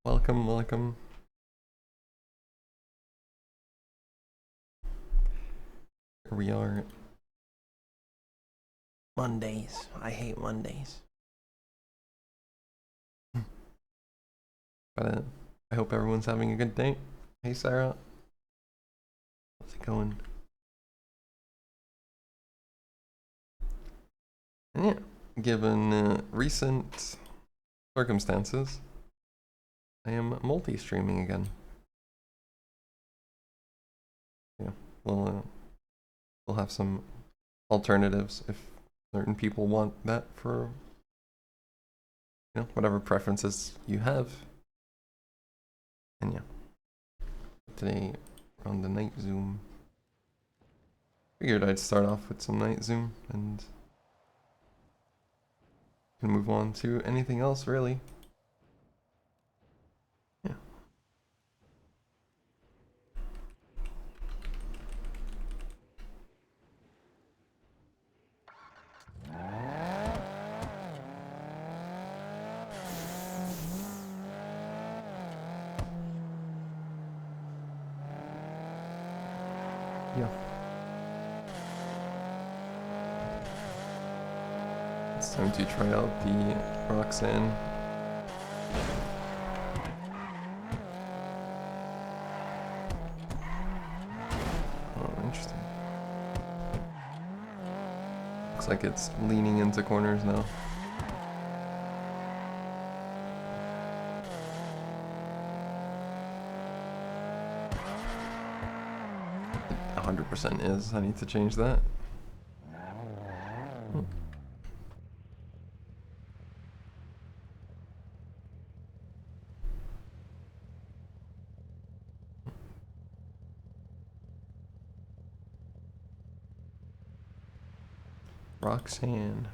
Welcome, welcome. Here we are. Mondays. I hate Mondays. But I hope everyone's having a good day. Hey, Sarah. How's it going? And yeah, given recent circumstances, I am multi-streaming again. Yeah, we'll have some alternatives if certain people want that for whatever preferences you have. And yeah, today we're on the Nightzoom. Figured I'd start off with some Nightzoom and can move on to anything else really. Yeah. Yeah. It's time to try out the Roxanne. Oh, interesting. Looks like it's leaning into corners now. It 100% is. I need to change that. Roxanne.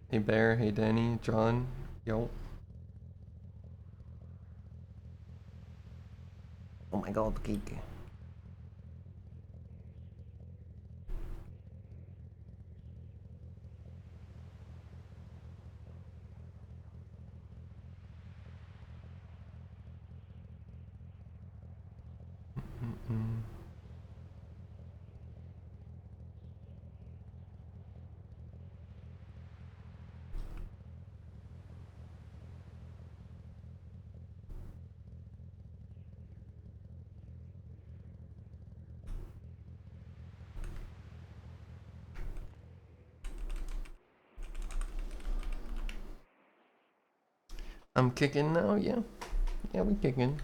Hey Bear, hey Danny, John, yo. Oh my god, geek. I'm kicking now, yeah. Yeah, we kicking.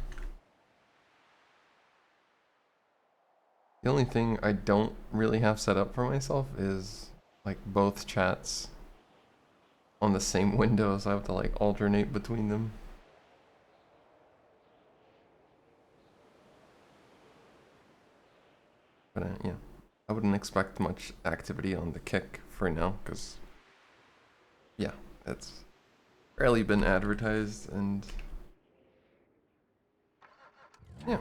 The only thing I don't really have set up for myself is like both chats on the same window, so I have to like alternate between them. But yeah, I wouldn't expect much activity on the kick for now, because yeah, it's rarely been advertised, and yeah.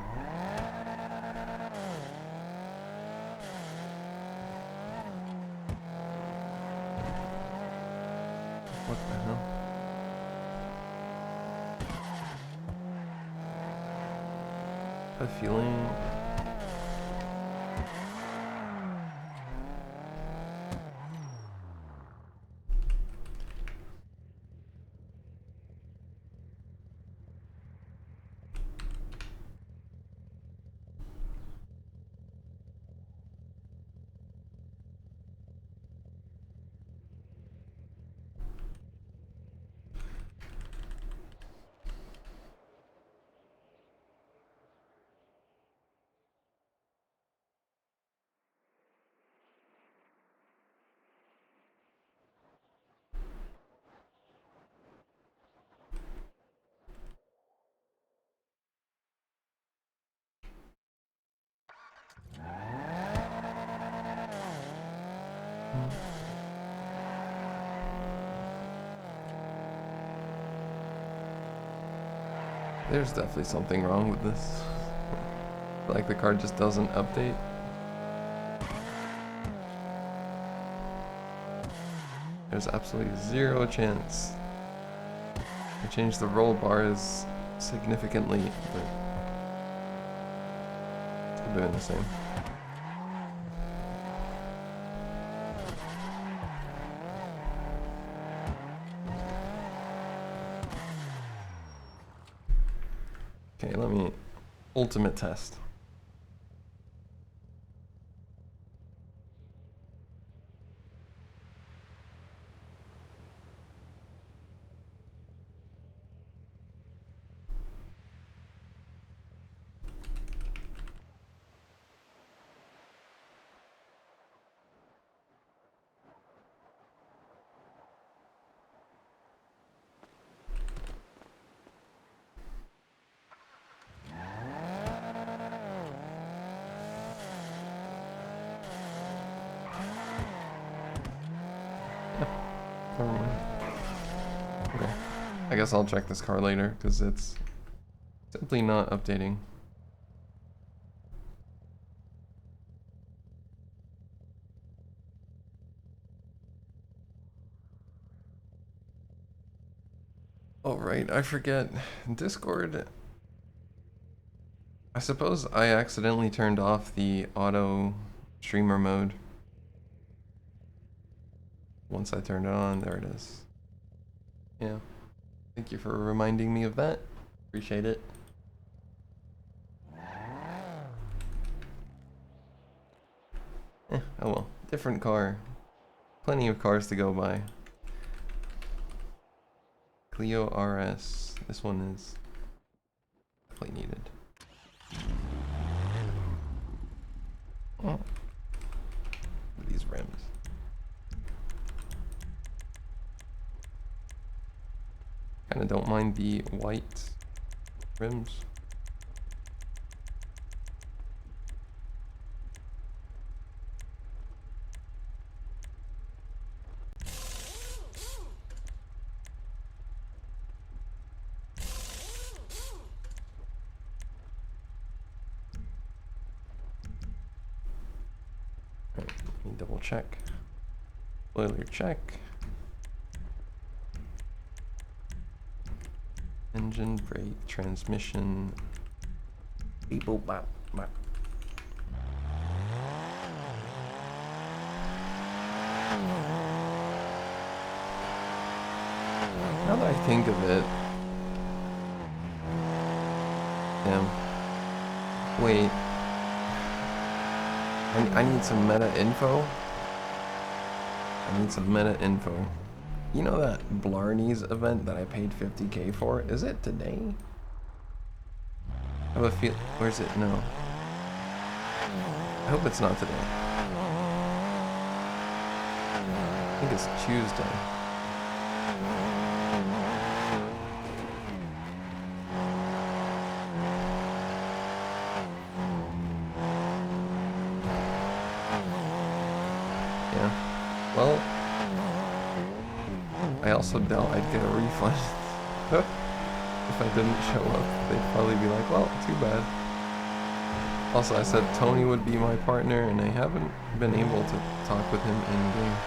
What the hell? A feeling. There's definitely something wrong with this. Like the card just doesn't update. There's absolutely zero chance I changed the roll bars significantly, but still doing the same. Okay, let me ultimate test. Never mind. Okay. I guess I'll check this car later because it's simply not updating. Oh, right, I forget. Discord. I suppose I accidentally turned off the auto streamer mode. Once I turned it on, there it is. Yeah. Thank you for reminding me of that. Appreciate it. Oh well. Different car. Plenty of cars to go by. Clio RS. This one is definitely needed. Oh. These rims. Kinda don't mind the white rims. Alright, let me double check. Spoiler check. Engine, brake, transmission. Beep-boop, bop, bop. Now that I think of it, damn. Wait. I need some meta info. I need some meta info. You know that Blarney's event that I paid 50k for? Is it today? I have a feel. Where's it? No. I hope it's not today. I think it's Tuesday. Yeah. Well, I also doubt I'd get a refund. If I didn't show up, they'd probably be like, well, too bad. Also, I said Tony would be my partner, and I haven't been able to talk with him in game.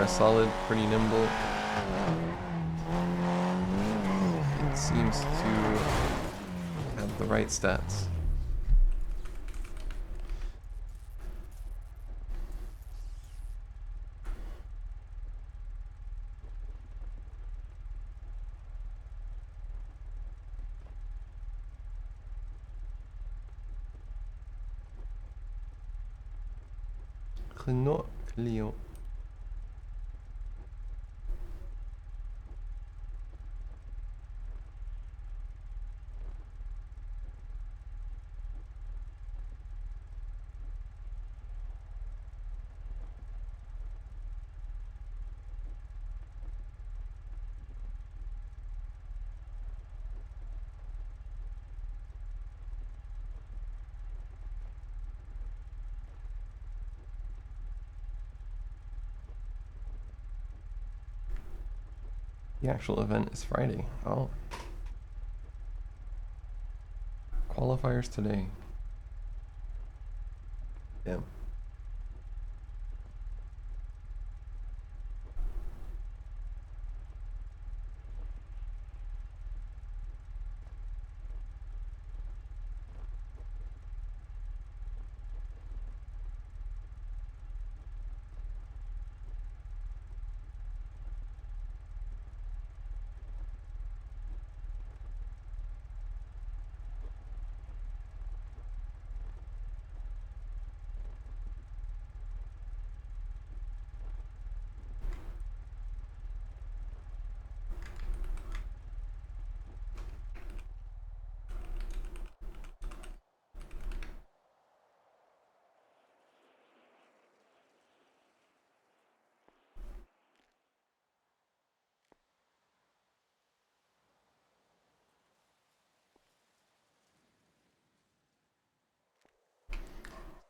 Solid, pretty nimble. It seems to have the right stats. Clio. The actual event is Friday. Oh. Qualifiers today. Damn.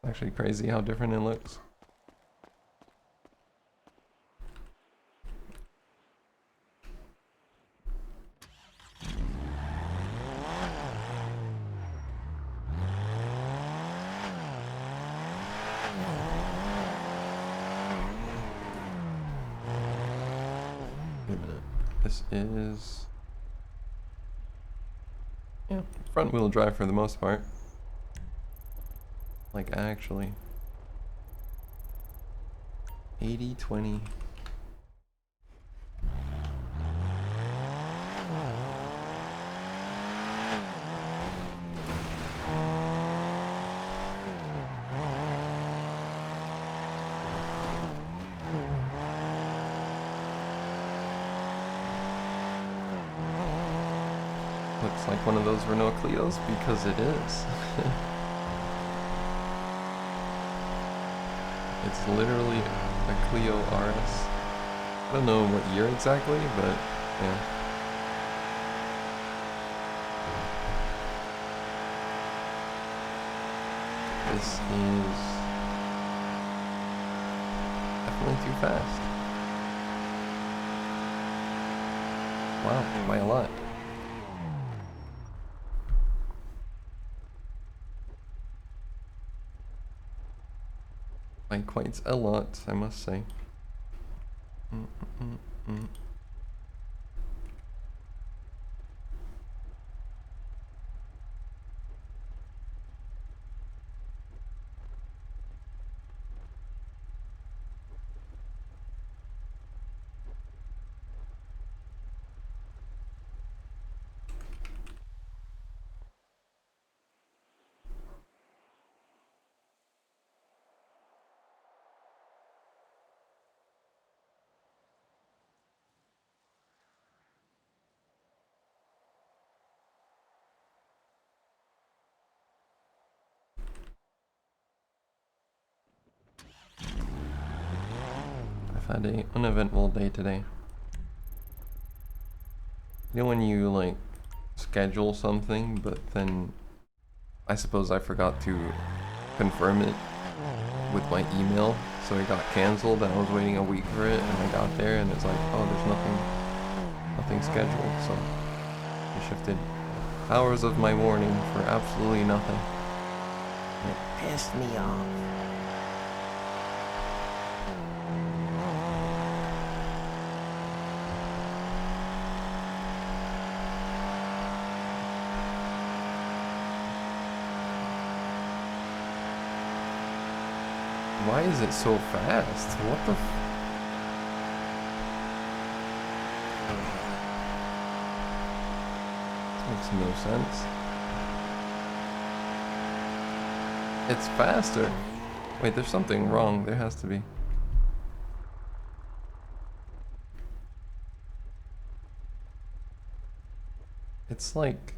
Actually crazy how different it looks. Wait a minute. This is... yeah, front wheel drive for the most part. Like actually. 80-20. Looks like one of those Renault Clios because it is. It's literally a Clio RS. I don't know what year exactly, but yeah. This is definitely too fast. Wow, by a lot. By quite a lot, I must say. I've had an uneventful day today. You know when you like schedule something, but then I suppose I forgot to confirm it with my email, so it got cancelled and I was waiting a week for it, and I got there and it's like, oh, there's nothing scheduled, so I shifted hours of my morning for absolutely nothing. It pissed me off. Why is it so fast? What the This makes no sense. It's faster. Wait, there's something wrong. There has to be. It's like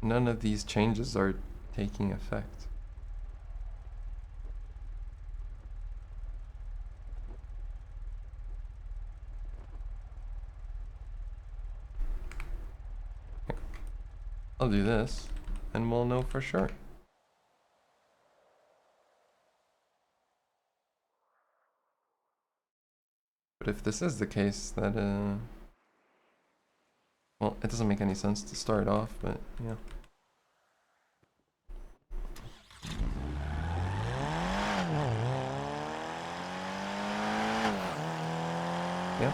none of these changes are taking effect. I'll do this, and we'll know for sure. But if this is the case, that Well, it doesn't make any sense to start off, but yeah. Yeah.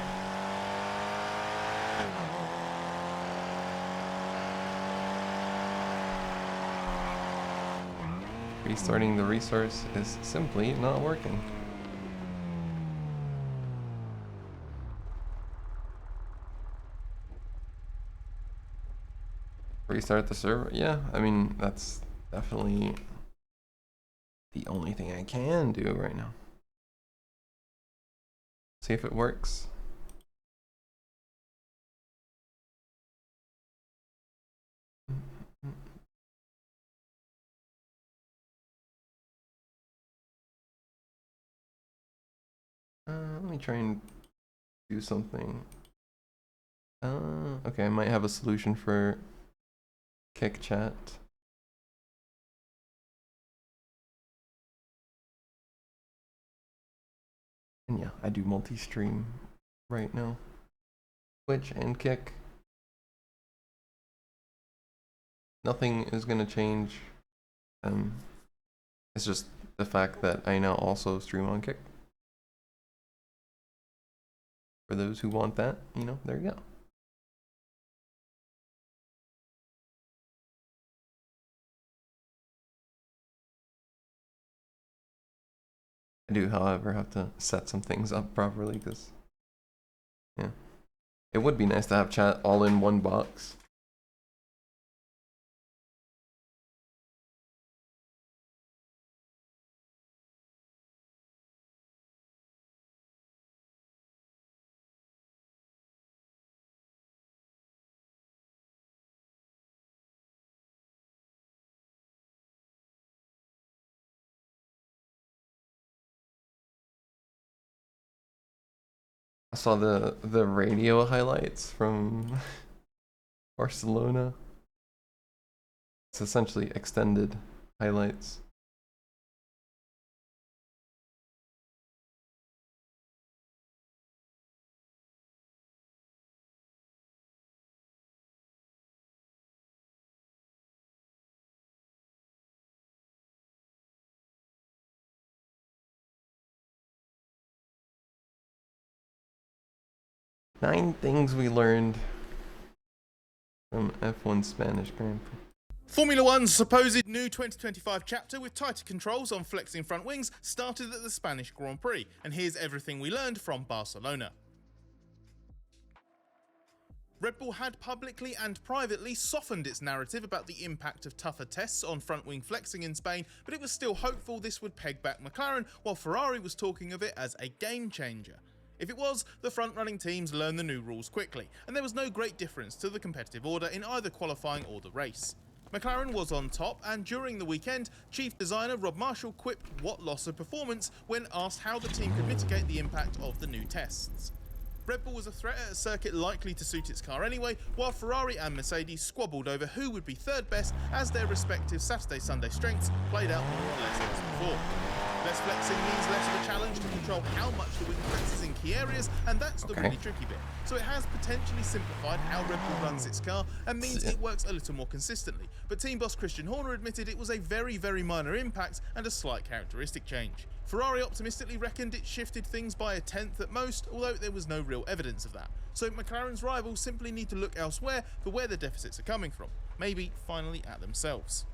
Restarting the resource is simply not working. Restart the server? Yeah, I mean, that's definitely the only thing I can do right now. See if it works. Let me try and do something. Okay, I might have a solution for kick chat. And yeah, I do multi-stream right now. Twitch and Kick. Nothing is gonna change. It's just the fact that I now also stream on Kick. For those who want that, you know, there you go. I do, however, have to set some things up properly because, yeah, it would be nice to have chat all in one box. I saw the radio highlights from Barcelona. It's essentially extended highlights. Nine things we learned from F1 Spanish Grand Prix. Formula One's supposed new 2025 chapter with tighter controls on flexing front wings started at the Spanish Grand Prix, and here's everything we learned from Barcelona. Red Bull had publicly and privately softened its narrative about the impact of tougher tests on front wing flexing in Spain, but it was still hopeful this would peg back McLaren, while Ferrari was talking of it as a game changer. If it was, the front-running teams learned the new rules quickly, and there was no great difference to the competitive order in either qualifying or the race. McLaren was on top, and during the weekend, chief designer Rob Marshall quipped what loss of performance when asked how the team could mitigate the impact of the new tests. Red Bull was a threat at a circuit likely to suit its car anyway, while Ferrari and Mercedes squabbled over who would be third best as their respective Saturday-Sunday strengths played out more or less as before. Less flexing means less of a challenge to control how much the wing presses in key areas, and that's the really tricky bit. So it has potentially simplified how Red Bull runs its car and means it works a little more consistently. But team boss Christian Horner admitted it was a very, very minor impact and a slight characteristic change. Ferrari optimistically reckoned it shifted things by a tenth at most, although there was no real evidence of that. So McLaren's rivals simply need to look elsewhere for where the deficits are coming from. Maybe finally at themselves.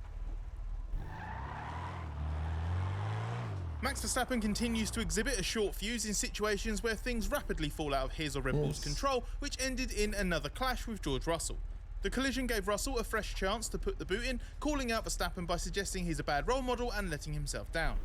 Max Verstappen continues to exhibit a short fuse in situations where things rapidly fall out of his or Red Bull's control, which ended in another clash with George Russell. The collision gave Russell a fresh chance to put the boot in, calling out Verstappen by suggesting he's a bad role model and letting himself down.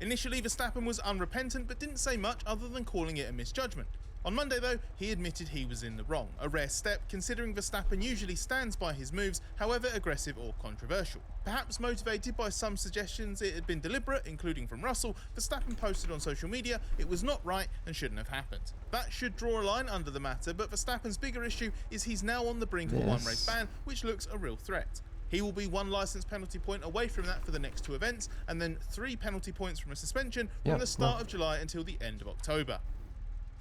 Initially, Verstappen was unrepentant but didn't say much other than calling it a misjudgment. On Monday though, he admitted he was in the wrong, a rare step considering Verstappen usually stands by his moves, however aggressive or controversial. Perhaps motivated by some suggestions it had been deliberate, including from Russell, Verstappen posted on social media it was not right and shouldn't have happened. That should draw a line under the matter, but Verstappen's bigger issue is he's now on the brink of a one-race ban, which looks a real threat. He will be one licence penalty point away from that for the next two events, and then 3 penalty points from a suspension from the start of July until the end of October.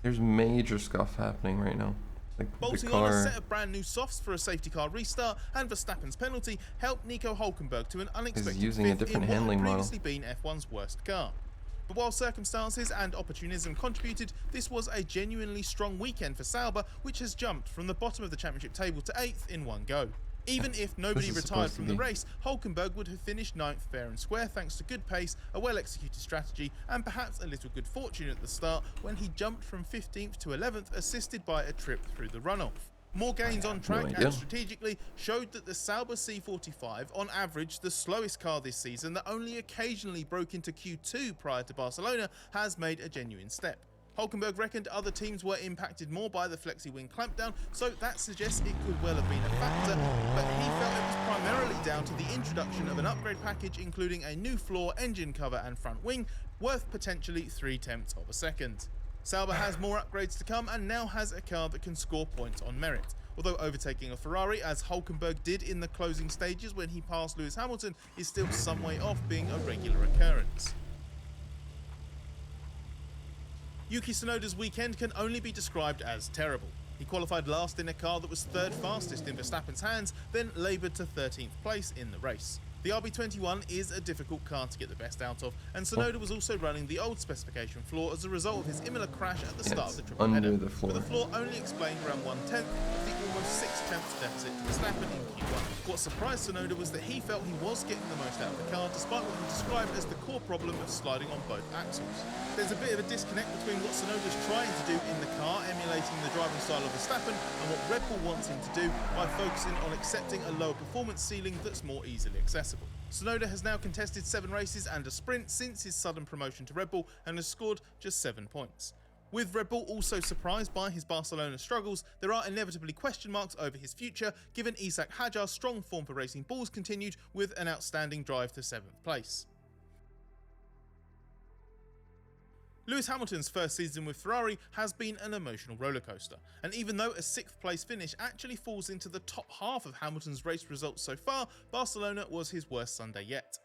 There's major scuff happening right now. the Bolting on a car set of brand new softs for a safety car restart and Verstappen's penalty helped Nico Hülkenberg to an unexpected using a fifth different in what had handling model. previously been F1's worst car. But while circumstances and opportunism contributed, this was a genuinely strong weekend for Sauber, which has jumped from the bottom of the championship table to 8th in one go. Even if nobody retired from the race, Hülkenberg would have finished 9th fair and square thanks to good pace, a well-executed strategy, and perhaps a little good fortune at the start when he jumped from 15th to 11th, assisted by a trip through the runoff. More gains on track and strategically showed that the Sauber C45, on average the slowest car this season that only occasionally broke into Q2 prior to Barcelona, has made a genuine step. Hülkenberg reckoned other teams were impacted more by the flexi-wing clampdown, so that suggests it could well have been a factor, but he felt it was primarily down to the introduction of an upgrade package including a new floor, engine cover and front wing, worth potentially 0.3 of a second. Sauber has more upgrades to come and now has a car that can score points on merit. Although overtaking a Ferrari, as Hülkenberg did in the closing stages when he passed Lewis Hamilton, is still some way off being a regular occurrence. Yuki Tsunoda's weekend can only be described as terrible. He qualified last in a car that was third fastest in Verstappen's hands, then laboured to 13th place in the race. The RB21 is a difficult car to get the best out of, and Tsunoda was also running the old specification floor as a result of his Imola crash at the start of the triple header, the floor. with the floor only explained around 1/10 of the almost 6/10 deficit to Verstappen in Q1. What surprised Tsunoda was that he felt he was getting the most out of the car, despite what he described as the core problem of sliding on both axles. There's a bit of a disconnect between what Tsunoda's trying to do in the car, emulating the driving style of Verstappen, and what Red Bull wants him to do by focusing on accepting a lower performance ceiling that's more easily accessible. Tsunoda has now contested 7 races and a sprint since his sudden promotion to Red Bull and has scored just 7 points. With Red Bull also surprised by his Barcelona struggles, there are inevitably question marks over his future, given Ishak Hadjar's strong form for racing bulls continued with an outstanding drive to 7th place. Lewis Hamilton's first season with Ferrari has been an emotional rollercoaster, and even though a 6th place finish actually falls into the top half of Hamilton's race results so far, Barcelona was his worst Sunday yet.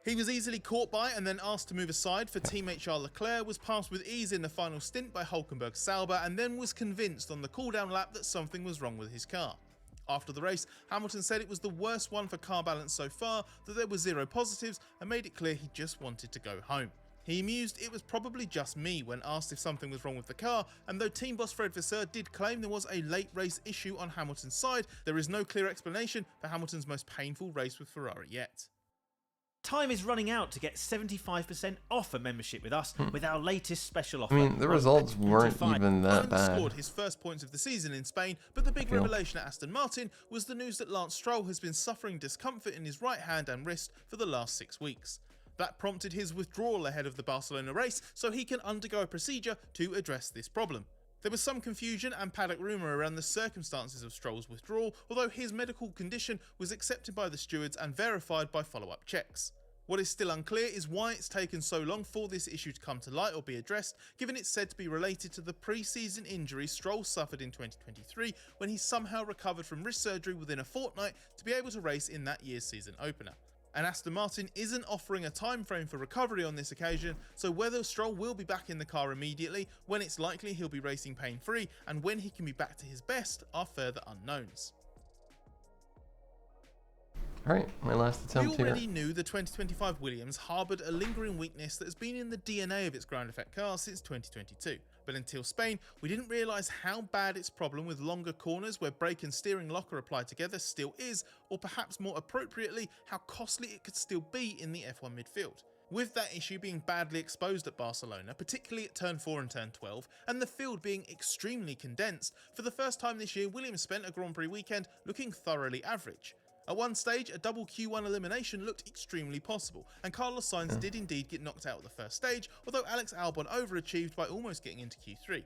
He was easily caught by and then asked to move aside for teammate Charles Leclerc, was passed with ease in the final stint by Hülkenberg Sauber, and then was convinced on the cooldown lap that something was wrong with his car. After the race, Hamilton said it was the worst one for car balance so far, that there were 0 positives, and made it clear he just wanted to go home. He mused it was probably just me when asked if something was wrong with the car, and though team boss Fred Vasseur did claim there was a late race issue on Hamilton's side, there is no clear explanation for Hamilton's most painful race with Ferrari yet. Time is running out to get 75% off a membership with us with our latest special offer. I mean, the results weren't even that bad. Scored his first points of the season in Spain, but the big revelation at Aston Martin was the news that Lance Stroll has been suffering discomfort in his right hand and wrist for the last 6 weeks. That prompted his withdrawal ahead of the Barcelona race so he can undergo a procedure to address this problem. There was some confusion and paddock rumour around the circumstances of Stroll's withdrawal, although his medical condition was accepted by the stewards and verified by follow-up checks. What is still unclear is why it's taken so long for this issue to come to light or be addressed, given it's said to be related to the pre-season injury Stroll suffered in 2023 when he somehow recovered from wrist surgery within a fortnight to be able to race in that year's season opener. And Aston Martin isn't offering a time frame for recovery on this occasion, so whether Stroll will be back in the car immediately, when it's likely he'll be racing pain-free, and when he can be back to his best are further unknowns. Alright, my last attempt here. We already knew the 2025 Williams harboured a lingering weakness that has been in the DNA of its ground effect cars since 2022. But until Spain, we didn't realise how bad its problem with longer corners where brake and steering lock are applied together still is, or perhaps more appropriately, how costly it could still be in the F1 midfield. With that issue being badly exposed at Barcelona, particularly at turn 4 and turn 12, and the field being extremely condensed, for the first time this year Williams spent a Grand Prix weekend looking thoroughly average. At one stage, a double Q1 elimination looked extremely possible, and Carlos Sainz did indeed get knocked out at the first stage, although Alex Albon overachieved by almost getting into Q3.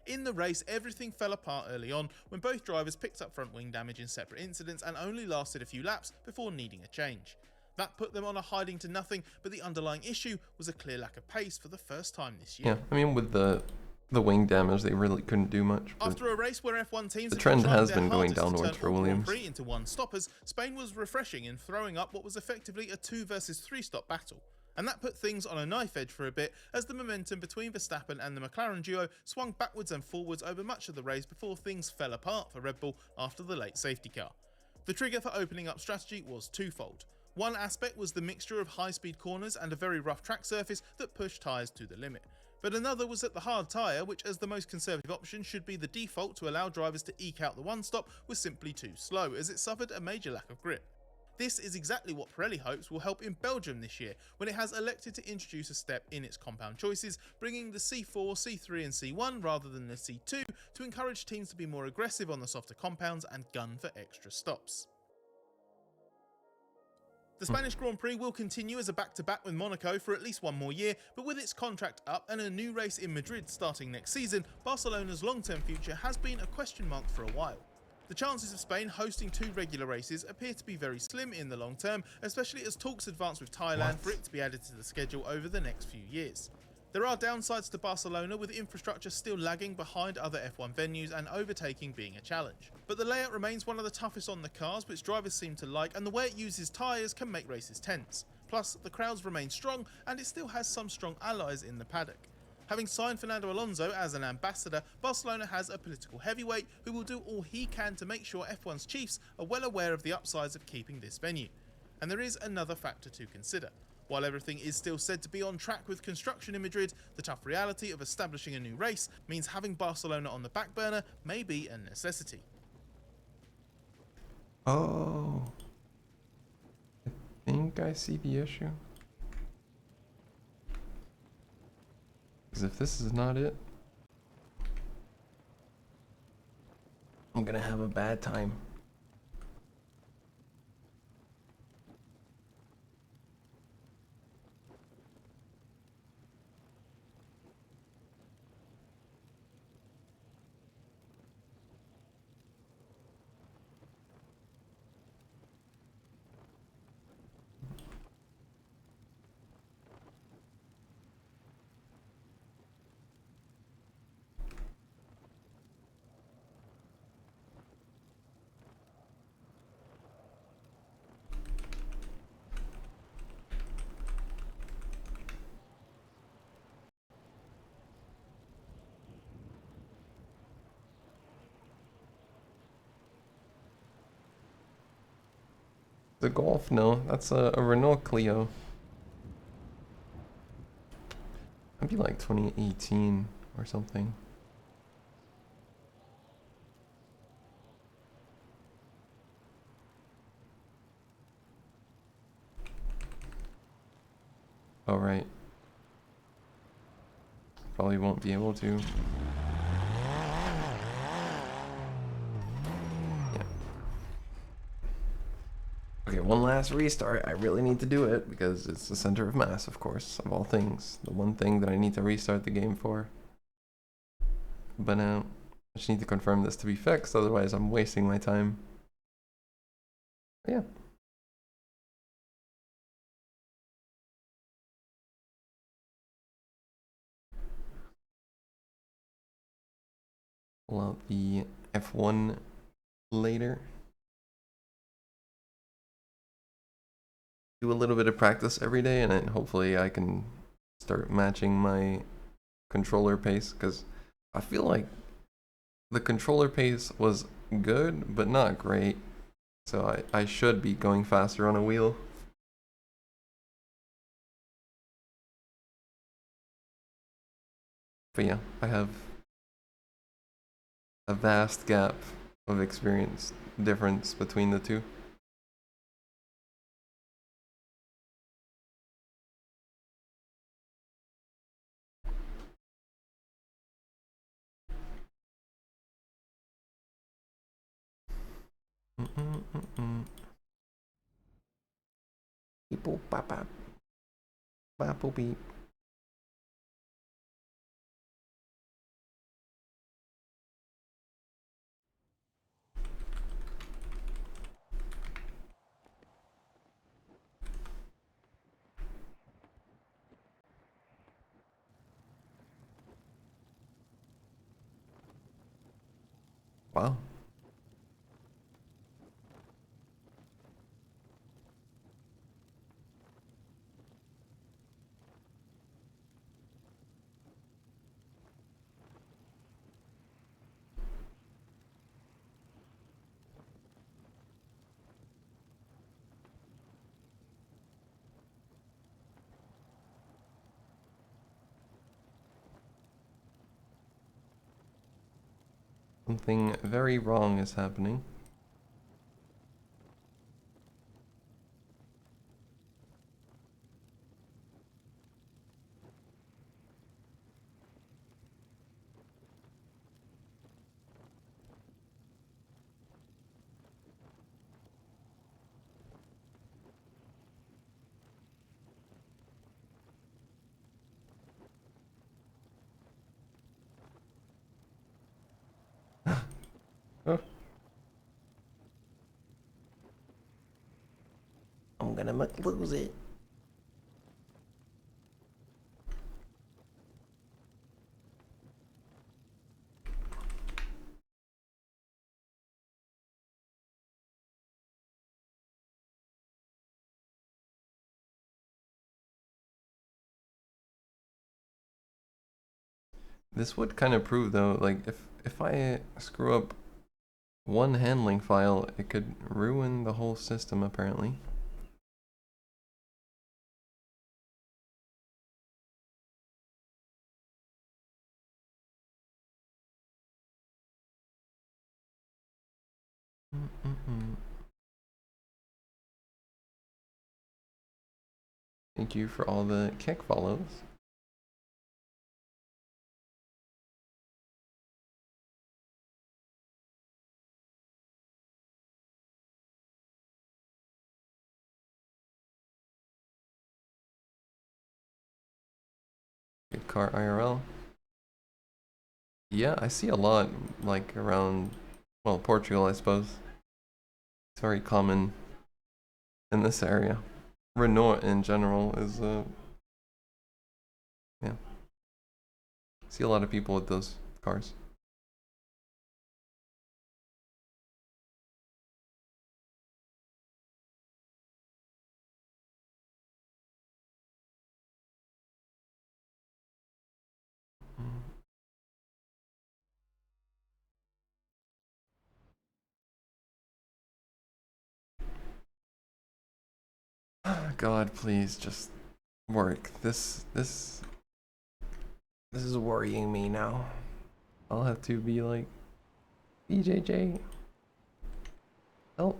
In the race, everything fell apart early on when both drivers picked up front wing damage in separate incidents and only lasted a few laps before needing a change. That put them on a hiding to nothing, but the underlying issue was a clear lack of pace for the first time this year. Yeah, I mean, with the wing damage, they really couldn't do much. After a race where F1 teams the trend has been going hardest to downwards turn for all Williams. Grand Prix into one stoppers, Spain was refreshing in throwing up what was effectively a 2 versus 3 stop battle. And that put things on a knife edge for a bit as the momentum between Verstappen and the McLaren duo swung backwards and forwards over much of the race before things fell apart for Red Bull after the late safety car. The trigger for opening up strategy was twofold. One aspect was the mixture of high-speed corners and a very rough track surface that pushed tyres to the limit. But another was that the hard tyre, which as the most conservative option should be the default to allow drivers to eke out the one stop, was simply too slow as it suffered a major lack of grip. This is exactly what Pirelli hopes will help in Belgium this year, when it has elected to introduce a step in its compound choices, bringing the C4, C3 and C1 rather than the C2 to encourage teams to be more aggressive on the softer compounds and gun for extra stops. The Spanish Grand Prix will continue as a back-to-back with Monaco for at least one more year, but with its contract up and a new race in Madrid starting next season, Barcelona's long-term future has been a question mark for a while. The chances of Spain hosting 2 regular races appear to be very slim in the long term, especially as talks advance with Thailand for it to be added to the schedule over the next few years. There are downsides to Barcelona, with infrastructure still lagging behind other F1 venues and overtaking being a challenge. But the layout remains one of the toughest on the cars, which drivers seem to like, and the way it uses tyres can make races tense. Plus, the crowds remain strong, and it still has some strong allies in the paddock. Having signed Fernando Alonso as an ambassador, Barcelona has a political heavyweight who will do all he can to make sure F1's chiefs are well aware of the upsides of keeping this venue. And there is another factor to consider. While everything is still said to be on track with construction in Madrid, the tough reality of establishing a new race means having Barcelona on the back burner may be a necessity. Oh, I think I see the issue. Because if this is not it, I'm gonna have a bad time. The Golf? No, that's a Renault Clio. I'd be like 2018 or something. Oh, right. Probably won't be able to. Okay, one last restart. I really need to do it because it's the center of mass, of course, of all things. The one thing that I need to restart the game for. But I just need to confirm this to be fixed, otherwise I'm wasting my time. But yeah. Pull out the F1 later. Do a little bit of practice every day, and then hopefully I can start matching my controller pace, because I feel like the controller pace was good but not great, so I should be going faster on a wheel. But yeah, I have a vast gap of experience difference between the two. Beep boop bop bop. Bop boop beep. Wow. Something very wrong is happening. Oh. I'm gonna lose it. This would kind of prove though, like if I screw up one handling file, it could ruin the whole system apparently. Thank you for all the kick follows. Good car IRL. Yeah, I see a lot like around, well, Portugal, I suppose. It's very common in this area. Renault in general is yeah. See a lot of people with those cars. God, please just work. This is worrying me now. I'll have to be like, BJJ, help.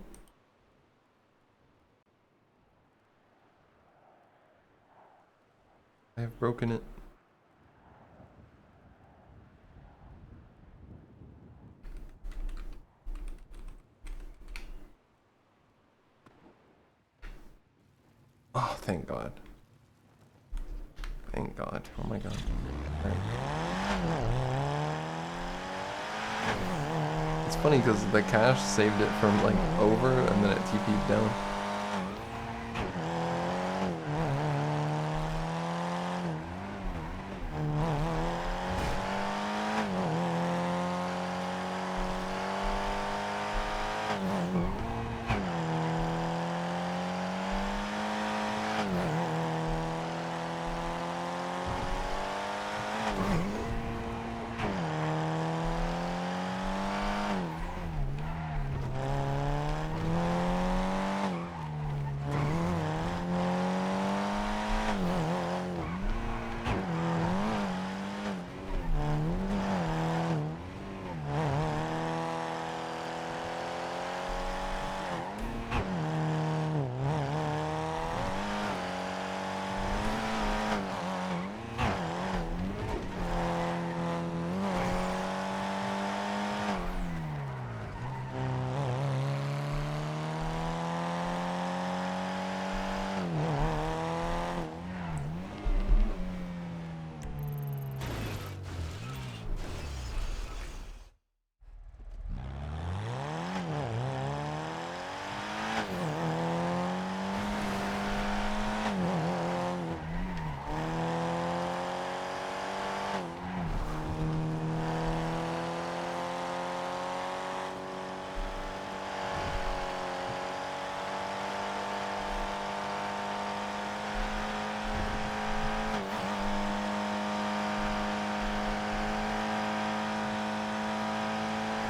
I have broken it. Oh, thank God. Thank God. Oh my God. All right. It's funny because the cache saved it from like over and then it TP'd down.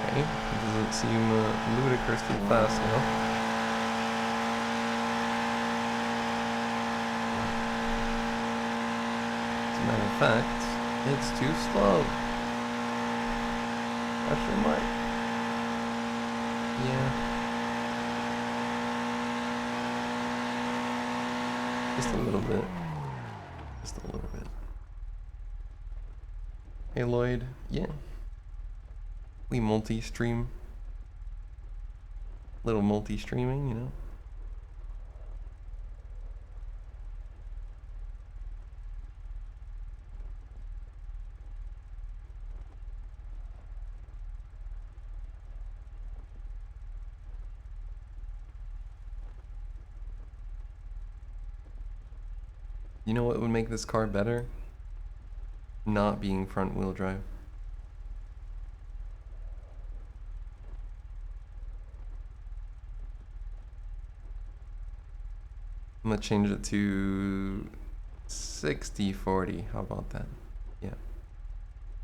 Okay, it doesn't seem ludicrously fast now. As a matter of fact, it's too slow. Question mark? Yeah. Just a little bit. Just a little bit. Hey Lloyd, yeah. We multi-stream. Little multi-streaming, you know. You know what would make this car better? Not being front wheel drive. I'm gonna change it to 60/40. How about that? Yeah.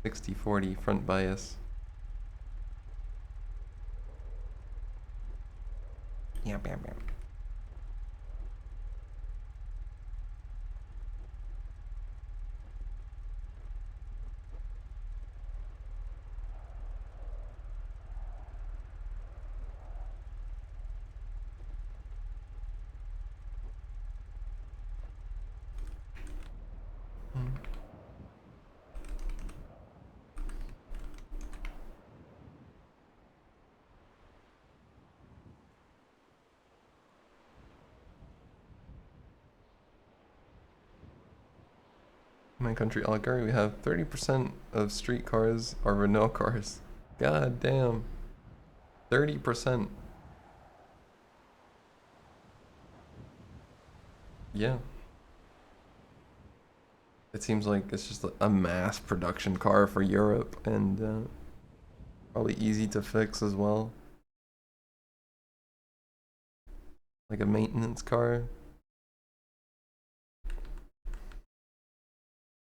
60/40 front bias. Yep, yep, yep. In my country, Algary, we have 30% of street cars are Renault cars. God damn. 30%. Yeah. It seems like it's just a mass production car for Europe, and probably easy to fix as well. Like a maintenance car.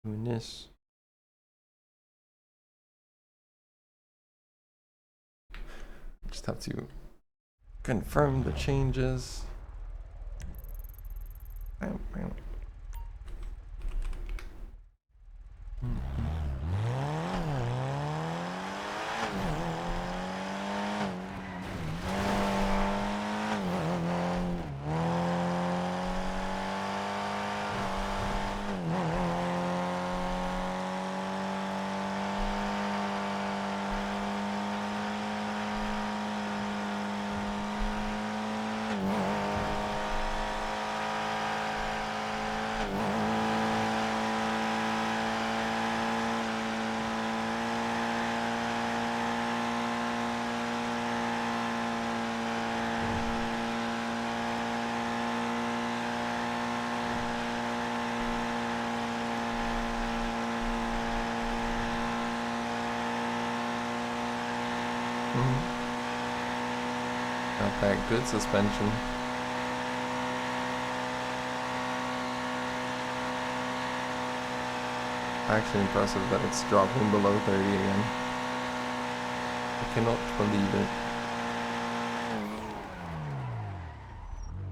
Doing this. Just have to confirm the changes. Not that good suspension. Actually impressive that it's dropping below 30 again. I cannot believe it.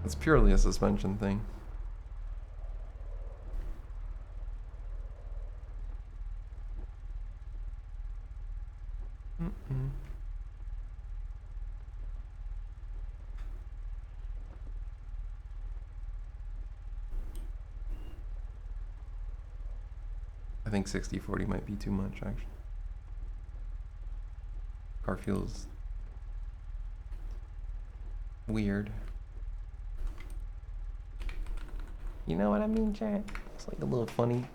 It's purely a suspension thing. I think 60/40 might be too much, actually. Car feels weird. You know what I mean, Jack? It's like a little funny.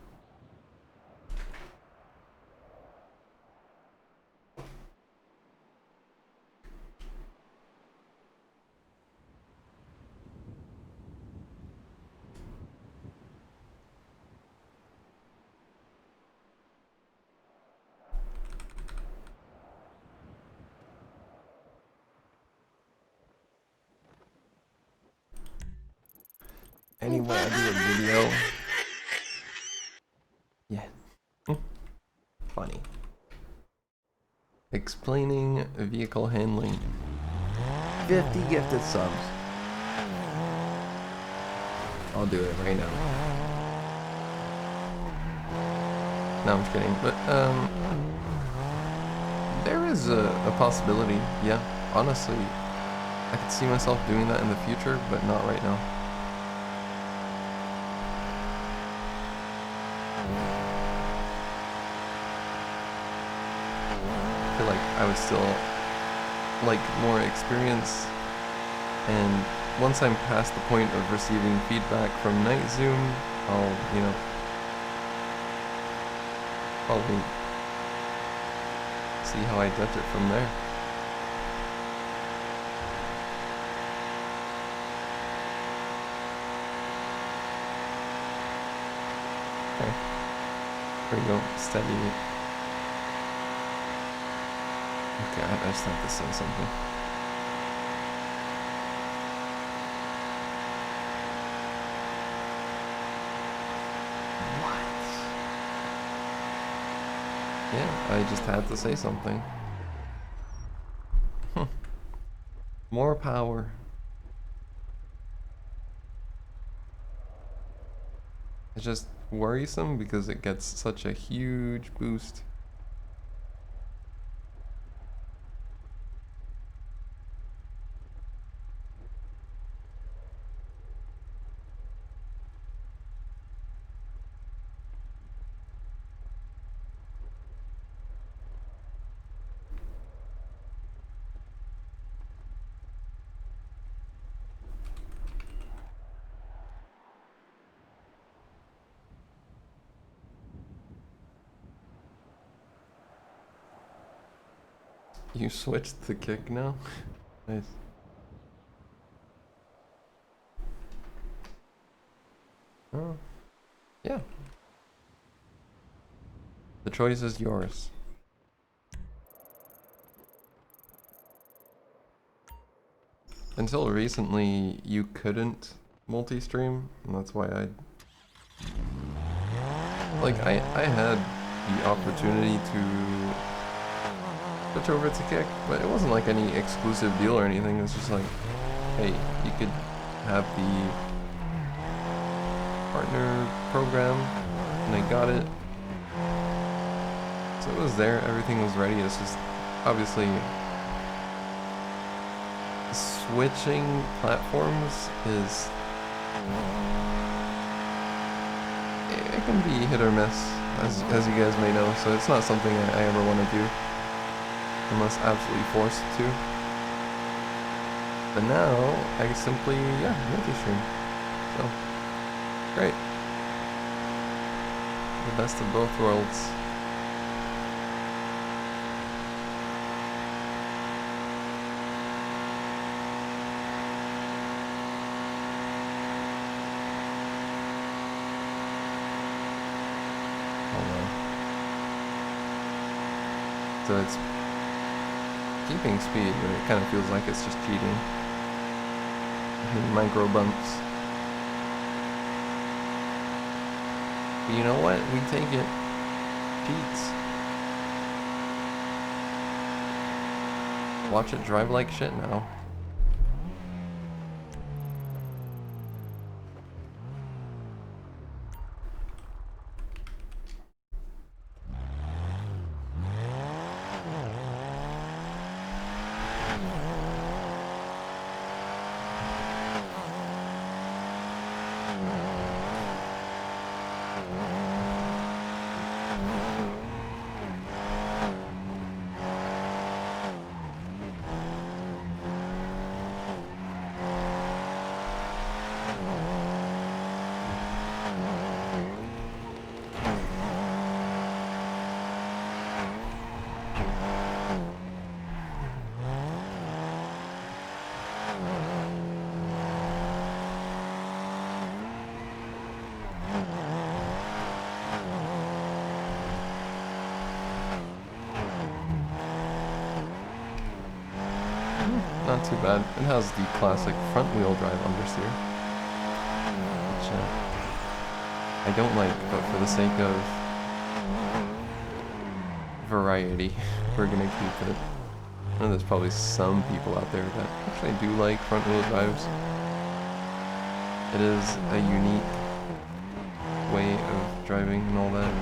Anyway, I do a video. Yeah. Funny. Explaining vehicle handling. 50 gifted subs. I'll do it right now. No, I'm just kidding. But, there is a possibility, yeah. Honestly, I could see myself doing that in the future, but not right now. I feel like I would still like more experience, and once I'm past the point of receiving feedback from Nightzoom, I'll, you know, probably see how I judge it from there. Okay, here we go, steady. Okay, I just have to say something. Yeah, I just had to say something. More power. It's just worrisome because it gets such a huge boost. You switched the kick now? Nice. Oh, yeah. The choice is yours. Until recently, you couldn't multi-stream, and that's why I had the opportunity to switch over to kick, but it wasn't like any exclusive deal or anything. It was just like, hey, you could have the partner program, and I got it. So it was there, everything was ready. It's just obviously switching platforms is, it can be hit or miss, as you guys may know. So it's not something I ever want to do unless absolutely forced to. But now I simply, yeah, multi-stream. So great. The best of both worlds. So it's keeping speed, but it kind of feels like it's just cheating. Micro bumps. But you know what? We take it. Cheats. Watch it drive like shit now. Not too bad. It has the classic front wheel drive understeer, which I don't like, but for the sake of variety, we're gonna keep it. I know there's probably some people out there that actually do like front wheel drives. It is a unique way of driving and all that.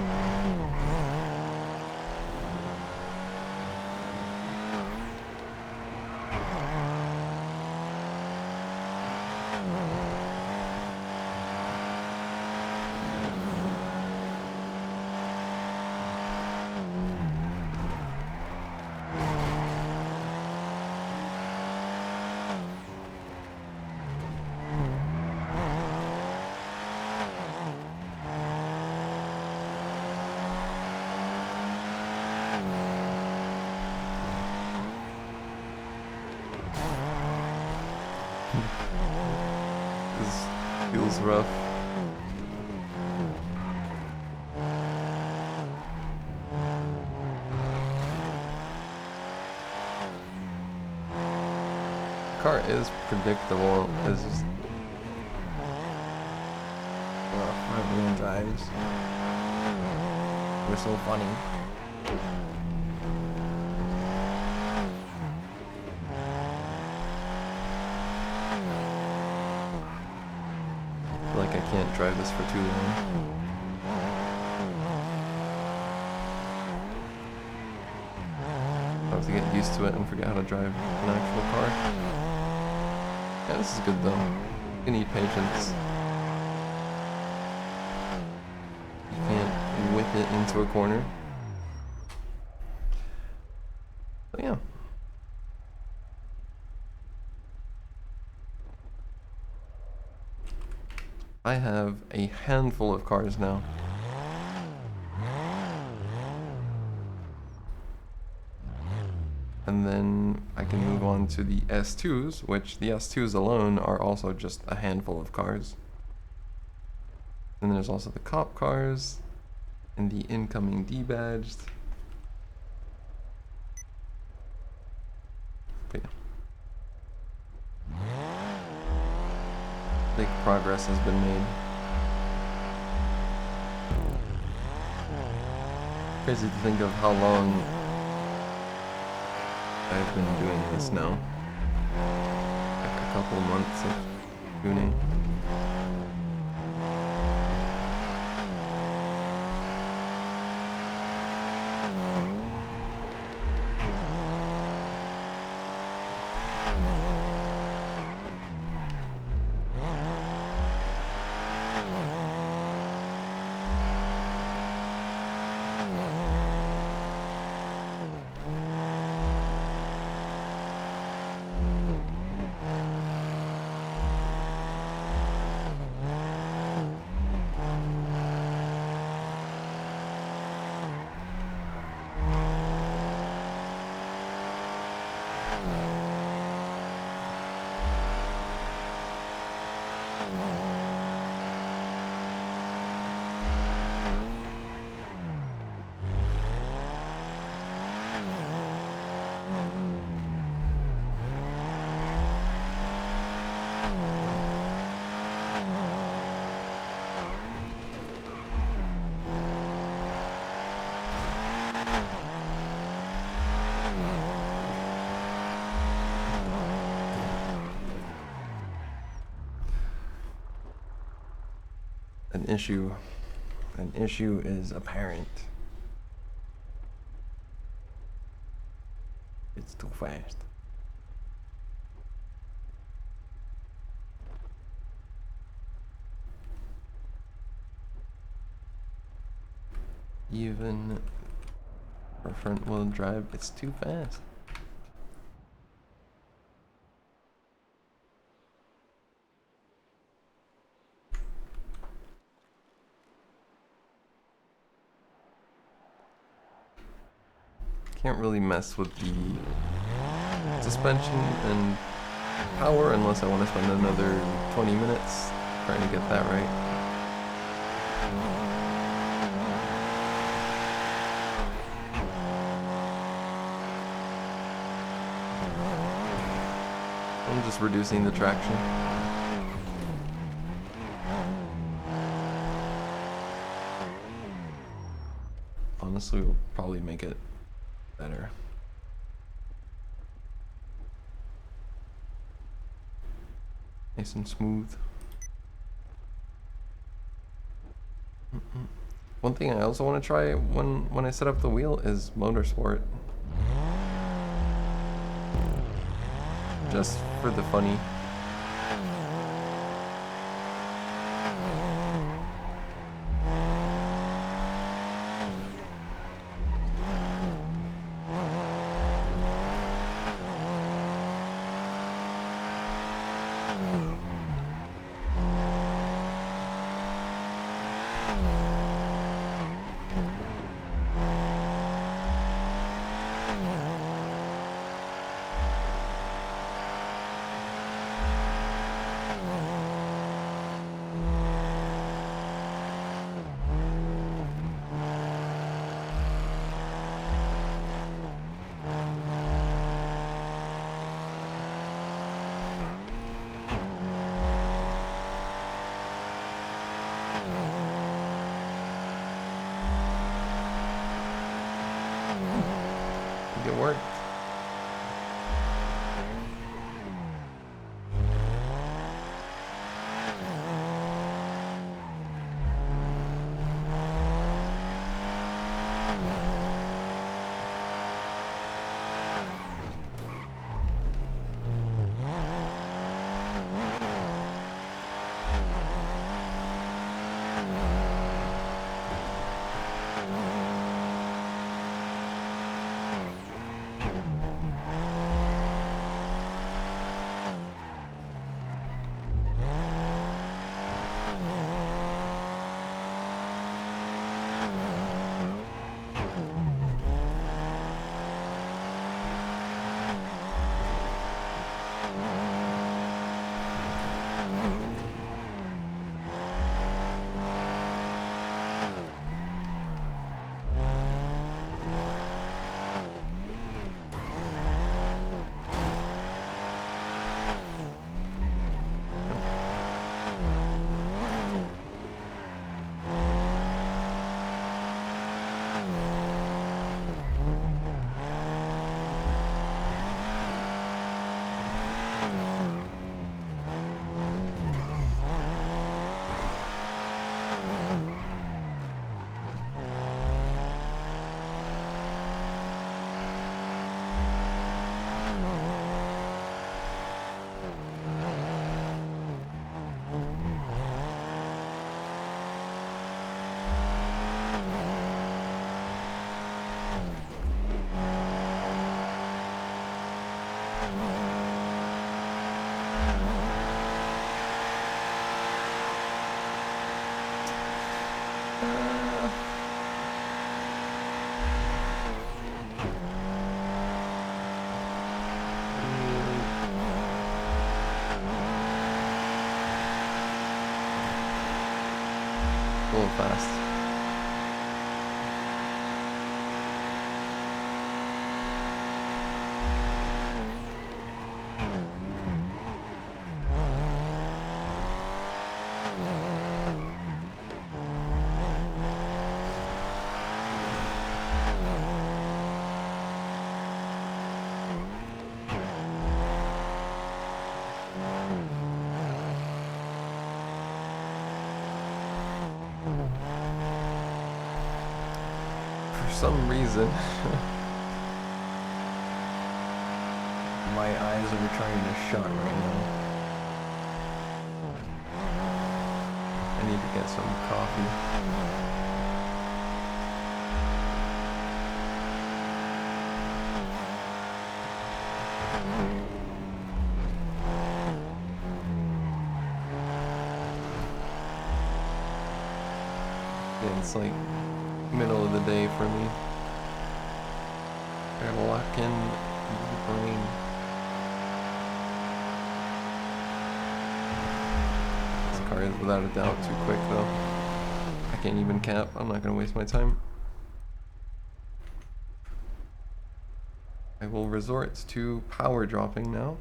This feels rough. The car is predictable. It's just Front-wheel drives. They're so funny. I feel like I can't drive this for too long. I have to get used to it and forget how to drive an actual car. Yeah, this is good though. You need patience. You can't whip it into a corner. But yeah. I have a handful of cars now. And then I can move on to the S2s, which the S2s alone are also just a handful of cars. And there's also the cop cars and the incoming D-badged. But yeah. Big progress has been made. Crazy to think of how long I've been doing this now. Like a couple months of tuning. An issue is apparent. It's too fast. Even for front wheel drive, it's too fast. Can't really mess with the suspension and power unless I want to spend another 20 minutes trying to get that right. I'm just reducing the traction. Honestly, we'll probably make it better. Nice and smooth. One thing I also want to try when I set up the wheel is motorsport. Just for the funny. think it worked. Going fast. For some reason, My eyes are trying to shut right now. I need to get some coffee. Yeah, it's like middle of the day for me. Gotta lock in the brain. This car is without a doubt too quick though. I can't even cap. I'm not gonna waste my time. I will resort to power dropping now.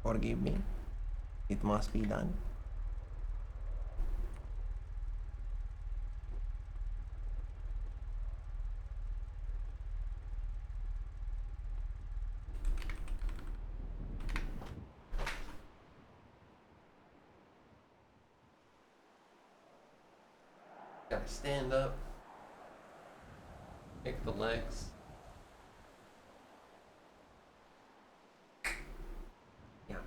Forgive me. It must be done. Gotta stand up. Kick the legs. Yeah.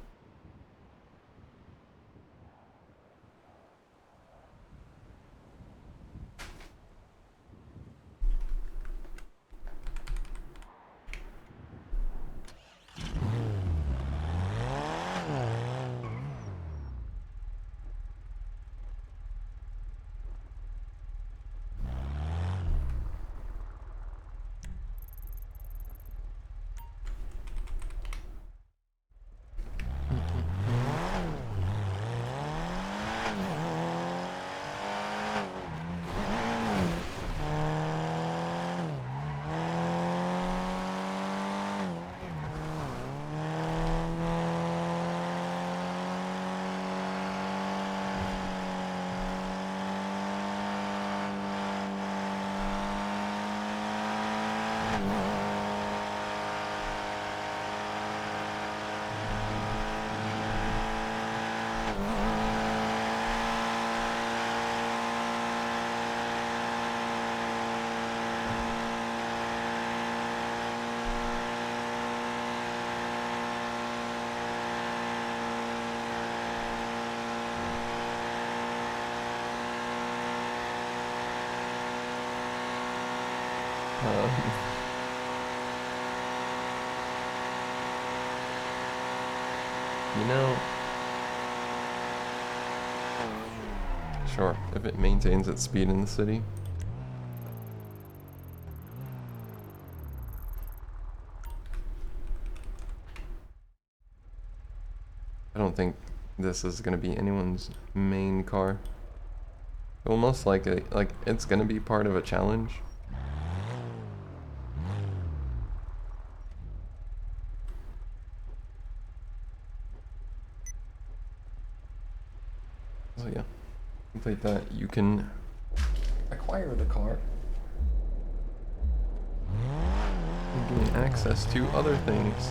You know, sure, if it maintains its speed in the city. I don't think this is gonna be anyone's main car. It will most likely, like, it's gonna be part of a challenge. So yeah, complete that. You can acquire the car and gain access to other things.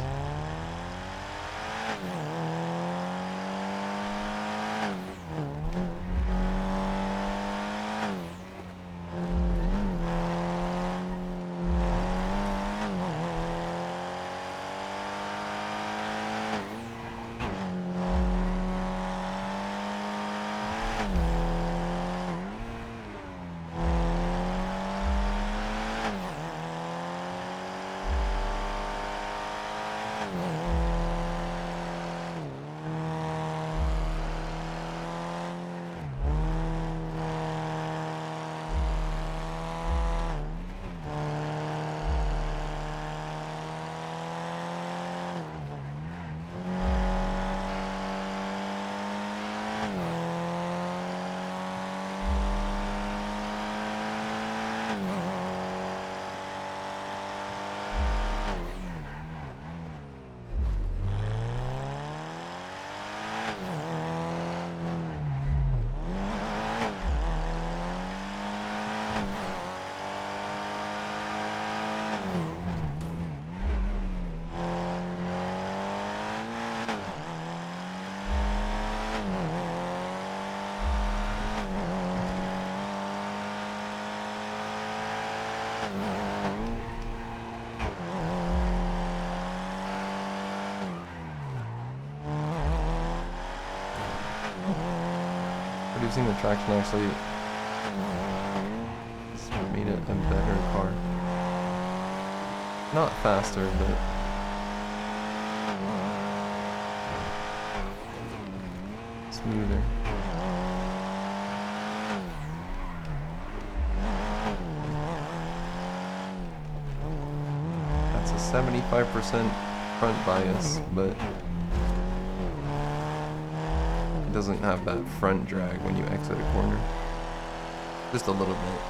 Reducing the traction actually has made it a better car. Not faster, but smoother. That's a 75% front bias, but doesn't have that front drag when you exit a corner. Just a little bit.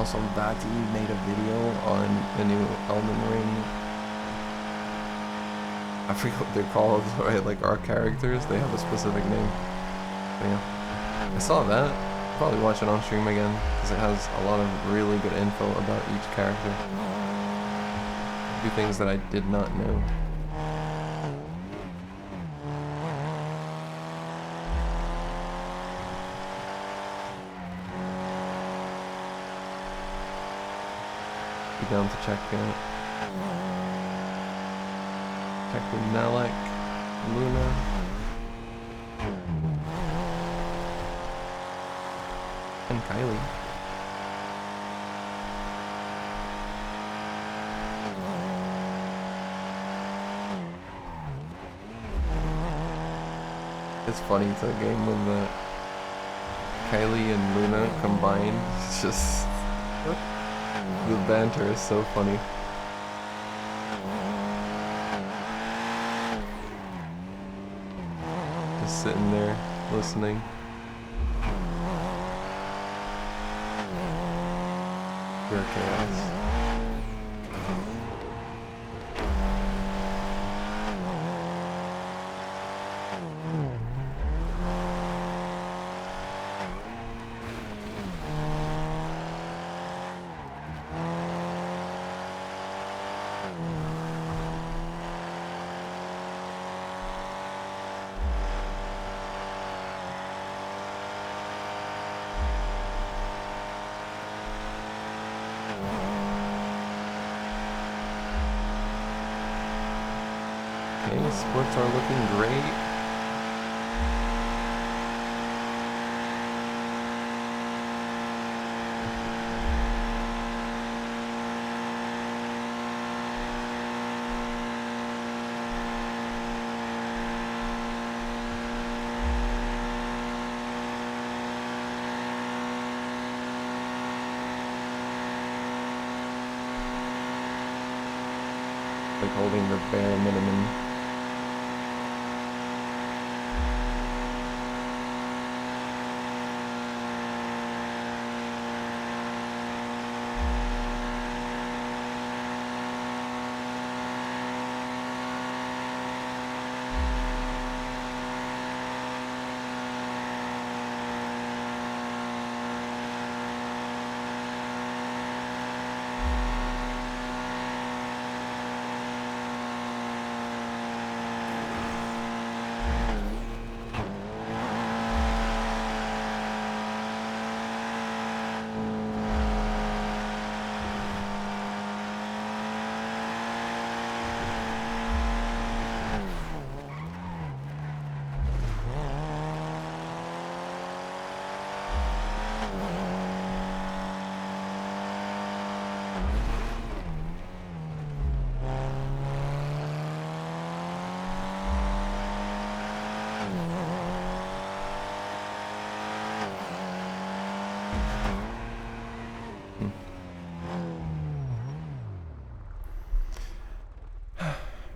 Also, Vati made a video on the new Elden Ring. I forget what they're called, right? Like our characters, they have a specific name. But yeah, I saw that. I'll probably watch it on stream again because it has a lot of really good info about each character. A few things that I did not know. Be down to check with Nelek, Luna. And Kylie. It's funny to a game when the Kylie and Luna combined. It's just the banter is so funny. Just sitting there listening. Pure chaos. Okay, sports are looking great. Like holding the bare minimum.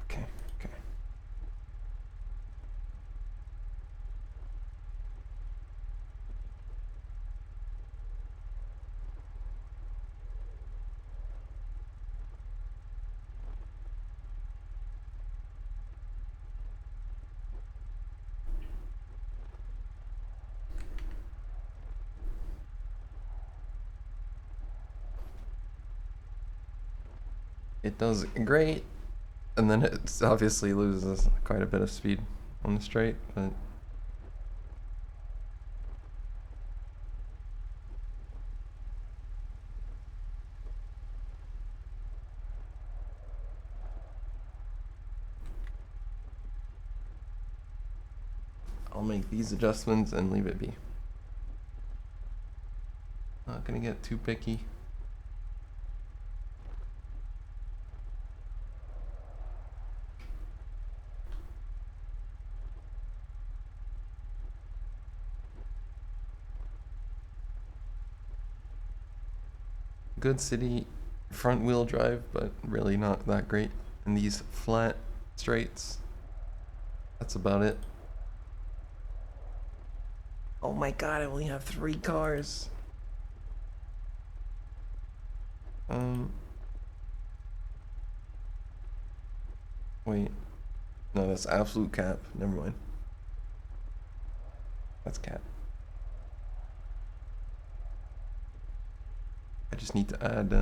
Okay, okay. It does great, and then it obviously loses quite a bit of speed on the straight, but I'll make these adjustments and leave it be. Not gonna get too picky. Good city front wheel drive, but really not that great in these flat straights. That's about it. Oh my god, I only have 3 cars. Wait. No, that's absolute cap. Never mind. That's cap. I just need to add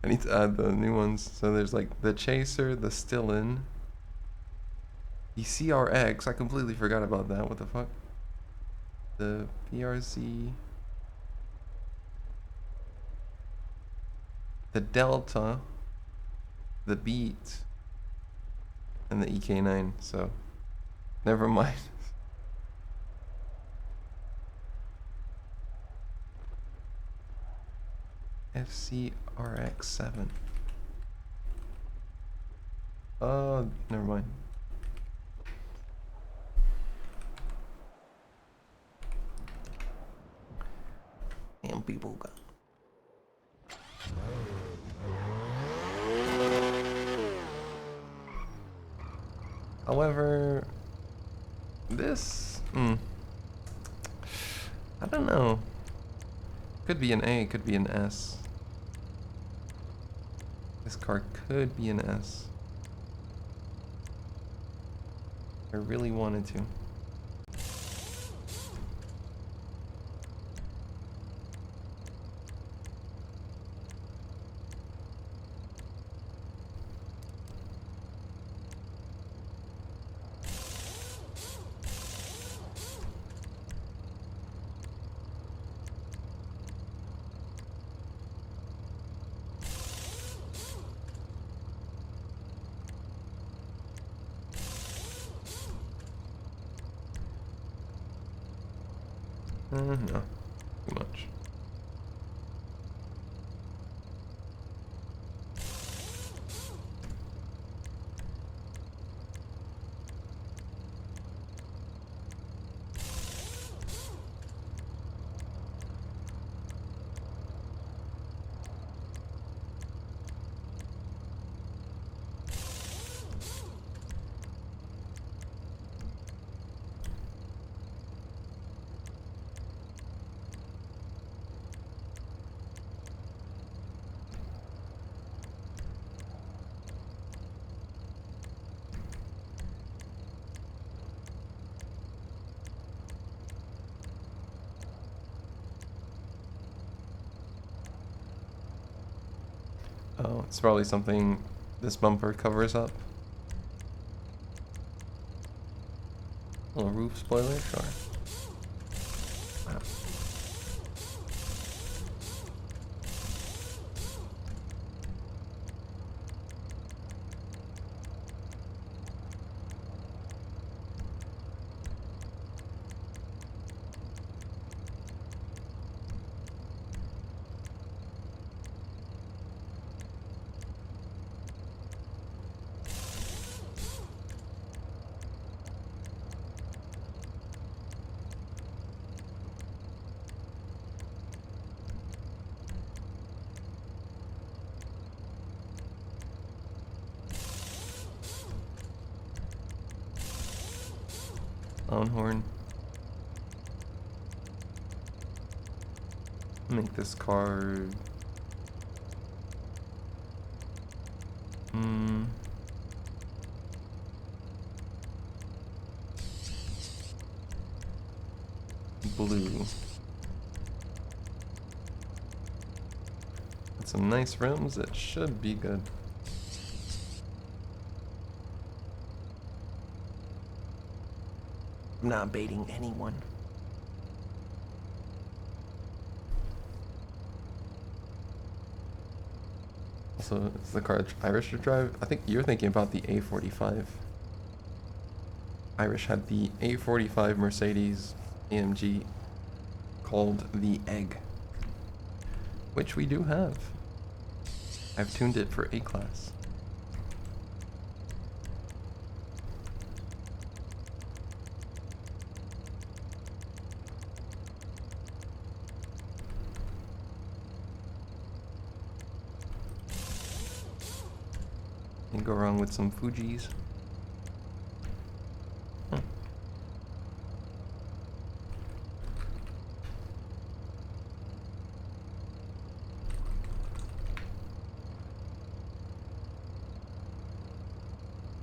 I need to add the new ones. So there's like the Chaser, the Stillin, the CRX. I completely forgot about that. What the fuck? The PRZ. the Delta, the Beat, and the EK9, so never mind. FCRX7. Oh, never mind. Damn people got. However, this, I don't know. Could be an A, could be an S. This car could be an S. I really wanted to. No, too much. Oh, it's probably something this bumper covers up. A little roof spoiler, sure. Wow. Longhorn. Make this car blue. With some nice rims, it should be good. I'm not baiting anyone. Also, is the car Irish to drive? I think you're thinking about the A45. Irish had the A45 Mercedes AMG called the Egg, which we do have. I've tuned it for A-Class. Can't go wrong with some Fujis.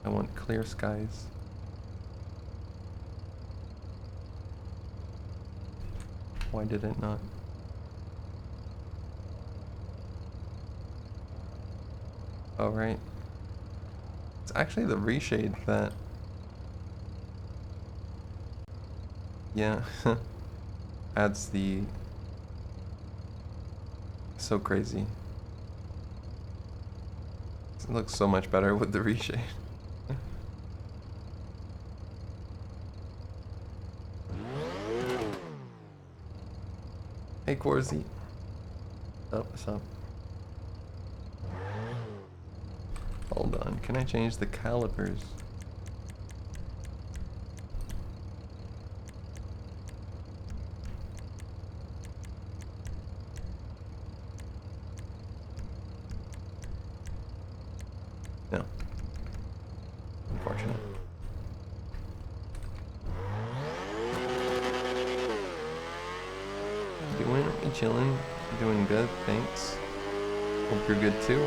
I want clear skies. Why did it not? Oh, right. It's actually the reshade that... Yeah. Adds the... So crazy. It looks so much better with the reshade. Hey Corsi. Oh, what's up? Hold on, can I change the calipers? No. Unfortunate. Doing? You chilling? Doing good, thanks. Hope you're good too.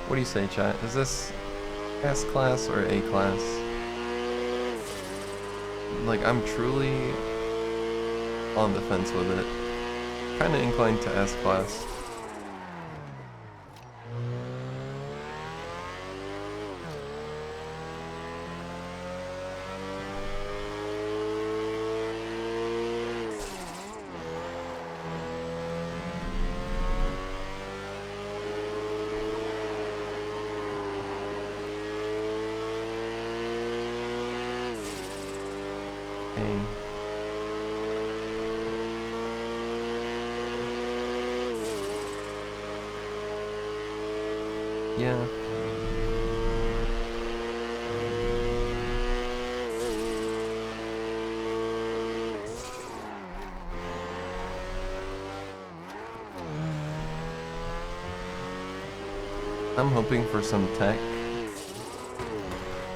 What do you say, chat? Is this S class or A class? Like, I'm truly on the fence with it. Kinda inclined to S class. Yeah. I'm hoping for some tech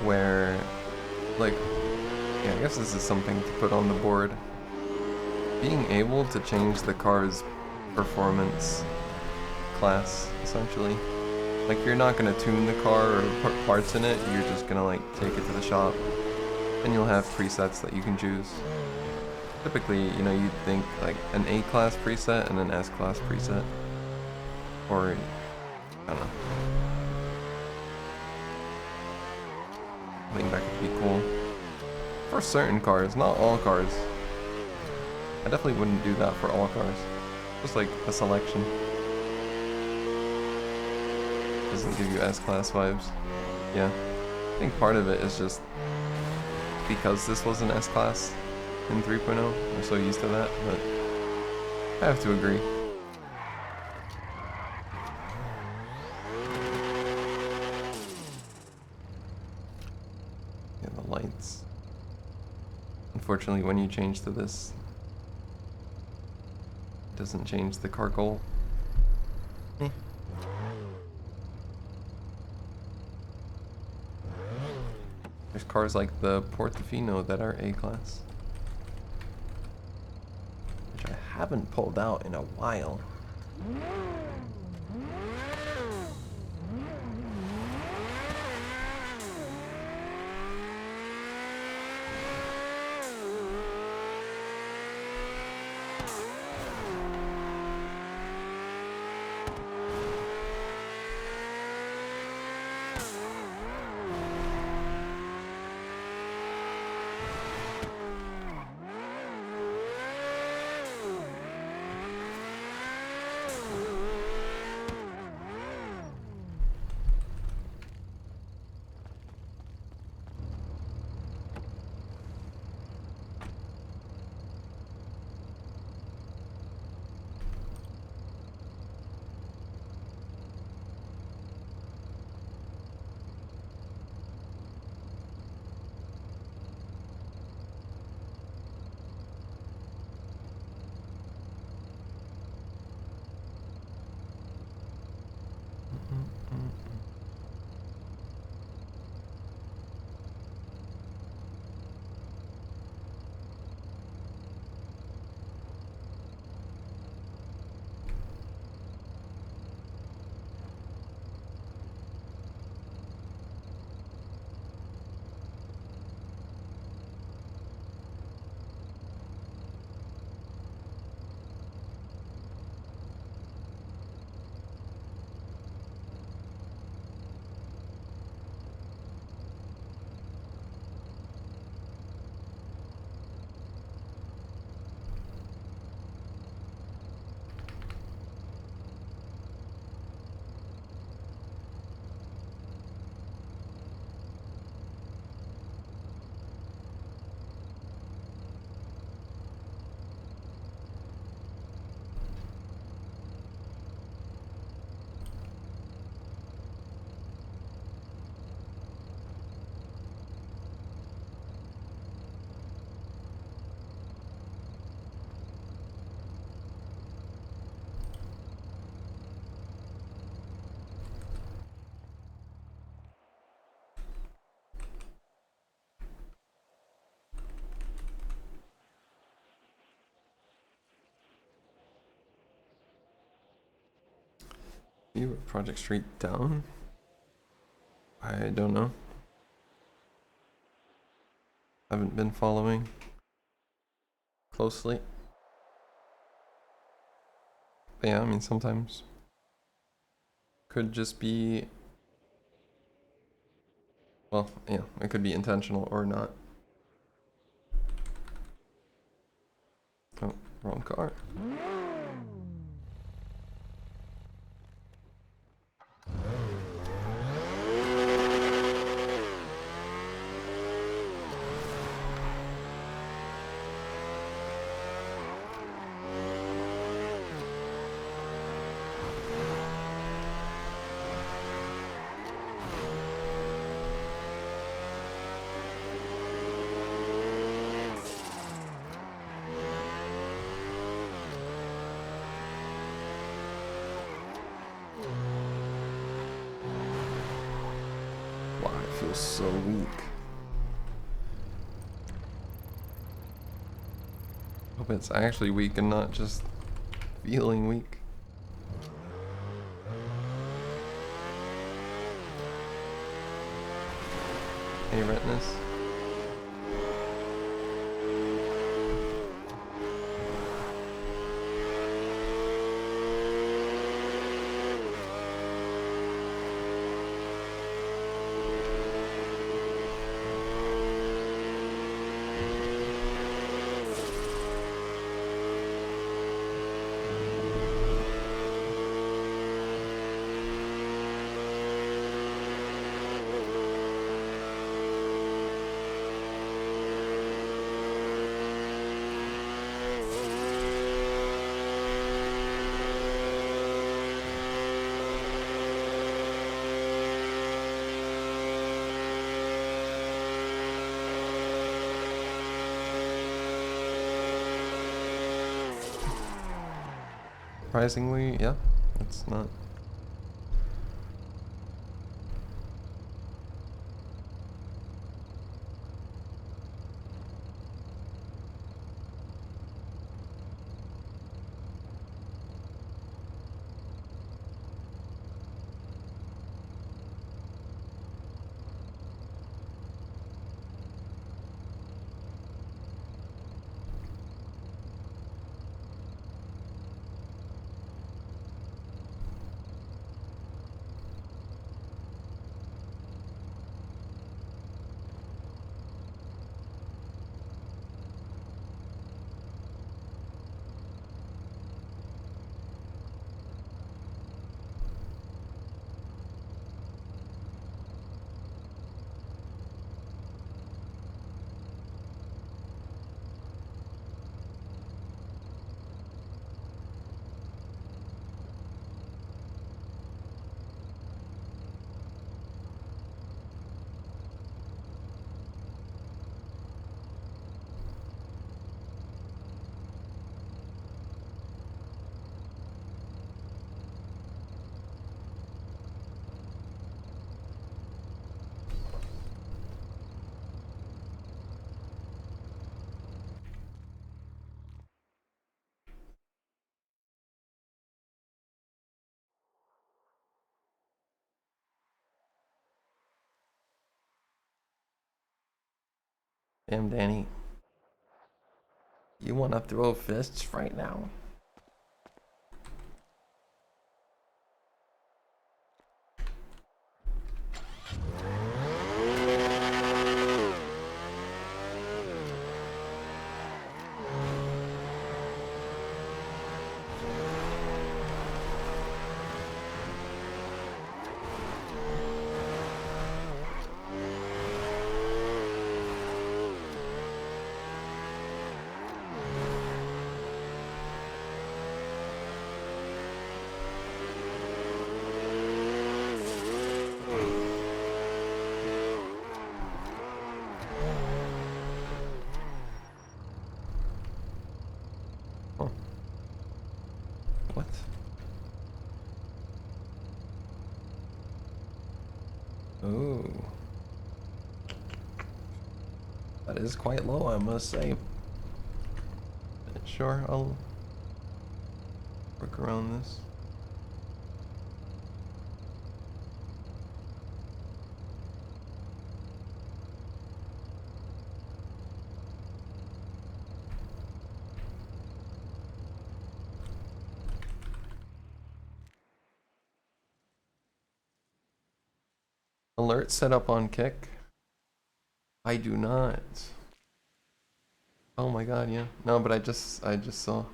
where, like, yeah, I guess this is something to put on the board. Being able to change the car's performance class, essentially. Like, you're not gonna tune the car or put parts in it, you're just gonna, like, take it to the shop. And you'll have presets that you can choose. Typically, you know, you'd think, like, an A-class preset and an S-class preset. Or, I don't know. I think that could be cool. For certain cars, not all cars. I definitely wouldn't do that for all cars. Just like a selection. Doesn't give you S-class vibes. Yeah. I think part of it is just because this was an S-class in 3.0. We're so used to that, but I have to agree. Yeah, the lights. Unfortunately, when you change to this, it doesn't change the car goal. There's cars like the Portofino that are A-class, which I haven't pulled out in a while. You Project Street down? I don't know. Haven't been following closely. But yeah, I mean sometimes could just be, well, yeah, it could be intentional or not. Oh, wrong car. Wow, I feel so weak. Hope it's actually weak and not just feeling weak. Hey, Retinas. Surprisingly, yeah, it's not. Damn, Danny. You wanna throw fists right now? Oh. What? Ooh. That is quite low, I must say. Sure, I'll work around this. Alert set up on Kick? I do not. Oh my god, yeah. No, but I just saw.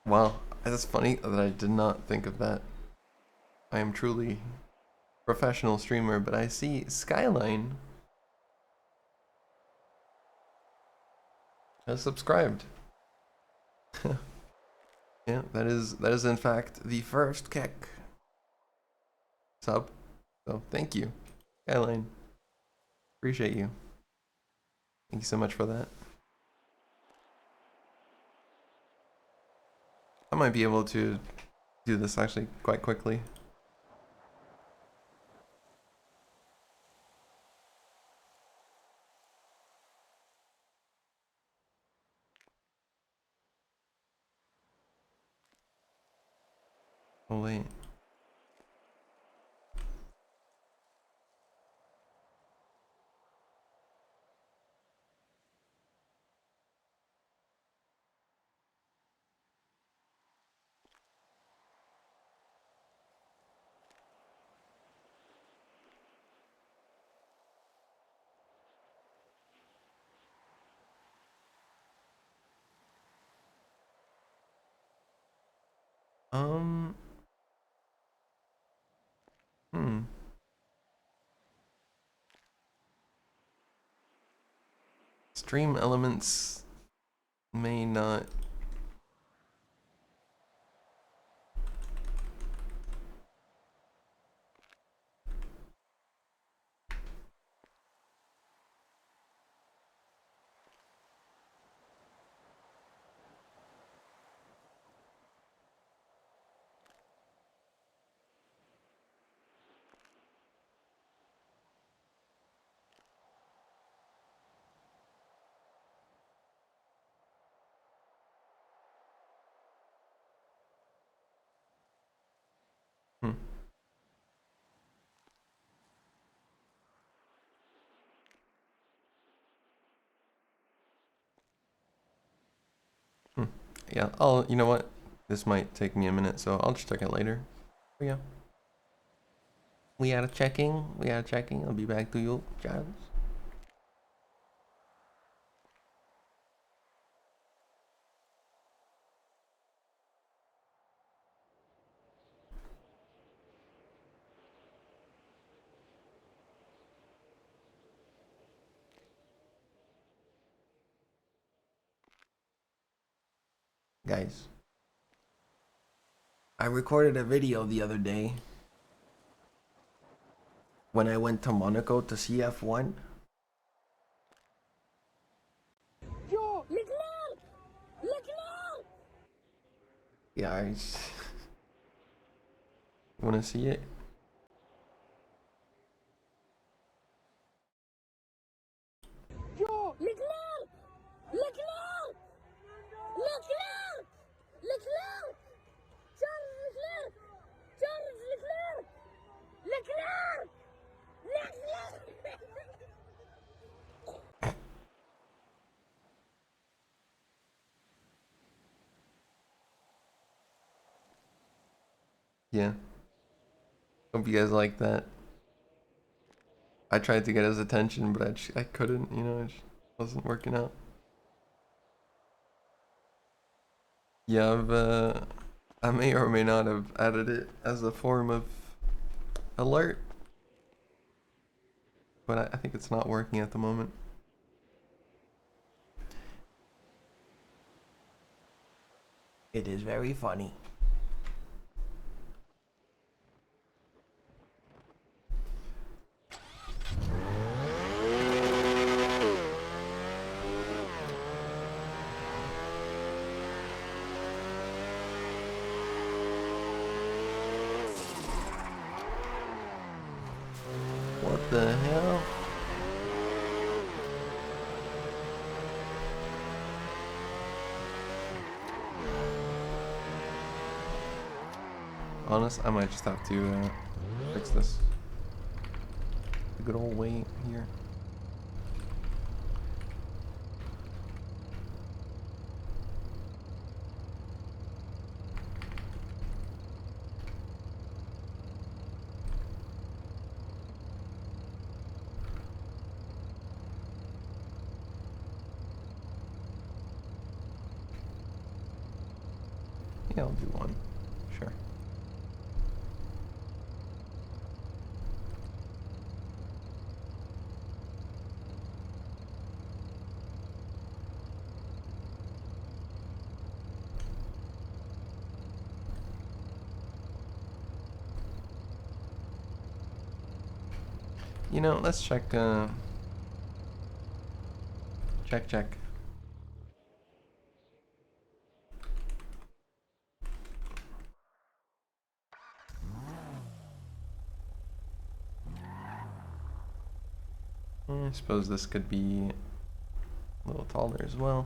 Wow, that's funny that I did not think of that. I am truly professional streamer, but I see Skyline has subscribed. Yeah, that is in fact the first Kick sub. So thank you, Skyline. Appreciate you. Thank you so much for that. I might be able to do this actually quite quickly. Oh wait. Um. Hmm. Stream elements may not. Hmm. Hmm. Yeah, you know what? This might take me a minute, so I'll just check it later. But yeah. We are checking. I'll be back to you, Charles. Guys, I recorded a video the other day when I went to Monaco to see F1. Yo, Leclerc! Leclerc! Yeah, want to see it? Yo, Leclerc! Leclerc! Leclerc! Leclerc! Charles Leclerc! Charles Leclerc! Leclerc! Leclerc! Yeah. Hope you guys like that. I tried to get his attention, but I couldn't, you know, it just wasn't working out. Yeah, I may or may not have added it as a form of alert, but I think it's not working at the moment. It is very funny. What the hell? Honest, I might just have to fix this. The good old way here. Yeah, I'll do one. Sure. You know, let's check, check. I suppose this could be a little taller as well.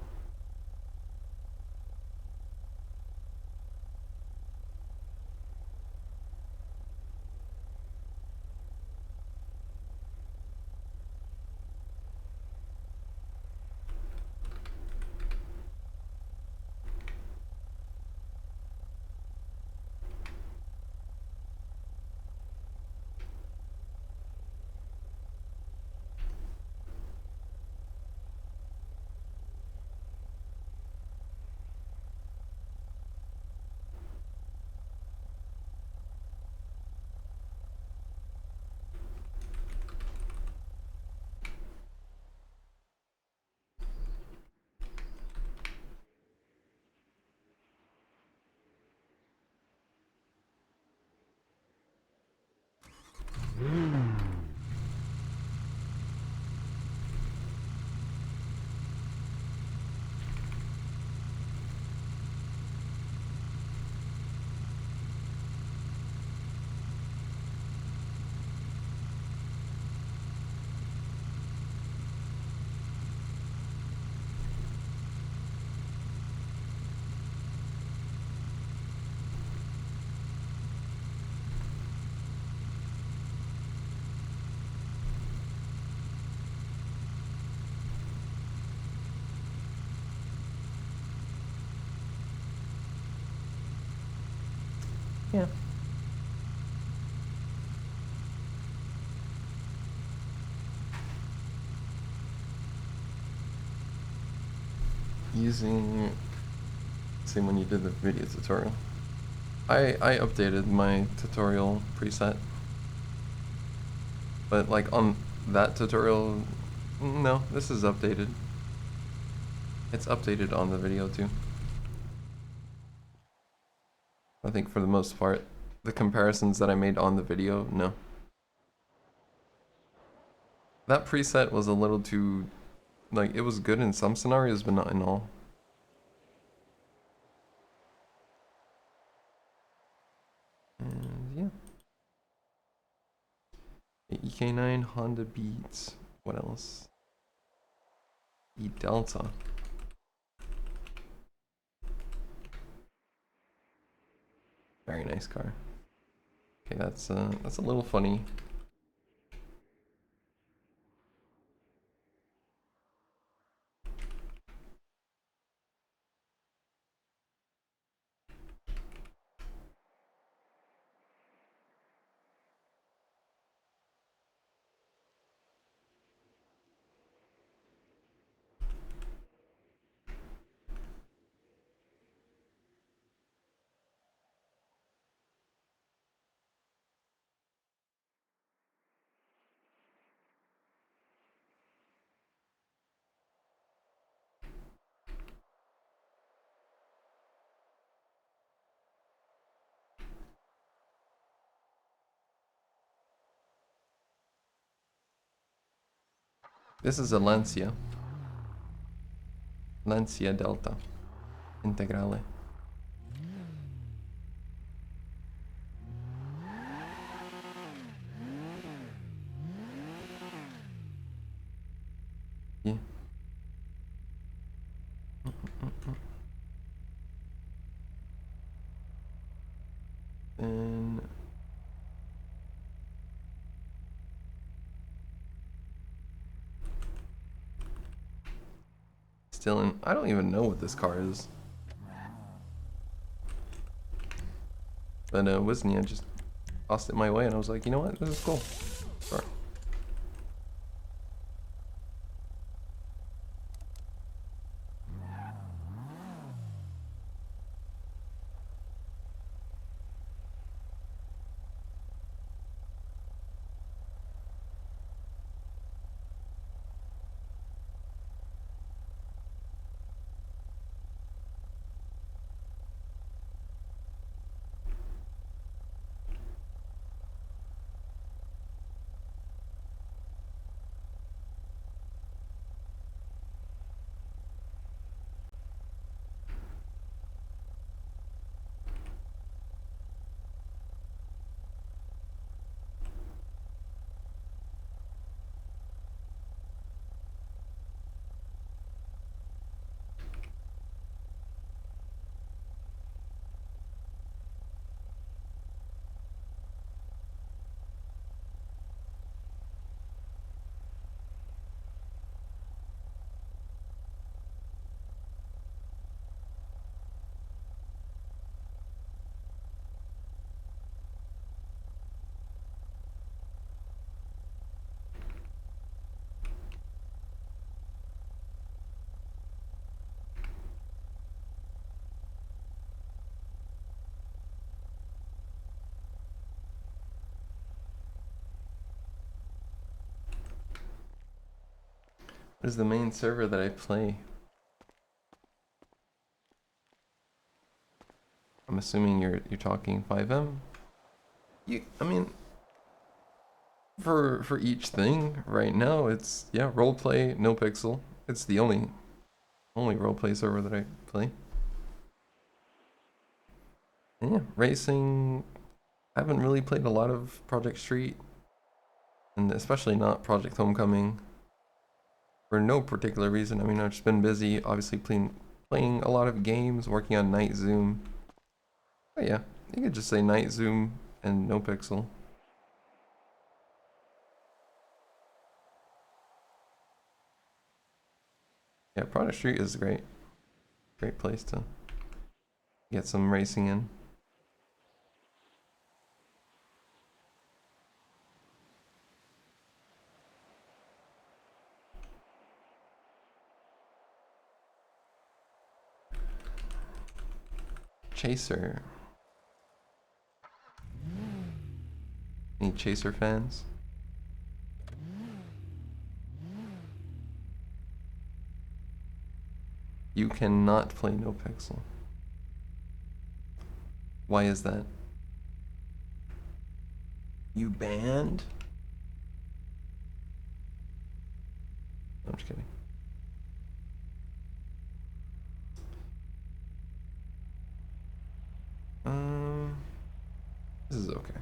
Yeah. Using same when you did the video tutorial. I updated my tutorial preset, but like on that tutorial, no, this is updated. It's updated on the video too. I think for the most part, the comparisons that I made on the video, no. That preset was a little too, like, it was good in some scenarios, but not in all. And yeah. EK9, Honda Beats. What else? E Delta. Very nice car. Okay, that's a little funny. This is a Lancia. Lancia Delta Integrale. Yeah. And still in, I don't even know what this car is. But Wisnia just tossed it my way and I was like, you know what, this is cool. Sure. is the main server that I play. I'm assuming you're talking 5M. I mean, for each thing right now, it's roleplay, no pixel. It's the only roleplay server that I play. And yeah, racing. I haven't really played a lot of Project Street, and especially not Project Homecoming. For no particular reason. I mean, I've just been busy, obviously playing a lot of games, working on NightZoom. But yeah, you could just say NightZoom and no pixel. Yeah, Project Street is great. Great place to get some racing in. Chaser. Any Chaser fans? You cannot play no pixel. Why is that? You banned? I'm just kidding. This is okay.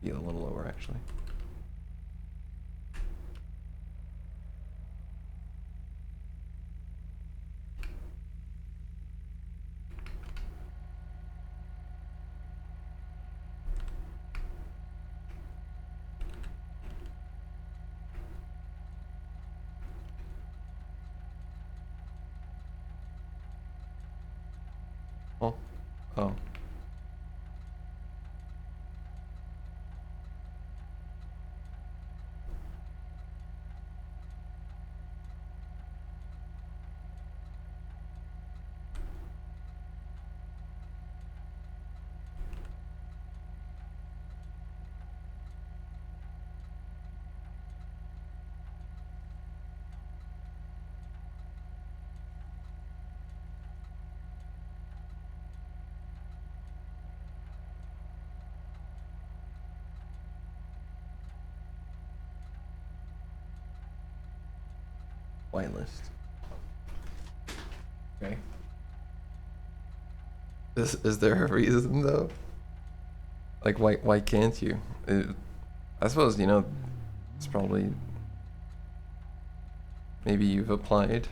Be a little lower actually. Oh. Oh. Whitelist. Okay. Is there a reason though? Like why can't you? I suppose, you know, it's probably maybe you've applied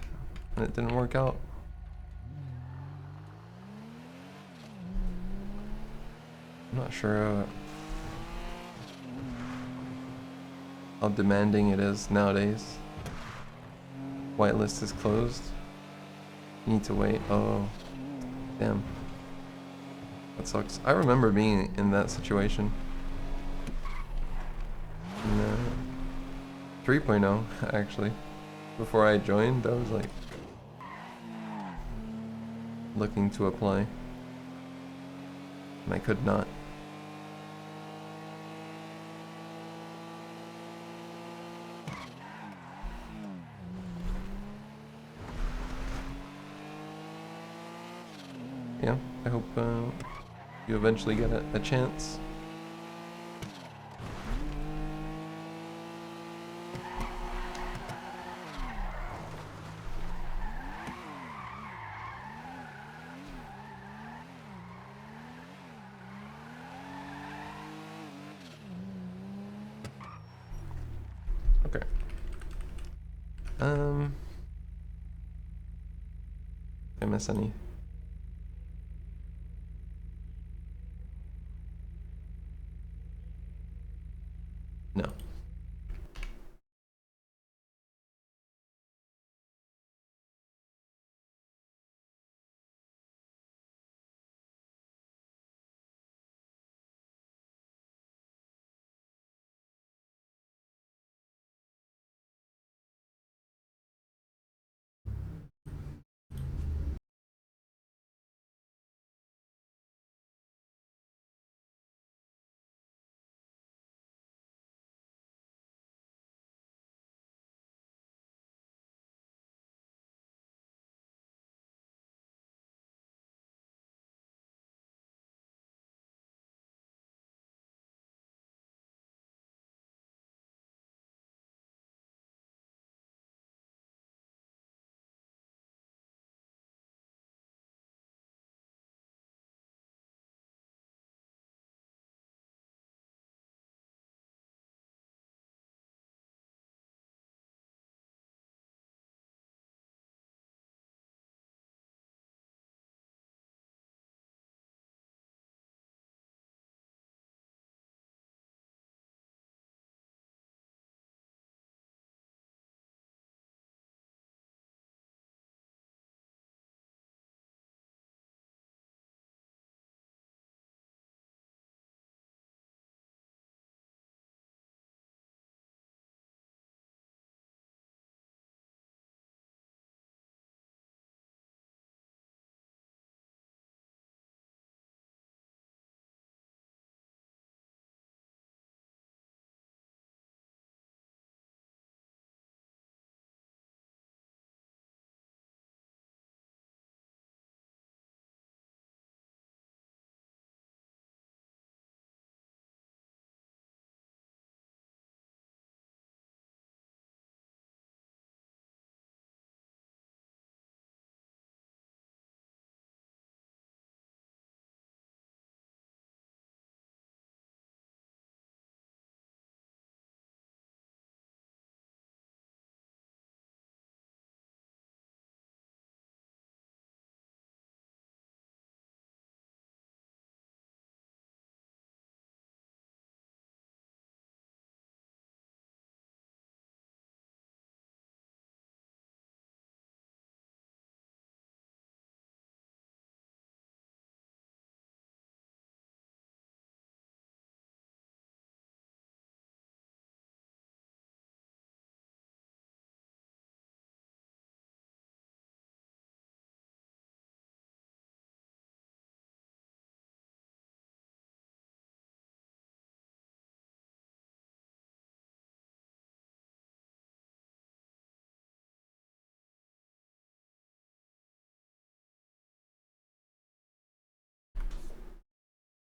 and it didn't work out. I'm not sure how demanding it is nowadays. Whitelist is closed. You need to wait. Oh, damn. That sucks. I remember being in that situation. In 3.0, actually. Before I joined, I was like looking to apply. And I could not. Yeah, I hope you eventually get a chance. Okay. Did I miss any? No.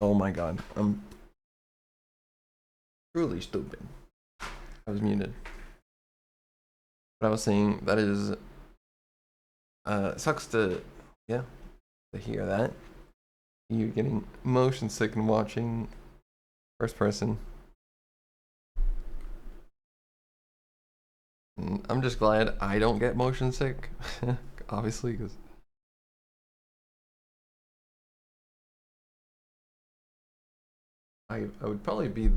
Oh my god, I'm truly stupid. I was muted. But I was saying that is sucks to hear that. You getting motion sick and watching first person. And I'm just glad I don't get motion sick, obviously, because I would probably be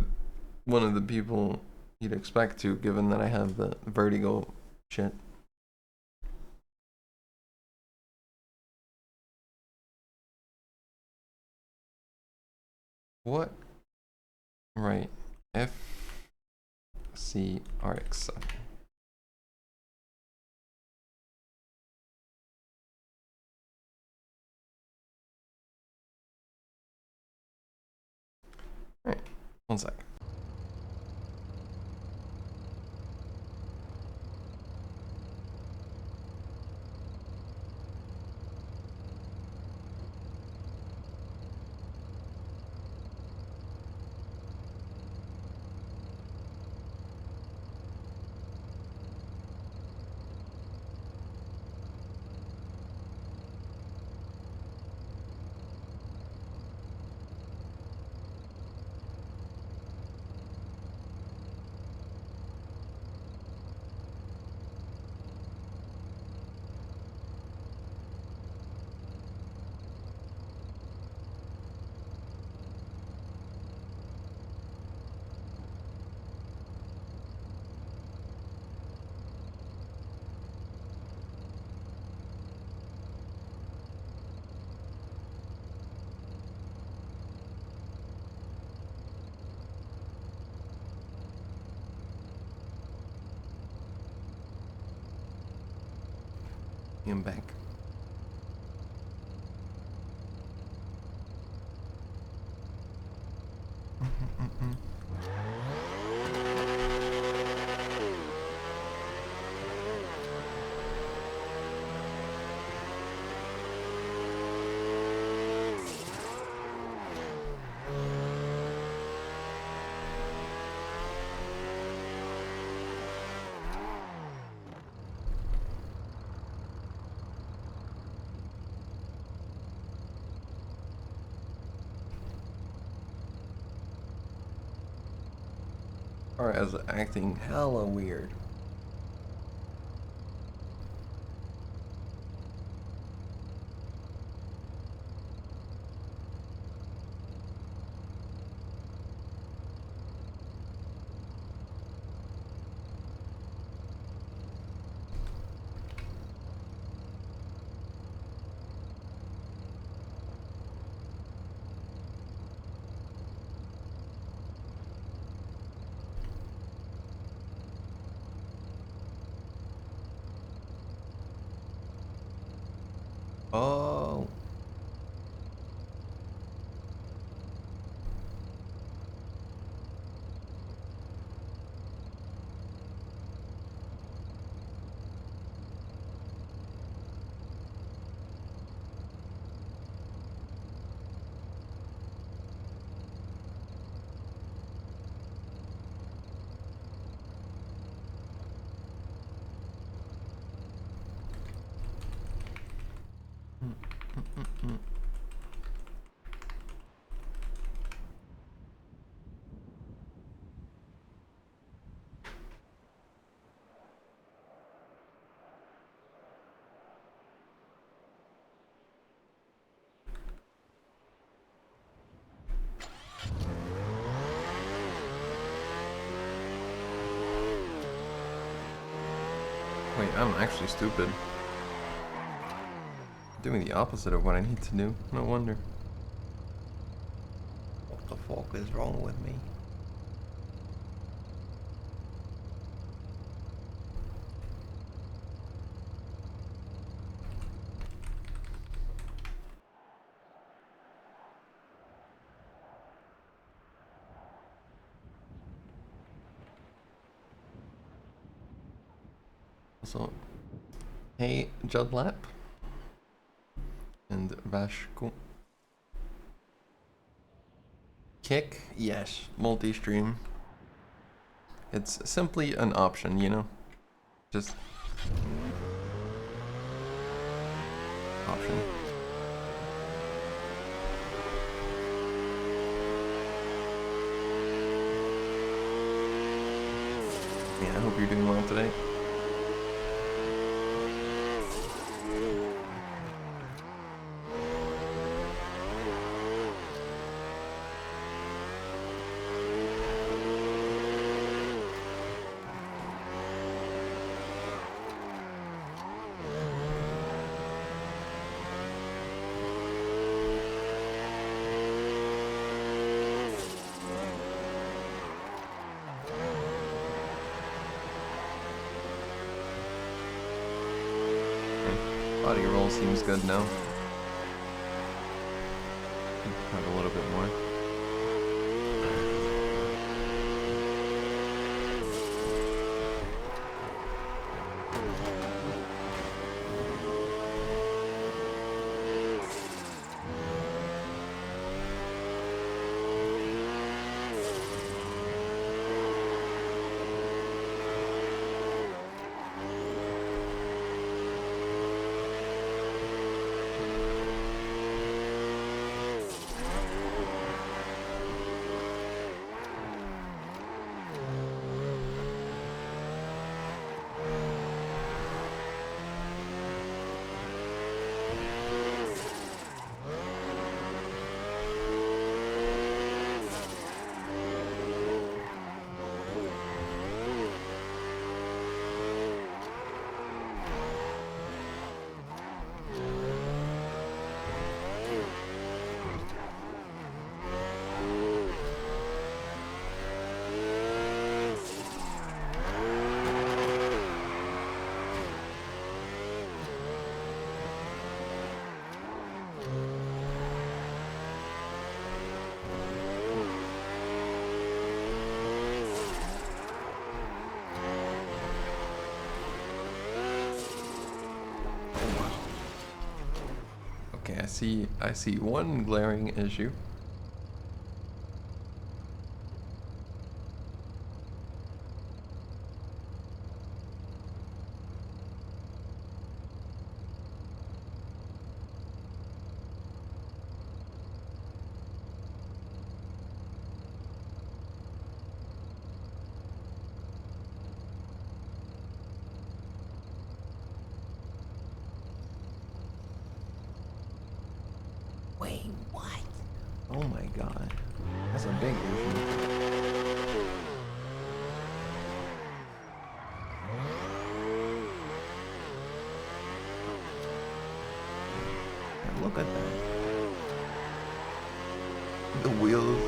one of the people you'd expect to, given that I have the vertigo shit. What? Right. FCRX7. Alright, 1 sec. I'm back. Alright, I was acting hella weird. Oh. Wait, I'm actually stupid. Doing the opposite of what I need to do. No wonder. What the fuck is wrong with me? So, hey, Judlap and Vashko. Kick, yes. Multi-stream. It's simply an option, you know? Just option. Yeah, I hope you're doing well today. Body roll seems good now. Have a little bit more. Okay, I see one glaring issue. Wait, what? Oh my god. That's a big issue. And look at that. The wheels.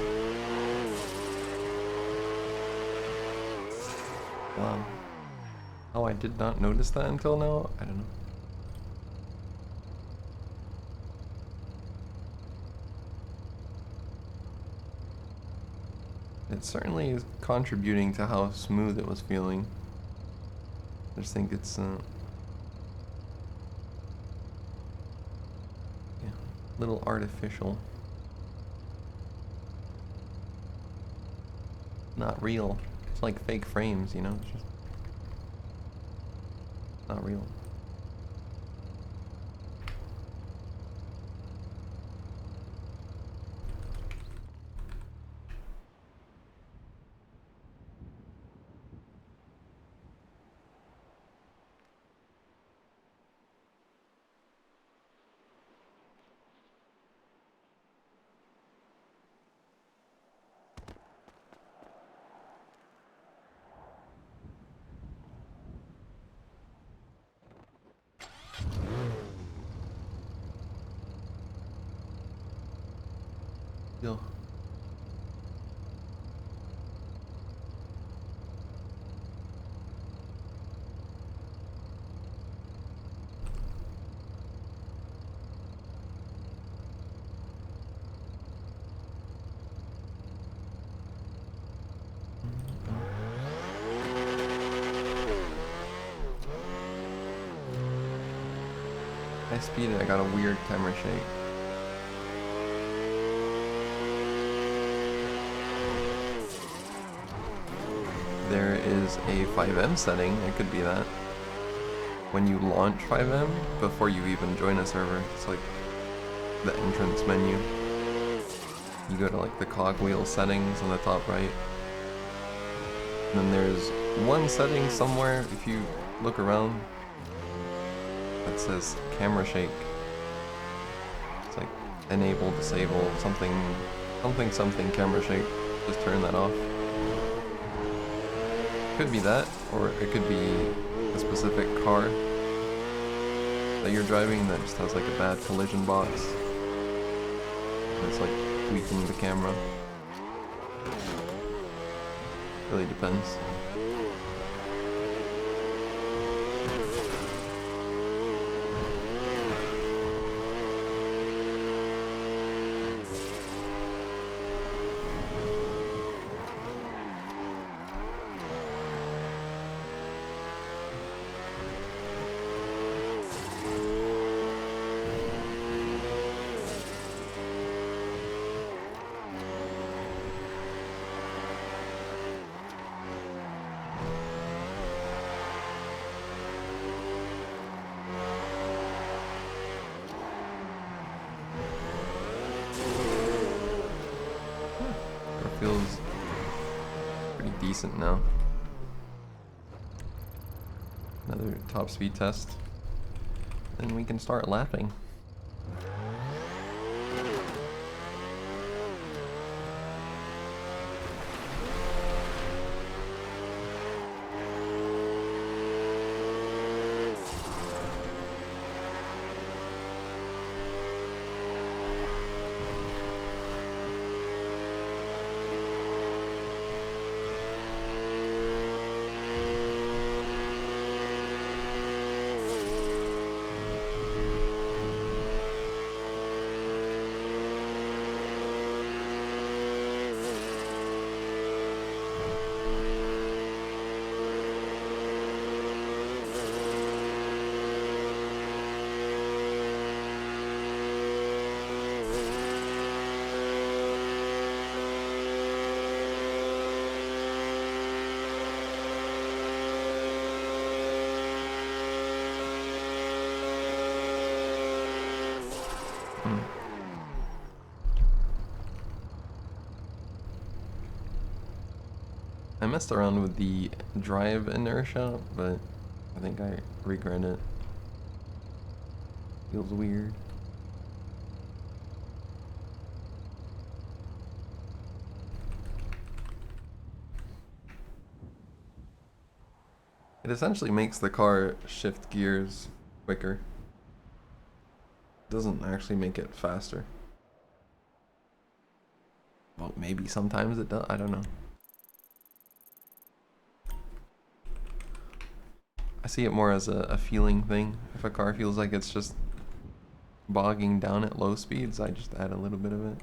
Wow. Oh, I did not notice that until now? I don't know. It certainly is contributing to how smooth it was feeling. I just think it's yeah, a little artificial. Not real. It's like fake frames, you know? It's just not real. Still. High speed, I got a weird camera shake. there's a 5M setting, it could be that. When you launch 5M, before you even join a server, it's like the entrance menu. You go to like the cogwheel settings on the top right. And then there's one setting somewhere, if you look around, that says camera shake. It's like enable, disable, something camera shake. Just turn that off. Could be that, or it could be a specific car that you're driving that just has like a bad collision box. And it's like tweaking the camera. Really depends. Feels pretty decent now. Another top speed test. Then we can start lapping. I messed around with the drive inertia, but I think I regret it. Feels weird. It essentially makes the car shift gears quicker. Doesn't actually make it faster. Well, maybe sometimes it does, I don't know. I see it more as a feeling thing. If a car feels like it's just bogging down at low speeds, I just add a little bit of it.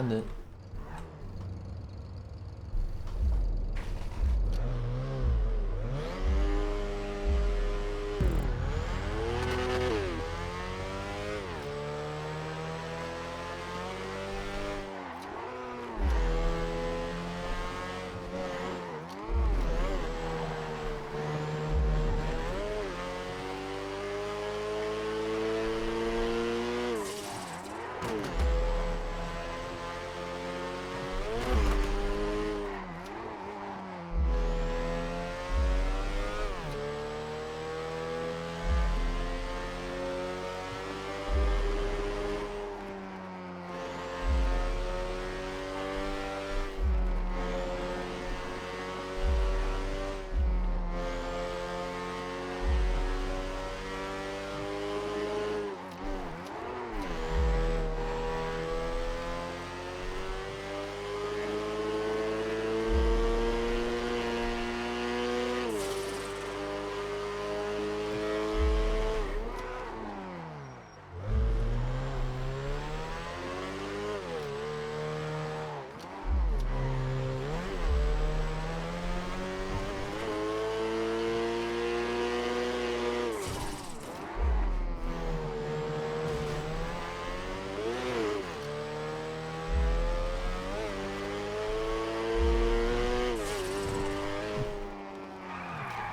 send it.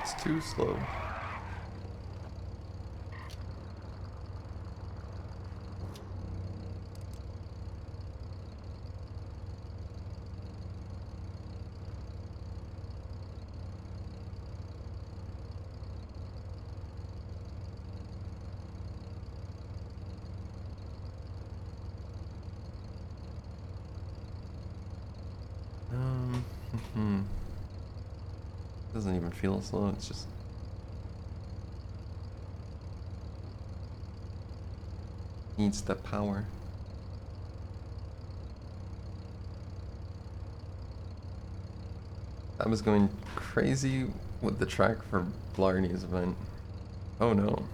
It's too slow. Doesn't even feel slow, it's just needs the power. I was going crazy with the track for Blarney's event. Oh no.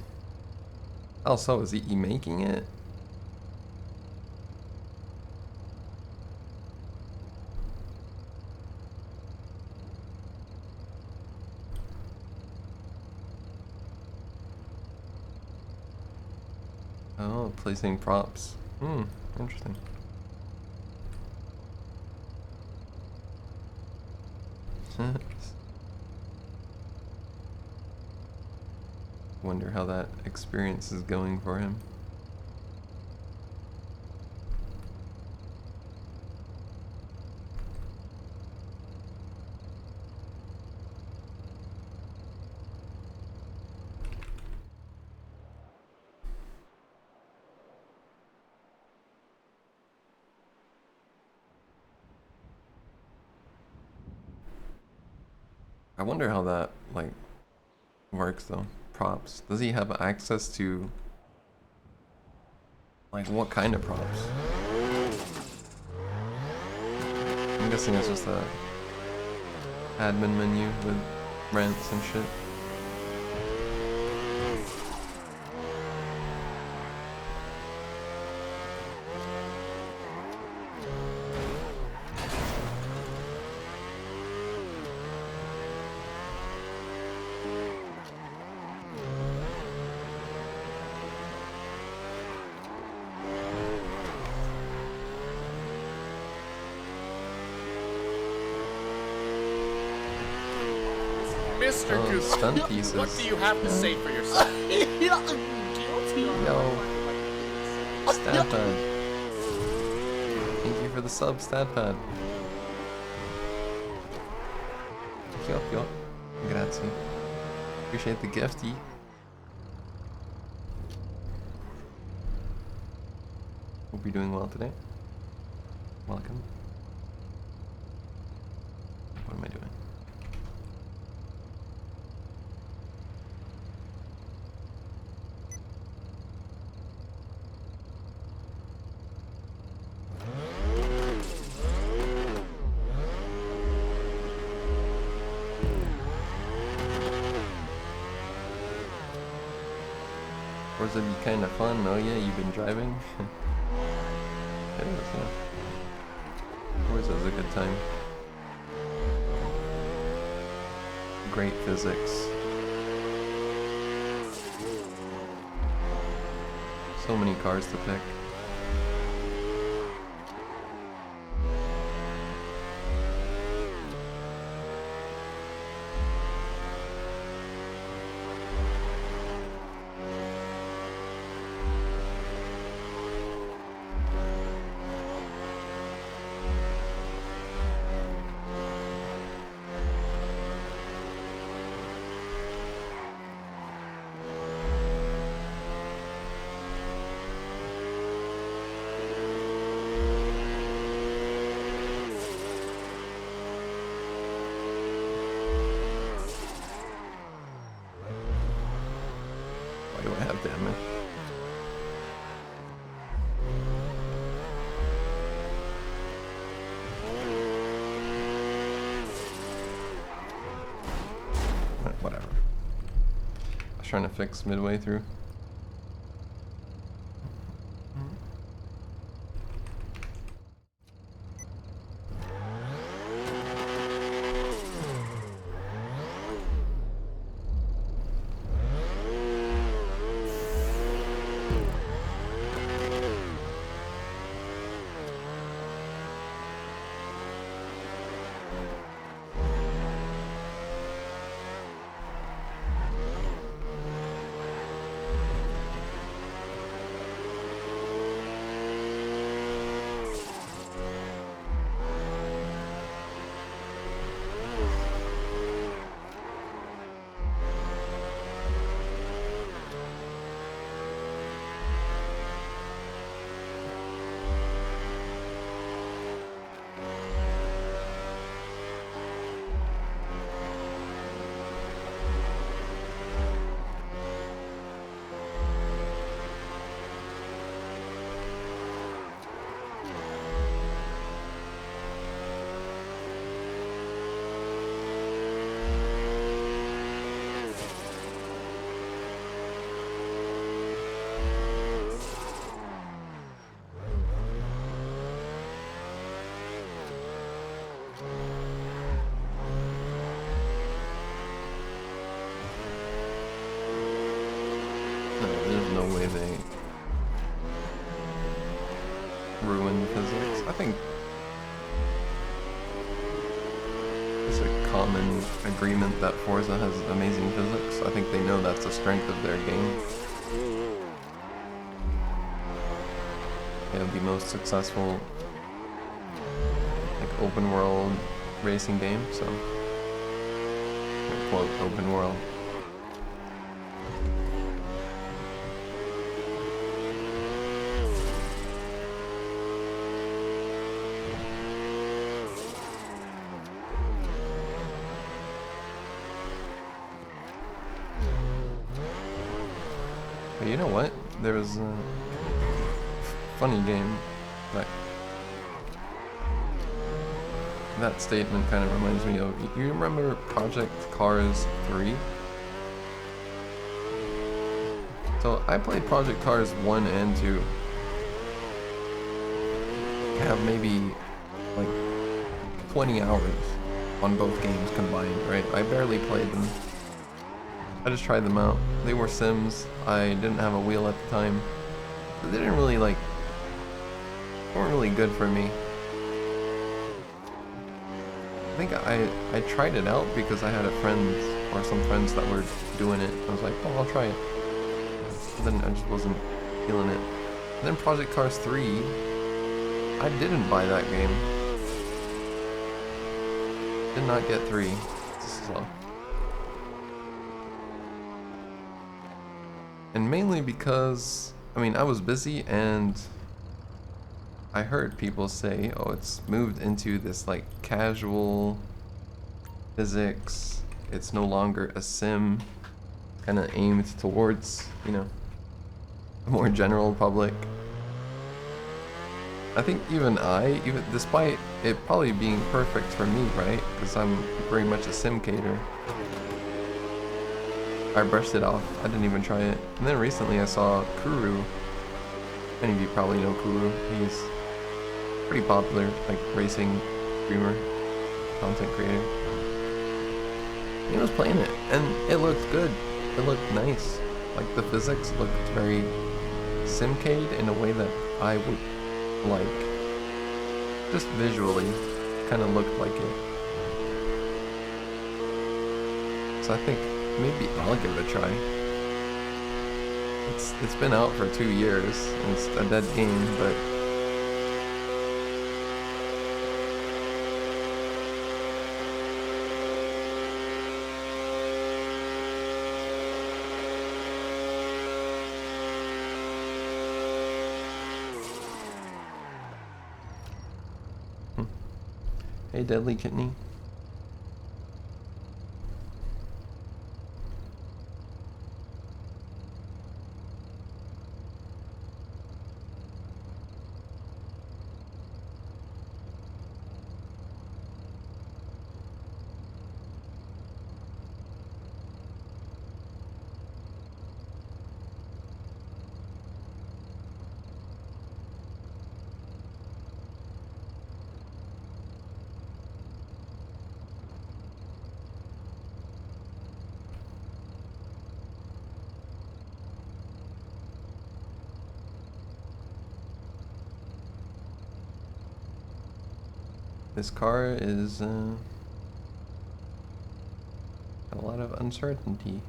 Also, is he making it? Oh, placing props. Interesting. Wonder how that experience is going for him. I wonder how that, like, works though. Props. Does he have access to, like, what kind of props? I'm guessing it's just a admin menu with rants and shit. Mr. Oh, Goose, stunt pieces. what do you have to say for yourself? Guilty. Yo, Statpad. Thank you for the sub, Statpad. Yo. Grazie. Appreciate the gifty. Hope you're doing well today. Welcome. What am I doing? Or it'd be kind of fun. Oh yeah, you've been driving. It is, yeah. Always has a good time. Great physics. So many cars to pick. Why do I have damage? Whatever. I was trying to fix midway through. There's no way they ruined physics. I think it's a common agreement that Forza has amazing physics. I think they know that's a strength of their game. They have the most successful like open world racing game, so quote open world. But you know what? There was a funny game that statement kind of reminds me of. You remember Project Cars 3? So I played Project Cars 1 and 2. I have maybe like 20 hours on both games combined, right? I barely played them. I just tried them out. They were sims. I didn't have a wheel at the time. They didn't really weren't really good for me. I think I tried it out because I had some friends that were doing it. I was like, oh, I'll try it. And then I just wasn't feeling it. And then Project Cars 3, I didn't buy that game. Did not get 3. It's slow. And mainly because, I mean, I was busy and I heard people say, oh, it's moved into this like casual physics. It's no longer a sim, kind of aimed towards, you know, a more general public. I think even despite it probably being perfect for me, right? Because I'm very much a sim cater. I brushed it off. I didn't even try it. And then recently I saw Kuru. Many of you probably know Kuru. He's pretty popular, like racing streamer, content creator. He was playing it, and it looked good. It looked nice. Like the physics looked very simcade in a way that I would like. Just visually, kind of looked like it. So I think maybe I'll give it a try. It's been out for 2 years, and it's a dead game, but hey, Deadly Kidney. This car is a lot of uncertainty.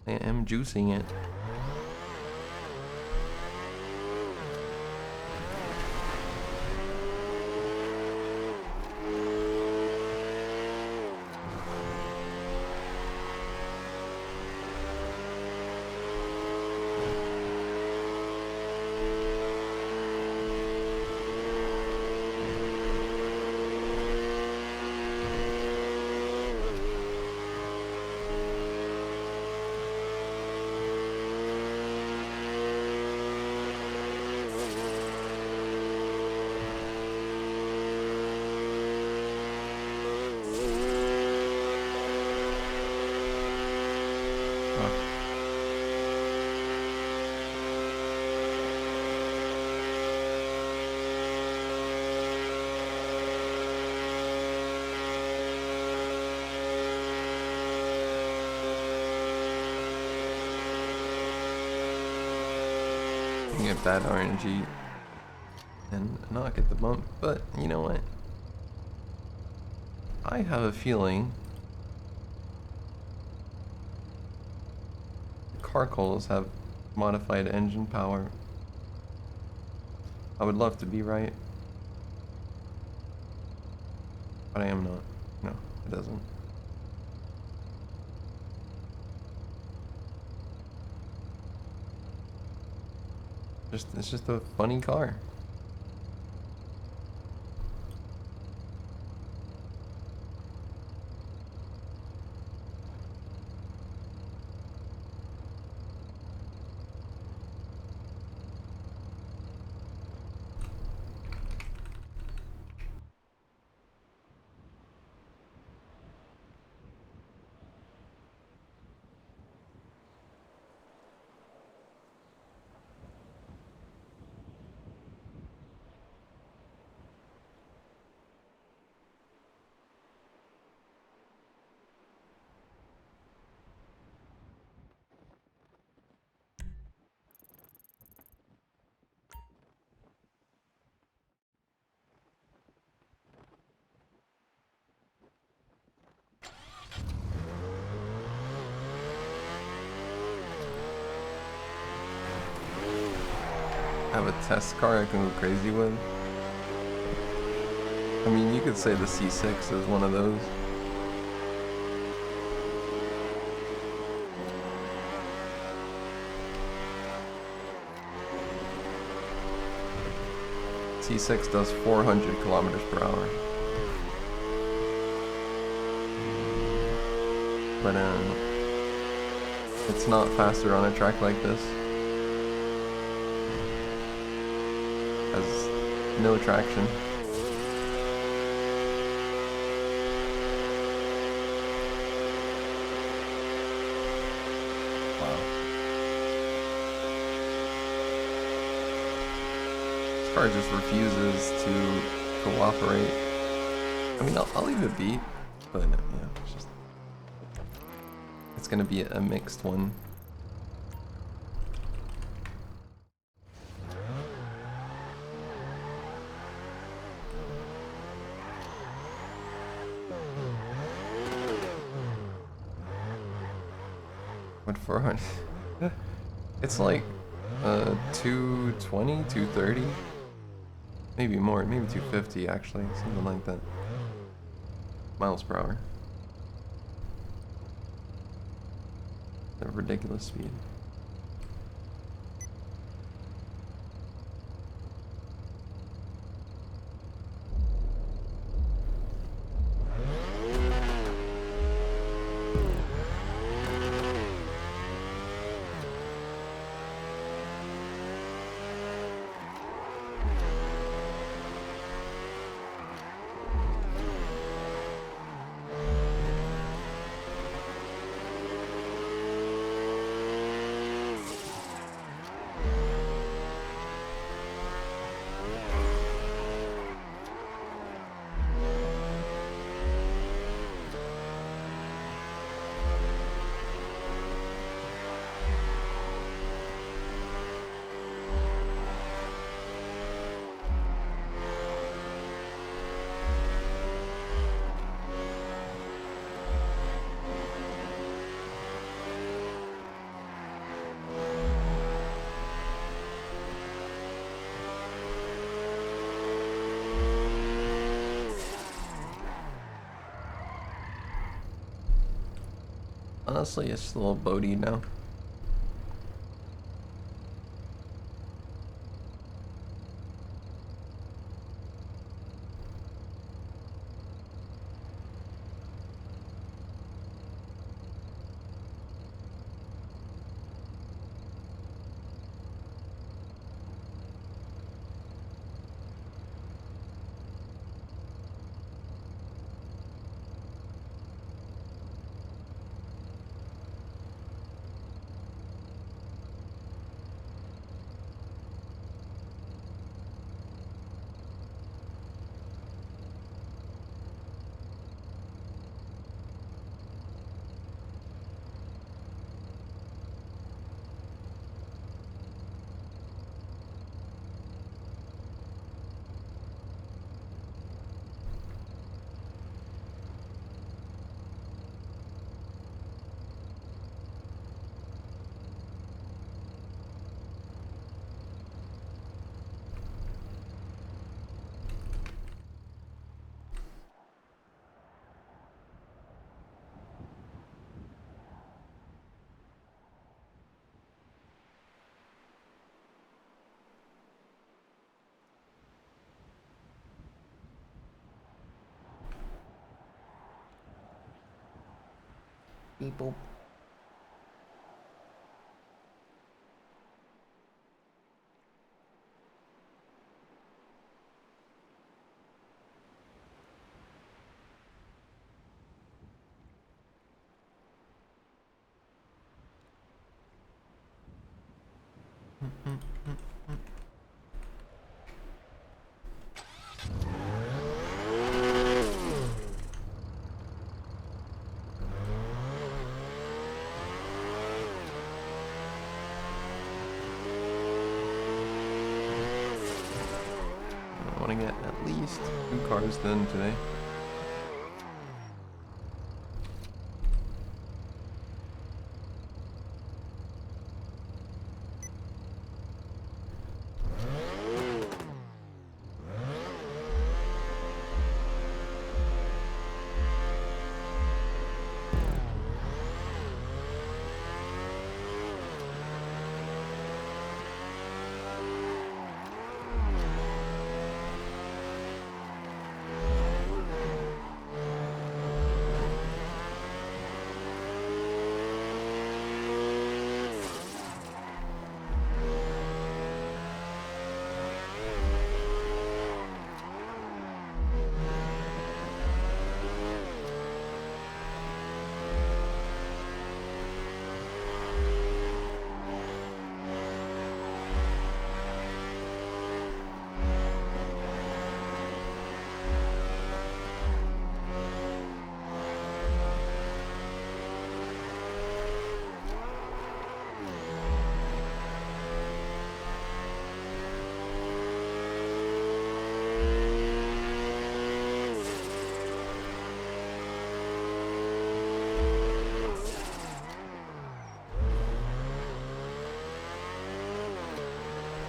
I am juicing it. Get bad RNG and not get the bump, but you know what? I have a feeling Carcoals have modified engine power. I would love to be right, but I am not. No, it doesn't. It's just a funny car. I have a test car I can go crazy with. I mean, you could say the C6 is one of those. C6 does 400 kilometers per hour. But it's not faster on a track like this. Has no traction. Wow. This car just refuses to cooperate. I mean, I'll leave it be, but yeah, it's just... It's gonna be a mixed one. What 400? It's like 220, 230, maybe more, maybe 250 actually, something like that. Miles per hour. A ridiculous speed. Honestly, it's just a little boaty now. People. I want to get at least 2 cars done today.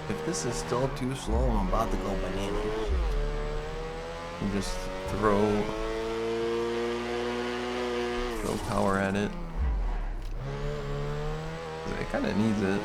If this is still too slow, I'm about to go bananas. You just throw power at it. It kind of needs it.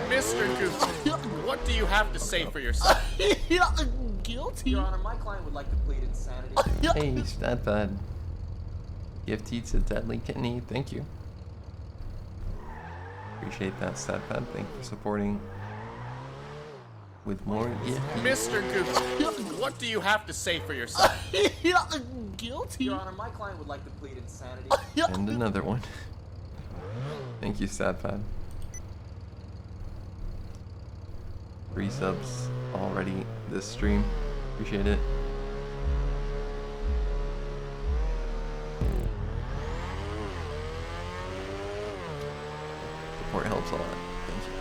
Mr. Goofy, what do you have to say for yourself? Guilty. Your Honor, my client would like to plead insanity. Hey, StatPad. Gift to Deadly Kidney, thank you. Appreciate that, StatPad. Thank you for supporting with more gifts. Mr. Goofy, what do you have to say for yourself? Guilty. Your Honor, my client would like to plead insanity. And another one. Thank you, StatPad. 3 subs already this stream. Appreciate it. Support helps a lot. Thank you.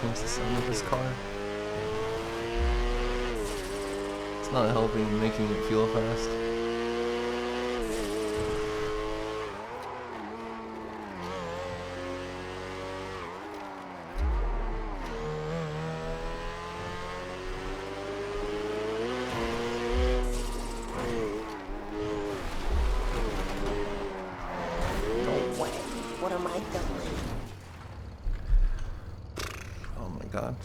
Change the sound of this car. It's not helping making it feel fast. No way. What am I doing? Oh my god.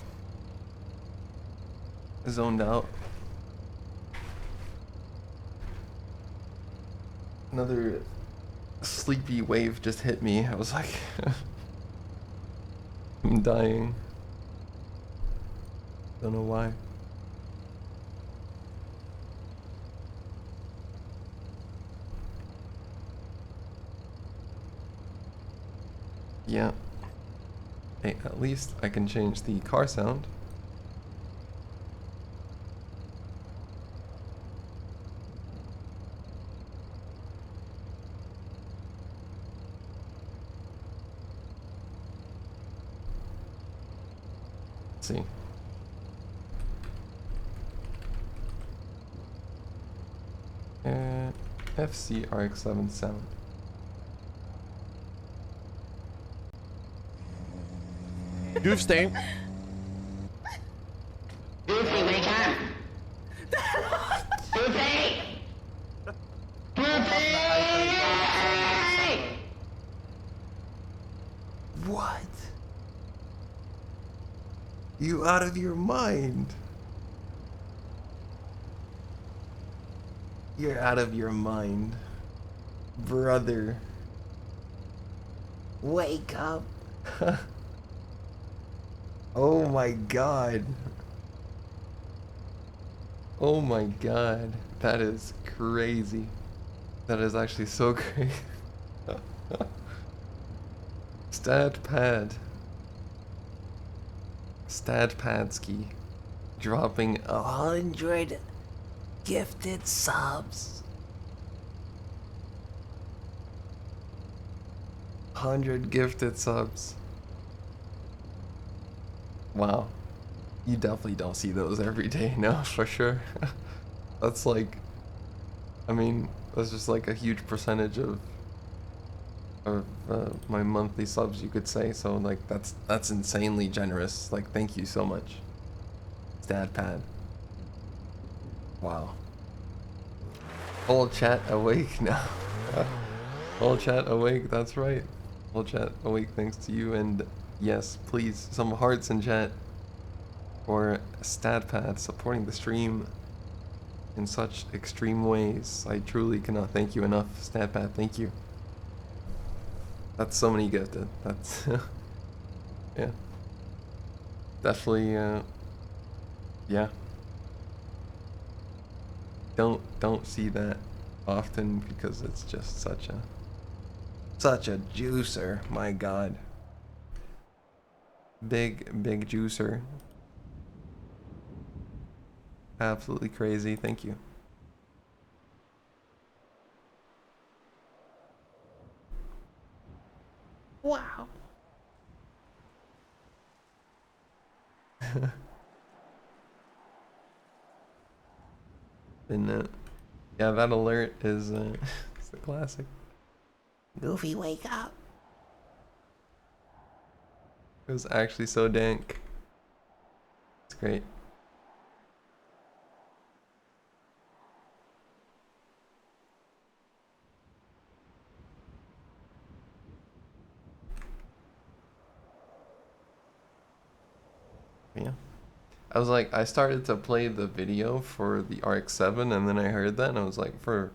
Zoned out. Another sleepy wave just hit me. I was like, I'm dying. Don't know why. Yeah. Hey, at least I can change the car sound. Let's see. FC RX-7 sound. Goof stain. Goofy, wake up! Goofy! Goofy! What? You out of your mind? You're out of your mind, brother. Wake up. Oh my god. Oh my god. That is crazy. That is actually so crazy. Stat pad. Stat Padsky dropping 100 gifted subs. 100 gifted subs. Wow. You definitely don't see those every day, no, for sure. That's like, I mean, that's just like a huge percentage of my monthly subs, you could say. So like that's insanely generous. Like, thank you so much, Stat Pad. Wow. Whole chat awake now. Whole chat awake, that's right. Whole chat awake thanks to you. And yes, please, some hearts in chat for StatPad supporting the stream in such extreme ways. I truly cannot thank you enough, StatPad. Thank you. That's so many gifted. That's yeah. Definitely yeah. Don't see that often because it's just such a juicer, my god. Big juicer. Absolutely crazy. Thank you. Wow. And yeah, that alert is it's a classic. Goofy, wake up. It was actually so dank. It's great. Yeah. I was like, I started to play the video for the RX-7 and then I heard that and I was like, for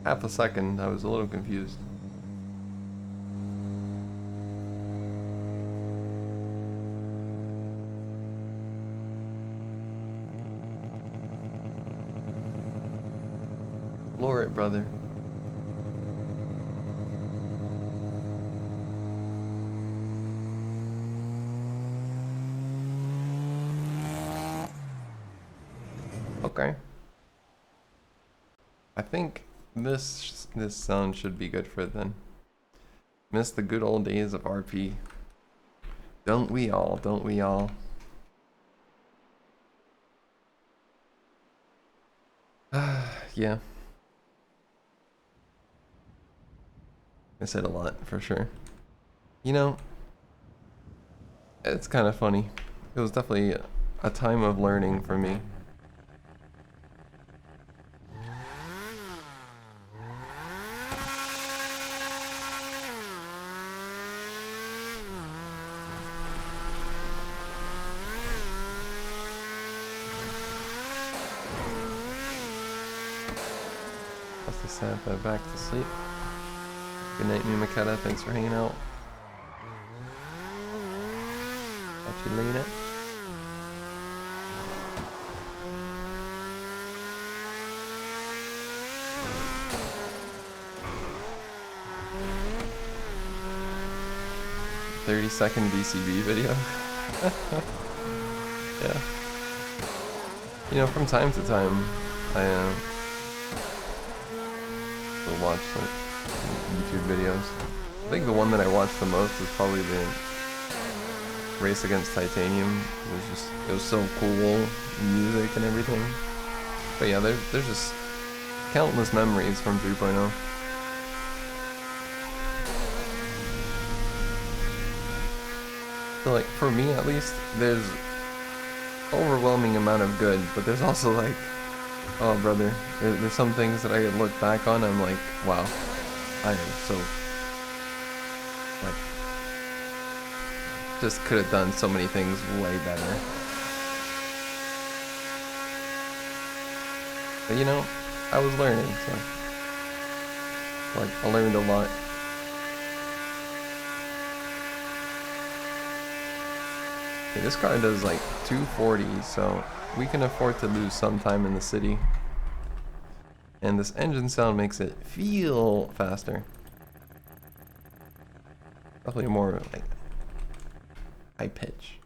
half a second, I was a little confused. Lower it, brother. Okay. I think this sound should be good for it then. Miss the good old days of RP. Don't we all? Don't we all? Yeah. I said a lot for sure. You know, it's kind of funny. It was definitely a time of learning for me. That's the sad, but back to sleep. Good night, me Makeda. Thanks for hanging out. Catch you later. "30-second DCB video." Yeah. You know, from time to time, I will watch like YouTube videos. I think the one that I watched the most is probably the race against Titanium. It was so cool, music and everything. But yeah, there's just countless memories from 3.0. So like, for me at least, there's overwhelming amount of good, but there's also like, oh brother, there's some things that I look back on, I'm like, wow, I am so, like, just could have done so many things way better. But you know, I was learning, so, like, I learned a lot. Okay, this car does like 240, so we can afford to lose some time in the city. And this engine sound makes it feel faster. Definitely more like high pitch.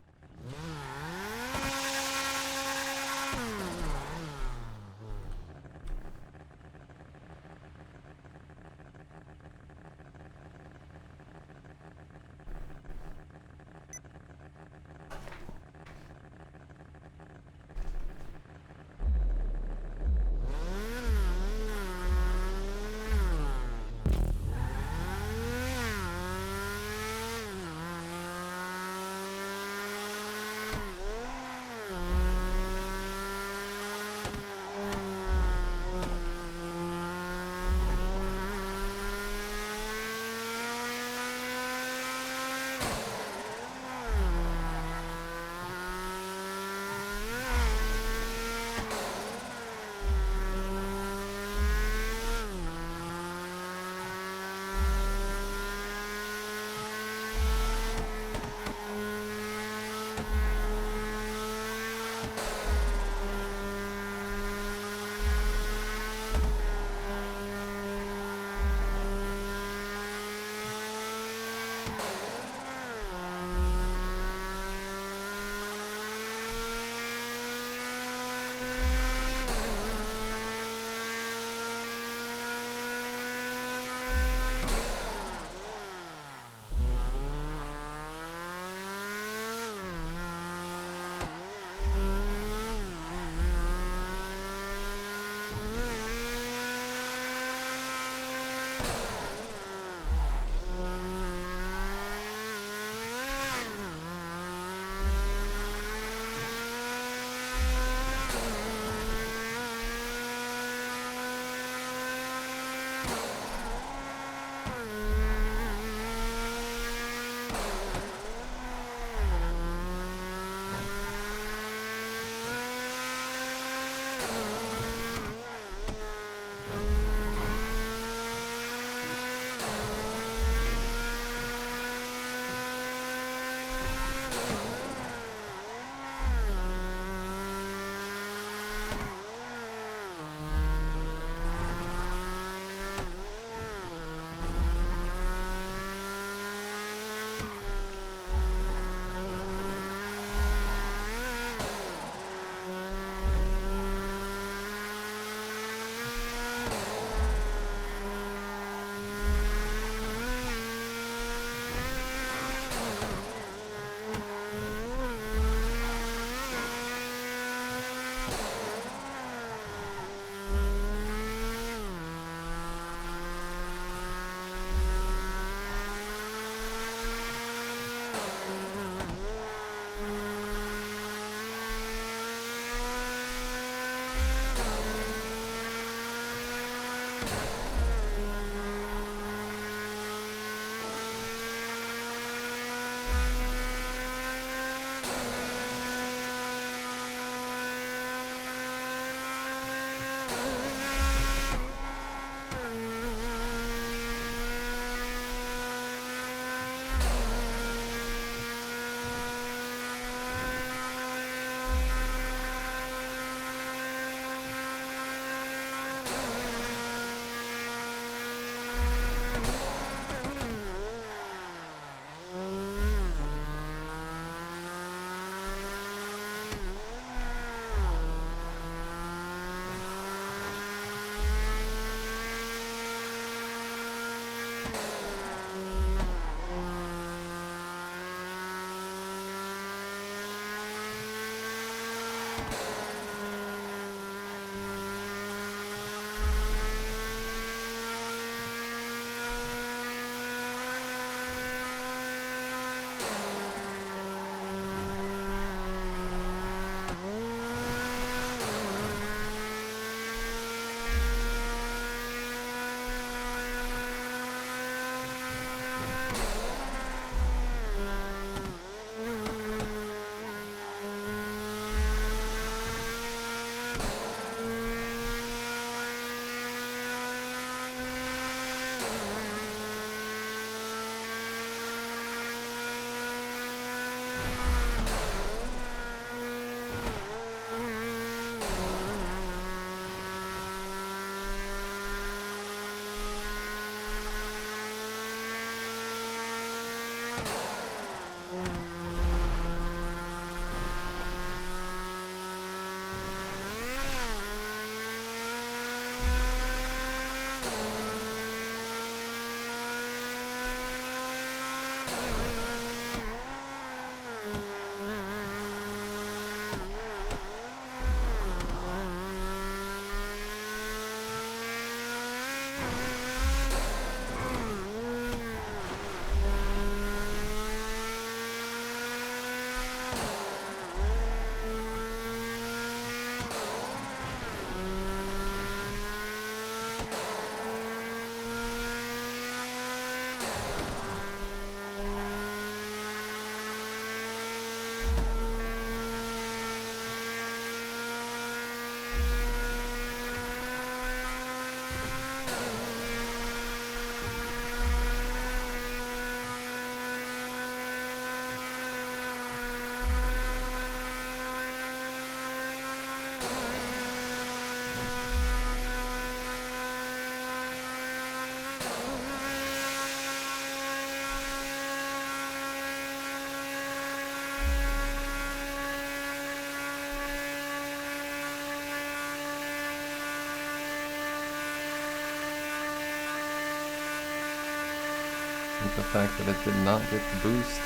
Like the fact that it did not get the boost.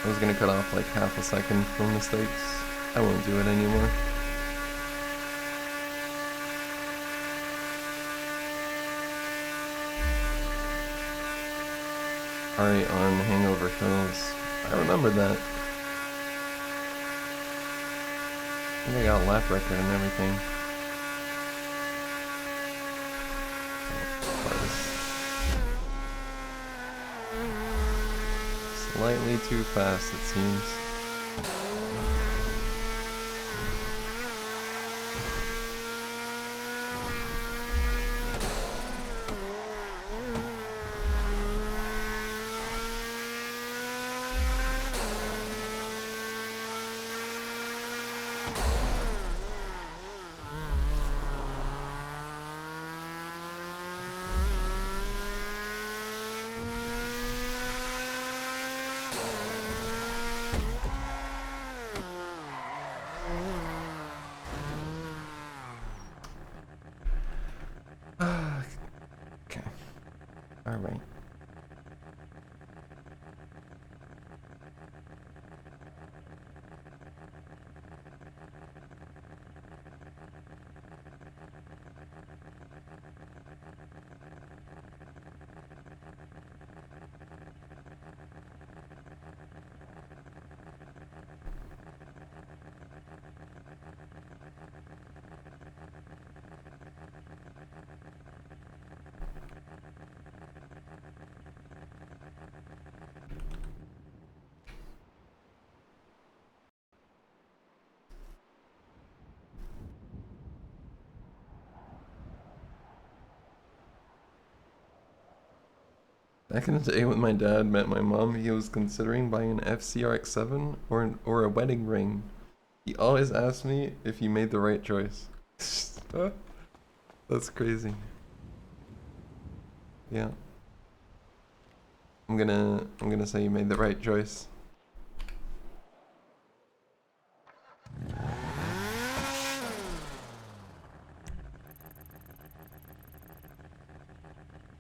I was gonna cut off like half a second for mistakes. I won't do it anymore. Alright, on Hangover Hills. I remember that. I think I got a lap record and everything. Slightly too fast, it seems. Okay. Alright. Back in the day when my dad met my mom, he was considering buying an FCRX7 or a wedding ring. He always asked me if he made the right choice. That's crazy. Yeah. I'm gonna say you made the right choice.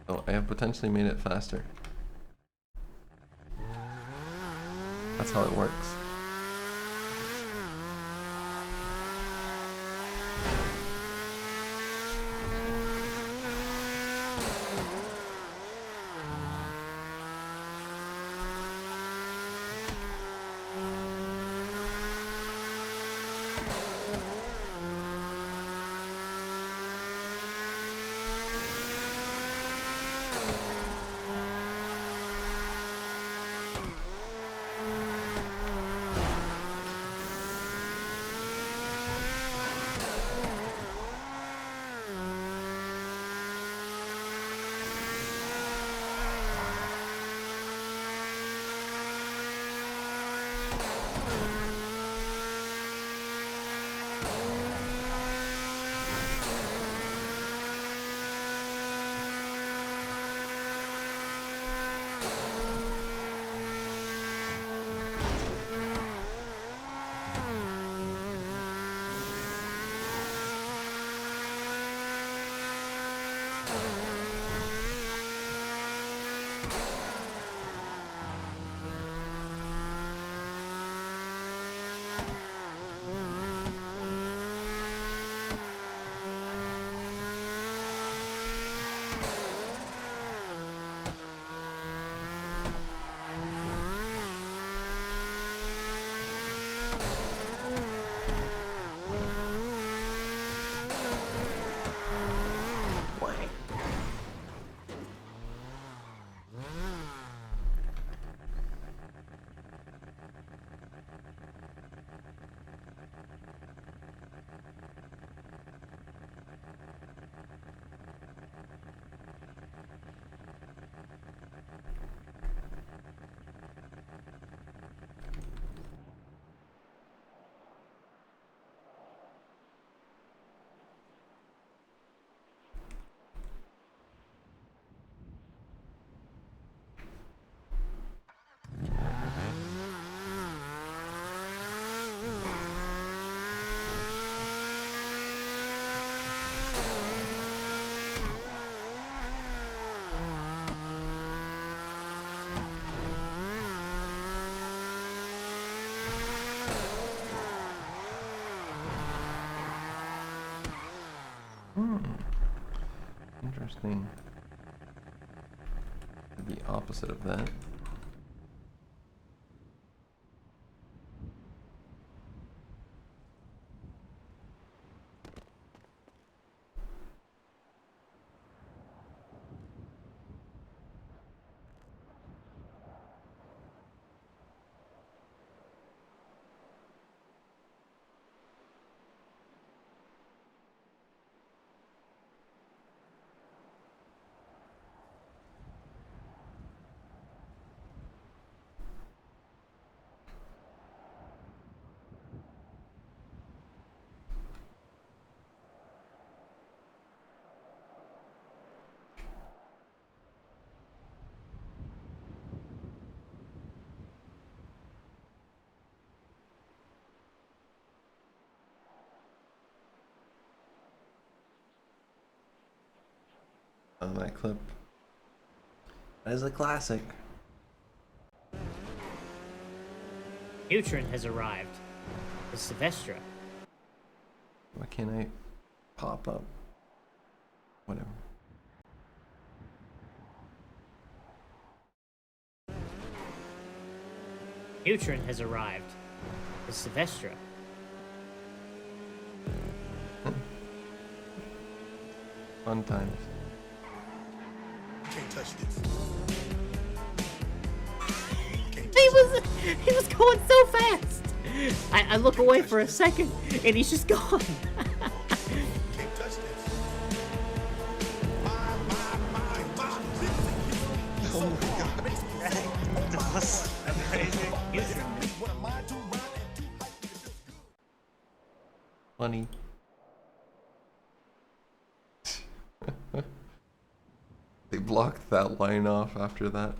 Oh, I have potentially made it faster. That's how it works. Interesting. The opposite of that. On that clip. That is a classic. neutreN has arrived. The Sylvestra. Why can't I pop up? Whatever. neutreN has arrived. The Sylvestra. Fun times. Can't touch this. He was going so fast. I look away for a second and he's just gone. Can't touch this. Oh my god. That was amazing. Funny. They blocked that line off after that.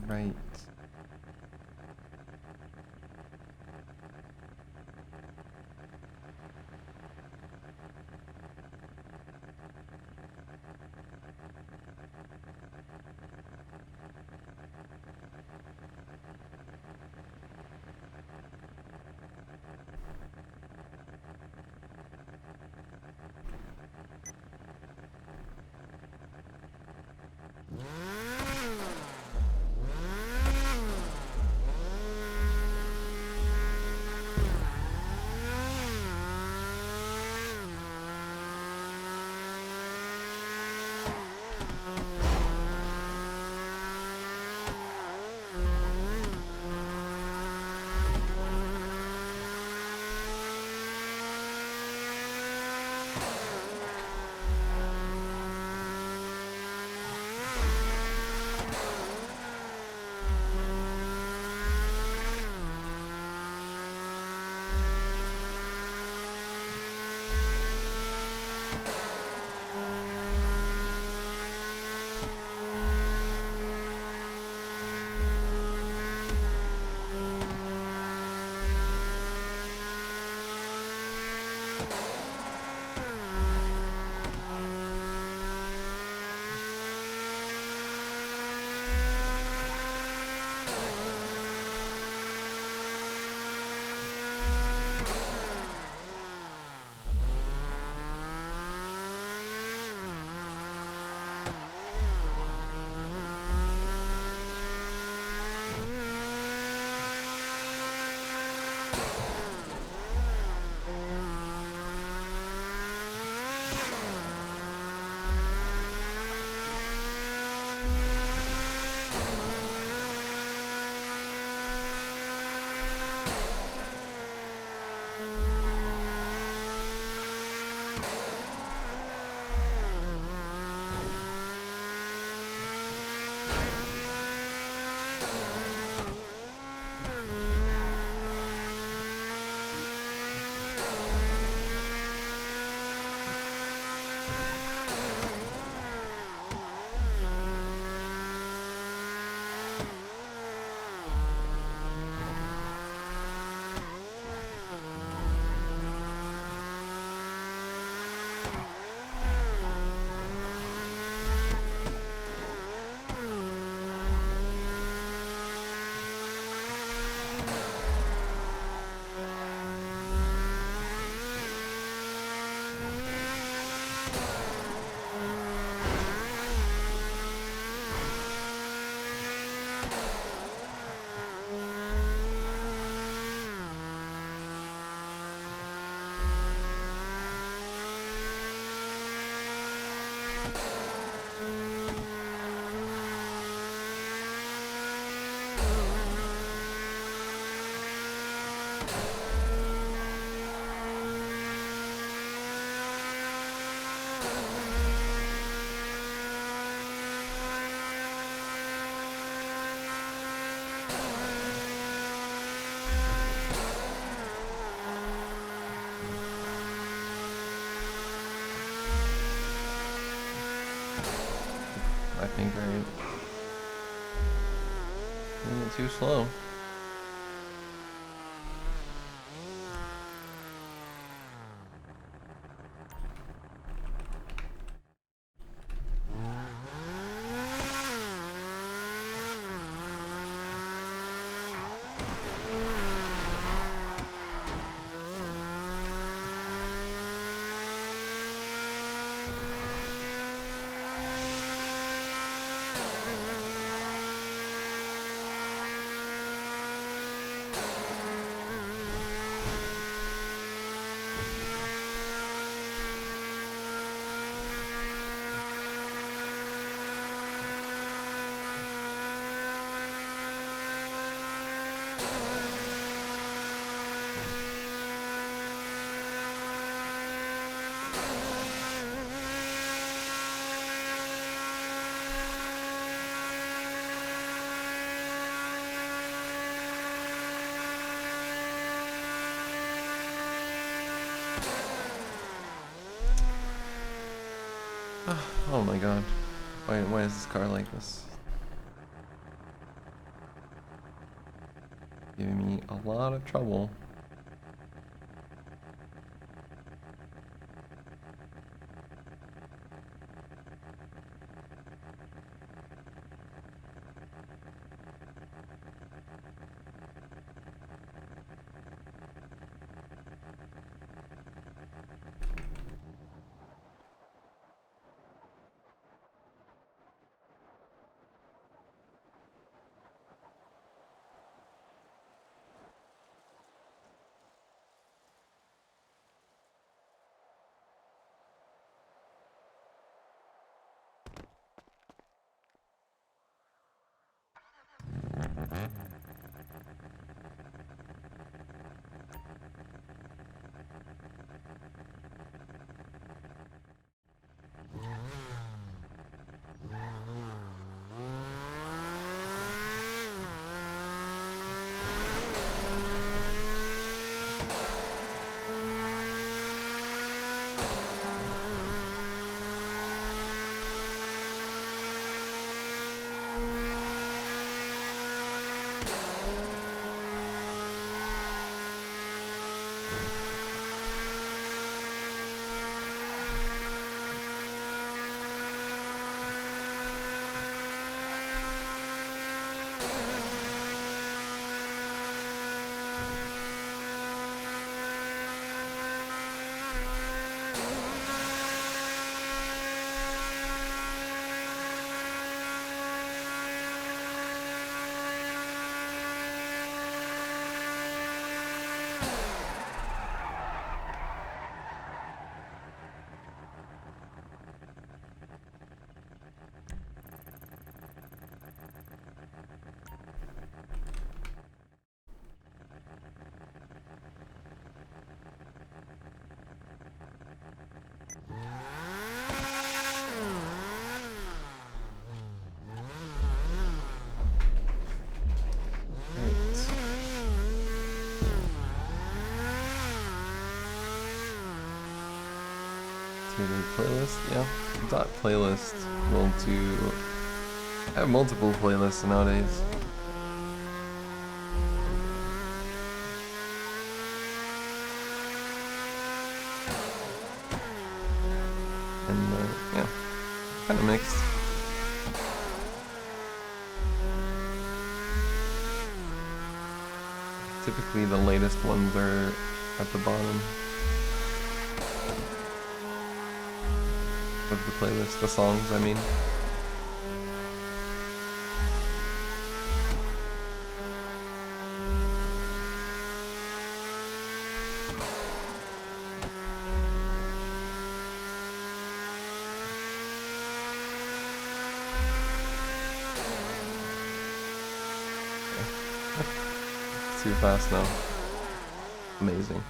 Right. I think right. A little too slow. Oh my god. Why is this car like this? giving me a lot of trouble. Playlist, yeah. Dot playlist will do. I have multiple playlists nowadays. And yeah, kind of mixed. Typically, the latest ones are at the bottom of the playlist, the songs, I mean. Too fast now. Amazing.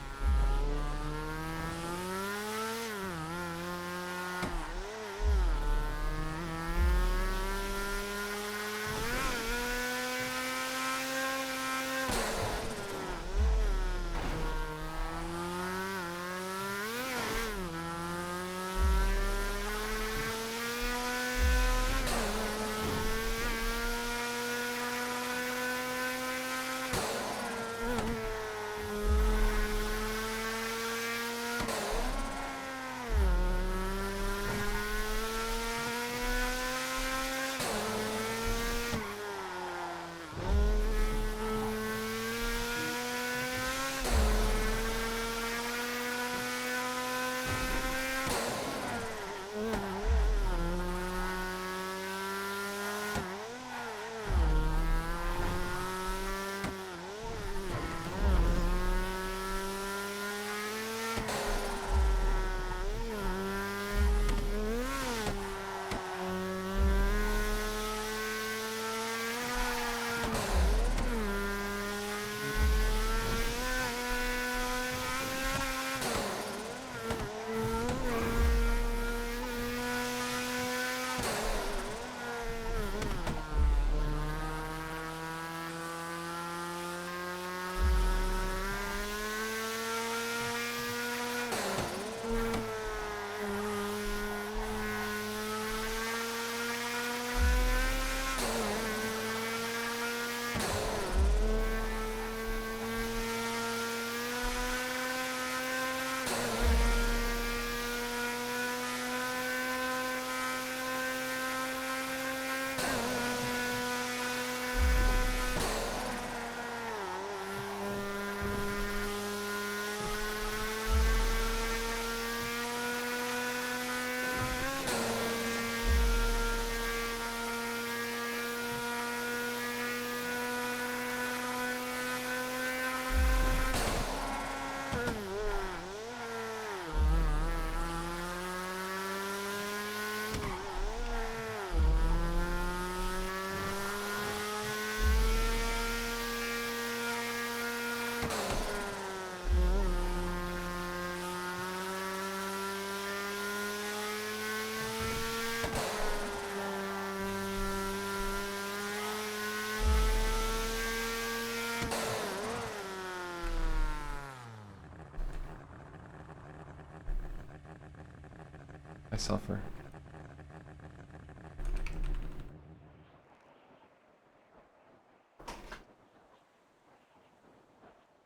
I suffer.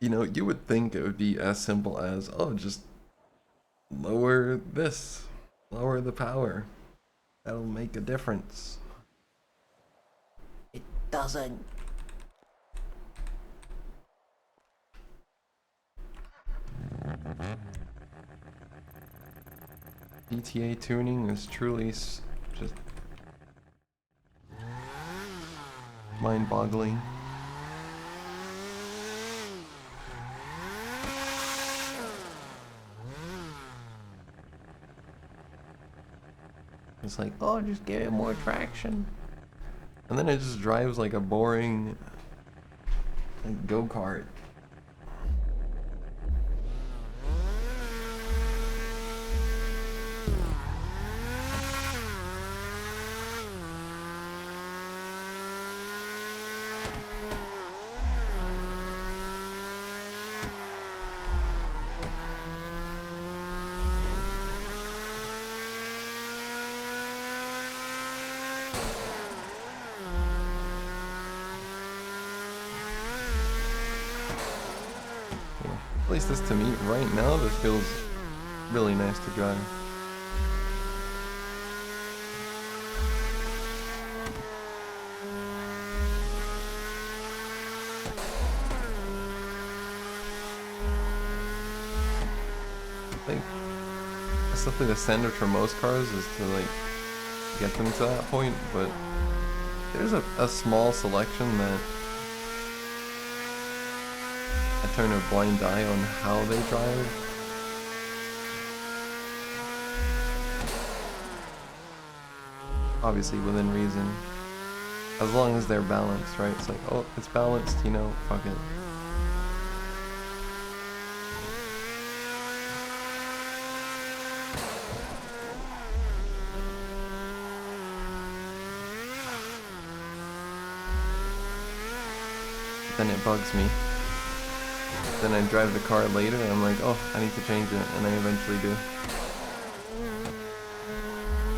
You know, you would think it would be as simple as, oh, just lower this, lower the power. That'll make a difference. It doesn't. PTA tuning is truly just mind-boggling. It's like, oh, just give it more traction. And then it just drives like a boring like, go-kart. At least this to me, right now, this feels really nice to drive. I think that's definitely the standard for most cars is to like get them to that point, but there's a small selection that I turn a blind eye on how they drive. Obviously within reason. As long as they're balanced, right? It's like, oh, it's balanced, you know, fuck it. Then it bugs me. Then I drive the car later and I'm like, oh, I need to change it, and I eventually do.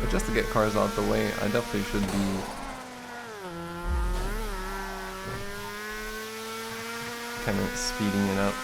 But just to get cars out the way, I definitely should be kind of speeding it up.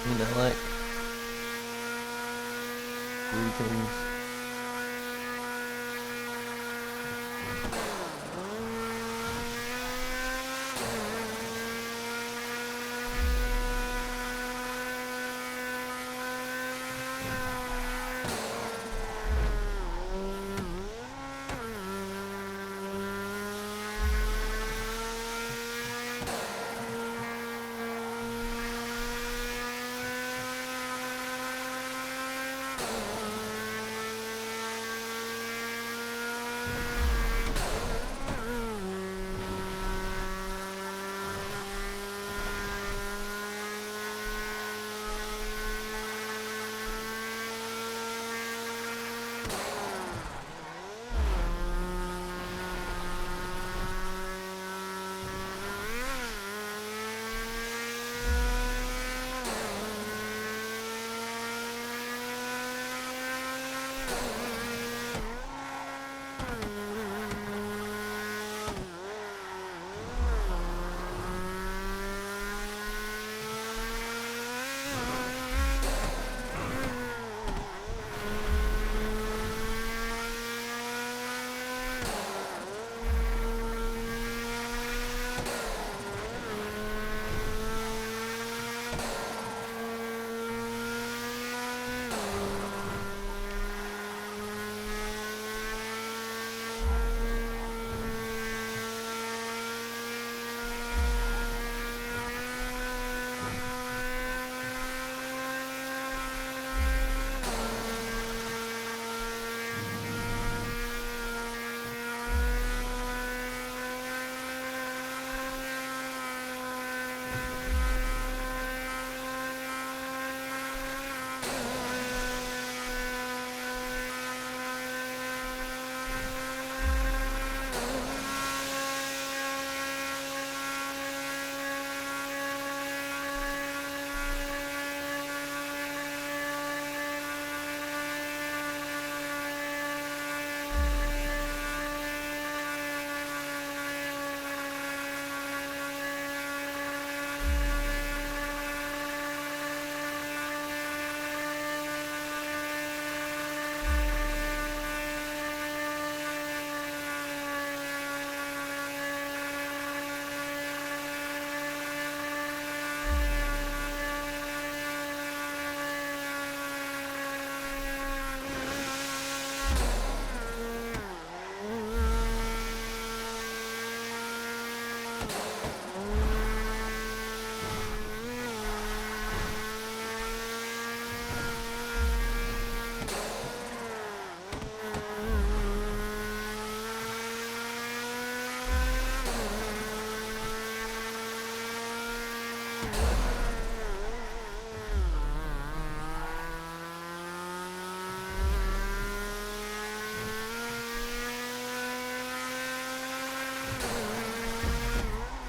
You know, like, greetings.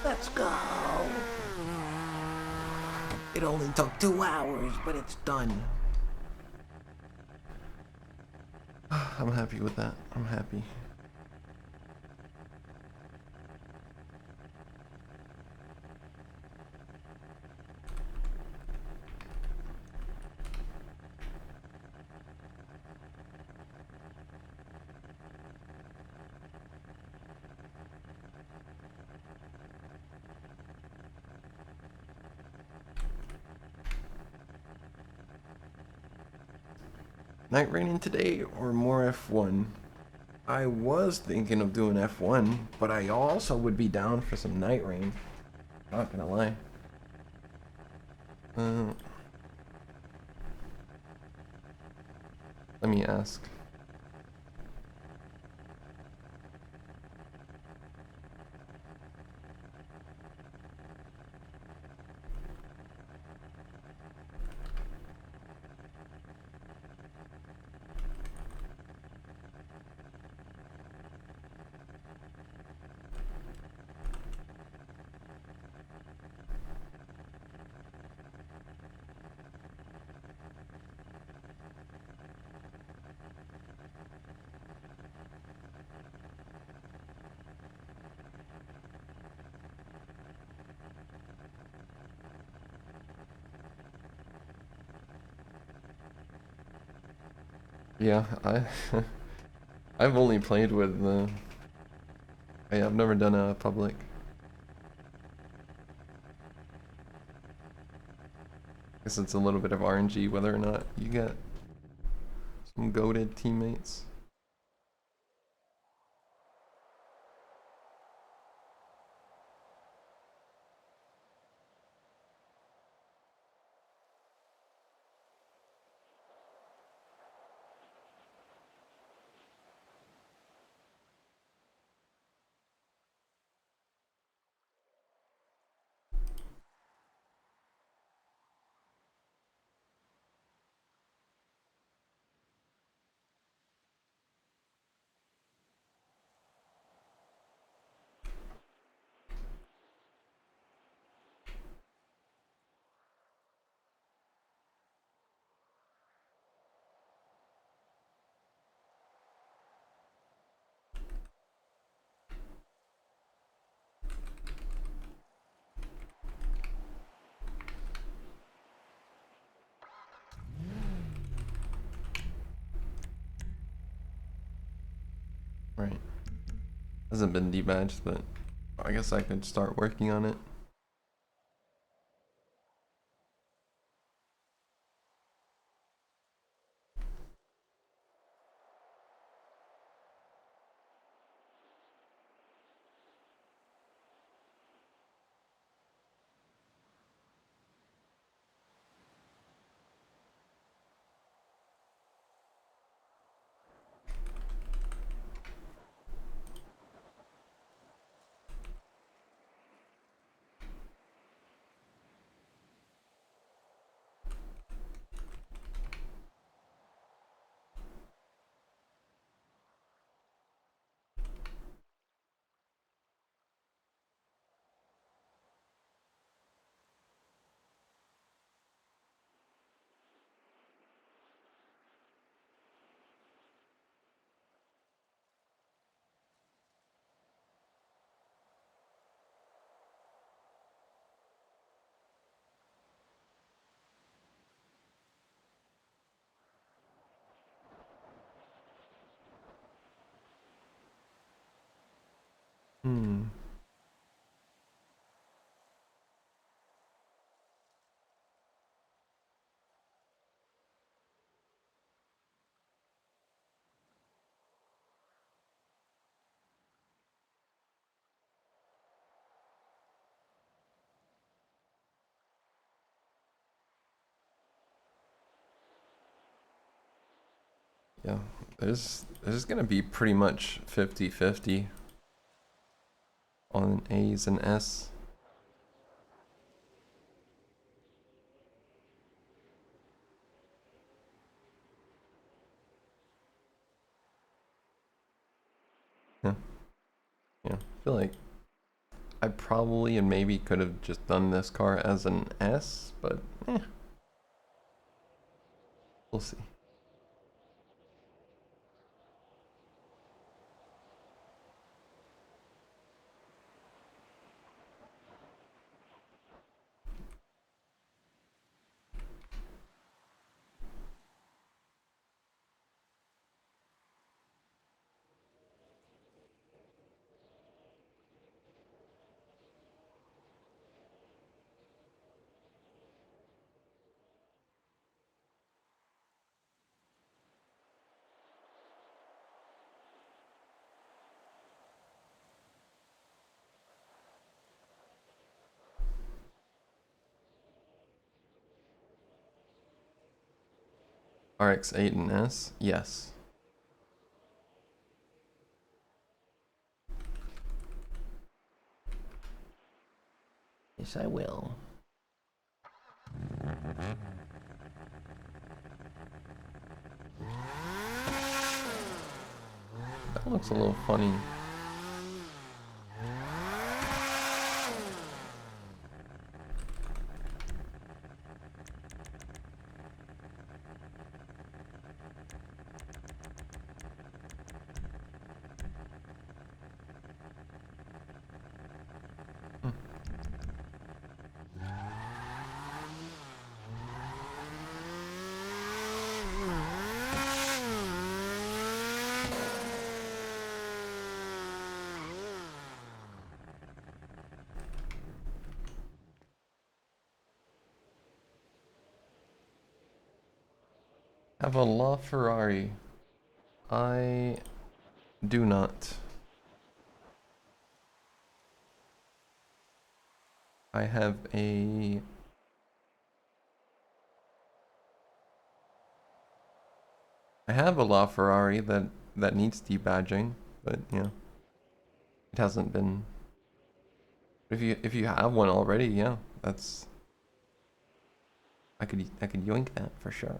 Let's go. It only took 2 hours, but it's done. I'm happy with that. I'm happy. Night raining today or more F1? I was thinking of doing F1, but I also would be down for some night rain. Not gonna lie. Let me ask. Yeah, I've only played with I've never done a public. Guess it's a little bit of RNG whether or not you get some goated teammates. Right. Hasn't been debadged, but I guess I could start working on it. Hmm. Yeah, there's gonna be pretty much 50-50 on A's and S. feel like I probably and maybe could have just done this car as an S, but we'll see. RX-8 and S? Yes. Yes, I will. That looks a little funny. Have a LaFerrari. I do not. I have a LaFerrari that needs debadging, but yeah, it hasn't been. If you have one already, yeah, that's I could yoink that for sure.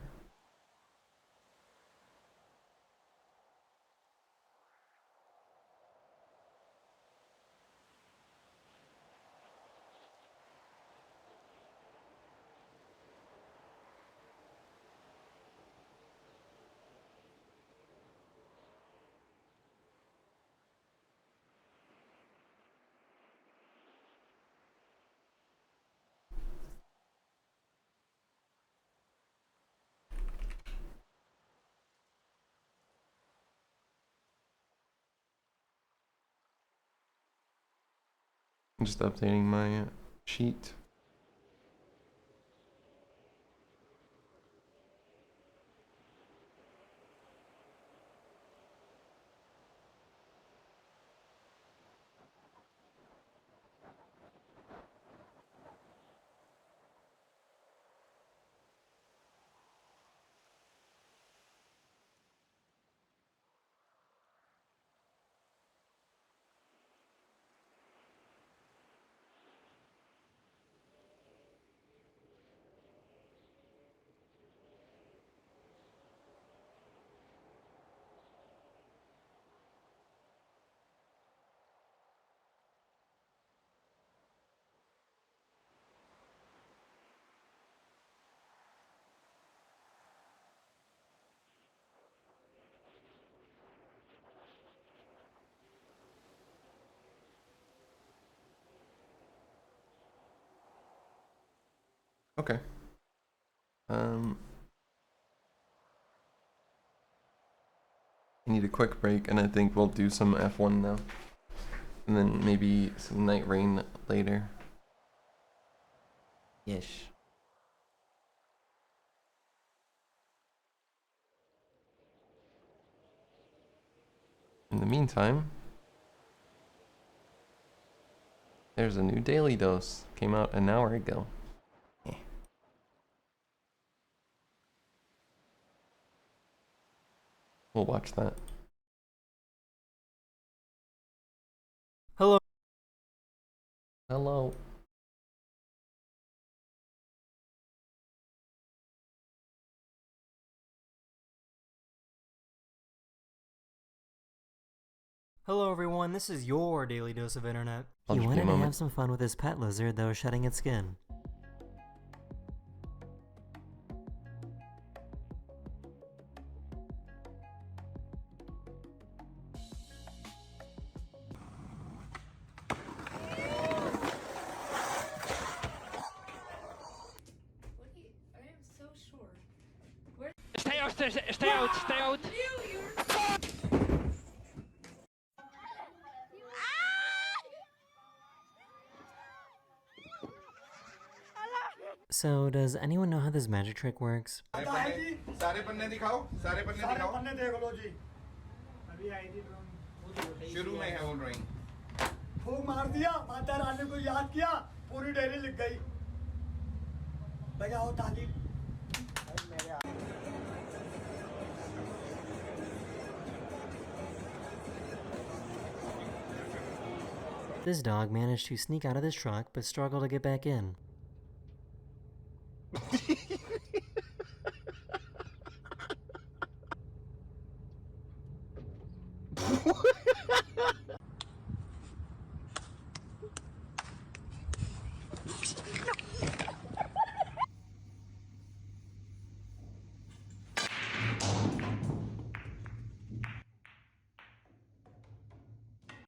I'm just updating my sheet. Okay. I need a quick break, and I think we'll do some F1 now, and then maybe some night rain later. Yes. In the meantime, there's a new Daily Dose. Came out an hour ago. We'll watch that. Hello. Hello. Hello everyone, this is your daily dose of internet. I'll He just be a wanted to moment. have some fun with his pet lizard, though shedding its skin. Stay out, stay out, stay out! So, does anyone know how this magic trick works? सारे पन्ने दिखाओ सारे पन्ने देख लो जी अभी ID drawing शुरू में है वो ड्राइंग फूंक मार दिया माता रानी को याद किया पूरी डायरी लिख गई बजाओ ताली This dog managed to sneak out of this truck, but struggled to get back in.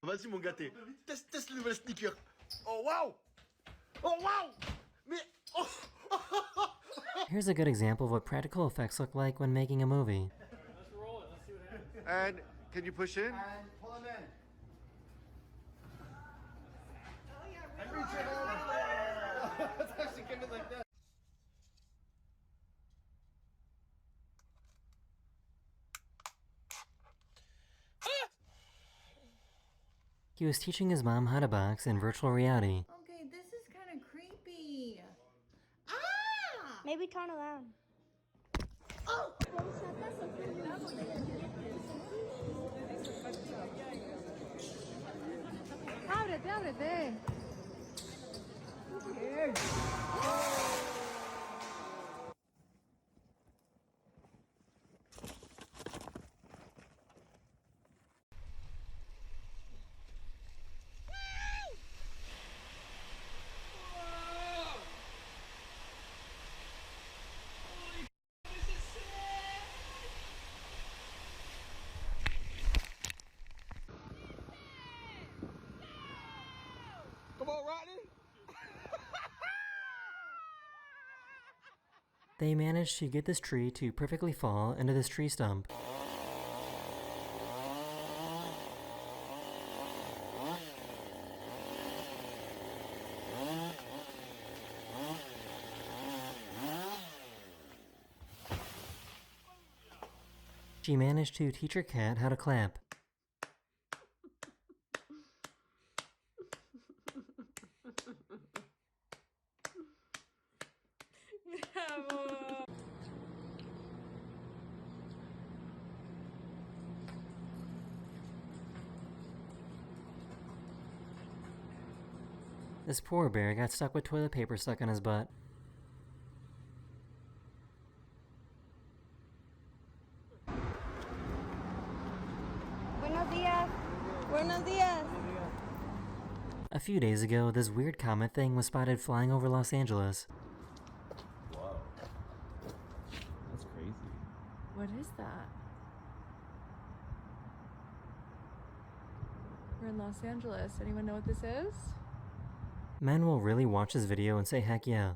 Vas-y mon gâté, teste le nouvel sneaker. Oh waouh. Oh waouh. Mais oh. Here's a good example of what practical effects look like when making a movie. Let's roll it. Let's see what happens. And can you push in? And pull him in. Oh yeah, and reach it over. Let's actually give it like that. He was teaching his mom how to box in virtual reality. Okay, this is kind of creepy. Ah! Maybe turn around. Oh! Ábrete, ábrete. Come on, Rodney. They managed to get this tree to perfectly fall into this tree stump. She managed to teach her cat how to clap. Bravo! This poor bear got stuck with toilet paper stuck on his butt. Buenos días. Buenos días. A few days ago, this weird comet thing was spotted flying over Los Angeles. Whoa. That's crazy. What is that? We're in Los Angeles. Anyone know what this is? Men will really watch this video and say heck yeah.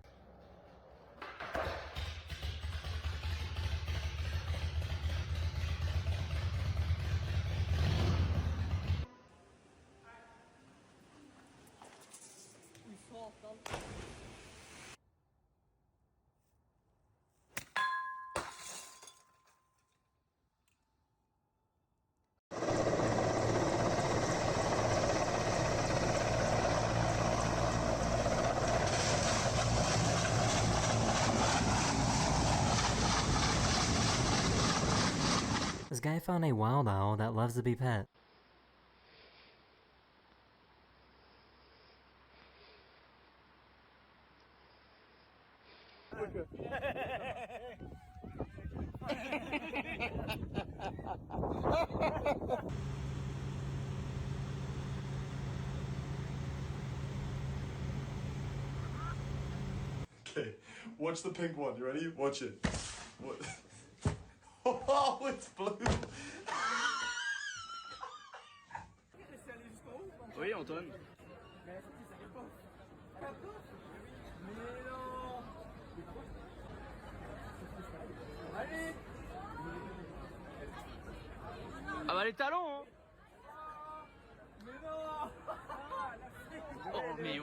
This guy found a wild owl that loves to be pet. Watch the pink one. You ready? Watch it. What? Oh, it's blue. Oui, Antoine. Ah bah les talons, hein. Oh mais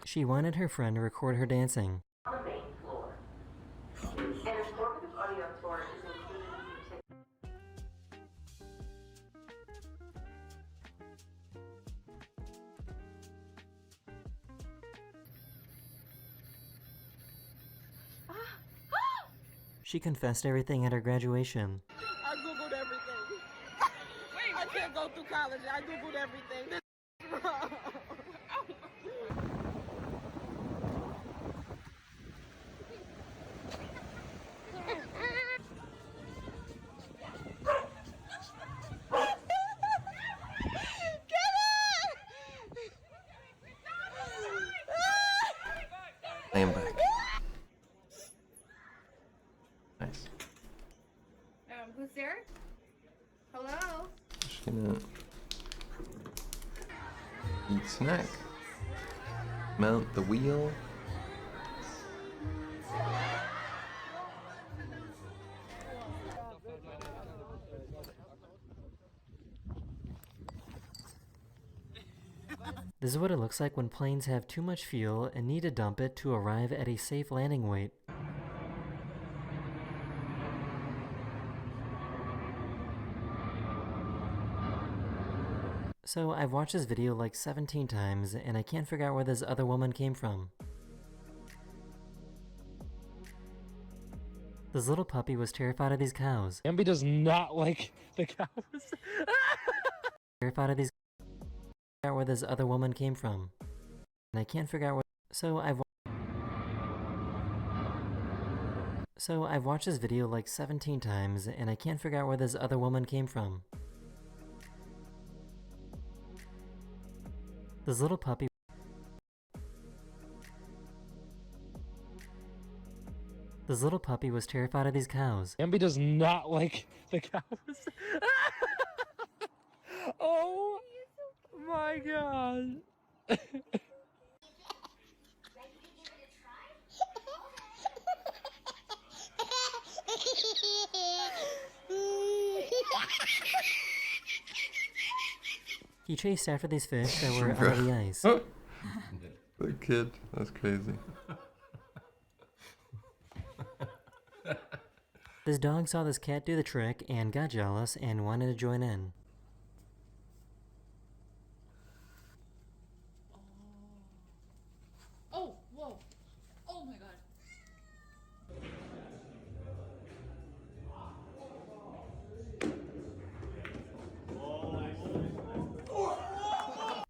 She wanted her friend to record her dancing. On the main floor. An informative audio tour is included in the She confessed everything at her graduation. I googled everything. I can't go through college. I googled everything. This is wrong. I am back. Nice. Who's there? Hello? Just gonna eat snack. Mount the wheel. This is what it looks like when planes have too much fuel and need to dump it to arrive at a safe landing weight. So I've watched this video like 17 times and I can't figure out where this other woman came from. This little puppy was terrified of these cows. Ambi does not like the cows. Terrified of these. Figure out where this other woman came from, and I can't figure out what. So I've watched this video like 17 times and I can't figure out where this other woman came from. This little puppy. This little puppy was terrified of these cows. Ambi does not like the cows. Oh my god. He chased after these fish that were out of the ice. The kid, that's crazy. This dog saw this cat do the trick and got jealous and wanted to join in. Oh, whoa. Oh my god.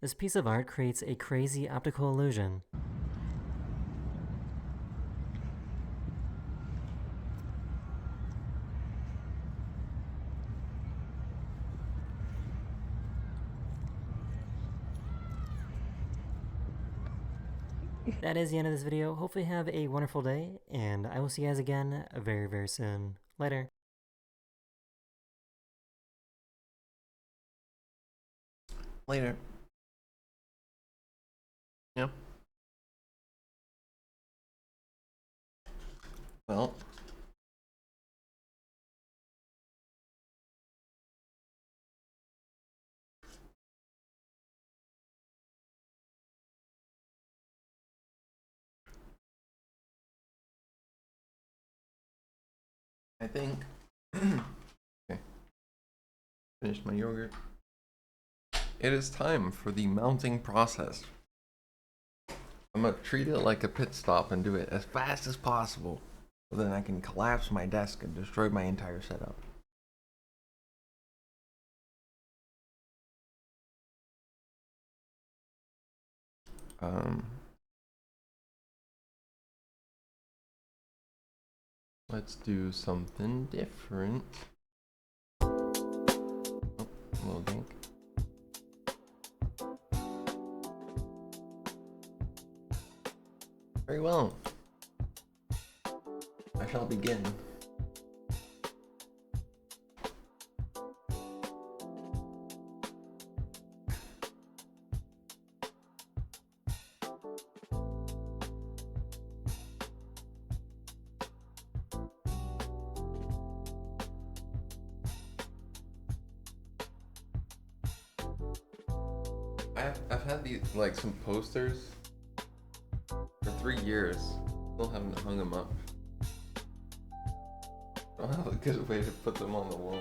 This piece of art creates a crazy optical illusion. That is the end of this video. Hopefully you have a wonderful day, and I will see you guys again very, very soon. Later. Later. Yeah. Well. I think. Okay. Finished my yogurt. It is time for the mounting process. I'm gonna treat it like a pit stop and do it as fast as possible. So then I can collapse my desk and destroy my entire setup. Let's do something different. Oh, a little dink. Very well. I shall begin. I've had these, like, some posters for 3 years. Still haven't hung them up. I don't have a good way to put them on the wall.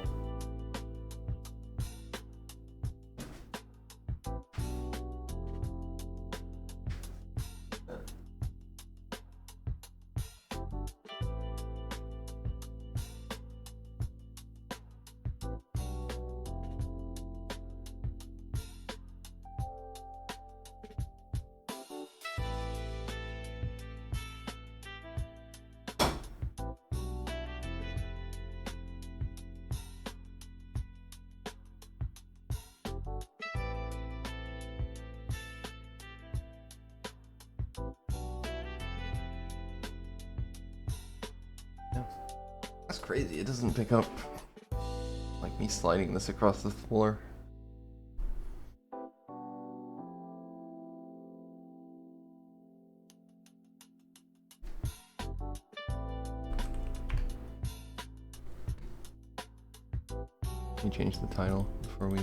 That's crazy. It doesn't pick up like me sliding this across the floor. Let me change the title before we...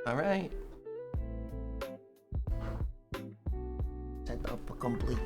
All right. Setup complete.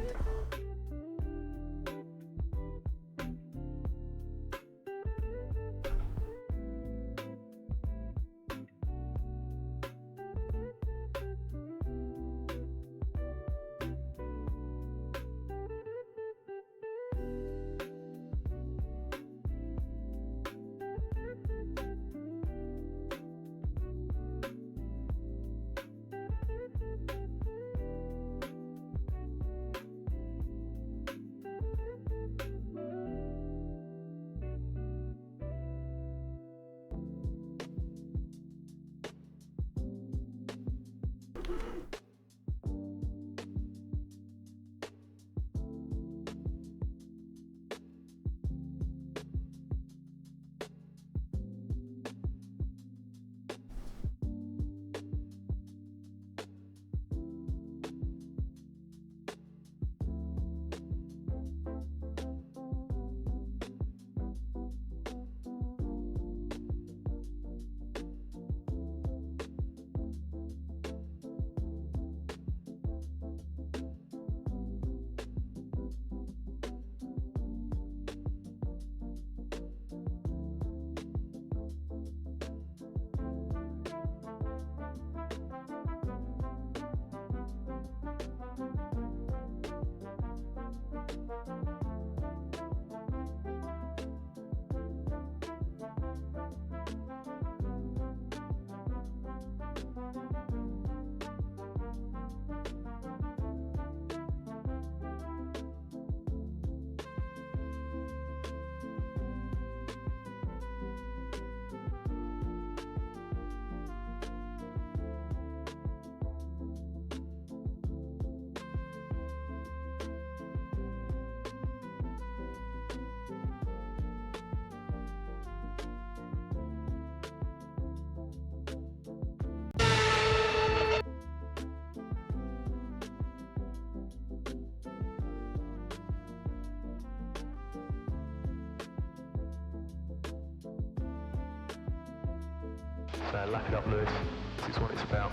So lap it up, Lewis. This is what it's about.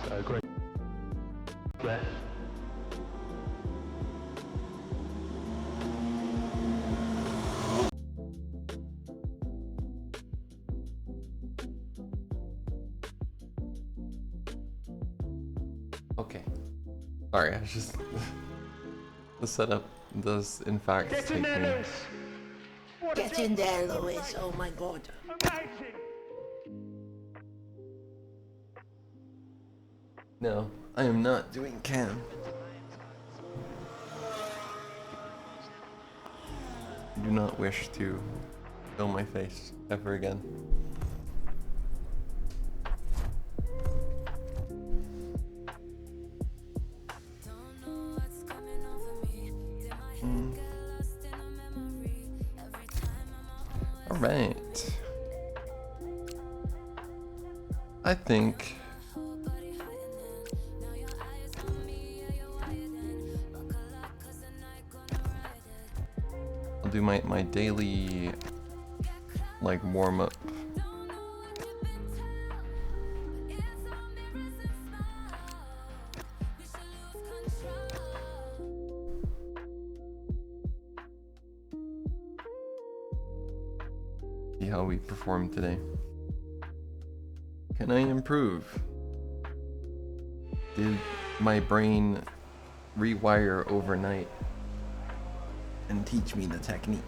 So great. There. Okay. Sorry, I was just... the setup does in fact Get take in there, me... Lewis! Get in there, Lewis. Oh my god. No, I am not doing cam. I do not wish to film my face ever again. Alright. I think I'll do my daily like warm up. See how we perform today. Can I improve? Did my brain rewire overnight and teach me the technique?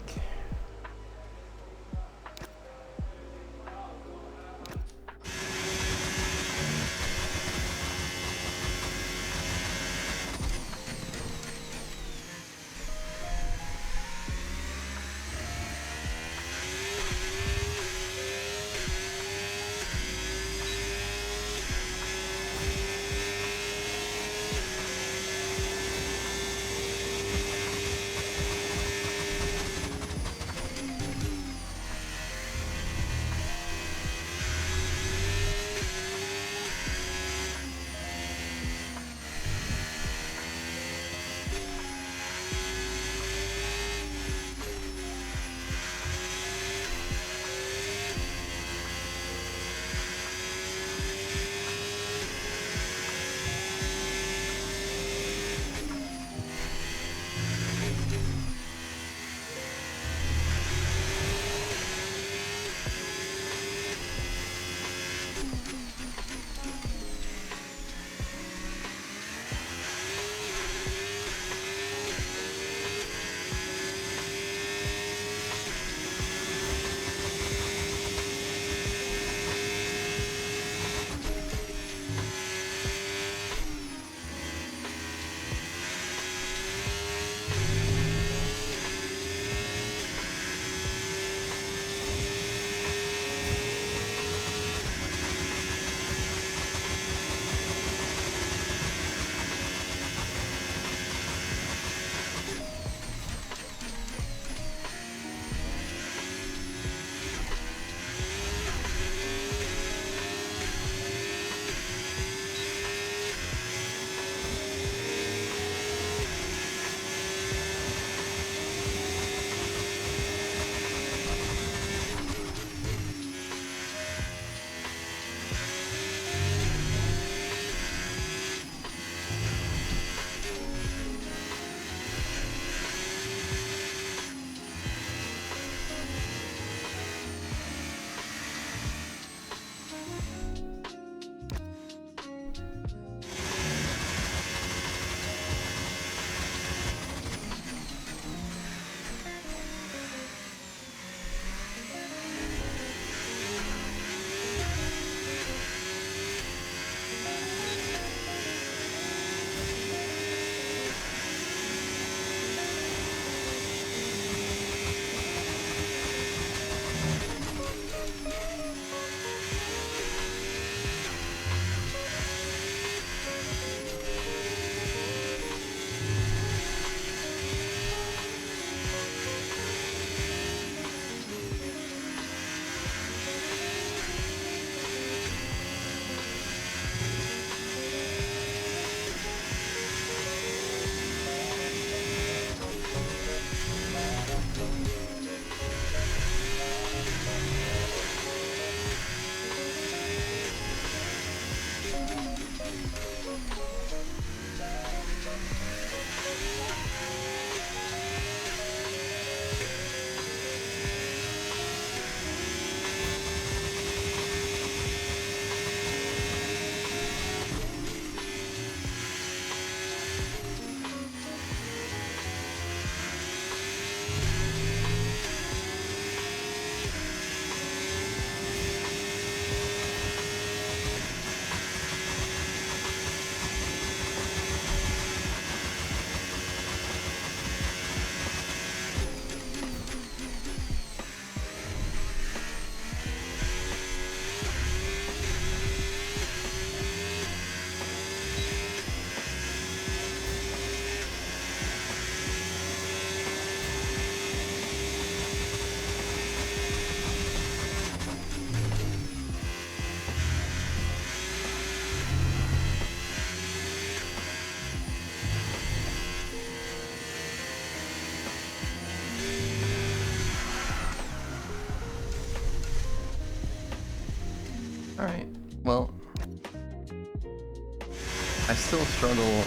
I still struggle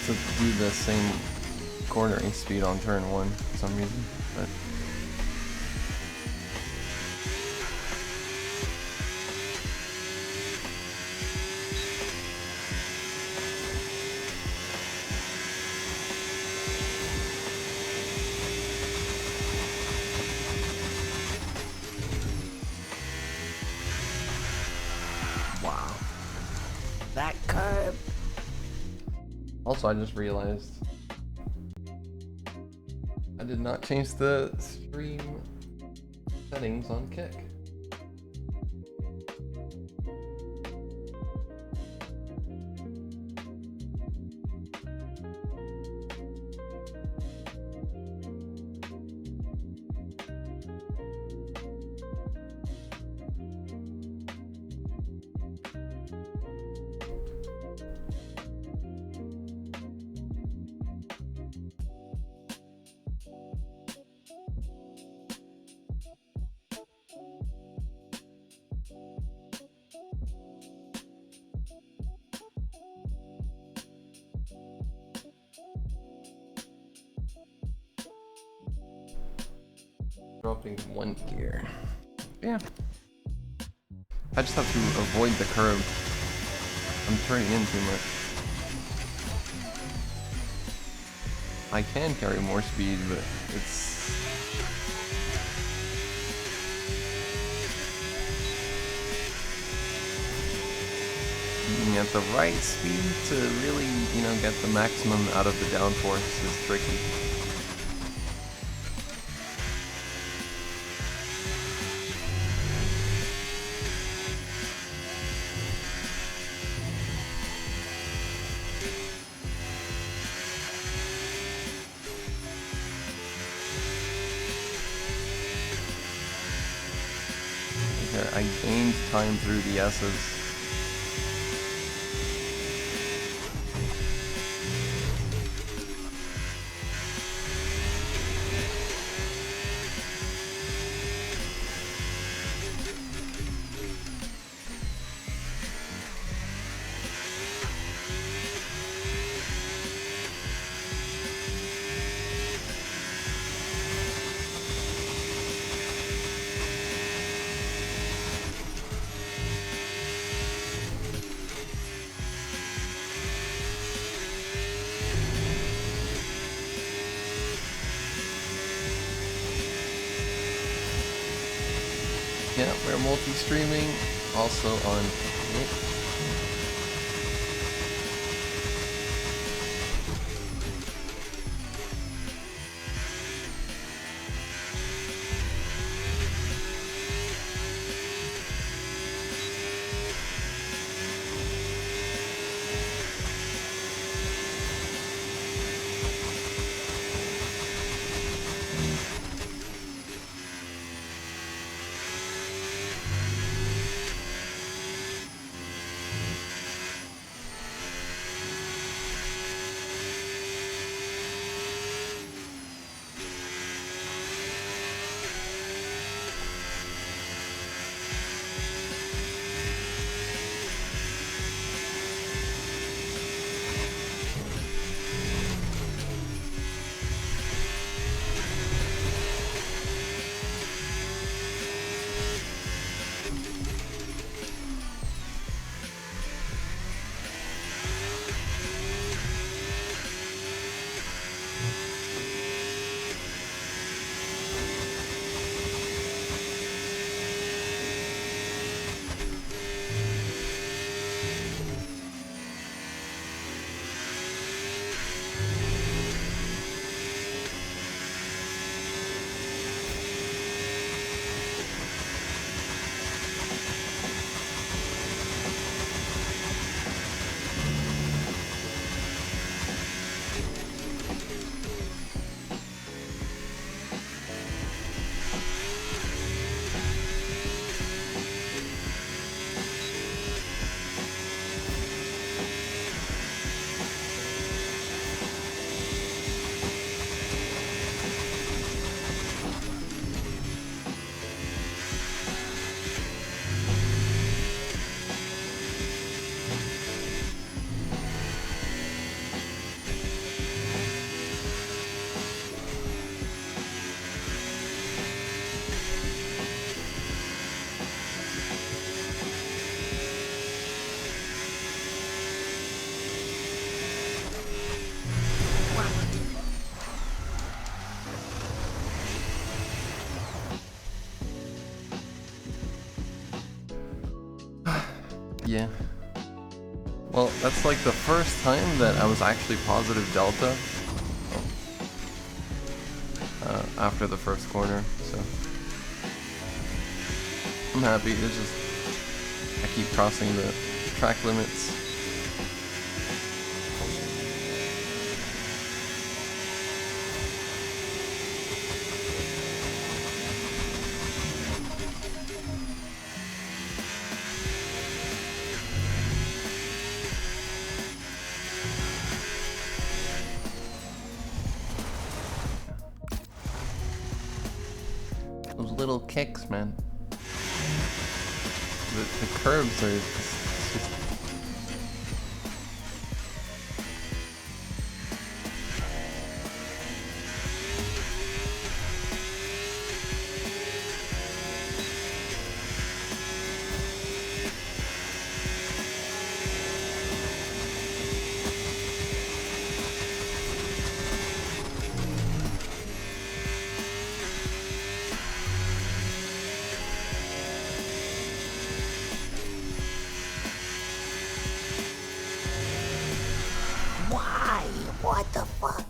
to do the same cornering speed on turn 1 for some reason. But Wow. That curb. also, I just realized I did not change the stream settings on Kick. Dropping 1 gear. Yeah. I just have to avoid the curb. I'm turning in too much. I can carry more speed, but it's... being at the right speed to really, you know, get the maximum out of the downforce is tricky. Here, I gained time through the S's. Yeah, we're multi-streaming, also on Twitch. Well, that's like the first time that I was actually positive delta after the first corner, so I'm happy. It's just I keep crossing the track limits. Those little kicks, man. The curves are it's just Why? What the fuck?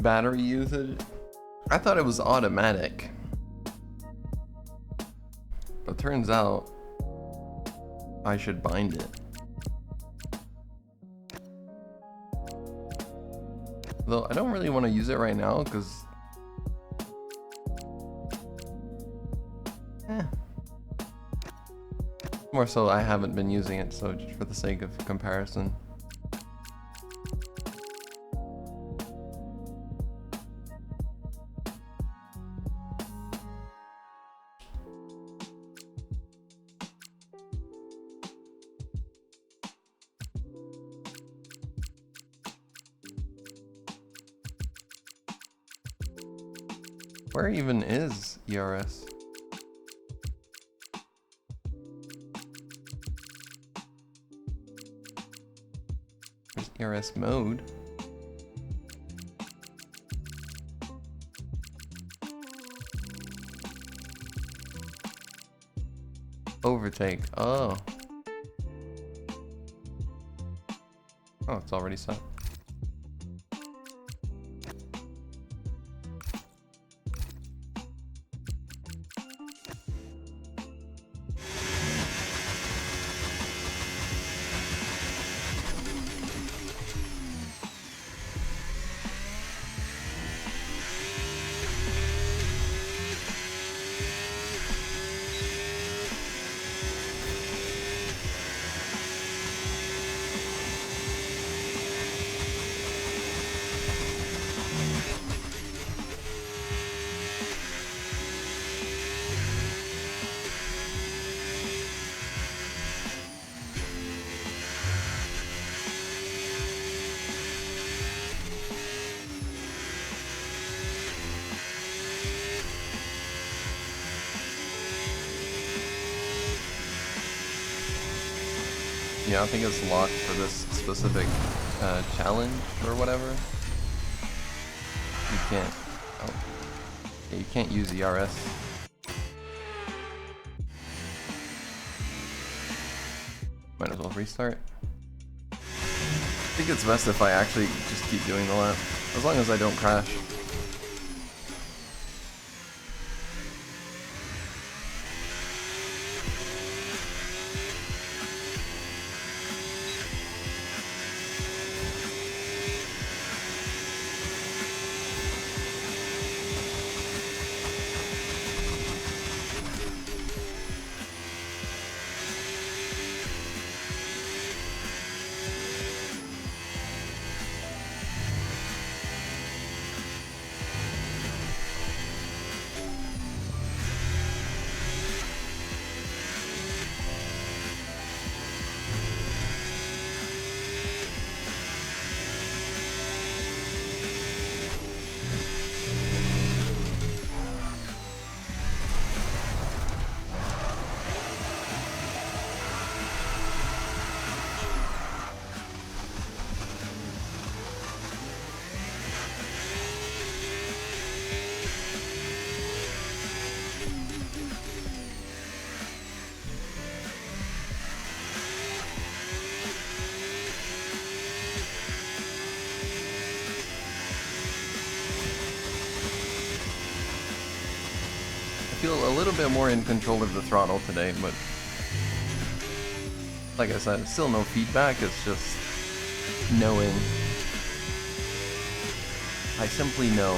battery usage. I thought it was automatic, but turns out I should bind it. Though I don't really want to use it right now because more so I haven't been using it, so just for the sake of comparison. Where even is ERS? There's ERS mode. Overtake. Oh. Oh, it's already set. Yeah, I think it's locked for this specific challenge or whatever. You can't. Oh, yeah, you can't use ERS. Might as well restart. I think it's best if I actually just keep doing the lap, as long as I don't crash. feel a little bit more in control of the throttle today, but like I said, still no feedback, it's just knowing. I simply know.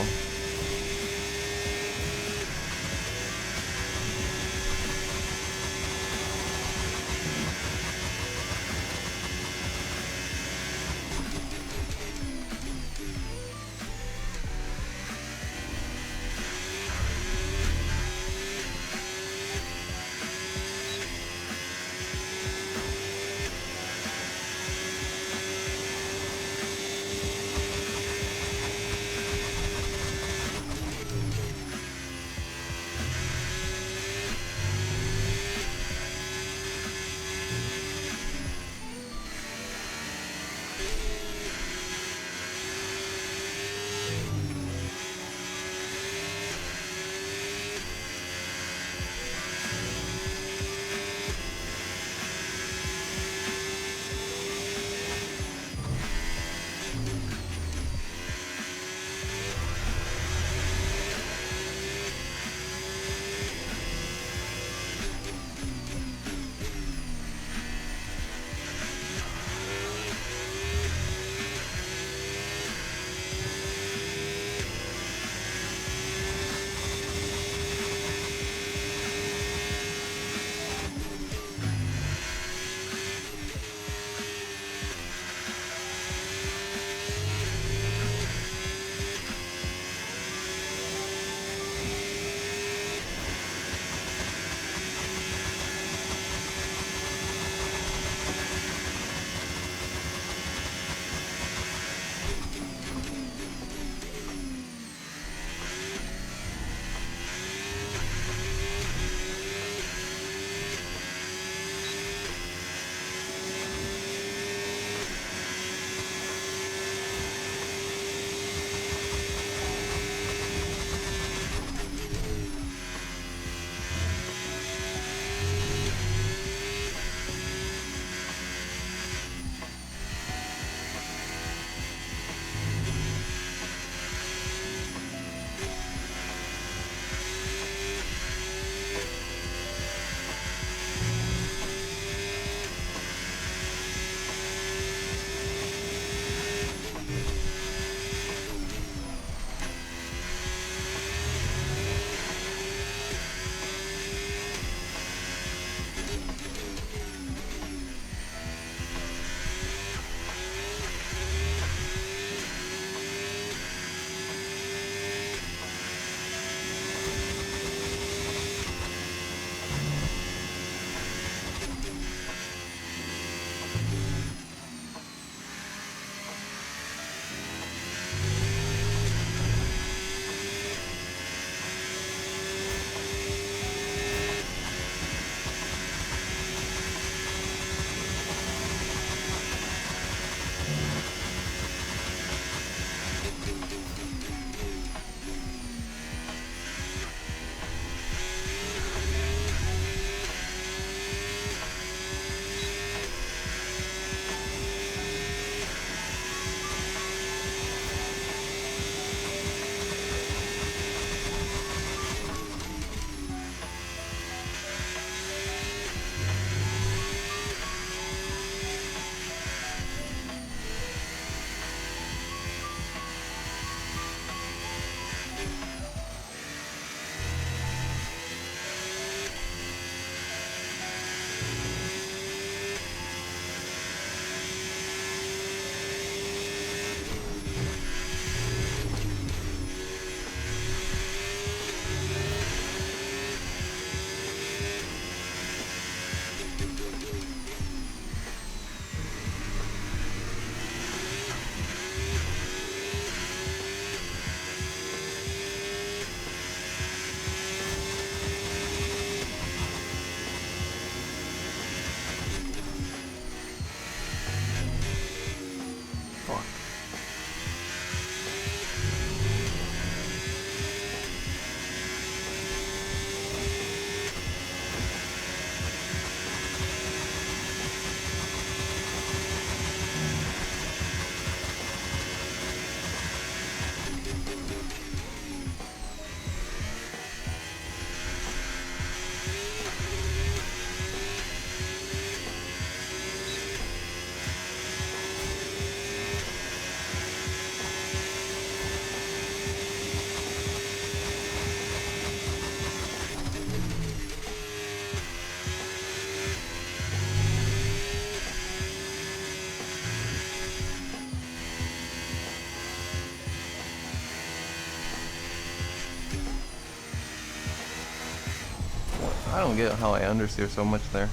I don't get how I understeer so much there.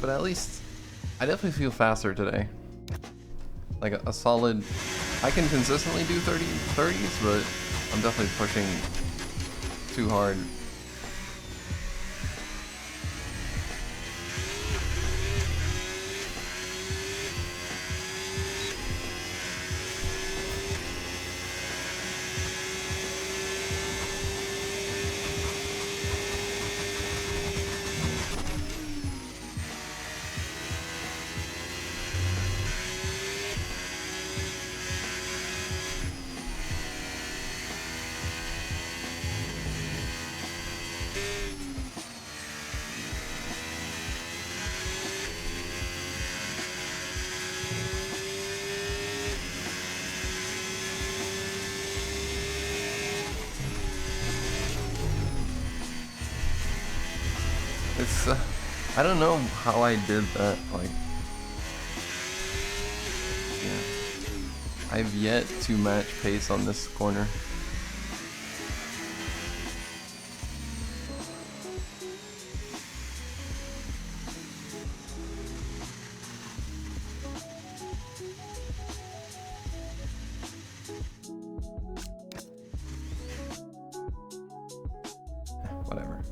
But at least I definitely feel faster today. Like a solid, I can consistently do 30s, but I'm definitely pushing too hard. It's, I don't know how I did that, like, yeah. I've yet to match pace on this corner. Whatever.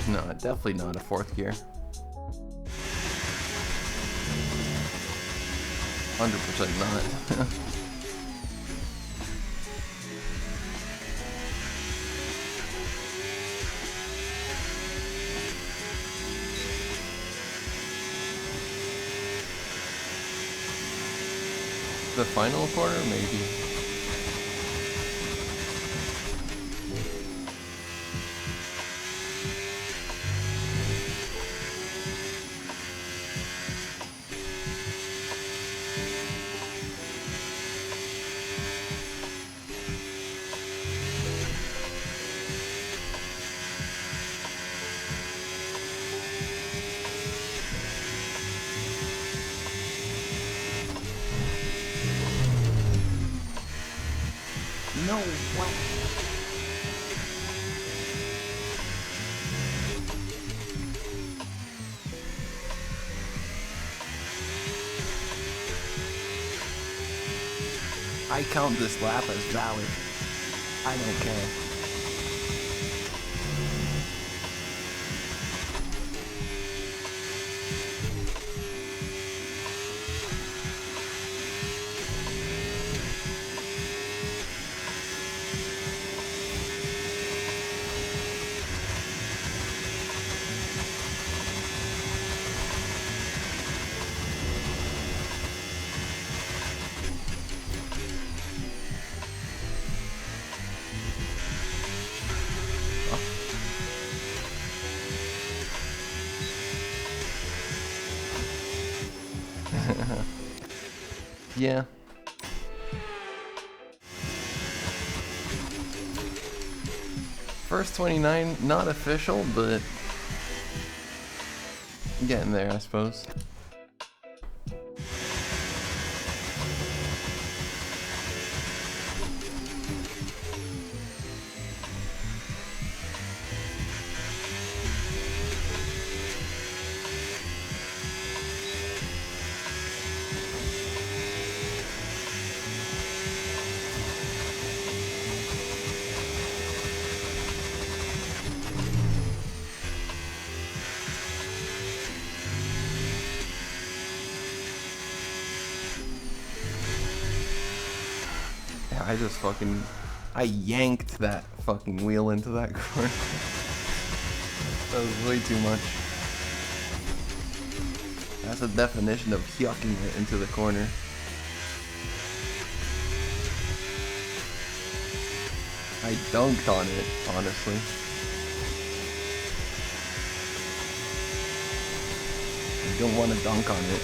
No, definitely not a fourth gear. 100% not. The final quarter, maybe. No way. I count this lap as valid. I don't care. Yeah. First 29, not official, but getting there, I suppose. I just fucking, I yanked that fucking wheel into that corner. That was way too much. That's the definition of yucking it into the corner. I dunked on it, honestly. You don't want to dunk on it.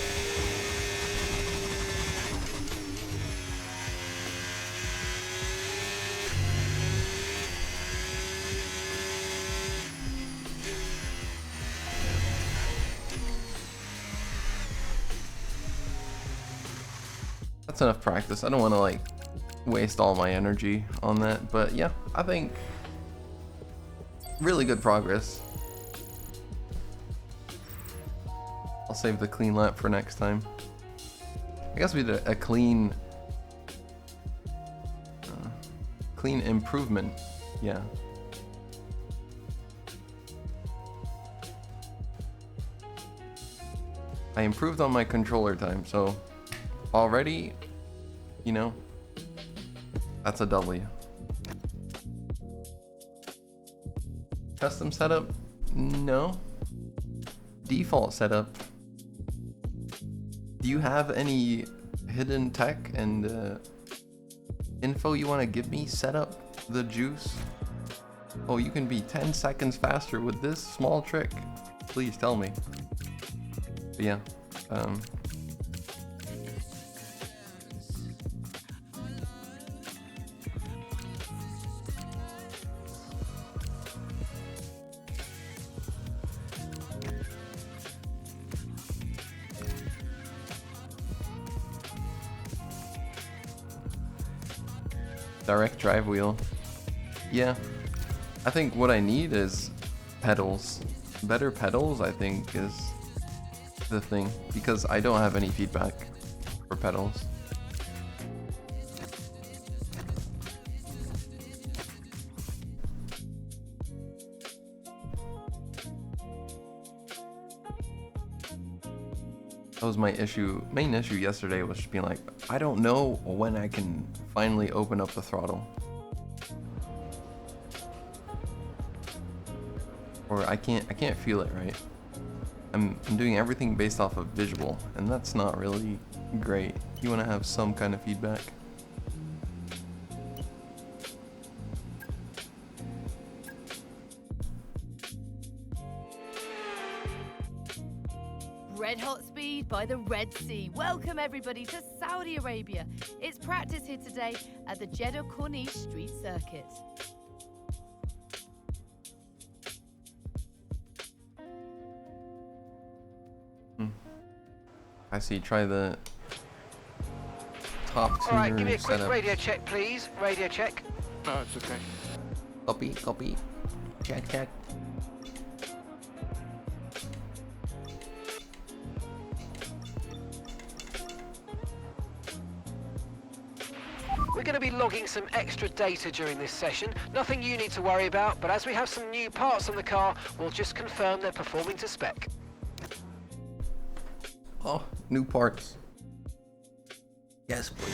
That's enough practice. I don't want to like waste all my energy on that, but yeah, I think really good progress. I'll save the clean lap for next time. I guess we did a clean improvement. Yeah. I improved on my controller time, so already, you know, that's a W. Custom setup? No. Default setup. Do you have any hidden tech and info you want to give me? Set up the juice? Oh, you can be 10 seconds faster with this small trick. Please tell me. But yeah. Direct drive wheel. Yeah, I think what I need is pedals. Better pedals, I think, is the thing, because I don't have any feedback for pedals. That was my main issue yesterday, was just being like, I don't know when I can finally open up the throttle. Or I can't feel it right. I'm doing everything based off of visual, and that's not really great. You want to have some kind of feedback. Red Hot Speed by the Red Sea. Welcome everybody to Saudi Arabia. It's practice here today at the Jeddah Corniche Street Circuit. I see, try the top tuner. Alright, give me a quick setup. radio check, please. Radio check. No, it's okay. Copy, copy. Check, check. We're going to be logging some extra data during this session. Nothing you need to worry about, but as we have some new parts on the car, we'll just confirm they're performing to spec. Oh, new parts. Yes, please.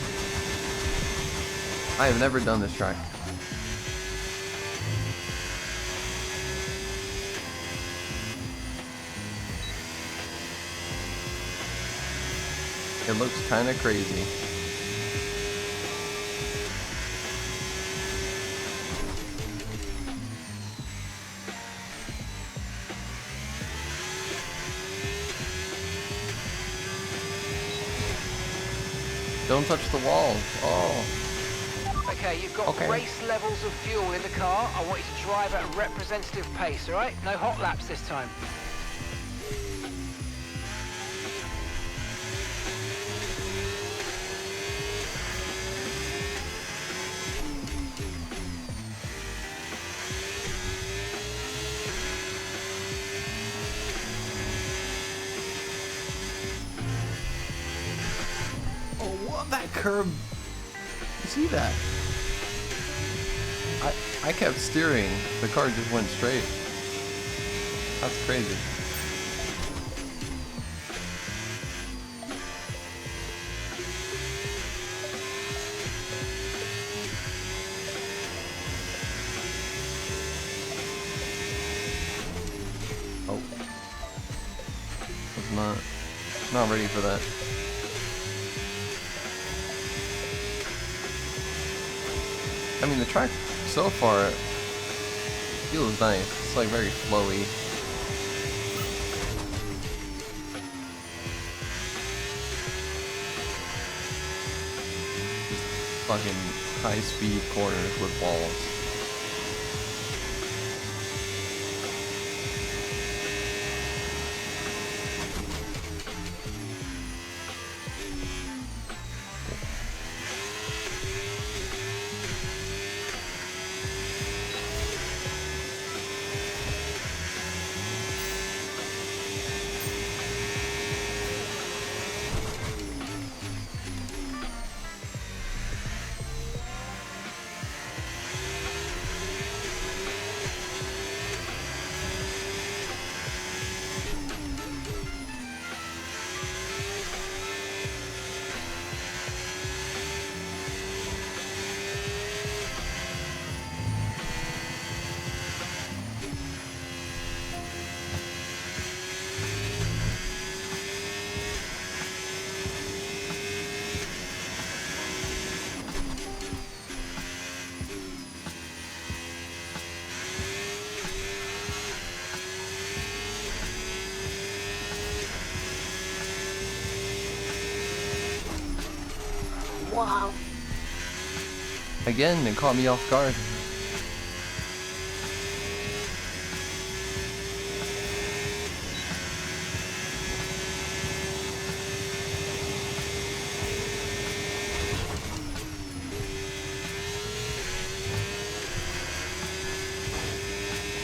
I have never done this track. It looks kind of crazy. Don't touch the walls. Oh. Okay, you've got race levels of fuel in the car. I want you to drive at a representative pace, alright? No hot laps this time. That curb, you see that? I kept steering, the car just went straight. That's crazy. not ready for that. I mean, the track so far feels nice. It's like very flowy. Just fucking high-speed corners with walls. Wow. Again, it caught me off guard.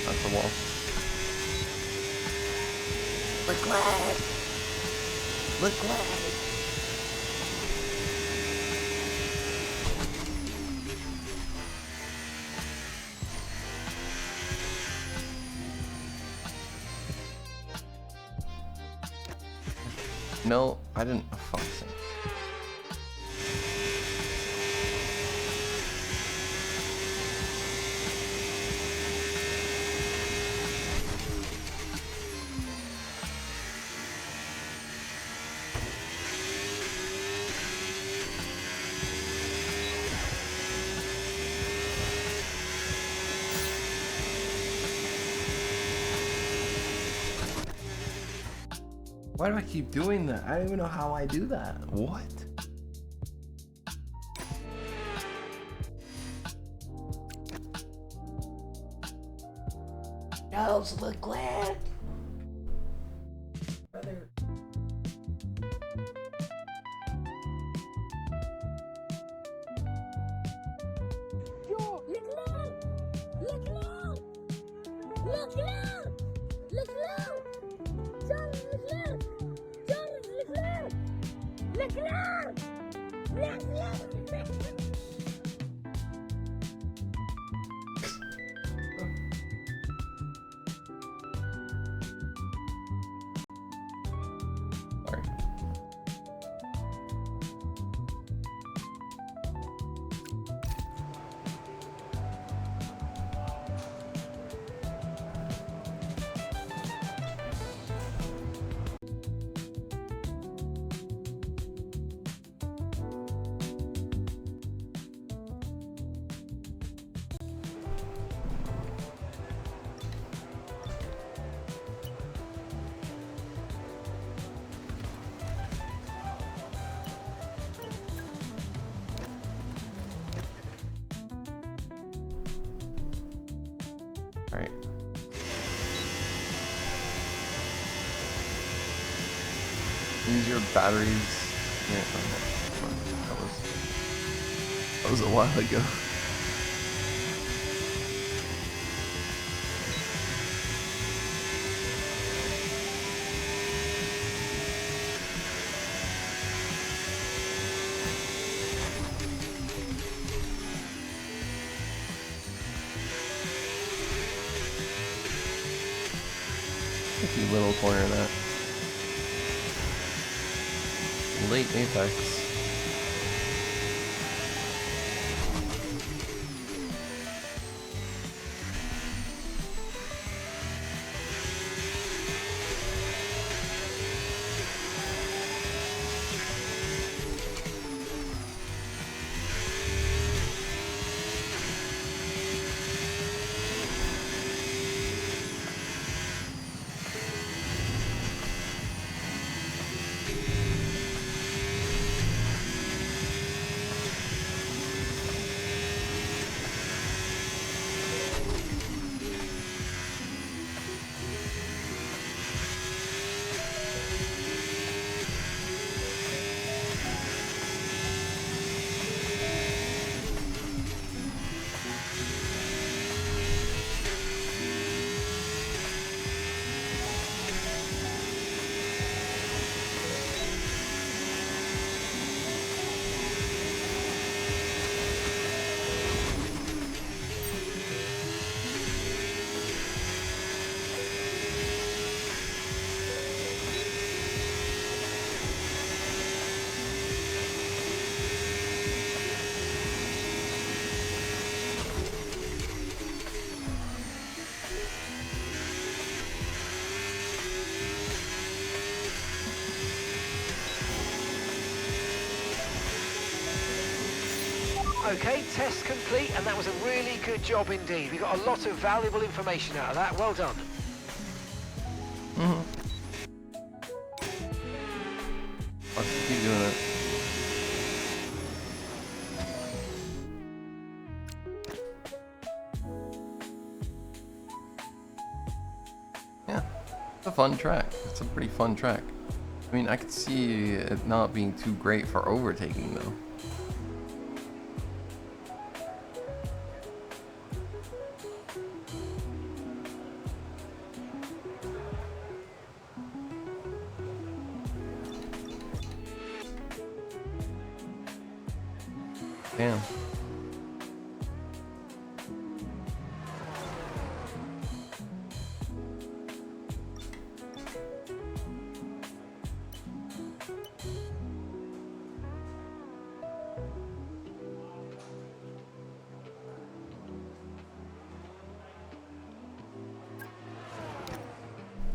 That's the wall. Look glad. Look glad. No, I didn't. Oh, fuck's sake. Why do I keep doing that? I don't even know how I do that. What? Nose, look glad. Brother. Yo, Leclerc! Leclerc! Leclerc! Leclerc! Charles Leclerc! Charles Leclerc! Leclerc! Leclerc! Sorry. Alright. Use your batteries. Yeah, that was a while ago. Tricky little corner of that. Late apex. Okay, test complete, and that was a really good job indeed. We got a lot of valuable information out of that. Well done. Let's keep doing it. Yeah, it's a fun track. It's a pretty fun track. I mean, I could see it not being too great for overtaking though. Damn.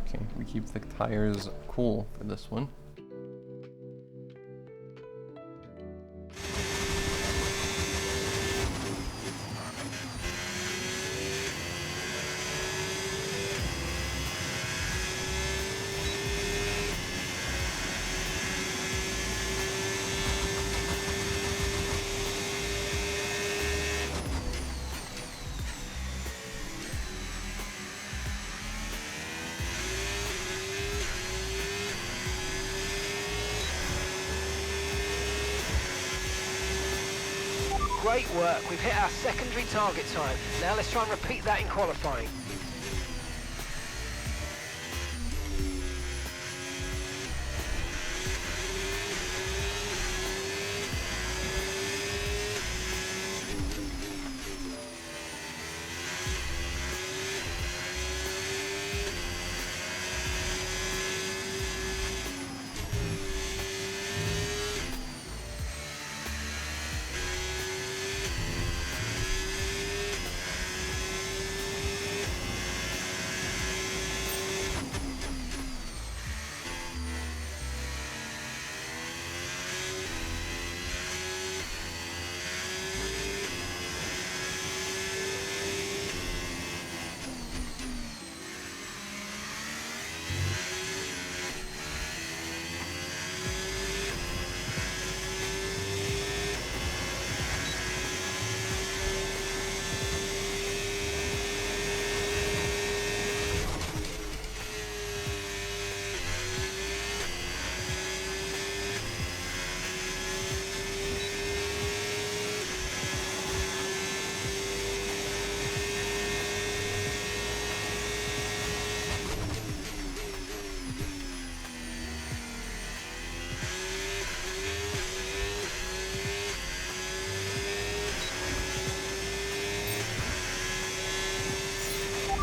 Okay, we keep the tires cool for this one. Great work. We've hit our secondary target time. Now let's try and repeat that in qualifying.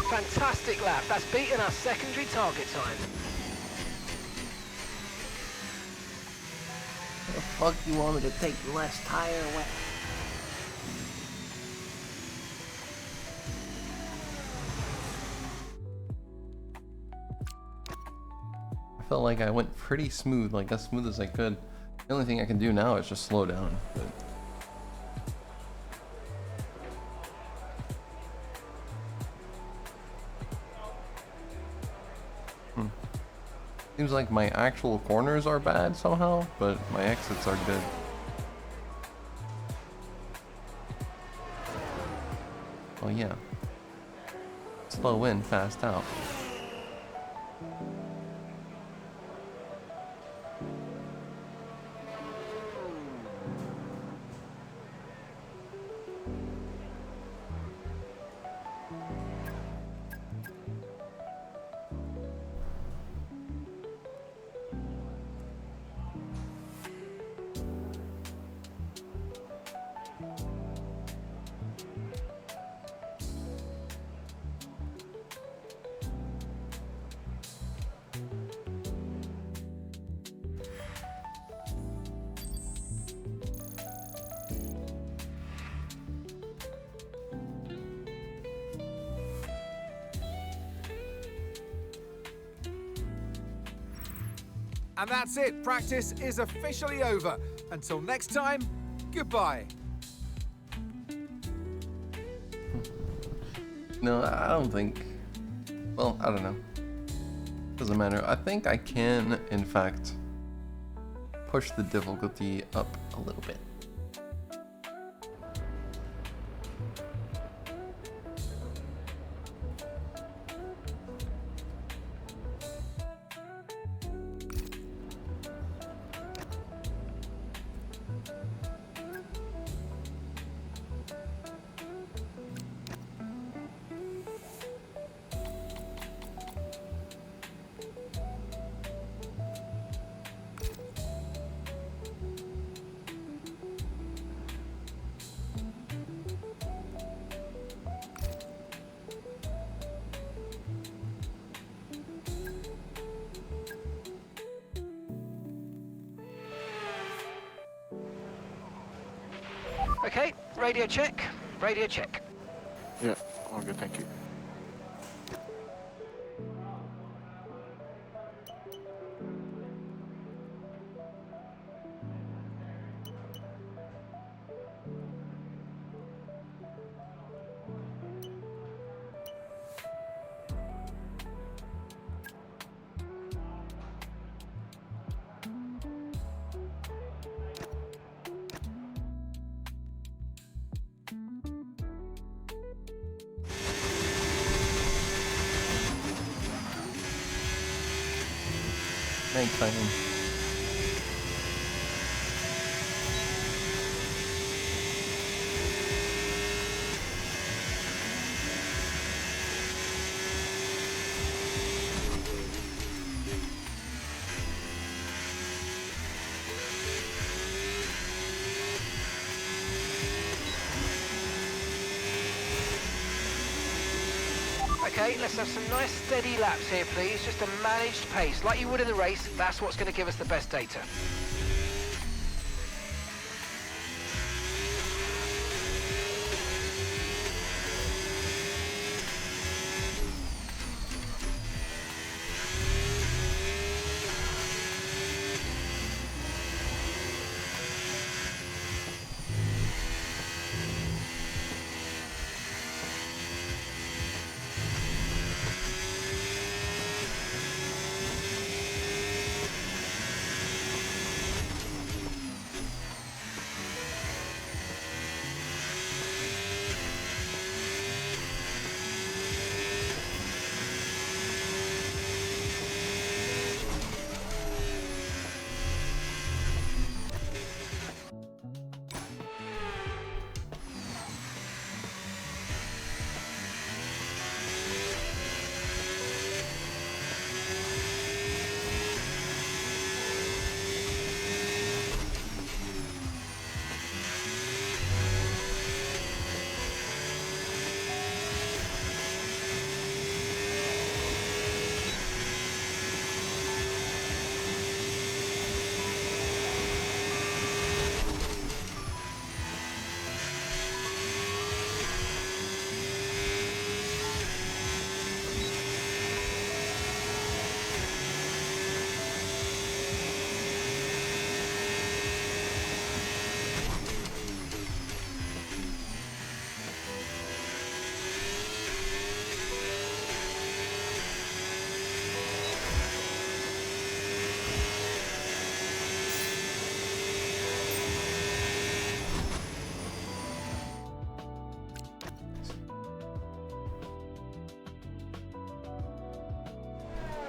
Fantastic lap. That's beaten our secondary target time. The fuck you want me to take less tire away? I felt like I went pretty smooth, like as smooth as I could. The only thing I can do now is just slow down. But seems like my actual corners are bad somehow, but my exits are good. Oh yeah. Slow in, fast out. And that's it. Practice is officially over. Until next time, goodbye. No, I don't think. Well, I don't know. Doesn't matter. I think I can, in fact, push the difficulty up a little bit. Okay, radio check. Radio check. Yeah, all good, thank you. Nighttime. Okay, let's have some nice steady laps here, please. Just a managed pace, like you would in the race. That's what's going to give us the best data.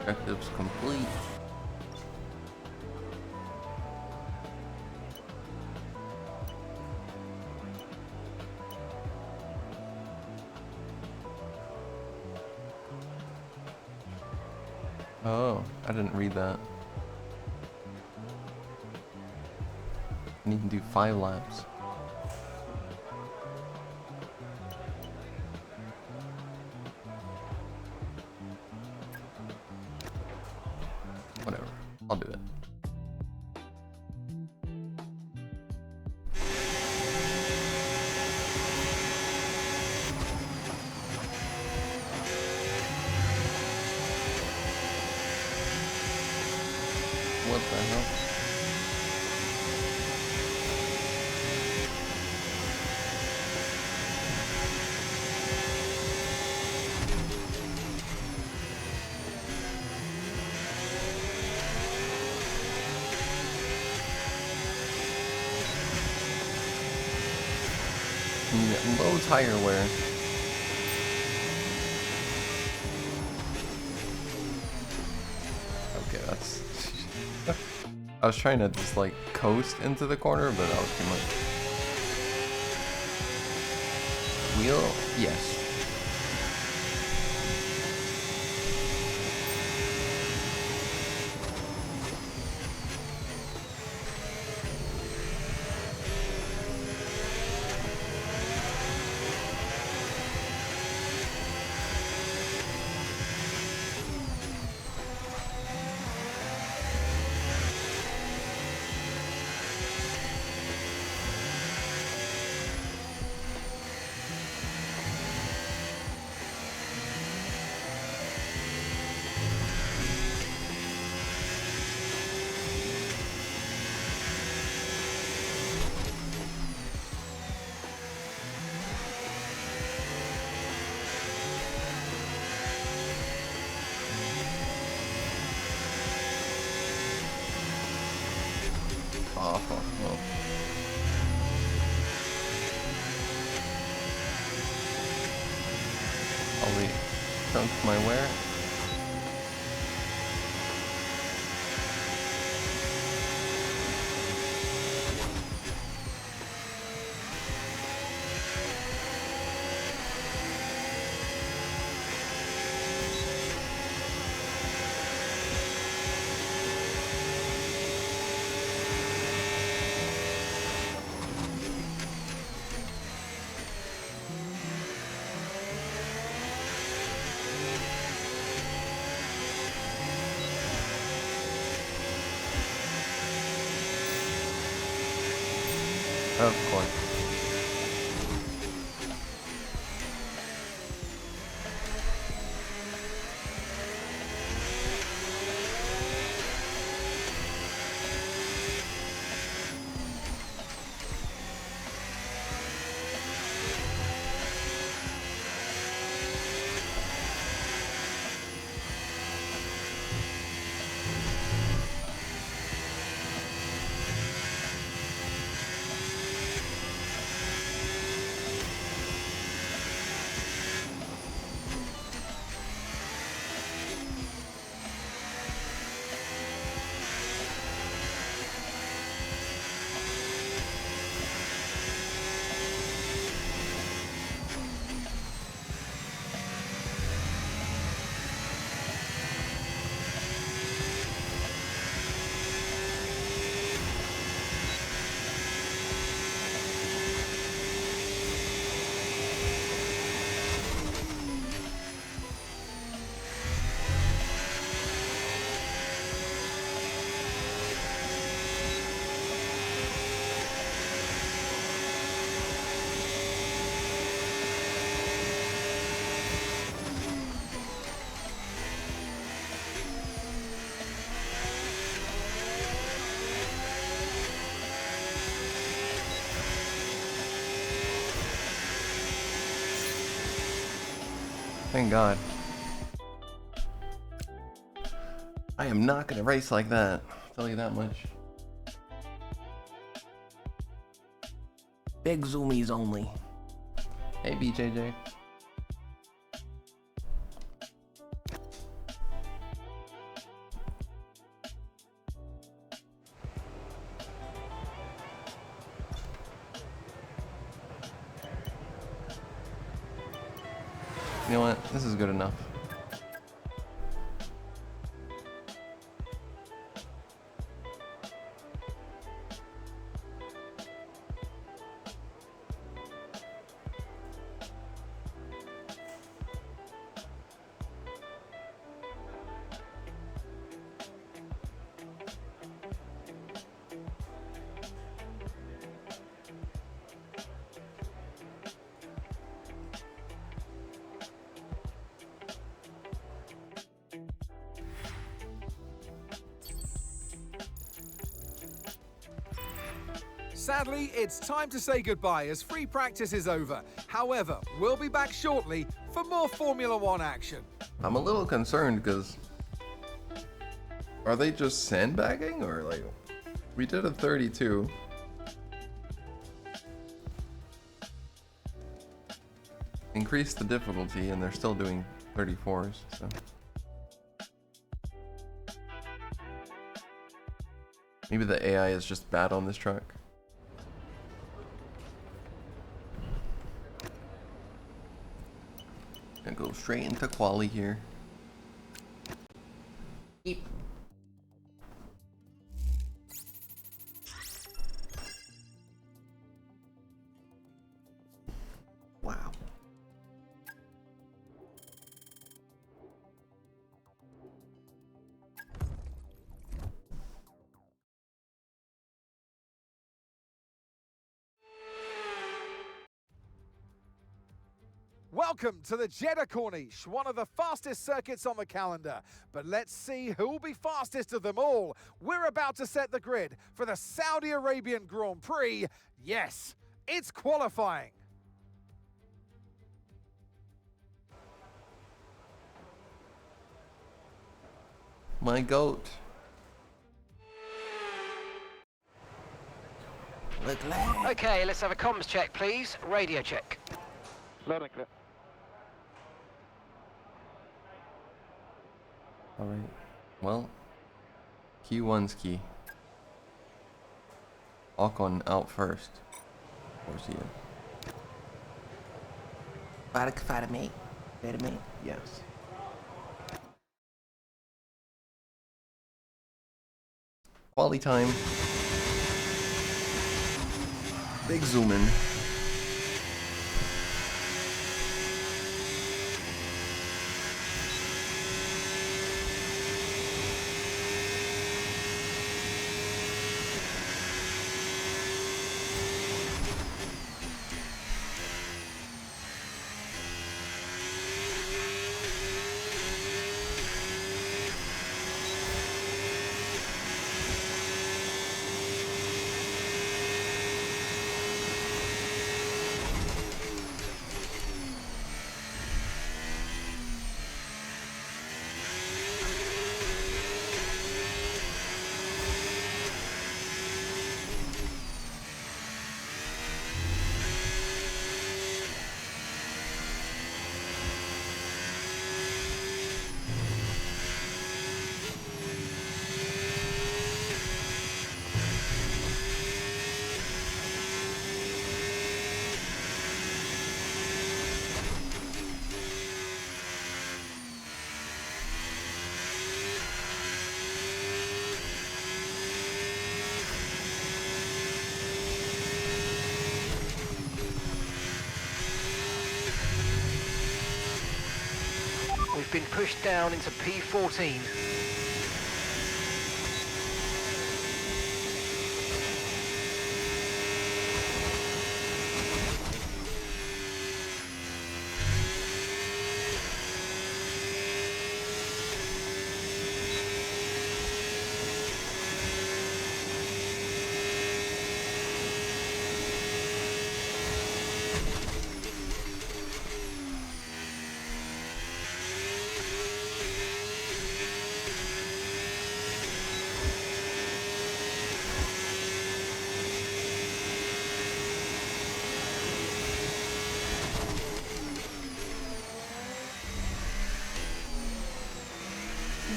Objectives complete. Oh, I didn't read that. I need to do 5 laps. Whatever, I'll do it. What the hell? Low tire wear. Okay, that's... I was trying to just like coast into the corner, but that was too much. Wheel? Yes. Awful. Well. Probably dunk my wear. Of course. Thank God. I am not gonna race like that. I'll tell you that much. Big zoomies only. Hey, BJJ. You know what? This is good enough. Sadly, it's time to say goodbye as free practice is over. However, we'll be back shortly for more Formula One action. I'm a little concerned because are they just sandbagging or like we did a 32 increased the difficulty and they're still doing 34s, so. Maybe the AI is just bad on this truck. Gonna go straight into quali here. Eep. Wow. Welcome to the Jeddah Corniche, one of the fastest circuits on the calendar. But let's see who'll be fastest of them all. We're about to set the grid for the Saudi Arabian Grand Prix. Yes, it's qualifying. My goat. Okay, let's have a comms check, please. Radio check. Loud and clear. Alright. Well, Q1's key. Ocon out first. Of course he is. Fighter mate. Better mate. Yes. Quality time. Big zoom in. We've been pushed down into P14.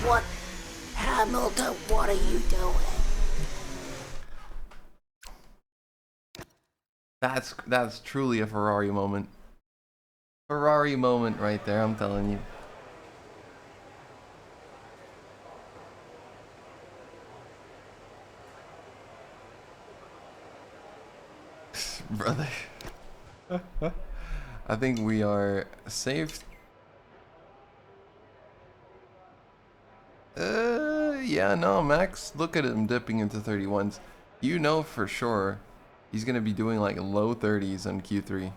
What? Hamilton, what are you doing? That's truly a Ferrari moment. Ferrari moment right there, I'm telling you. Brother. I think we are safe. Yeah, no, Max, look at him dipping into 31s. You know for sure he's gonna be doing like low 30s on Q3.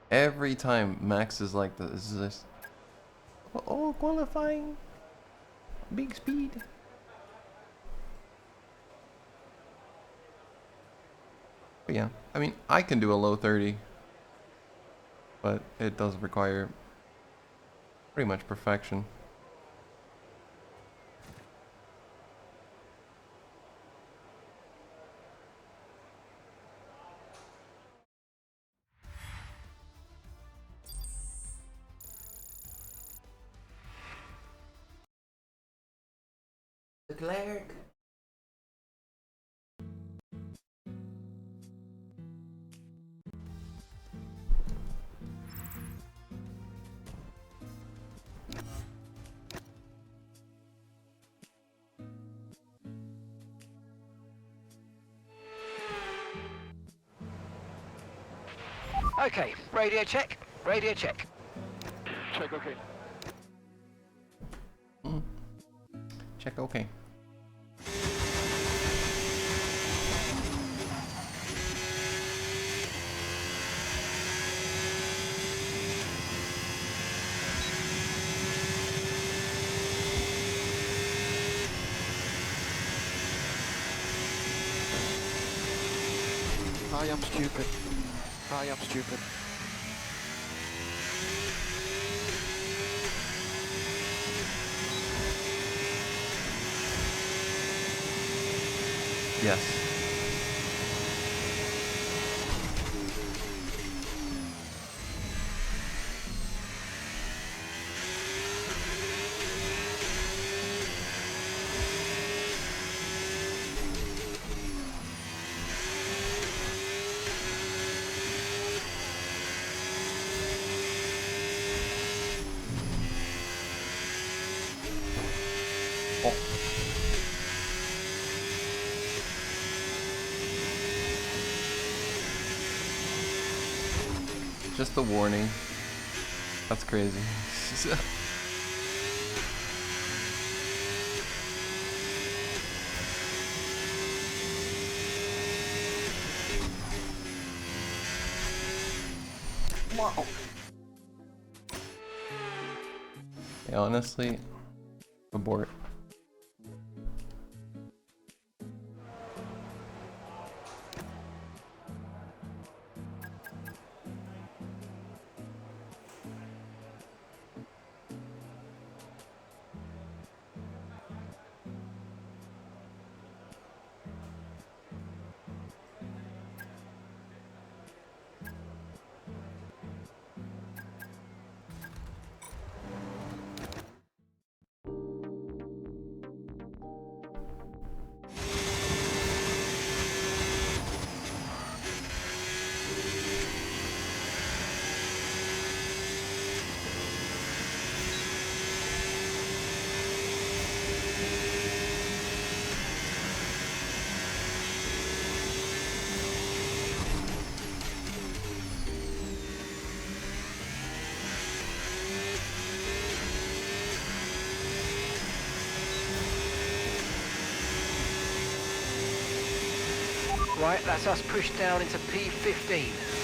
Every time Max is like this is this. Oh, qualifying. Big speed. But yeah, I mean, I can do a low 30, but it does require pretty much perfection. Leclerc. Okay, radio check. Radio check. Check, okay. Check okay. I am stupid. I am stupid. Yes. Oh. Just a warning. That's crazy. Wow. Yeah, honestly, abort. Right, that's us pushed down into P15.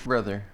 Brother.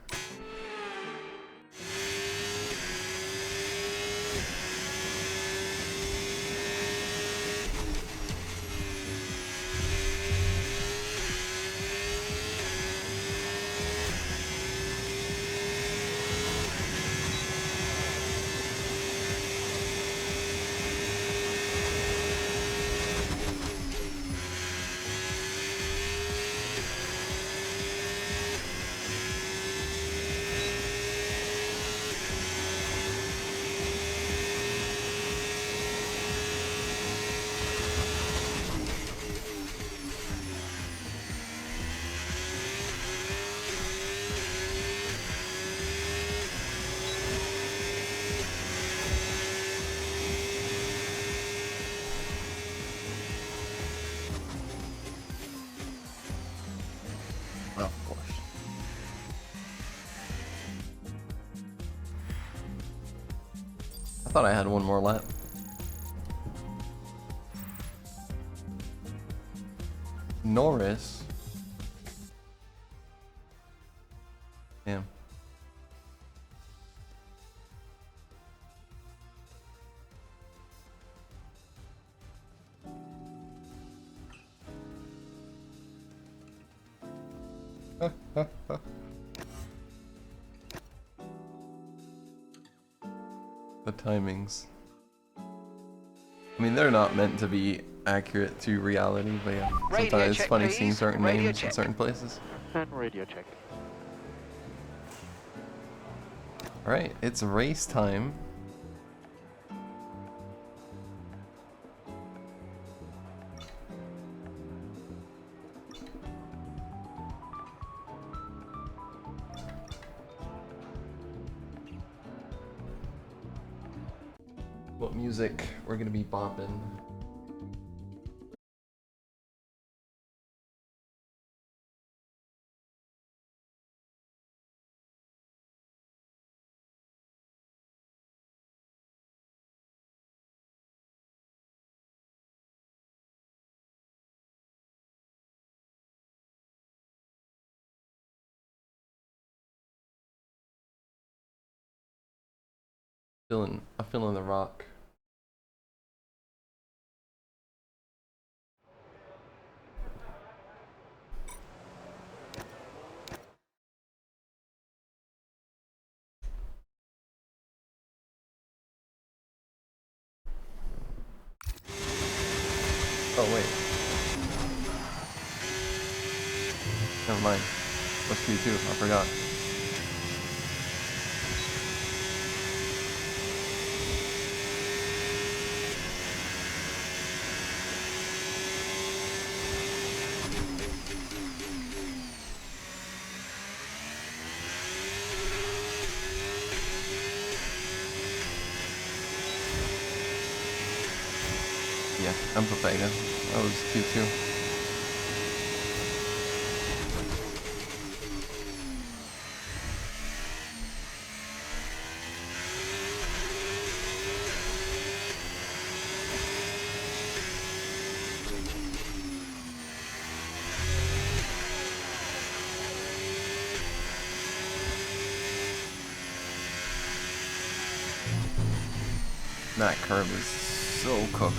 thought I had one more lap. Norris. Damn. The timings. I mean, they're not meant to be accurate to reality, but yeah, sometimes it's funny seeing certain names in certain places. And radio check. Alright, it's race time. What music we're gonna be bopping? I'm feeling the rock. Oh wait. Never mind. That's Q2, I forgot. Yeah, I'm Papega. That was Q2. That curve is so cooked.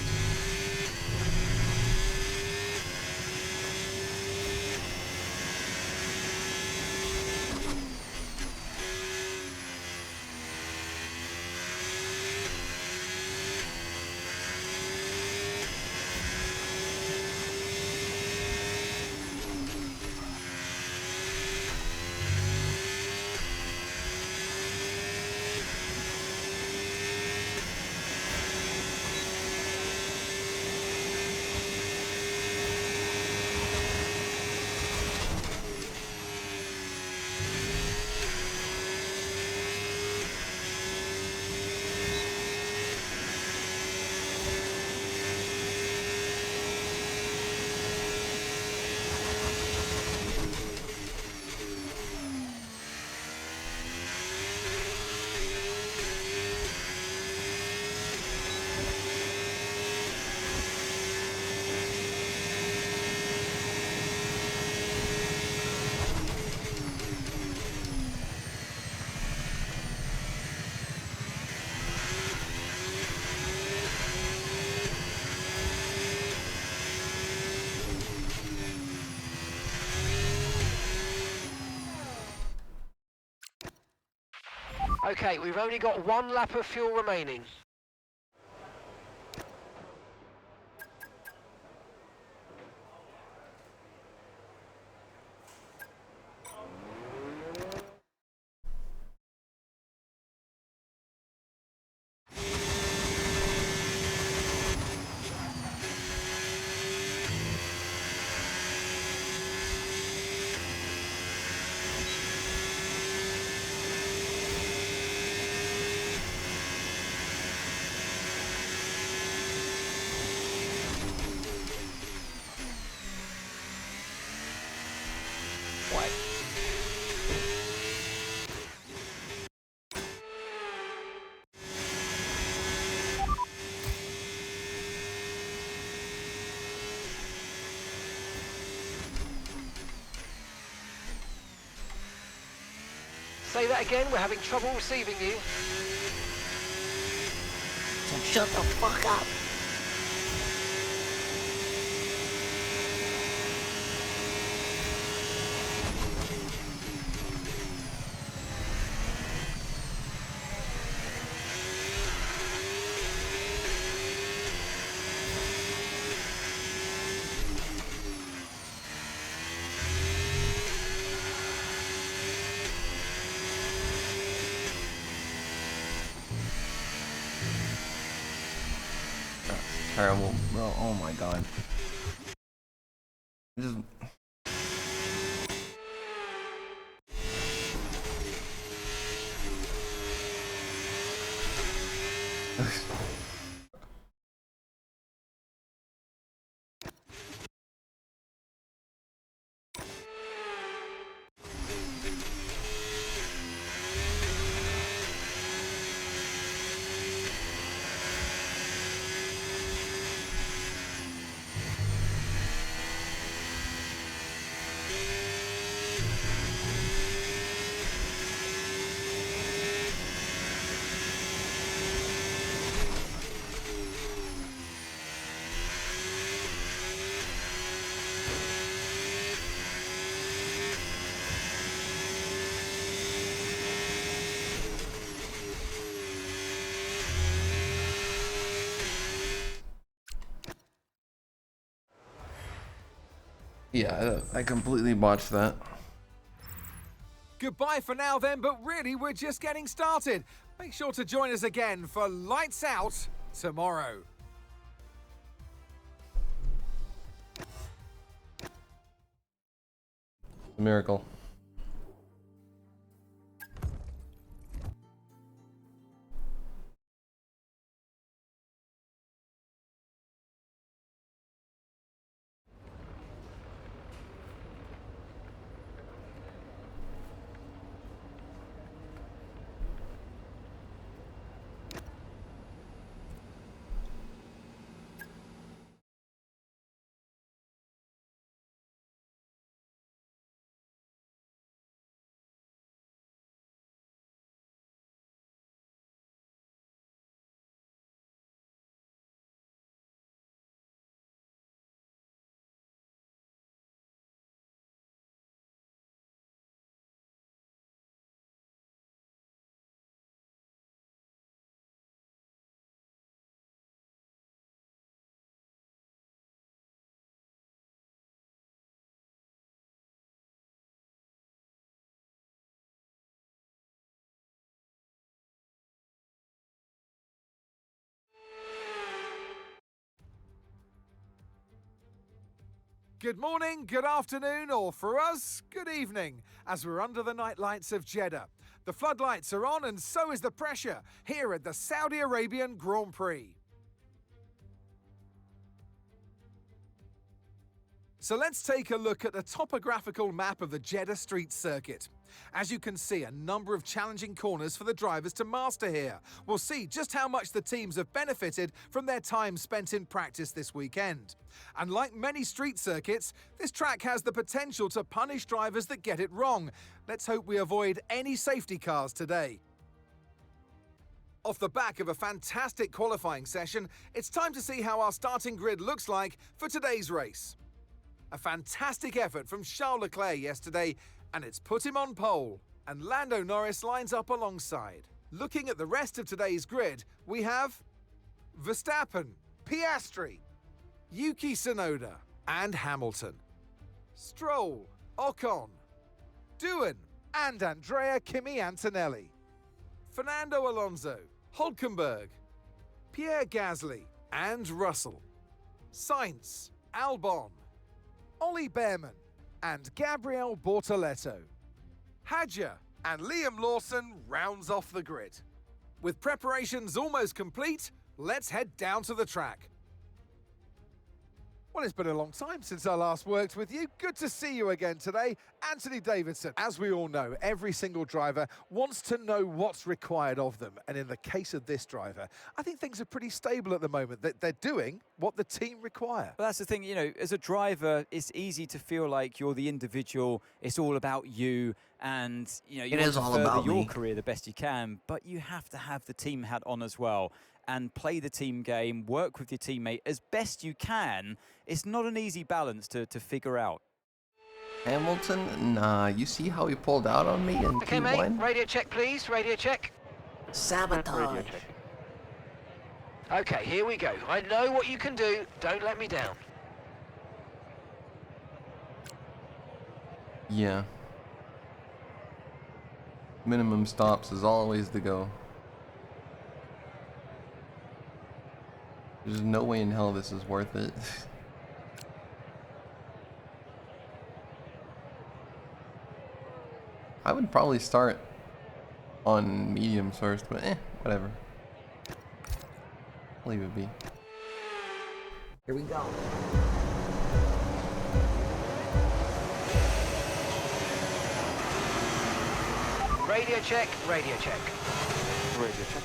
Okay, we've only got one lap of fuel remaining. Say that again, we're having trouble receiving you. So shut the fuck up. Terrible, bro. Oh my god. Just... Yeah, I completely botched that. Goodbye for now then, but really we're just getting started. Make sure to join us again for Lights Out tomorrow. A miracle. Good morning, good afternoon, or for us, good evening, as we're under the night lights of Jeddah. The floodlights are on and so is the pressure here at the Saudi Arabian Grand Prix. So let's take a look at the topographical map of the Jeddah Street Circuit. As you can see, a number of challenging corners for the drivers to master here. We'll see just how much the teams have benefited from their time spent in practice this weekend. And like many street circuits, this track has the potential to punish drivers that get it wrong. Let's hope we avoid any safety cars today. Off the back of a fantastic qualifying session, it's time to see how our starting grid looks like for today's race. A fantastic effort from Charles Leclerc yesterday, and it's put him on pole, and Lando Norris lines up alongside. Looking at the rest of today's grid, we have Verstappen, Piastri, Yuki Tsunoda, and Hamilton, Stroll, Ocon, Doohan, and Andrea Kimi Antonelli, Fernando Alonso, Hülkenberg, Pierre Gasly, and Russell, Sainz, Albon, Ollie Behrman, and Gabriel Bortoleto. Hadjar and Liam Lawson rounds off the grid. With preparations almost complete, let's head down to the track. Well, it's been a long time since I last worked with you. Good to see you again today. Anthony Davidson. As we all know, every single driver wants to know what's required of them. And in the case of this driver, I think things are pretty stable at the moment. They're doing what the team require. Well, that's the thing, you know, as a driver, it's easy to feel like you're the individual. It's all about you. And you know, you It want is to all further about your me. career the best you can, but you have to have the team hat on as well and play the team game, work with your teammate as best you can. It's not an easy balance to figure out. Hamilton, nah, you see how he pulled out on me in Okay, mate. P1? Radio check, please. Radio check. Sabotage. Okay, here we go. I know what you can do. Don't let me down. Yeah. Minimum stops is always the go. There's no way in hell this is worth it. I would probably start on mediums first, but whatever. Leave it be. Here we go. Radio check, radio check. Radio check.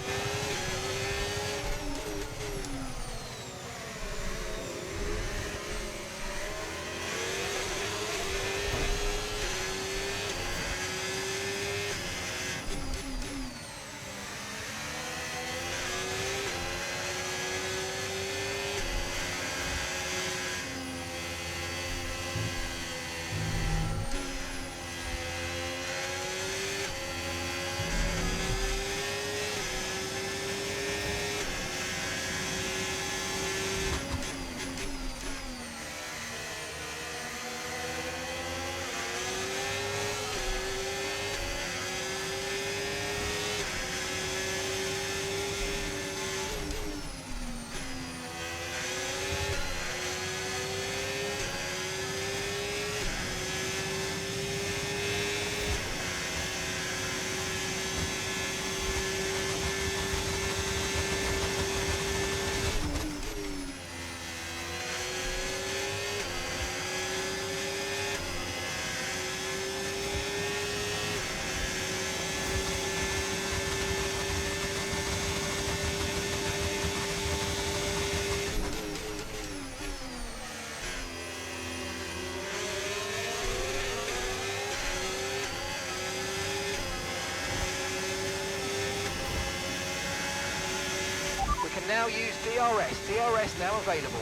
We can now use DRS. DRS now available.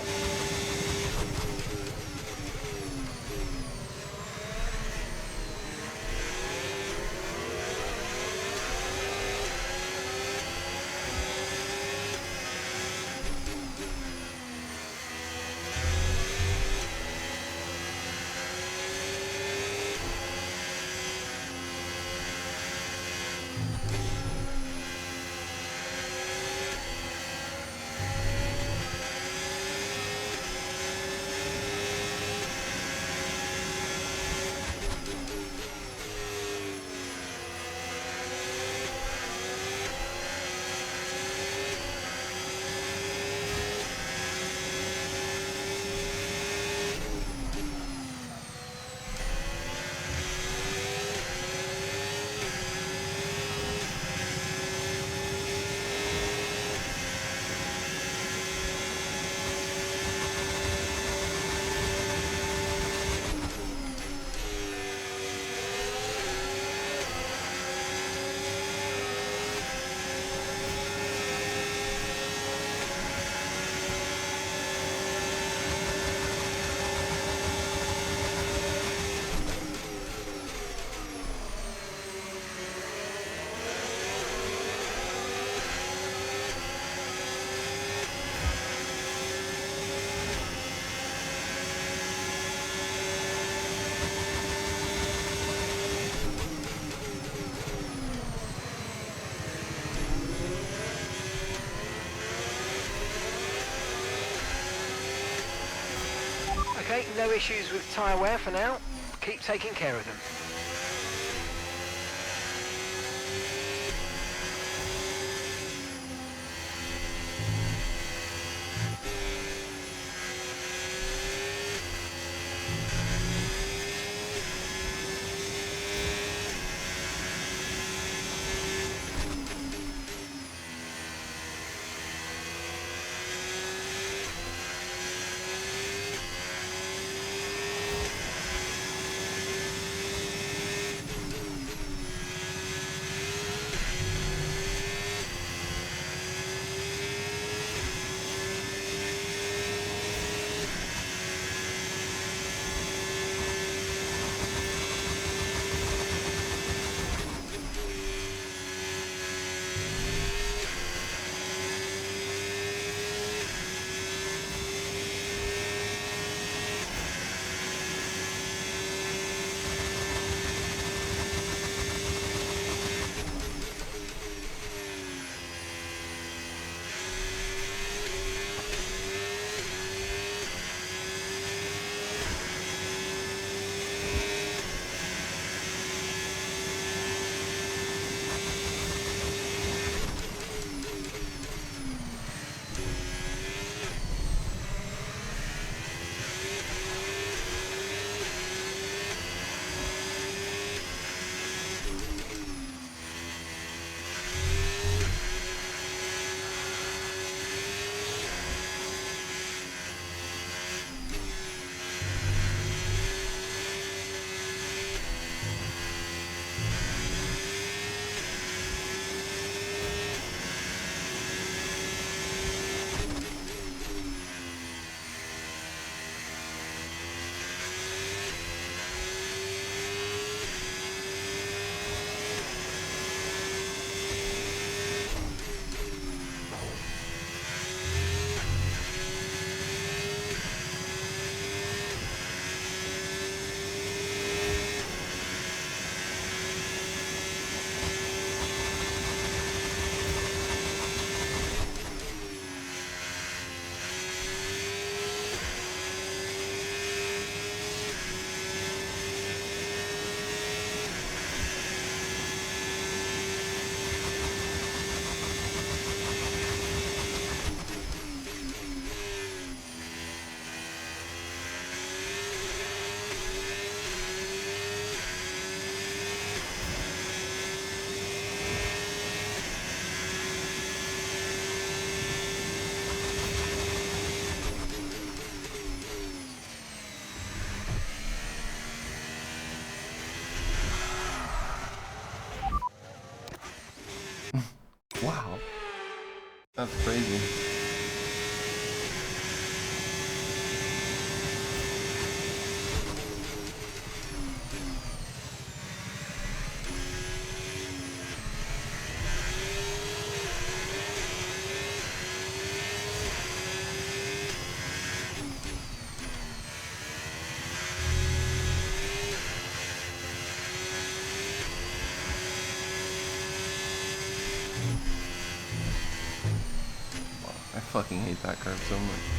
Okay, no issues with tyre wear for now. Keep taking care of them. fucking hate that curve so much.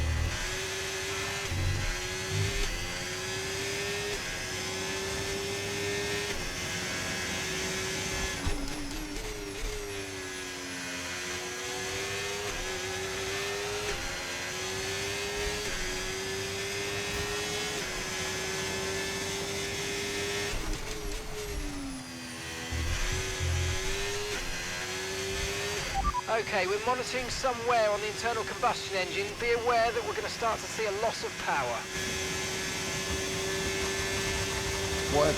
Okay, we're monitoring some wear on the internal combustion engine. Be aware that we're going to start to see a loss of power. What?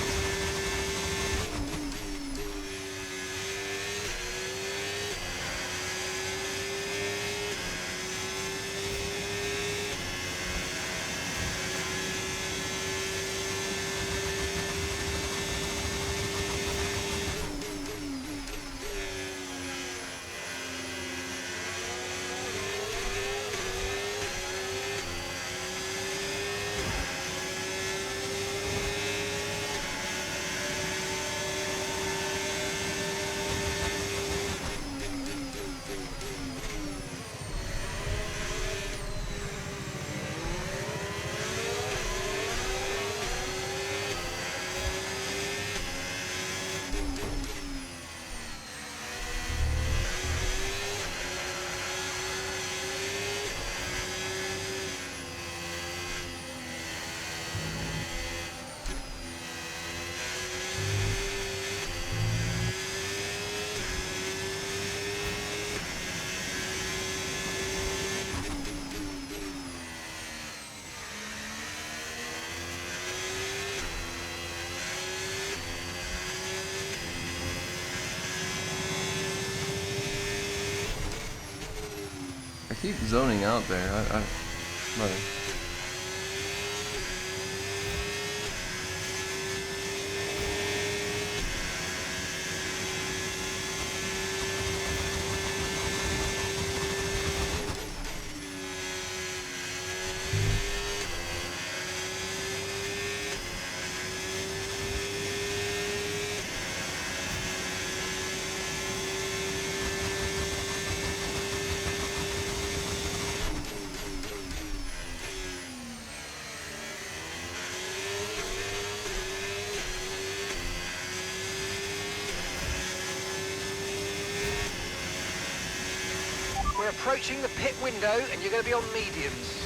I keep zoning out there. Brother. We're approaching the pit window and you're going to be on mediums.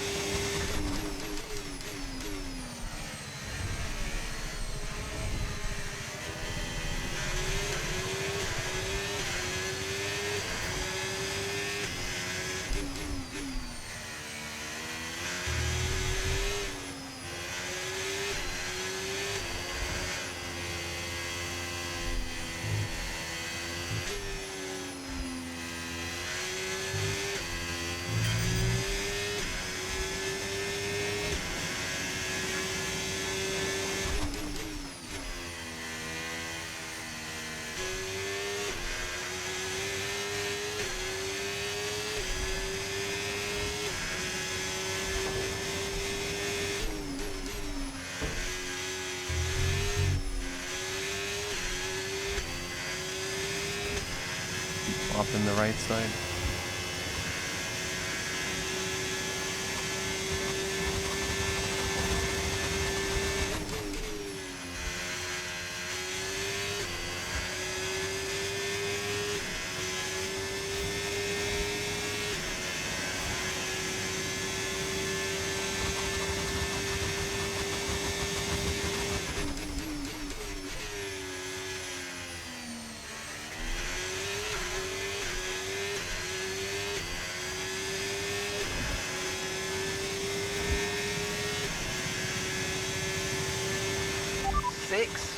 Off in the right side.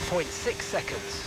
.6 seconds.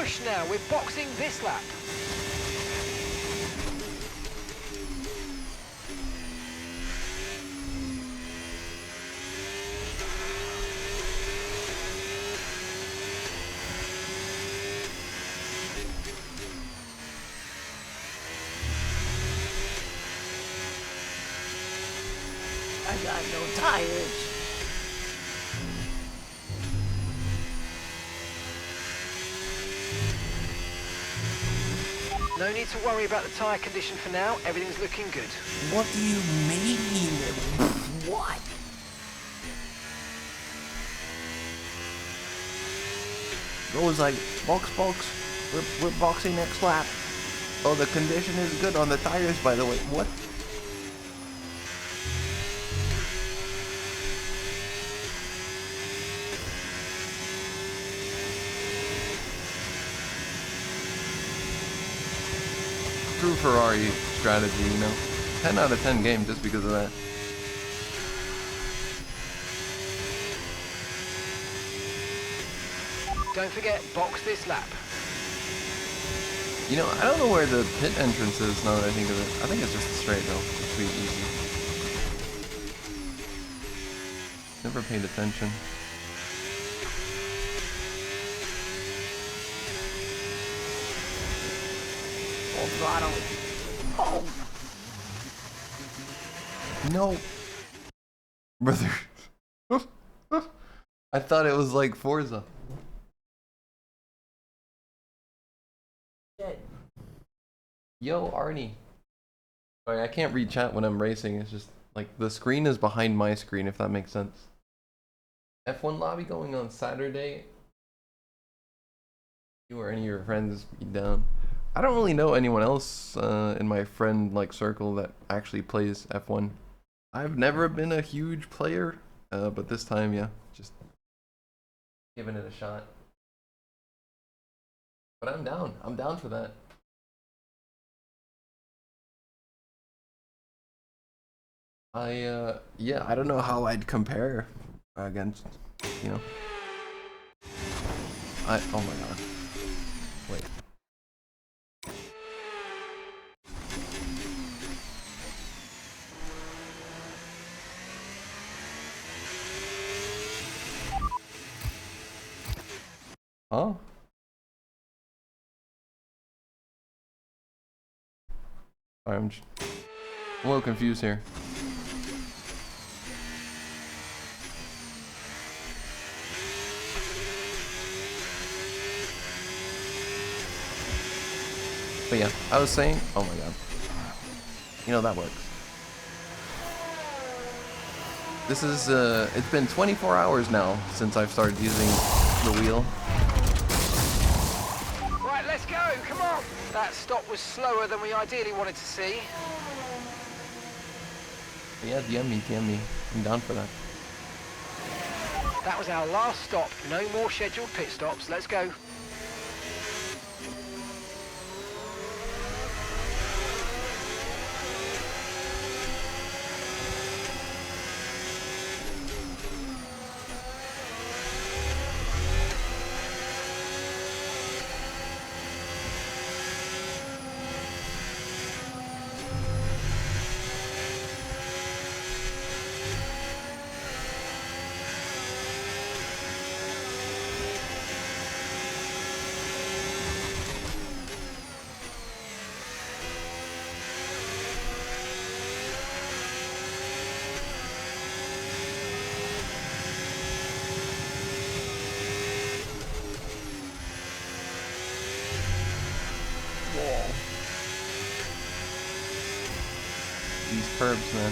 push now. We're boxing this lap. I got no tires. No need to worry about the tyre condition for now. Everything's looking good. What do you mean? What? Goes like, box, we're boxing next lap. Oh, the condition is good on the tires, by the way. What? True Ferrari strategy, you know. 10 out of 10 game just because of that. Don't forget, box this lap. You know, I don't know where the pit entrance is now that I think of it. I think it's just a straight though. It should be easy. Never paid attention. Full throttle. Oh. No. Brother. I thought it was like Forza. Yo, Arnie. Sorry, I can't read chat when I'm racing. It's just like the screen is behind my screen, if that makes sense. F1 lobby going on Saturday. You or any of your friends be down. I don't really know anyone else in my friend like circle that actually plays F1. I've never been a huge player, but this time, yeah, just giving it a shot. But I'm down. I'm down for that. Yeah, I don't know how I'd compare against, you know. Oh my god. Wait. Huh? Sorry, I'm just a little confused here. But yeah, I was saying, oh my god. You know, that works. This is, it's been 24 hours now since I've started using the wheel. Right, let's go, come on! That stop was slower than we ideally wanted to see. But yeah, DM me. I'm down for that. That was our last stop. No more scheduled pit stops. Let's go. These curbs, man.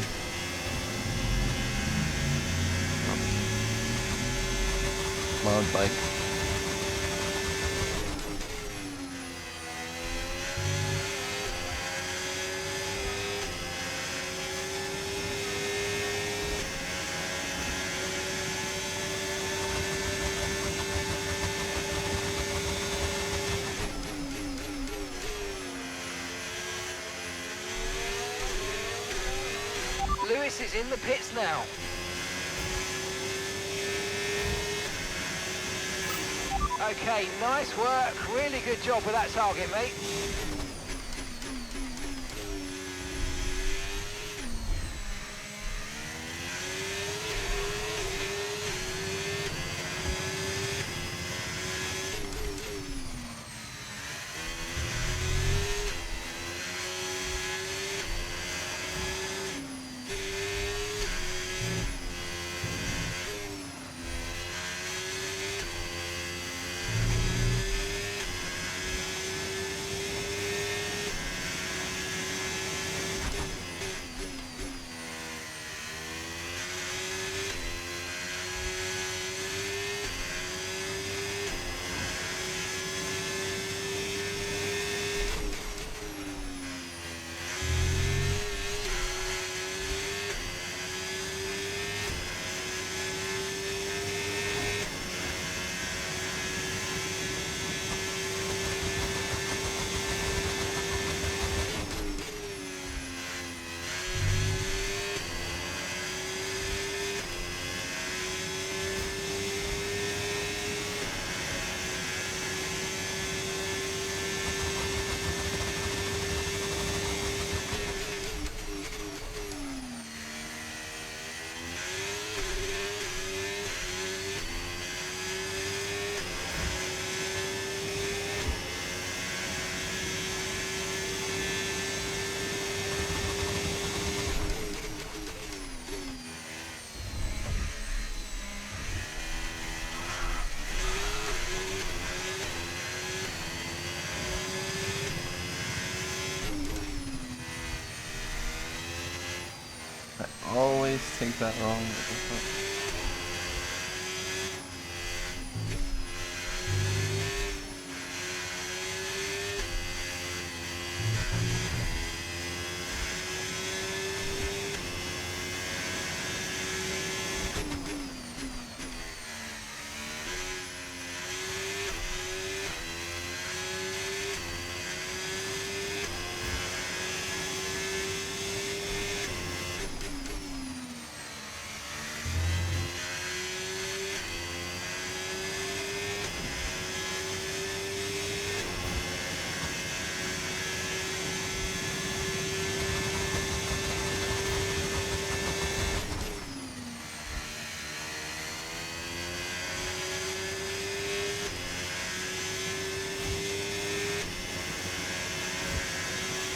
Loud bike. Lewis is in the pits now. Okay, nice work. Really good job with that target, mate. I always take that wrong.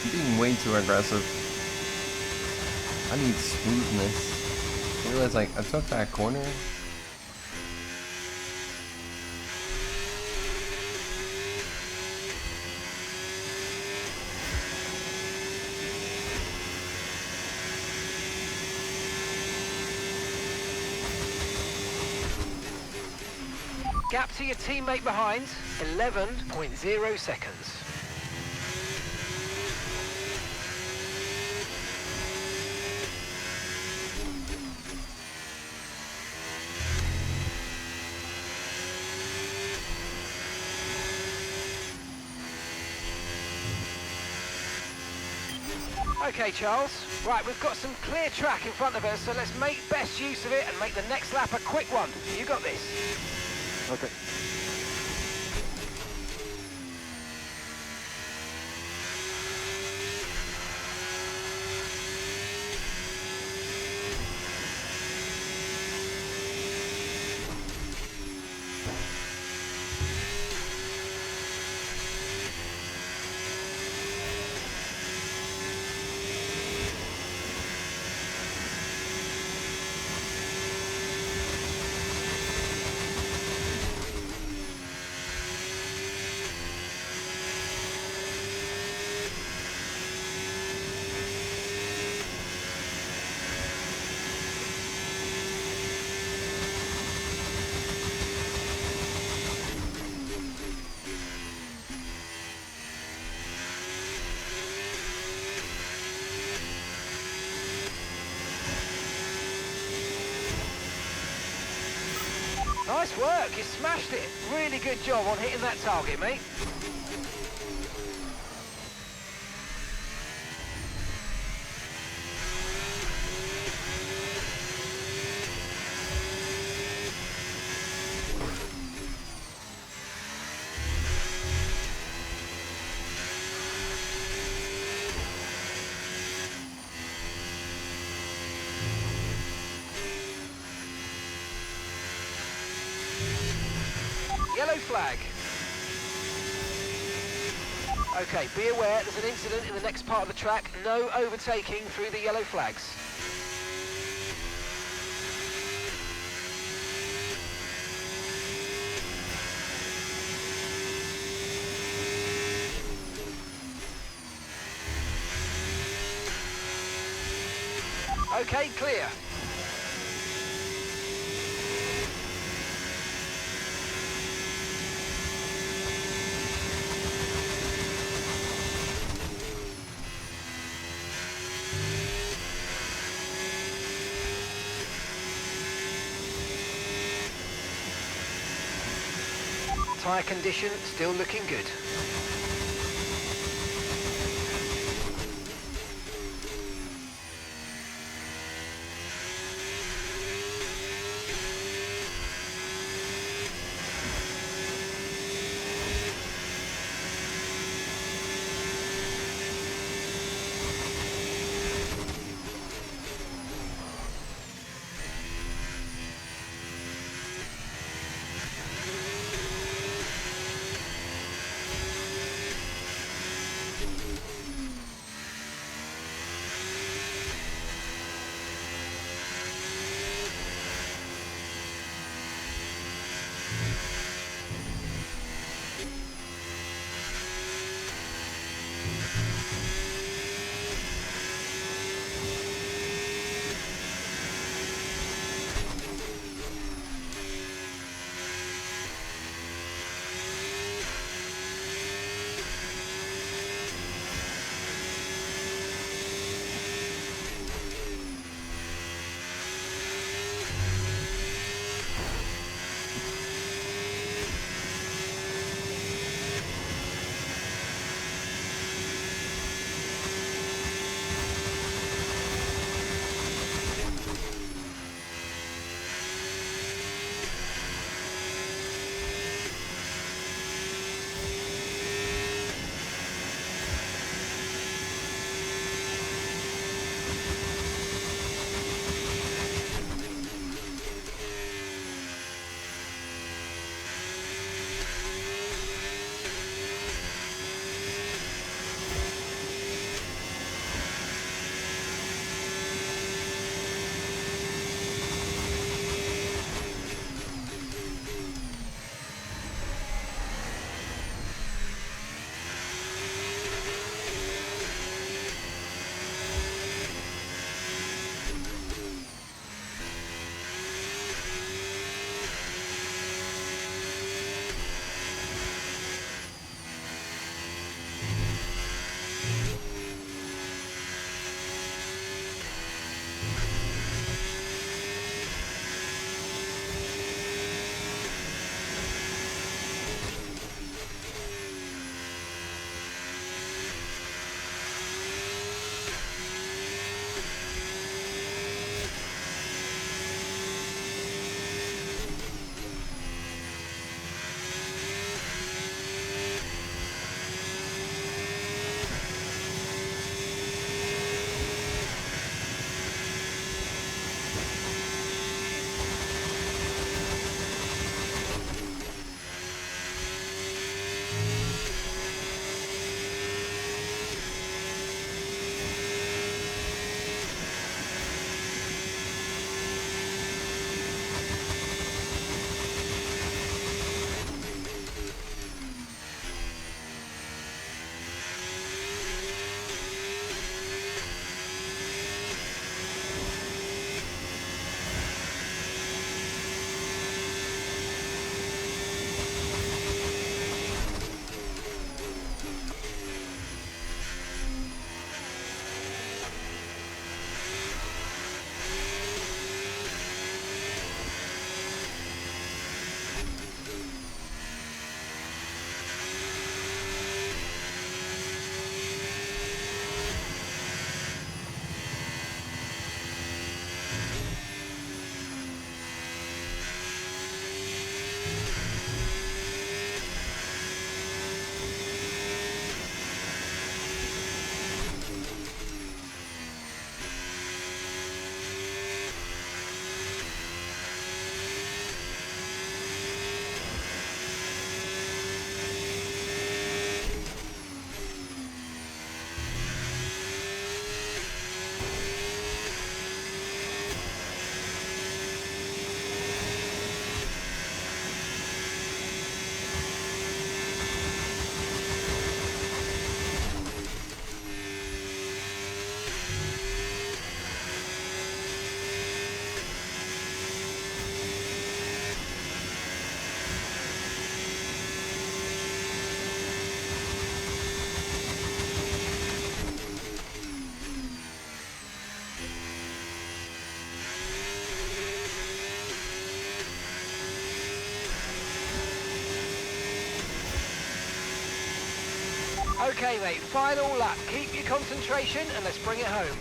I'm being way too aggressive. I need smoothness. I realize like I took that corner. Gap to your teammate behind, 11.0 seconds. Okay, Charles. Right, we've got some clear track in front of us, so let's make best use of it and make the next lap a quick one. You got this. Okay. Nice work, you smashed it. Really good job on hitting that target, mate. Yellow flag. Okay, be aware there's an incident in the next part of the track. No overtaking through the yellow flags. Okay, clear. Tyre condition still looking good. Okay, mate, final lap. Keep your concentration and let's bring it home.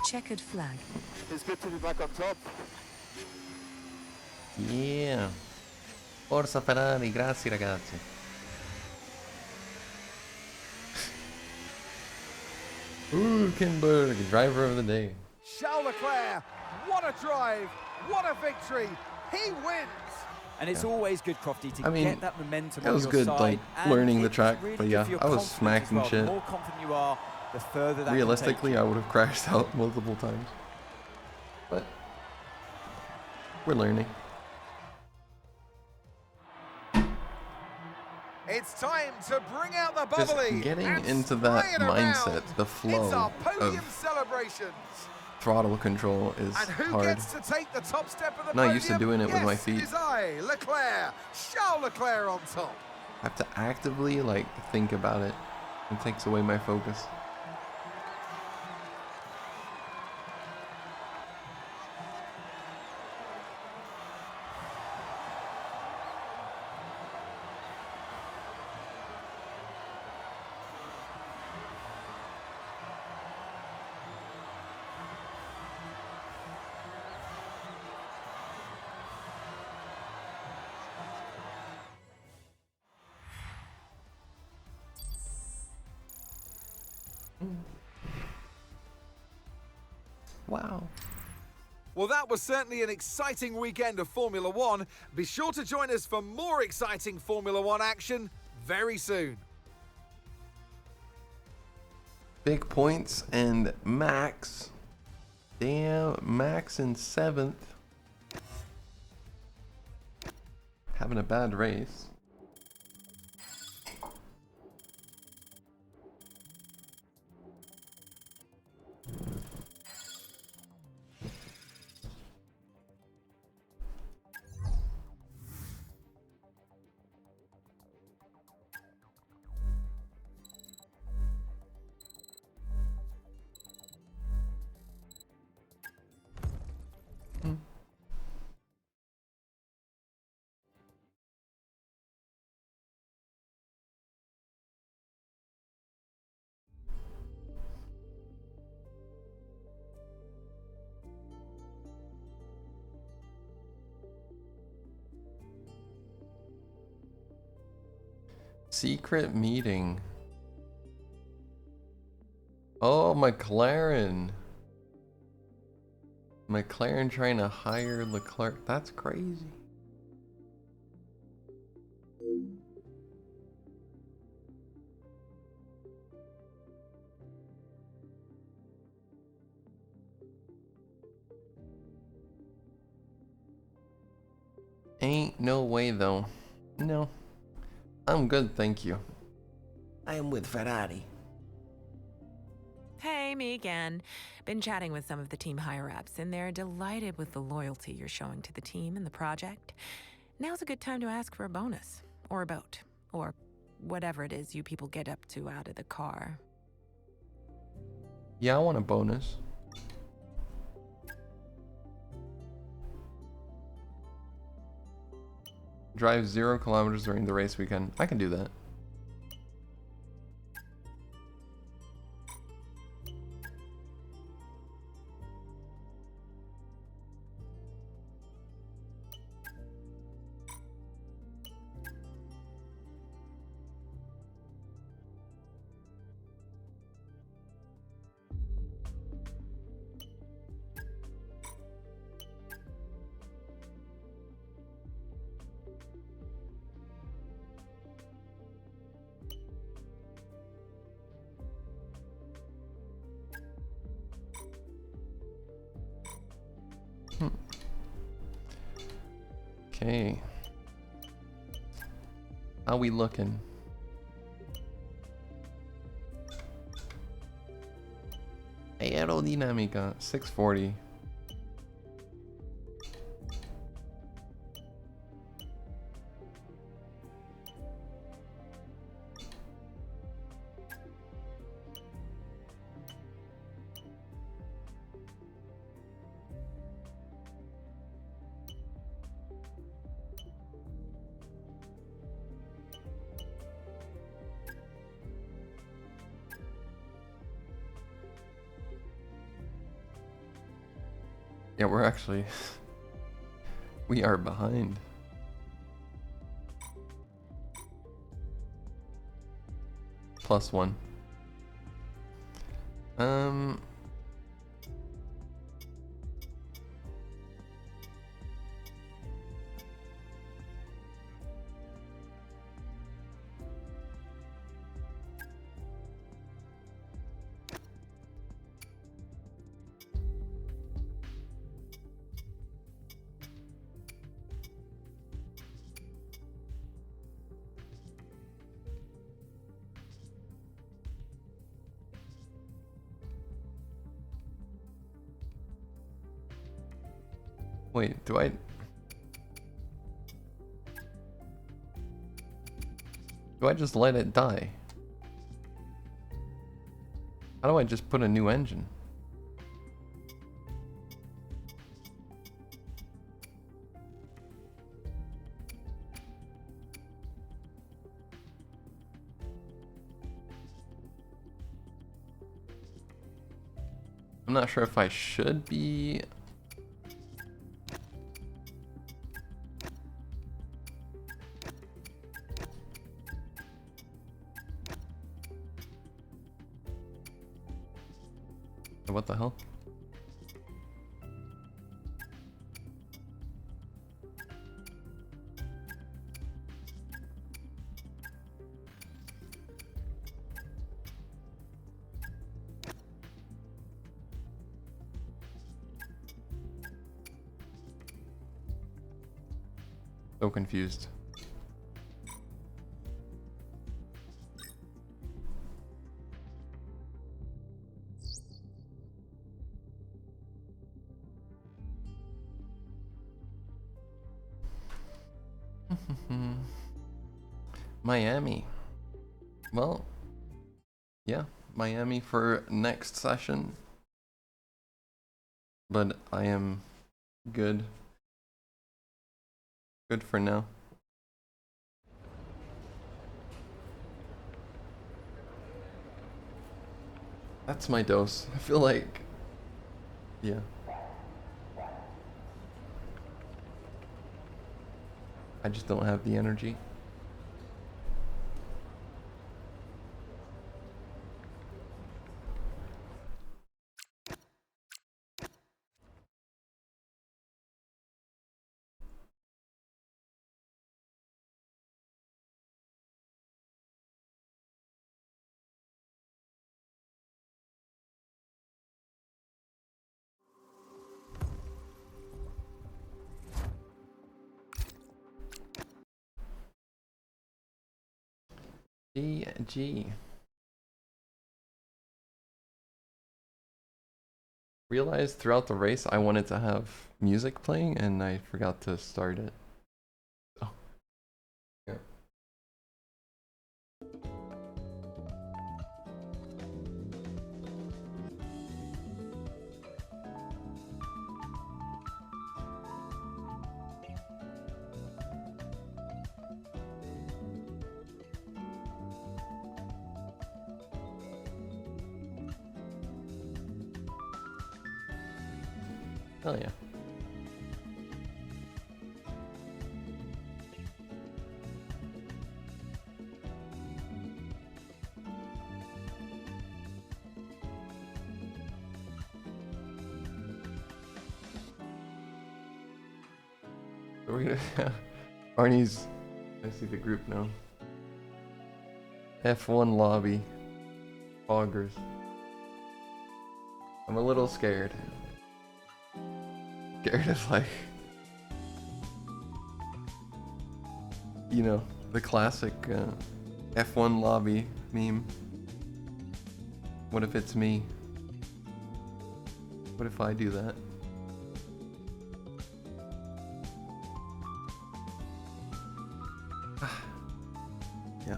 Checkered flag. It's good to be back on top. Yeah. Forza Ferrari, grazie ragazzi. Hülkenberg, driver of the day. Charles Leclerc, what a drive, what a victory. He wins. And it's always good, Crofty, to get that momentum it was on your good, side. like, And learning the it's track, really but good yeah, for your I was confidence smacking as well. shit. The more confident you are, the further that Realistically, can take I would have crashed out multiple times. But we're learning. It's time to bring out the Just bubbly. getting and into that spray it mindset, around. the It's flow our podium of celebrations. throttle control is And who hard. gets to take the top step of the Not podium? used to doing it with my Yes, feet. it is I, Leclerc, Charles Leclerc on top. I have to actively like think about it. It takes away my focus. Wow. Well, that was certainly an exciting weekend of Formula One. Be sure to join us for more exciting Formula One action very soon. Big points and Max. Damn, Max in 7th. Having a bad race. Secret meeting. Oh, McLaren. McLaren trying to hire Leclerc. That's crazy. Ain't no way though. No. I'm good, thank you. I am with Ferrari. Hey, me again. Been chatting with some of the team higher-ups, and they're delighted with the loyalty you're showing to the team and the project. Now's a good time to ask for a bonus. or a boat, or whatever it is you people get up to out of the car. Yeah, I want a bonus. Drive 0 kilometers during the race weekend. I can do that. Okay. How we looking? Aerodynamica 640. Yeah, we're actually we are behind. +1. Wait, do I just let it die? How do I just put a new engine? I'm not sure if I should be. What the hell? So confused. Miami. Well, yeah, Miami for next session. But I am good. Good for now. That's my dose. I feel like, yeah. I just don't have the energy. GG. Realized throughout the race I wanted to have music playing and I forgot to start it. Oh. Yeah. Hell yeah. So we're gonna Arnie's, I see the group now. F1 lobby. Foggers. I'm a little scared. Scared of like, you know, the classic F1 lobby meme. What if it's me? What if I do that? Yeah.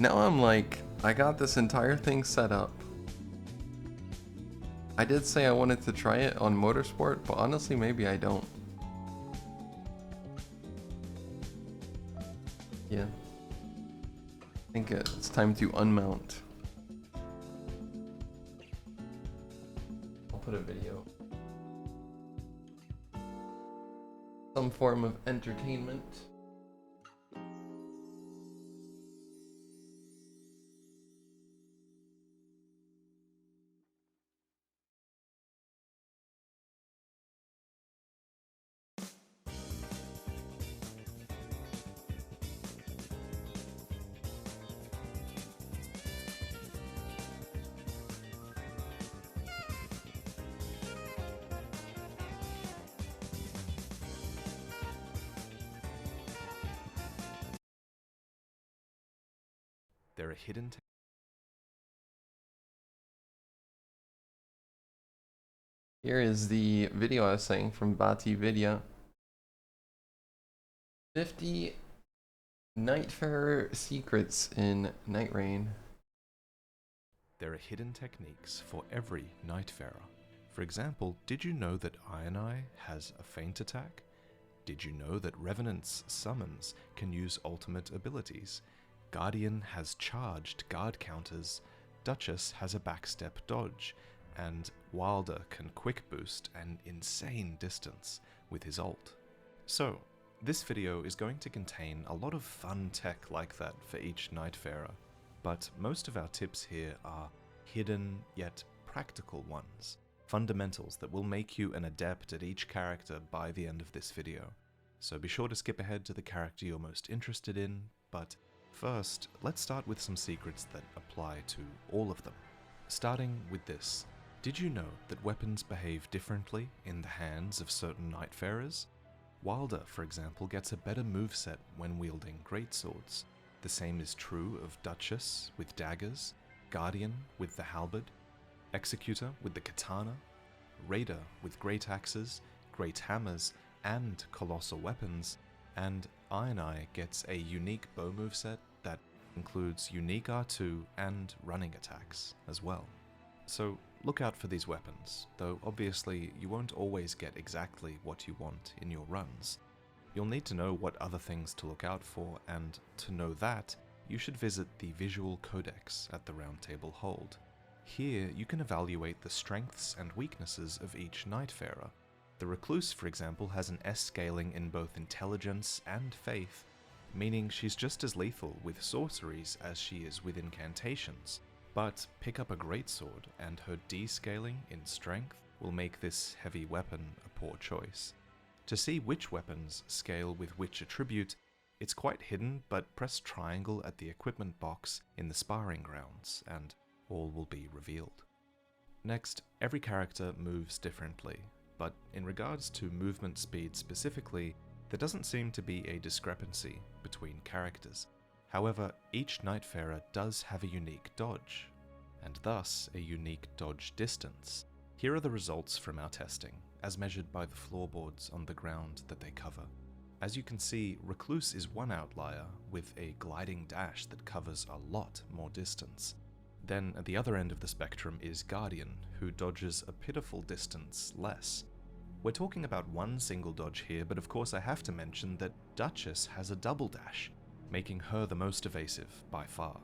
Now I'm like, I got this entire thing set up. I did say I wanted to try it on Motorsport, but honestly, maybe I don't. Yeah. I think it's time to unmount. I'll put a video. Some form of entertainment. There are hidden Here is the video I was saying from Bati Vidya. 50 Nightfarer secrets in Night Rain. There are hidden techniques for every Nightfarer. For example, did you know that Ioneye has a feint attack? Did you know that Revenant's summons can use ultimate abilities? Guardian has charged guard counters, Duchess has a backstep dodge, and Wilder can quick boost an insane distance with his ult. So, this video is going to contain a lot of fun tech like that for each Nightfarer, but most of our tips here are hidden yet practical ones, fundamentals that will make you an adept at each character by the end of this video. So be sure to skip ahead to the character you're most interested in, but first, let's start with some secrets that apply to all of them. Starting with this. Did you know that weapons behave differently in the hands of certain Nightfarers? Wilder, for example, gets a better moveset when wielding greatswords. The same is true of Duchess with daggers, Guardian with the halberd, Executor with the katana, Raider with great axes, great hammers, and colossal weapons, and Ioneye gets a unique bow moveset that includes unique R2 and running attacks as well. So look out for these weapons, though obviously you won't always get exactly what you want in your runs. You'll need to know what other things to look out for, and to know that, you should visit the Visual Codex at the Round Table Hold. Here you can evaluate the strengths and weaknesses of each Nightfarer. The Recluse, for example, has an S scaling in both intelligence and faith, meaning she's just as lethal with sorceries as she is with incantations. But pick up a greatsword, and her D scaling in strength will make this heavy weapon a poor choice. To see which weapons scale with which attribute, it's quite hidden, but press triangle at the equipment box in the sparring grounds, and all will be revealed. Next, every character moves differently, but in regards to movement speed specifically, there doesn't seem to be a discrepancy between characters. However, each Nightfarer does have a unique dodge, and thus a unique dodge distance. Here are the results from our testing, as measured by the floorboards on the ground that they cover. As you can see, Recluse is one outlier, with a gliding dash that covers a lot more distance. Then at the other end of the spectrum is Guardian, who dodges a pitiful distance less. We're talking about one single dodge here, but of course I have to mention that Duchess has a double dash, making her the most evasive by far.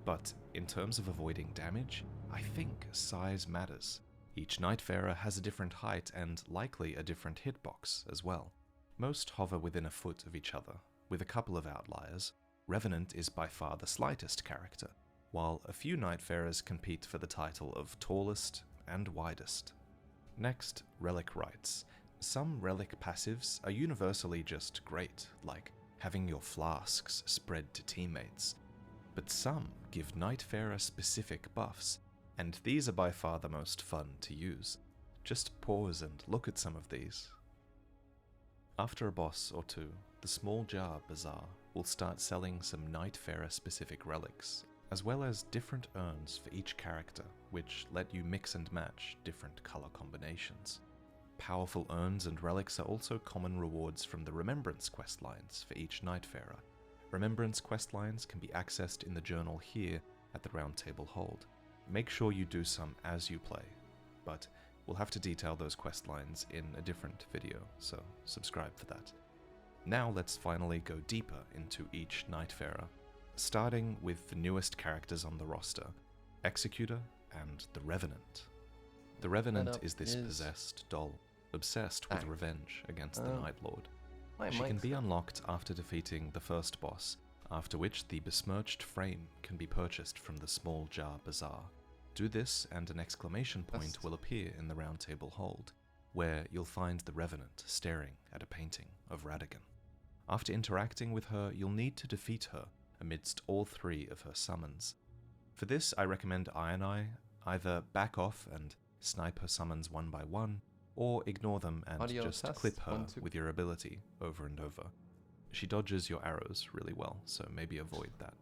But in terms of avoiding damage, I think size matters. Each Nightfarer has a different height and likely a different hitbox as well. Most hover within a foot of each other, with a couple of outliers. Revenant is by far the slightest character, while a few Nightfarers compete for the title of tallest and widest. Next, Relic Rights. Some Relic passives are universally just great, like having your flasks spread to teammates. But some give Nightfarer specific buffs, and these are by far the most fun to use. Just pause and look at some of these. After a boss or two, the Small Jar Bazaar will start selling some Nightfarer specific relics, as well as different urns for each character, which let you mix and match different color combinations. Powerful urns and relics are also common rewards from the Remembrance questlines for each Nightfarer. Remembrance questlines can be accessed in the journal here at the Round Table Hold. Make sure you do some as you play, but we'll have to detail those questlines in a different video, so subscribe for that. Now let's finally go deeper into each Nightfarer, starting with the newest characters on the roster, Executor and the Revenant. The Revenant is this possessed doll, obsessed with revenge against the Night Lord. She can be unlocked after defeating the first boss, after which the besmirched frame can be purchased from the Small Jar Bazaar. Do this and an exclamation point will appear in the Round Table Hold, where you'll find the Revenant staring at a painting of Radigan. After interacting with her, you'll need to defeat her amidst all three of her summons. For this, I recommend IronEye either back off and snipe her summons one by one, or ignore them and just clip her with your ability over and over. She dodges your arrows really well, so maybe avoid that.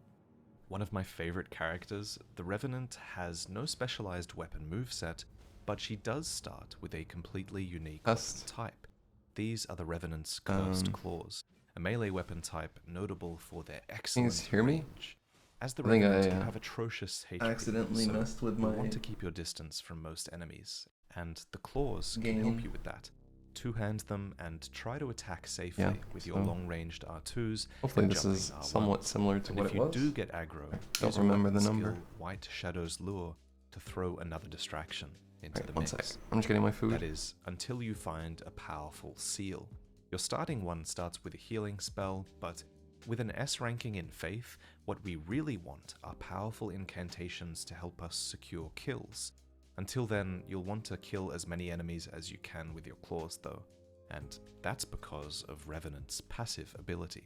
One of my favorite characters, the Revenant has no specialized weapon moveset, but she does start with a completely unique weapon type. These are the Revenant's Cursed Claws, a melee weapon type notable for their excellent range. As the Revenant, you have atrocious HP, accidentally messed with you my want to keep your distance from most enemies, and the claws can help you with that. Two-hand them and try to attack safely with your long-ranged R2s. Hopefully this is somewhat similar to what it was. If you do get aggro, don't remember the number. Skill White Shadow's Lure to throw another distraction into the one mix. sec. I'm just getting my food. That is, until you find a powerful seal. Your starting one starts with a healing spell, but with an S ranking in Faith, what we really want are powerful incantations to help us secure kills. Until then, you'll want to kill as many enemies as you can with your claws though, and that's because of Revenant's passive ability.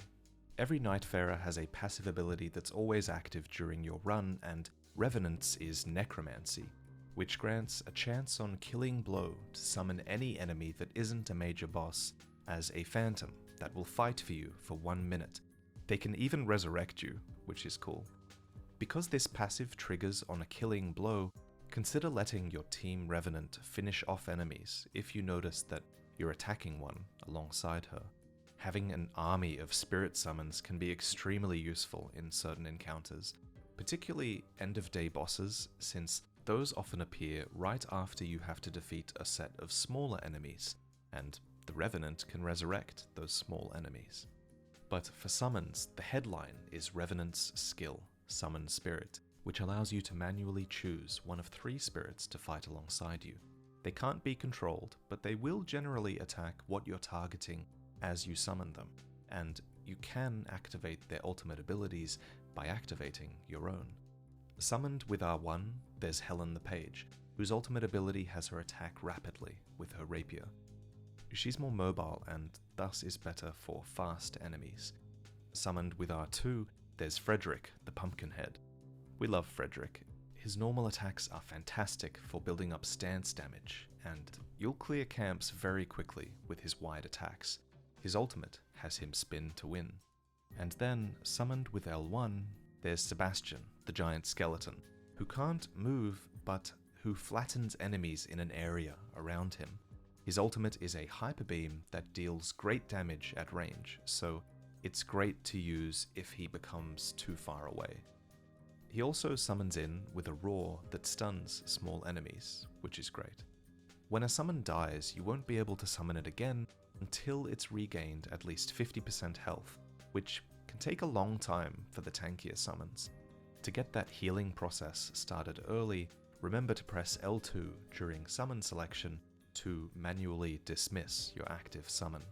Every Nightfarer has a passive ability that's always active during your run, and Revenant's is Necromancy, which grants a chance on Killing Blow to summon any enemy that isn't a major boss as a phantom that will fight for you for 1 minute. They can even resurrect you, which is cool. Because this passive triggers on a Killing Blow, consider letting your Team Revenant finish off enemies if you notice that you're attacking one alongside her. Having an army of spirit summons can be extremely useful in certain encounters, particularly end-of-day bosses, since those often appear right after you have to defeat a set of smaller enemies, and the Revenant can resurrect those small enemies. But for summons, the headline is Revenant's skill, Summon Spirit, which allows you to manually choose one of 3 spirits to fight alongside you. They can't be controlled, but they will generally attack what you're targeting as you summon them, and you can activate their ultimate abilities by activating your own. Summoned with R1, there's Helen the Page, whose ultimate ability has her attack rapidly with her rapier. She's more mobile and thus is better for fast enemies. Summoned with R2, there's Frederick the Pumpkinhead. We love Frederick. His normal attacks are fantastic for building up stance damage, and you'll clear camps very quickly with his wide attacks. His ultimate has him spin to win. And then, summoned with L1, there's Sebastian, the giant skeleton, who can't move but who flattens enemies in an area around him. His ultimate is a hyper beam that deals great damage at range, so it's great to use if he becomes too far away. He also summons in with a roar that stuns small enemies, which is great. When a summon dies, you won't be able to summon it again until it's regained at least 50% health, which can take a long time for the tankier summons. To get that healing process started early, remember to press L2 during summon selection to manually dismiss your active summon.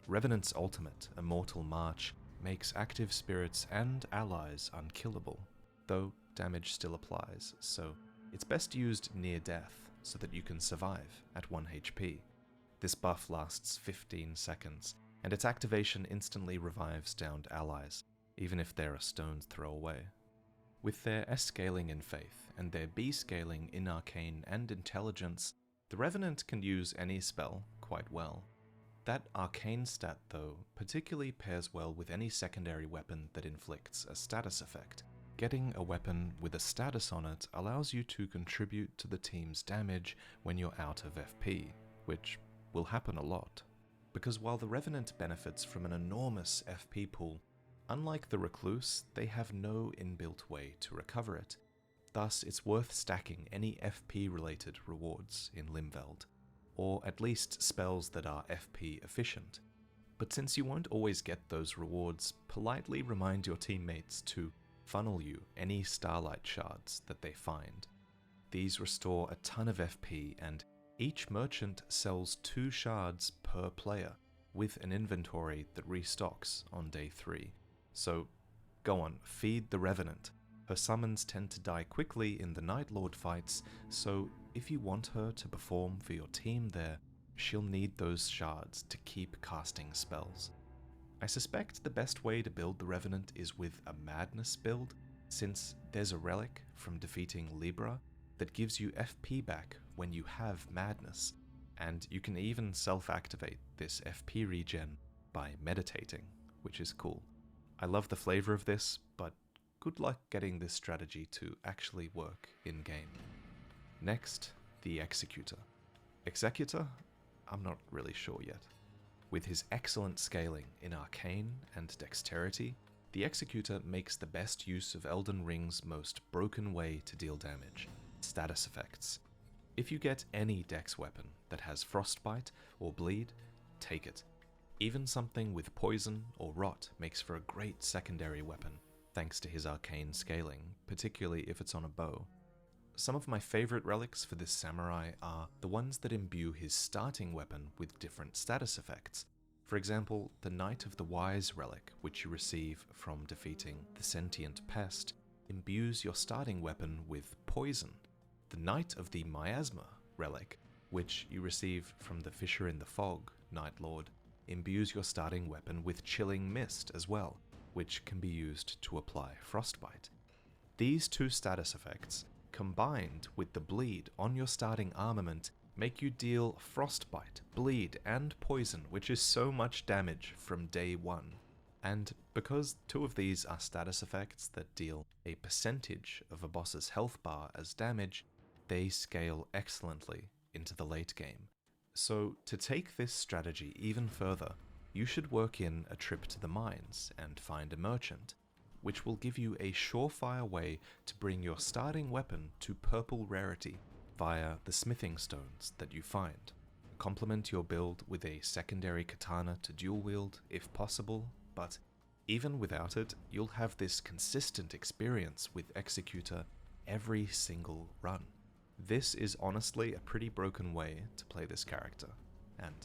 Revenant's ultimate, Immortal March, makes active spirits and allies unkillable, though damage still applies, so it's best used near death so that you can survive at 1 HP. This buff lasts 15 seconds, and its activation instantly revives downed allies, even if they're a stone's throw away. With their S scaling in Faith and their B scaling in Arcane and Intelligence, the Revenant can use any spell quite well. That Arcane stat, though, particularly pairs well with any secondary weapon that inflicts a status effect. Getting a weapon with a status on it allows you to contribute to the team's damage when you're out of FP, which will happen a lot. Because while the Revenant benefits from an enormous FP pool, unlike the Recluse, they have no inbuilt way to recover it. Thus, it's worth stacking any FP-related rewards in Limveld, or at least spells that are FP efficient. But since you won't always get those rewards, politely remind your teammates to funnel you any Starlight Shards that they find. These restore a ton of FP, and each merchant sells 2 shards per player, with an inventory that restocks on day 3. So go on, feed the Revenant. Her summons tend to die quickly in the Night Lord fights, so if you want her to perform for your team there, she'll need those shards to keep casting spells. I suspect the best way to build the Revenant is with a Madness build, since there's a relic from defeating Libra that gives you FP back when you have Madness, and you can even self-activate this FP regen by meditating, which is cool. I love the flavor of this, but good luck getting this strategy to actually work in-game. Next, the Executor. Executor? I'm not really sure yet. With his excellent scaling in Arcane and Dexterity, the Executor makes the best use of Elden Ring's most broken way to deal damage, status effects. If you get any Dex weapon that has Frostbite or Bleed, take it. Even something with Poison or Rot makes for a great secondary weapon, thanks to his arcane scaling, particularly if it's on a bow. Some of my favorite relics for this samurai are the ones that imbue his starting weapon with different status effects. For example, the Knight of the Wise relic, which you receive from defeating the Sentient Pest, imbues your starting weapon with Poison. The Knight of the Miasma relic, which you receive from the Fissure in the Fog Night Lord, imbues your starting weapon with Chilling Mist as well, which can be used to apply Frostbite. These 2 status effects, combined with the bleed on your starting armament, make you deal Frostbite, Bleed, and Poison, which is so much damage from day 1. And because 2 of these are status effects that deal a percentage of a boss's health bar as damage, they scale excellently into the late game. So to take this strategy even further, you should work in a trip to the mines and find a merchant, which will give you a surefire way to bring your starting weapon to purple rarity via the smithing stones that you find. Complement your build with a secondary katana to dual wield if possible, but even without it, you'll have this consistent experience with Executor every single run. This is honestly a pretty broken way to play this character, and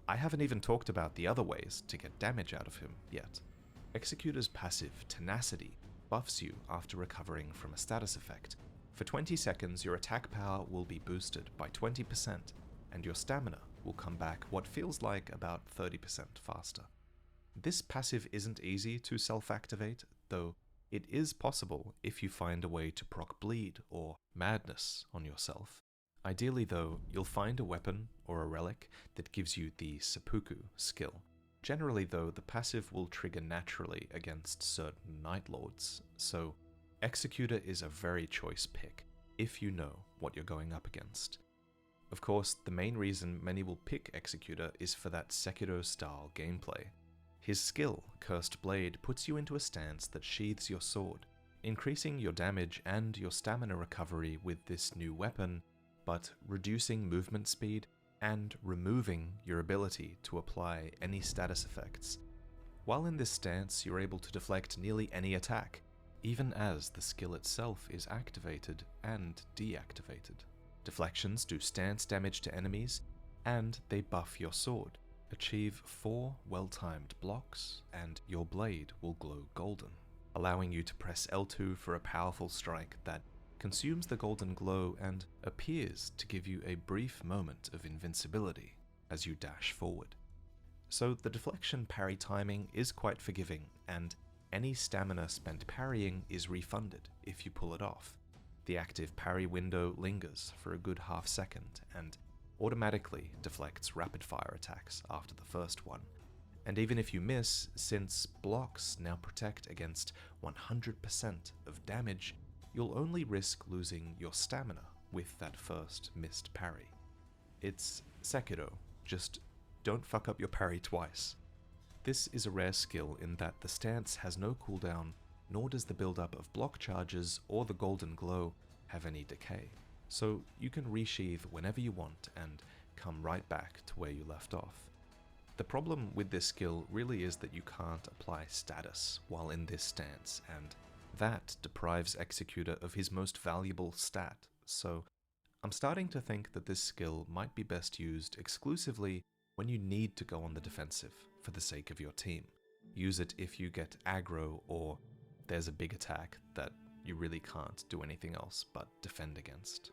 I haven't even talked about the other ways to get damage out of him yet. Executor's passive, Tenacity, buffs you after recovering from a status effect. For 20 seconds, your attack power will be boosted by 20%, and your stamina will come back what feels like about 30% faster. This passive isn't easy to self-activate, though it is possible if you find a way to proc Bleed or Madness on yourself. Ideally though, you'll find a weapon or a relic that gives you the Seppuku skill. Generally though, the passive will trigger naturally against certain Night Lords, so Executor is a very choice pick if you know what you're going up against. Of course, the main reason many will pick Executor is for that Sekiro-style gameplay. His skill, Cursed Blade, puts you into a stance that sheathes your sword, increasing your damage and your stamina recovery with this new weapon, but reducing movement speed and removing your ability to apply any status effects. While in this stance, you're able to deflect nearly any attack, even as the skill itself is activated and deactivated. Deflections do stance damage to enemies, and they buff your sword. Achieve 4 well-timed blocks, and your blade will glow golden, allowing you to press L2 for a powerful strike that consumes the golden glow and appears to give you a brief moment of invincibility as you dash forward. So the deflection parry timing is quite forgiving, and any stamina spent parrying is refunded if you pull it off. The active parry window lingers for a good half second and automatically deflects rapid fire attacks after the first one. And even if you miss, since blocks now protect against 100% of damage, you'll only risk losing your stamina with that first missed parry. It's Sekiro, just don't fuck up your parry twice. This is a rare skill in that the stance has no cooldown, nor does the build-up of block charges or the golden glow have any decay, so you can resheathe whenever you want and come right back to where you left off. The problem with this skill really is that you can't apply status while in this stance, and that deprives Executor of his most valuable stat, so I'm starting to think that this skill might be best used exclusively when you need to go on the defensive for the sake of your team. Use it if you get aggro or there's a big attack that you really can't do anything else but defend against.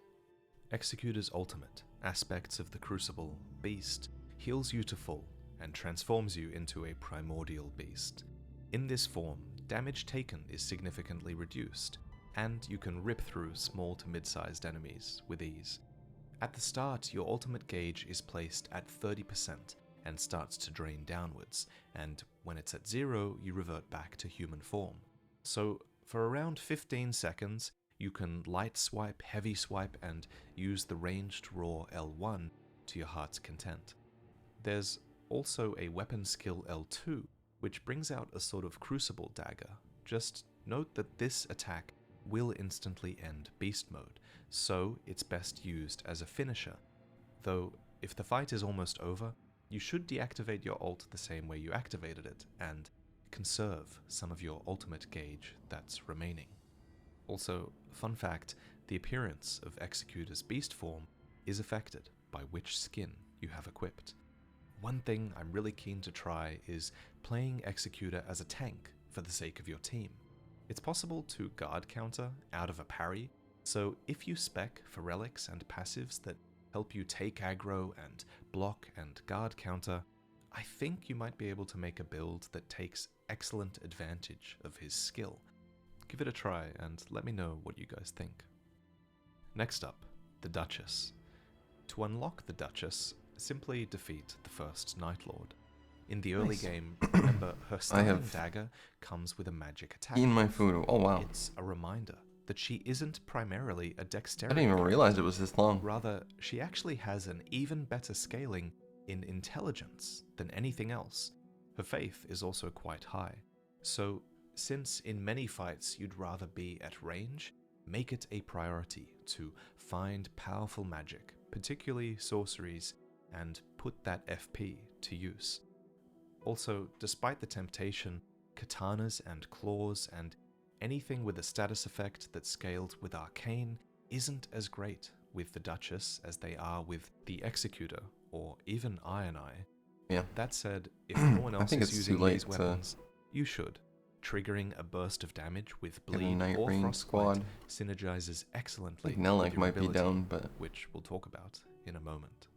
Executor's ultimate, Aspects of the Crucible Beast, heals you to full and transforms you into a primordial beast. In this form, damage taken is significantly reduced, and you can rip through small to mid-sized enemies with ease. At the start, your ultimate gauge is placed at 30% and starts to drain downwards, and when it's at 0, you revert back to human form. So, for around 15 seconds, you can light swipe, heavy swipe, and use the ranged raw L1 to your heart's content. There's also a weapon skill L2, which brings out a sort of crucible dagger. Just note that this attack will instantly end beast mode, so it's best used as a finisher. Though, if the fight is almost over, you should deactivate your ult the same way you activated it, and conserve some of your ultimate gauge that's remaining. Also, fun fact, the appearance of Executor's beast form is affected by which skin you have equipped. One thing I'm really keen to try is playing Executor as a tank for the sake of your team. It's possible to guard counter out of a parry, so if you spec for relics and passives that help you take aggro and block and guard counter, I think you might be able to make a build that takes excellent advantage of his skill. Give it a try and let me know what you guys think. Next up, the Duchess. To unlock the Duchess, simply defeat the first Night Lord. In the early game, remember her stunning dagger comes with a magic attack. Eating my food. Oh wow. It's a reminder that she isn't primarily a I dexterity. didn't even realize it was this long. Rather, she actually has an even better scaling in intelligence than anything else. Her faith is also quite high. So, since in many fights you'd rather be at range, make it a priority to find powerful magic, particularly sorceries, and put that FP to use. Also, despite the temptation, katanas and claws and anything with a status effect that scaled with arcane isn't as great with the Duchess as they are with the Executor or even Eye. Yeah. That said, if no one I else think is it's using too late these weapons, you should. Triggering a burst of damage with Get a bleed Night or Rain frostbite squad. synergizes excellently I think Nelek with your might be ability, down, but which we'll talk about in a moment.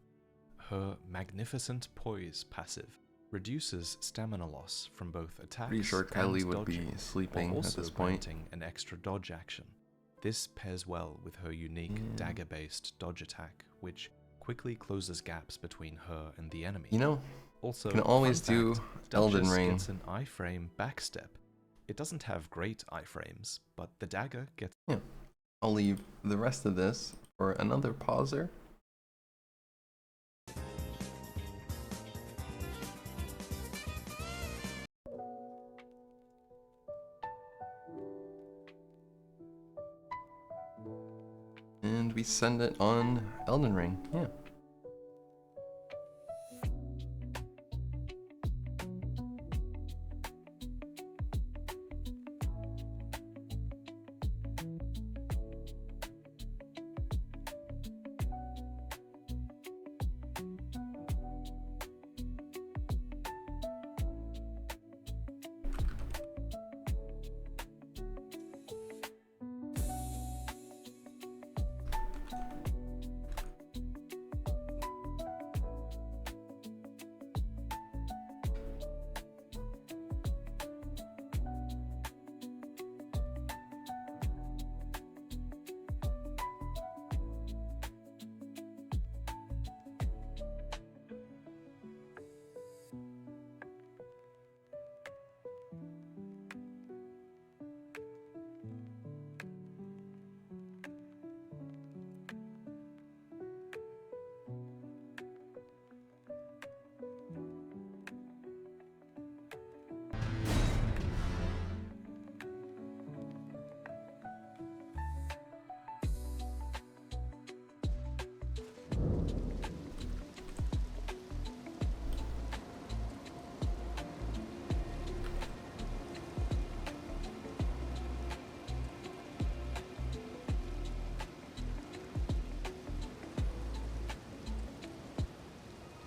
Her Magnificent Poise passive reduces stamina loss from both attacks pretty sure and Kylie would be dodging, sleeping while at also this point. granting an extra dodge action. This pairs well with her unique dagger-based dodge attack, which quickly closes gaps between her and the enemy. You know, also, can always fun do fact, Elden Duchess Ring. gets an iframe backstep. It doesn't have great iframes, but the dagger gets... Yeah. I'll leave the rest of this for another pauser. And we send it on Elden Ring. Yeah.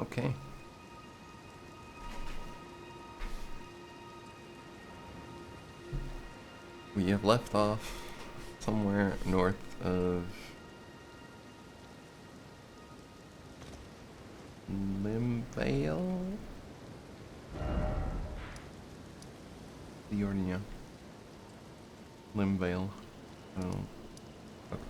Okay. We have left off somewhere north of Limvale? Liornia. Limvale. Oh. Okay.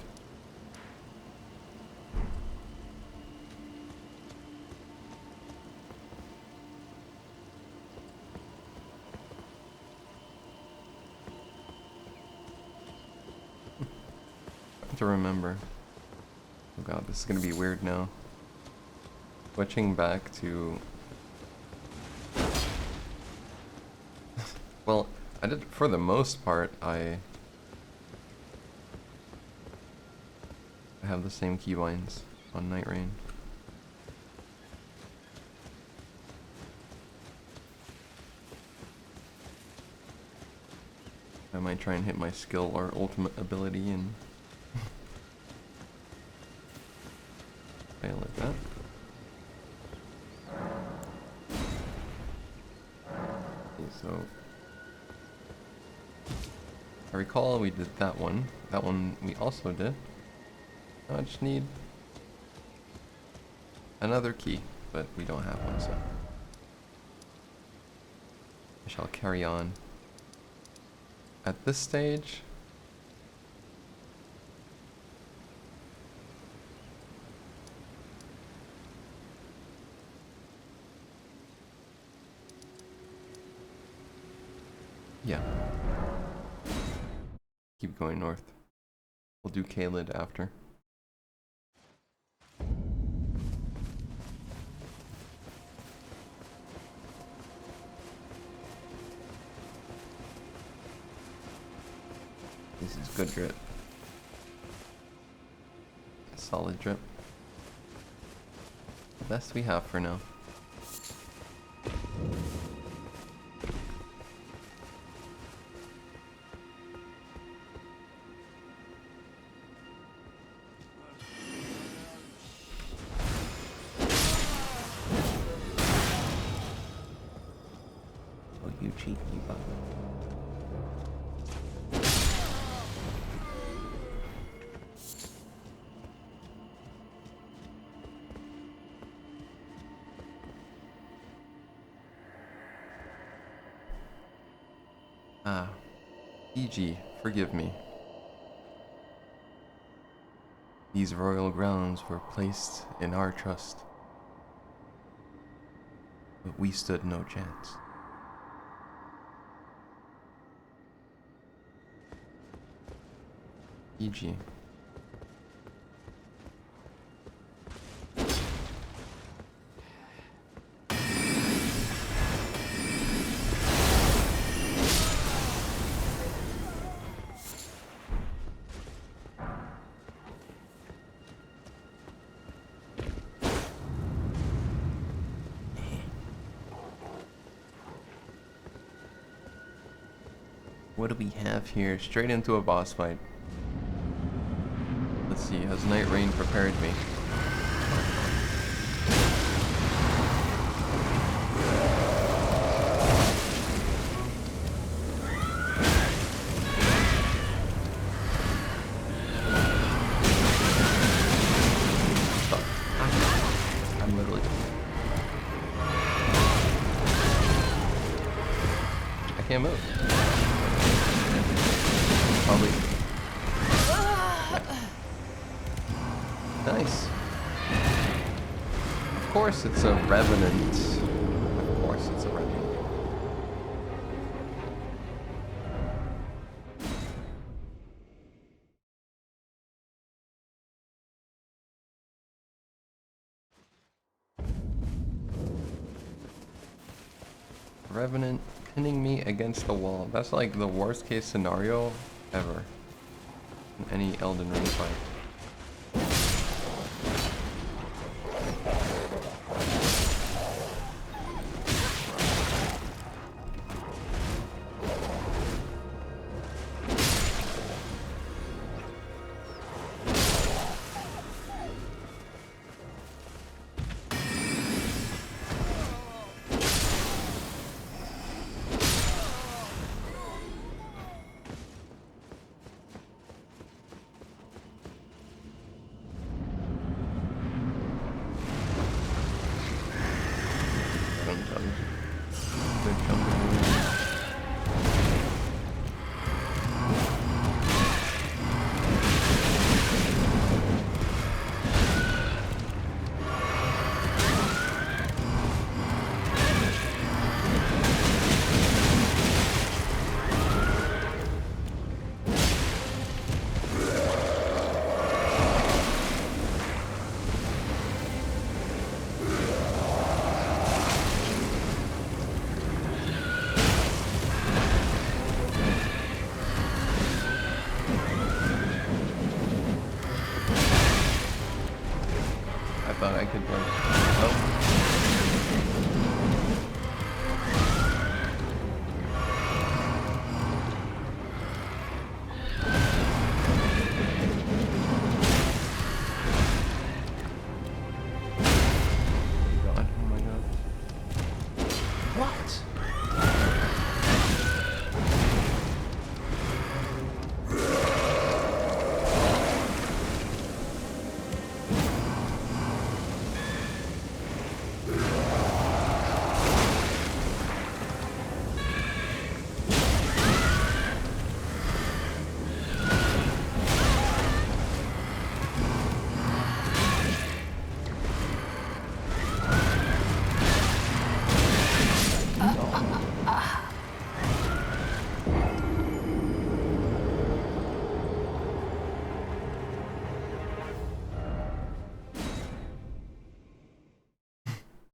To remember. Oh god, this is gonna be weird now. Switching back to... well, I did, for the most part, I have the same keybinds on neutreN. I might try and hit my skill or ultimate ability and fail at that. Okay, so I recall we did that one. That one we also did. Now I just need another key, but we don't have one, so I shall carry on. At this stage, yeah. Keep going north. We'll do Kaled after. This is good drip. Solid drip. The best we have for now. Oh, you cheeky bug. Ah, EG, forgive me. These royal grounds were placed in our trust, but we stood no chance. EG. What do we have here? Straight into a boss fight. Let's see, has neutreN prepared me? I'm literally... I can't move. Probably. Nice. Of course it's a revenant. Of course it's a revenant. Revenant pinning me against the wall. That's like the worst case scenario ever in any Elden Ring fight.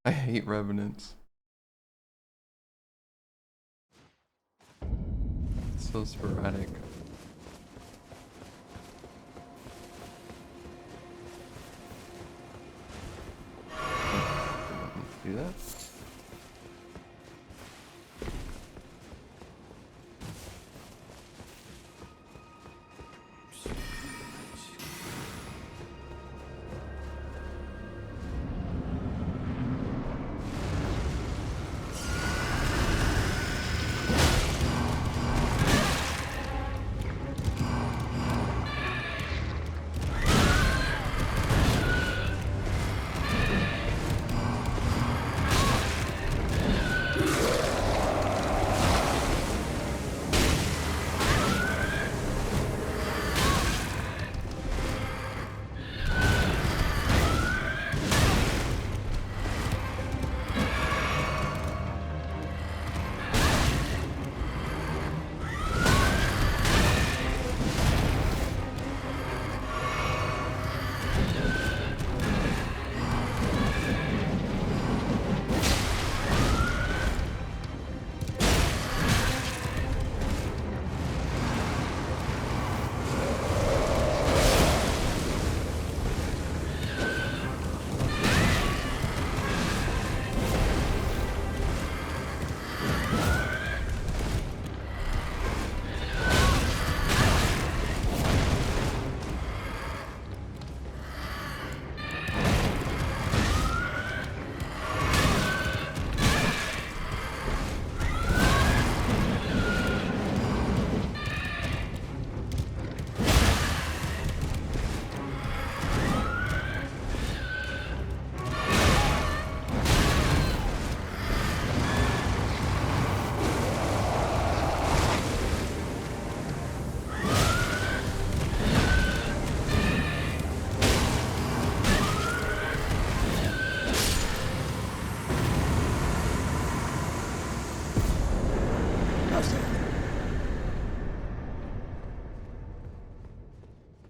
I hate revenants. It's so sporadic. Do that?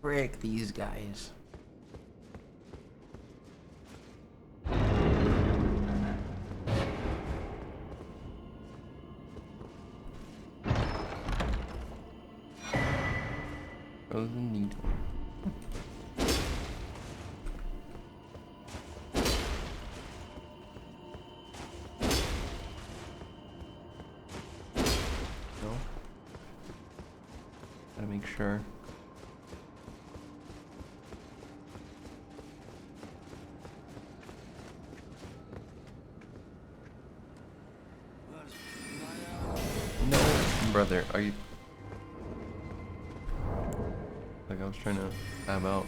Frick these guys. Goes the needle. No. Gotta make sure. No, brother, are you? Like I was trying to tab out.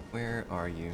Where are you?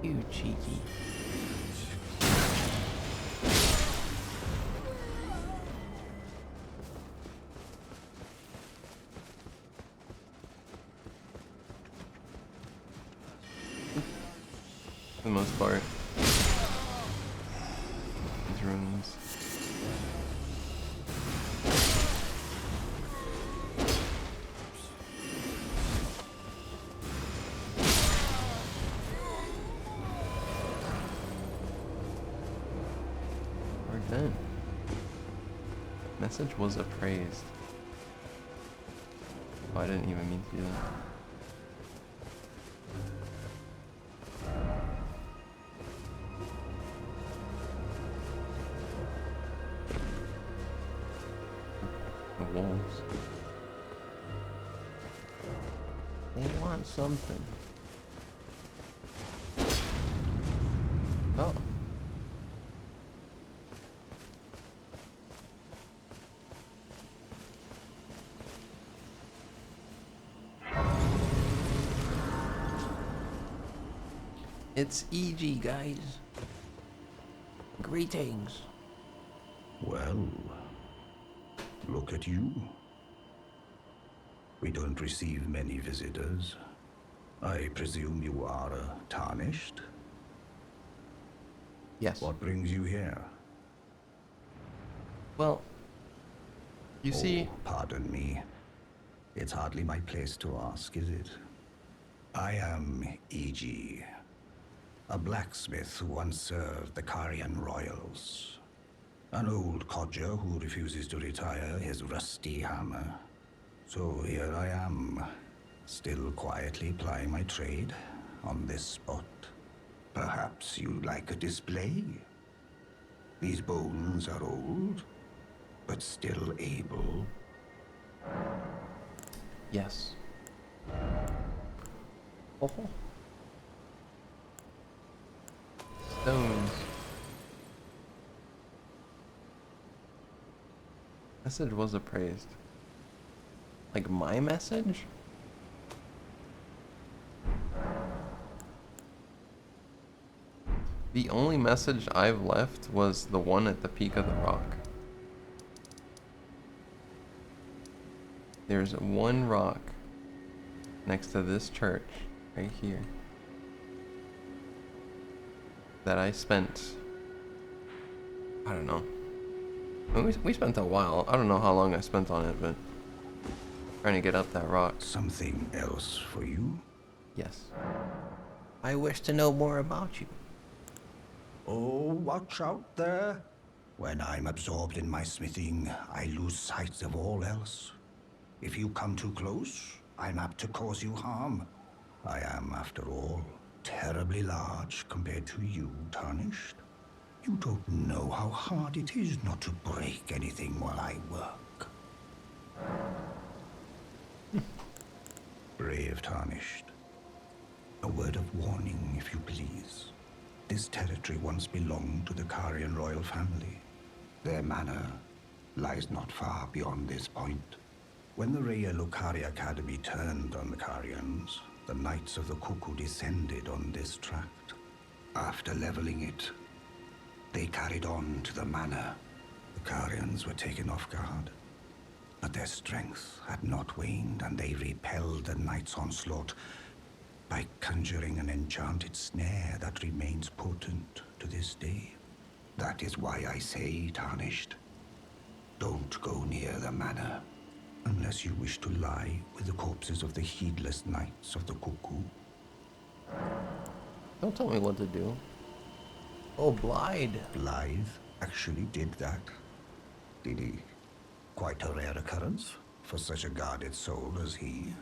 You cheeky. For the most part. These runes. We're done. Message was appraised. Oh, I didn't even mean to do that. The wolves. They want something. Oh. It's EG, guys. Greetings. Well, look at you. We don't receive many visitors. I presume you are tarnished? Yes. What brings you here? Well, you see... Pardon me. It's hardly my place to ask, is it? I am E.G., a blacksmith who once served the Carian royals. An old codger who refuses to retire his rusty hammer. So here I am, still quietly plying my trade on this spot. Perhaps you'd like a display? These bones are old, but still able. Yes. Oh. Stones. Message was appraised. Like my message? The only message I've left was the one at the peak of the rock. There's one rock next to this church, right here, that I spent, I don't know. I mean, we spent a while. I don't know how long I spent on it, but trying to get up that rock. Something else for you? Yes. I wish to know more about you. Oh, watch out there. When I'm absorbed in my smithing, I lose sight of all else. If you come too close, I'm apt to cause you harm. I am, after all, terribly large compared to you, Tarnished. You don't know how hard it is not to break anything while I work. Brave Tarnished. A word of warning, if you please. This territory once belonged to the Carian royal family. Their manor lies not far beyond this point. When the Raya Lucari Academy turned on the Carians, the Knights of the Cuckoo descended on this tract. After leveling it, they carried on to the manor. The Carians were taken off guard, but their strength had not waned, and they repelled the Knights' onslaught by conjuring an enchanted snare that remains potent to this day. That is why I say, Tarnished, don't go near the manor, unless you wish to lie with the corpses of the heedless Knights of the Cuckoo. Don't tell me what to do. Oh, Blythe. Blythe actually did that. Did he? Quite a rare occurrence for such a guarded soul as he.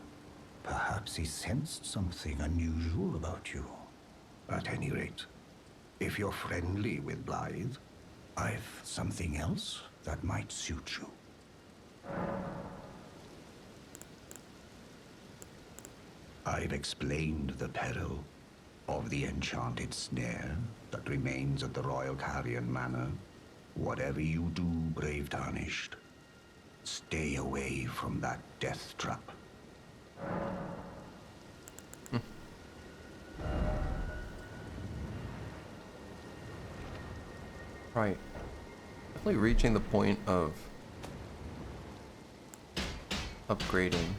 Perhaps he sensed something unusual about you. At any rate, if you're friendly with Blythe, I've something else that might suit you. I've explained the peril of the enchanted snare that remains at the Royal Carian Manor. Whatever you do, brave Tarnished, stay away from that death trap. Right. Definitely reaching the point of upgrading.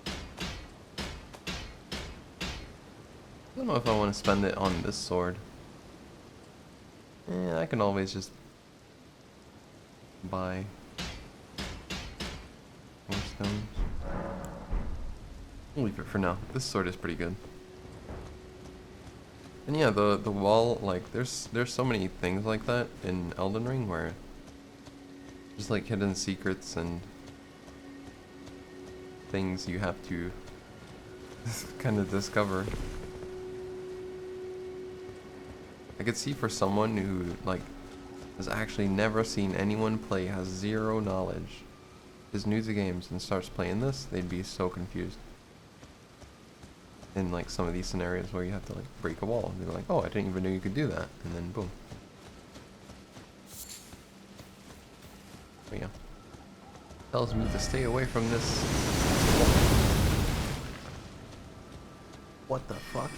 I don't know if I want to spend it on this sword. I can always just buy more stones. I'll leave it for now. This sword is pretty good. And yeah, the wall, like, there's so many things like that in Elden Ring where just like hidden secrets and things you have to kind of discover. I could see for someone who like has actually never seen anyone play, has zero knowledge, is new to games and starts playing this, they'd be so confused. In like some of these scenarios where you have to like break a wall, they're like, oh, I didn't even know you could do that, and then boom. But yeah, tells me to stay away from this. What the fuck?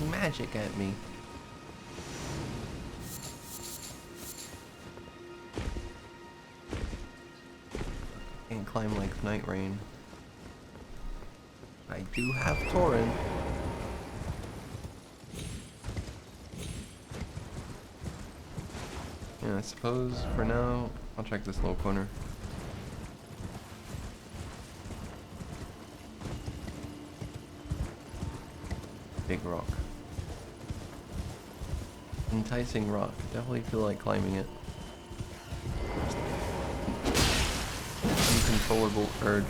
Magic at me. Can't climb like neutreN. I do have neutreN. Yeah, I suppose for now I'll check this little corner. Big rock. Enticing rock. Definitely feel like climbing it. Uncontrollable urge.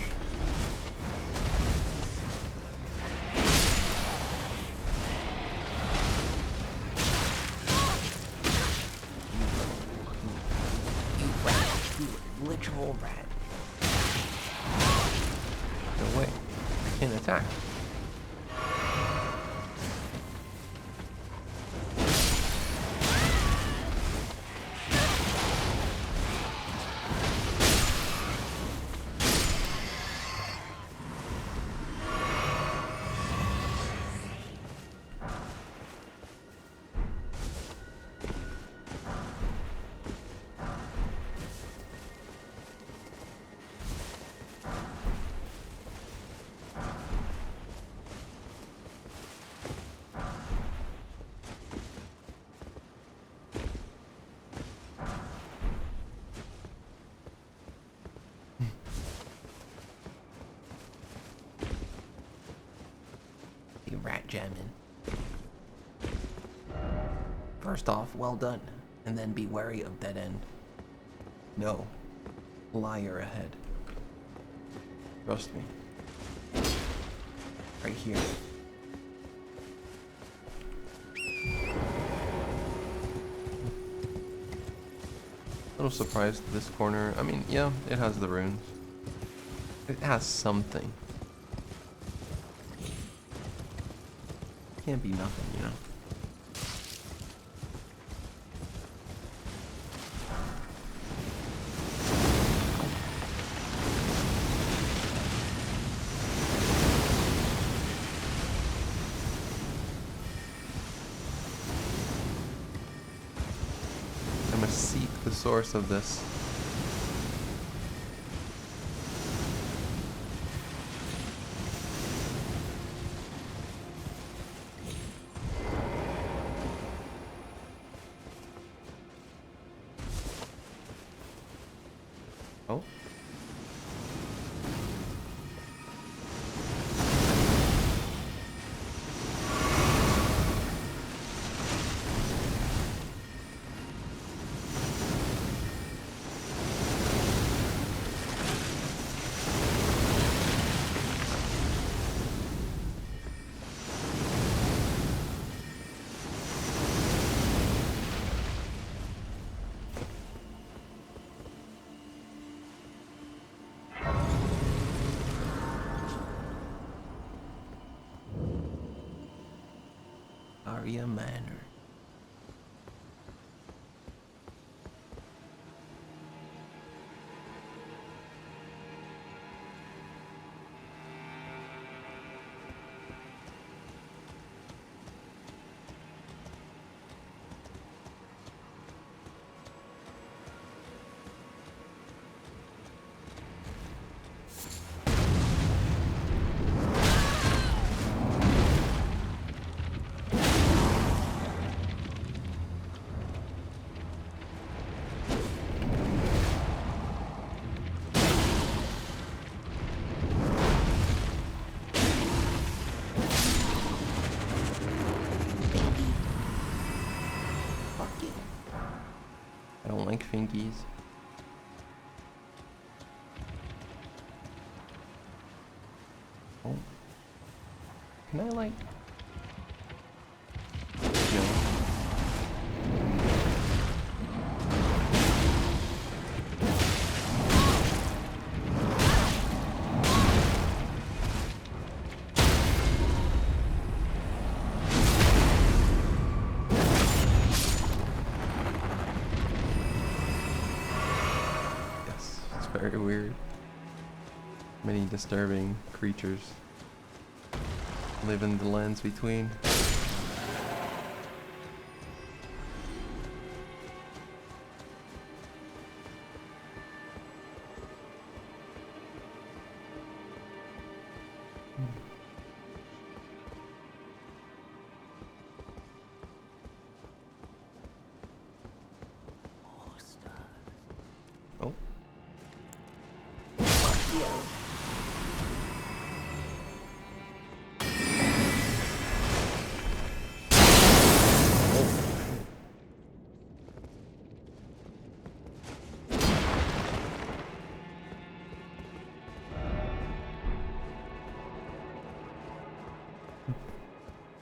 You rat. You literal rat. No way. I can't attack. Rat jamming. First off, well done, and then be wary of dead end. No. Liar ahead. Trust me. Right here. A little surprised this corner. I mean, yeah, it has the runes. It has something. Can't be nothing, you know. I must seek the source of this. Oh. Arabia Manor. I don't like fingies. Oh. Can I like... No. Very weird. Many disturbing creatures live in the lands between. Oh.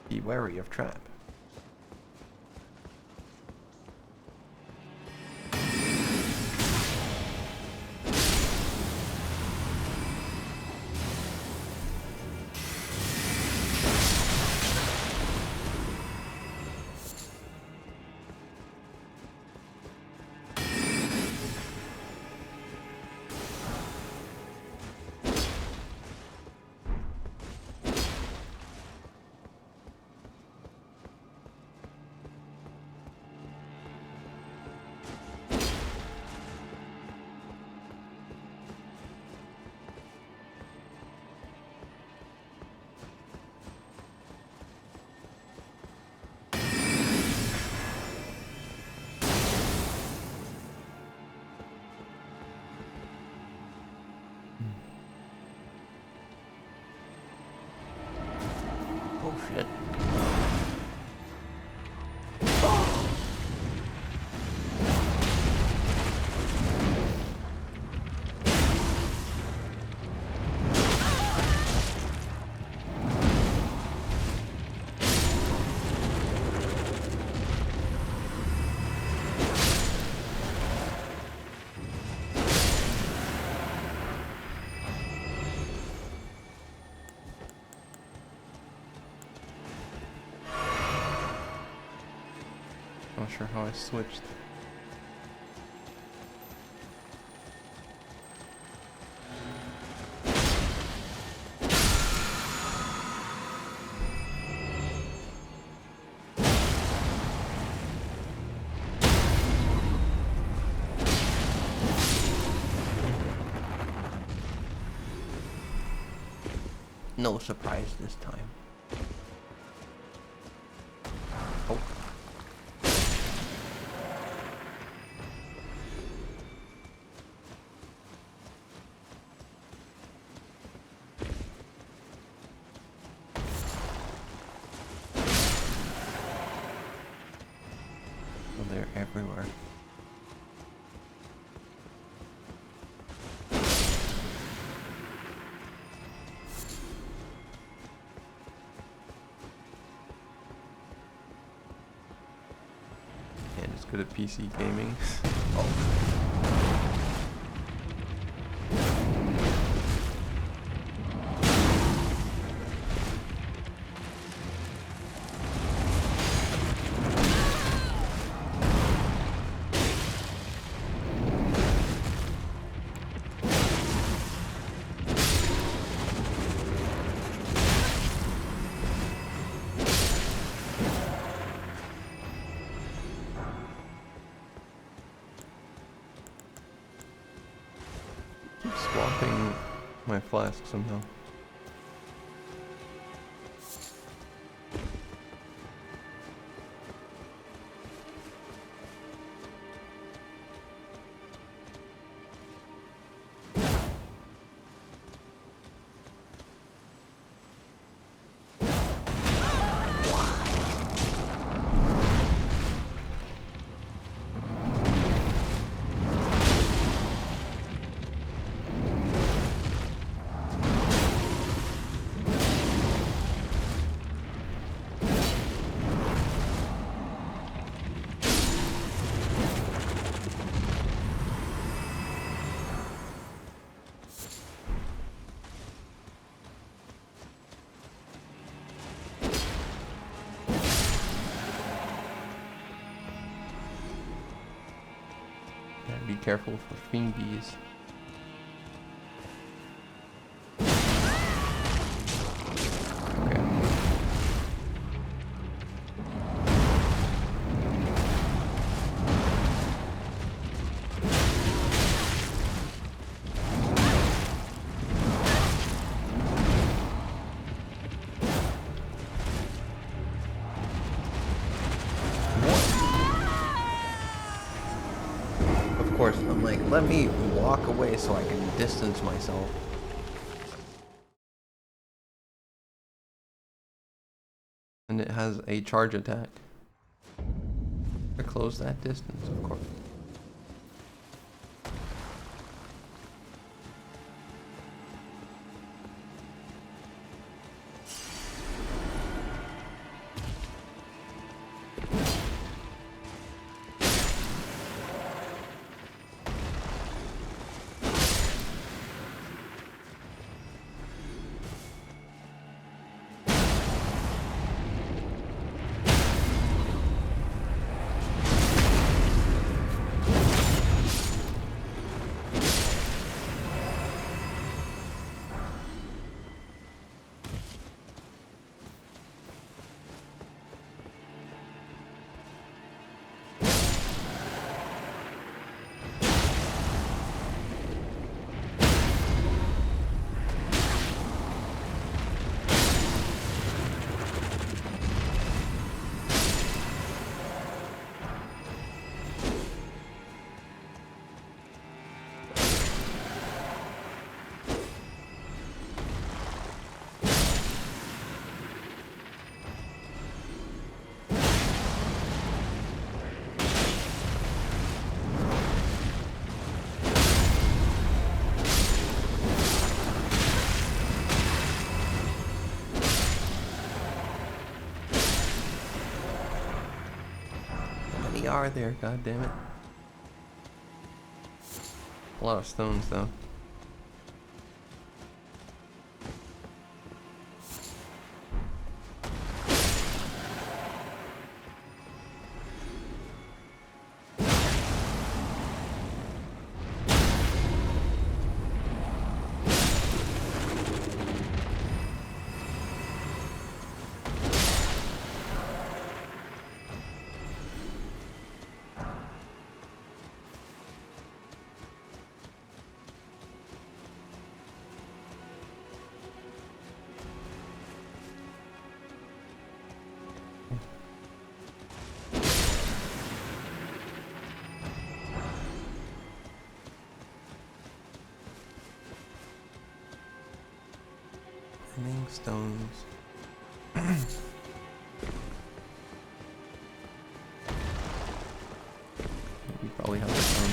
Be wary of trap. Oh shit. Not sure how I switched. No surprise this time. Oh. Oh, they're everywhere. And it's good at PC gaming. Oh. keep swapping my flask somehow. Gotta be careful for fiend bees. Of course, I'm like, let me walk away so I can distance myself. And it has a charge attack. To close that distance, of course. Are there, god damn it. A lot of stones though. Burning stones. We probably have the stone.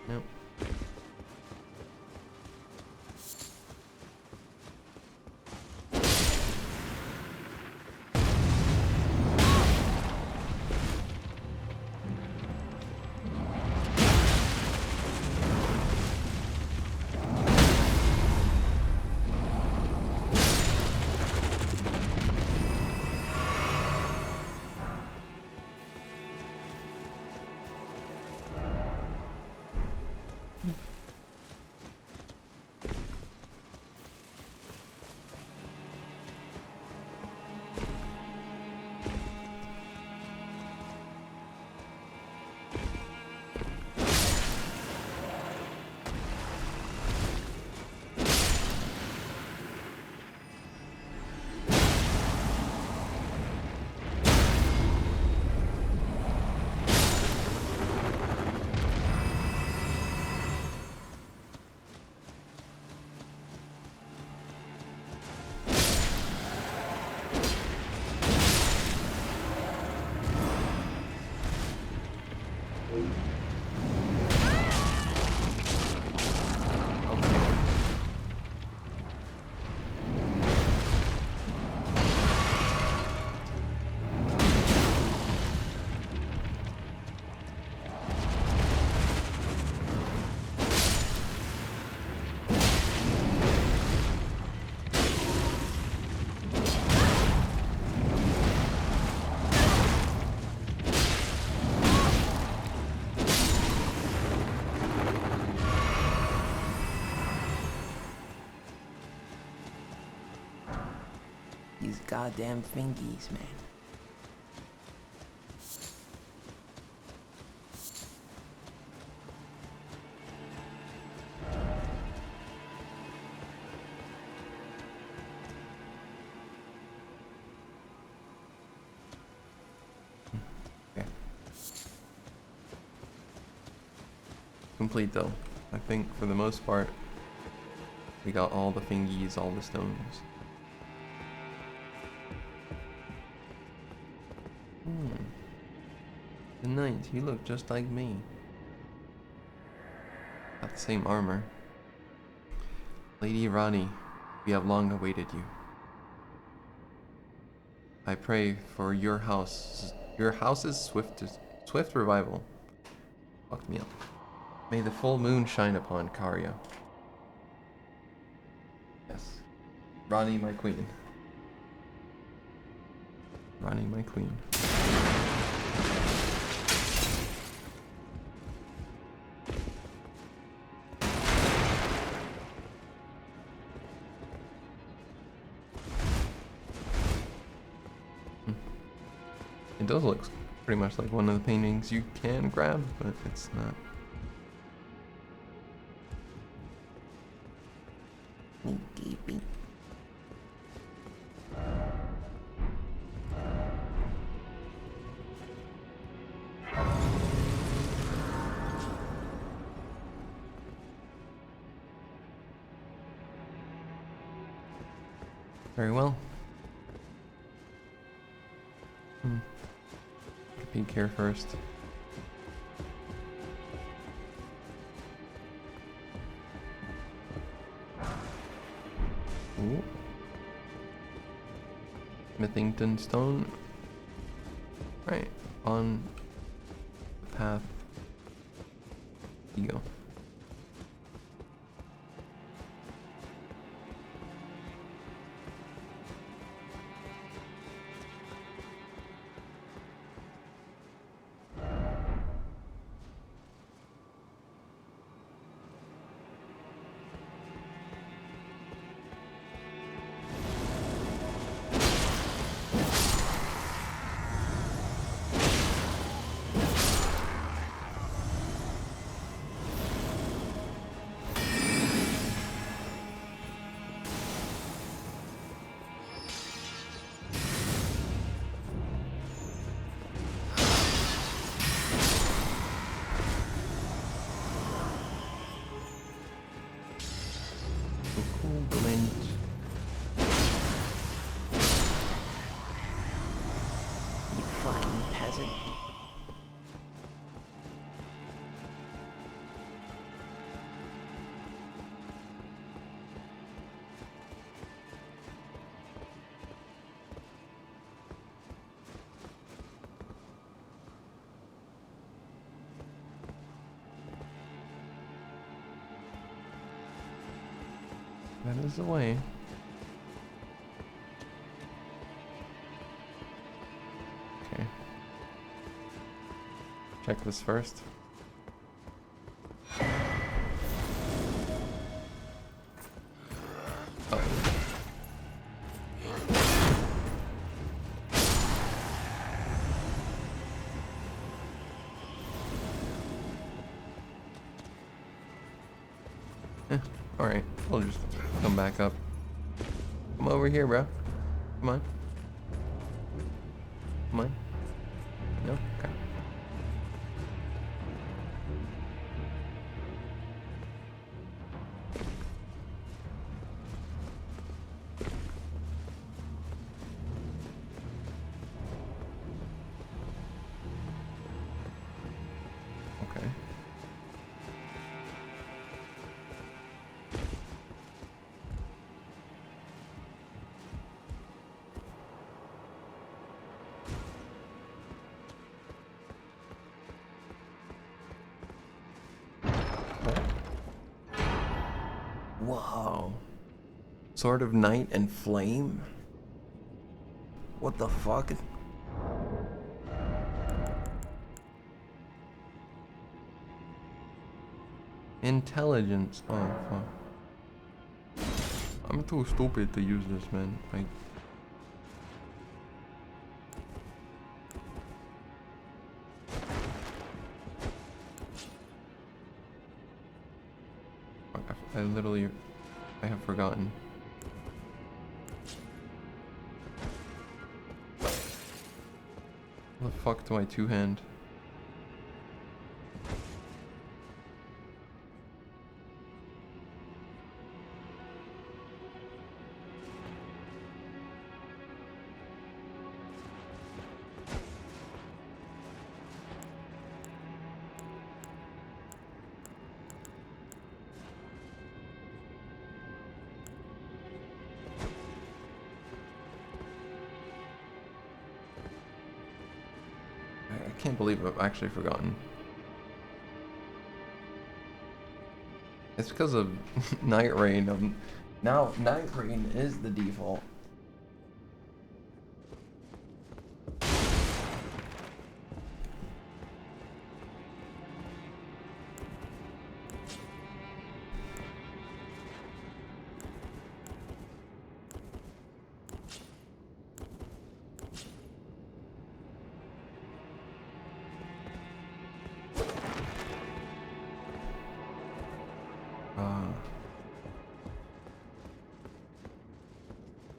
Nope. goddamn fingies, man. Complete though. I think for the most part, we got all the fingies, all the stones. The knight, he looked just like me. Got the same armor. Lady Rani, we have long awaited you. I pray for your house's swift revival. Fucked me up. May the full moon shine upon Karya. Yes. Rani, my queen. Rani, my queen. It does look pretty much like one of the paintings you can grab, but it's not. Very well. Peek here first. Ooh. Smithington stone. Right, on the path. You go. That is the way. Okay. Check this first. Alright, we'll just come back up. Come over here, bro. Come on. Come on. No? Okay. Okay. Whoa. Sword of Night and Flame? What the fuck? Intelligence. Oh, fuck. I'm too stupid to use this, man. Like, I have forgotten. What the fuck do I two-hand? I can't believe I've actually forgotten. It's because of Night Rain. Now Night Rain is the default.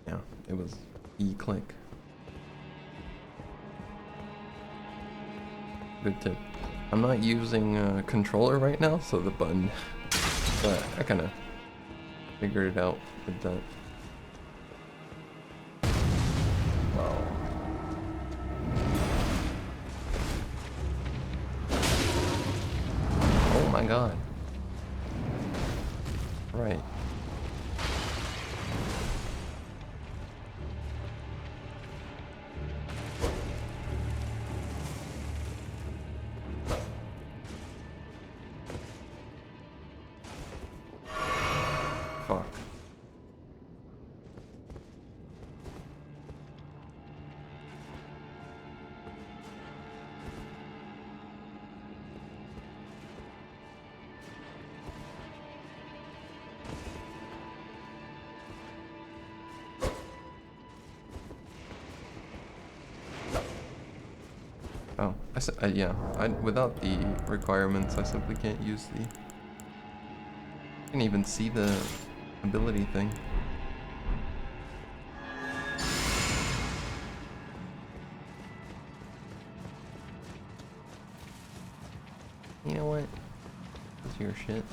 Yeah, it was E-click. Good tip. I'm not using a controller right now, so the button, but I kind of figured it out with that. Wow. Oh my god. Right. Fuck. Oh, yeah. Without the requirements, I simply can't use the. I can't even see the ability thing. You know what? That's your shit.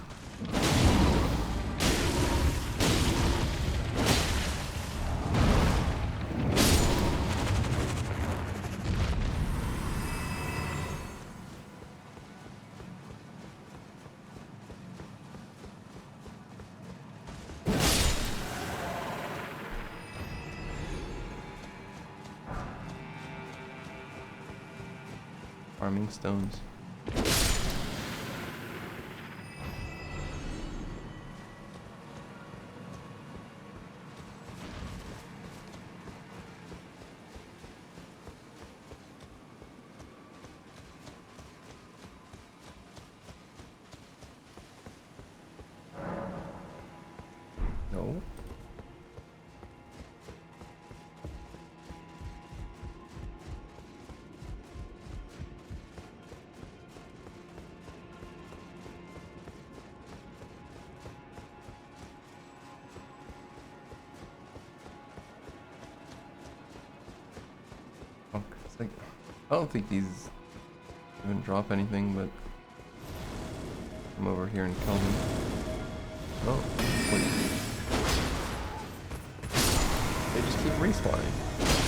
Farming stones. No. It's like, I don't think these even drop anything, but come over here and kill them. Oh, wait. They just keep respawning.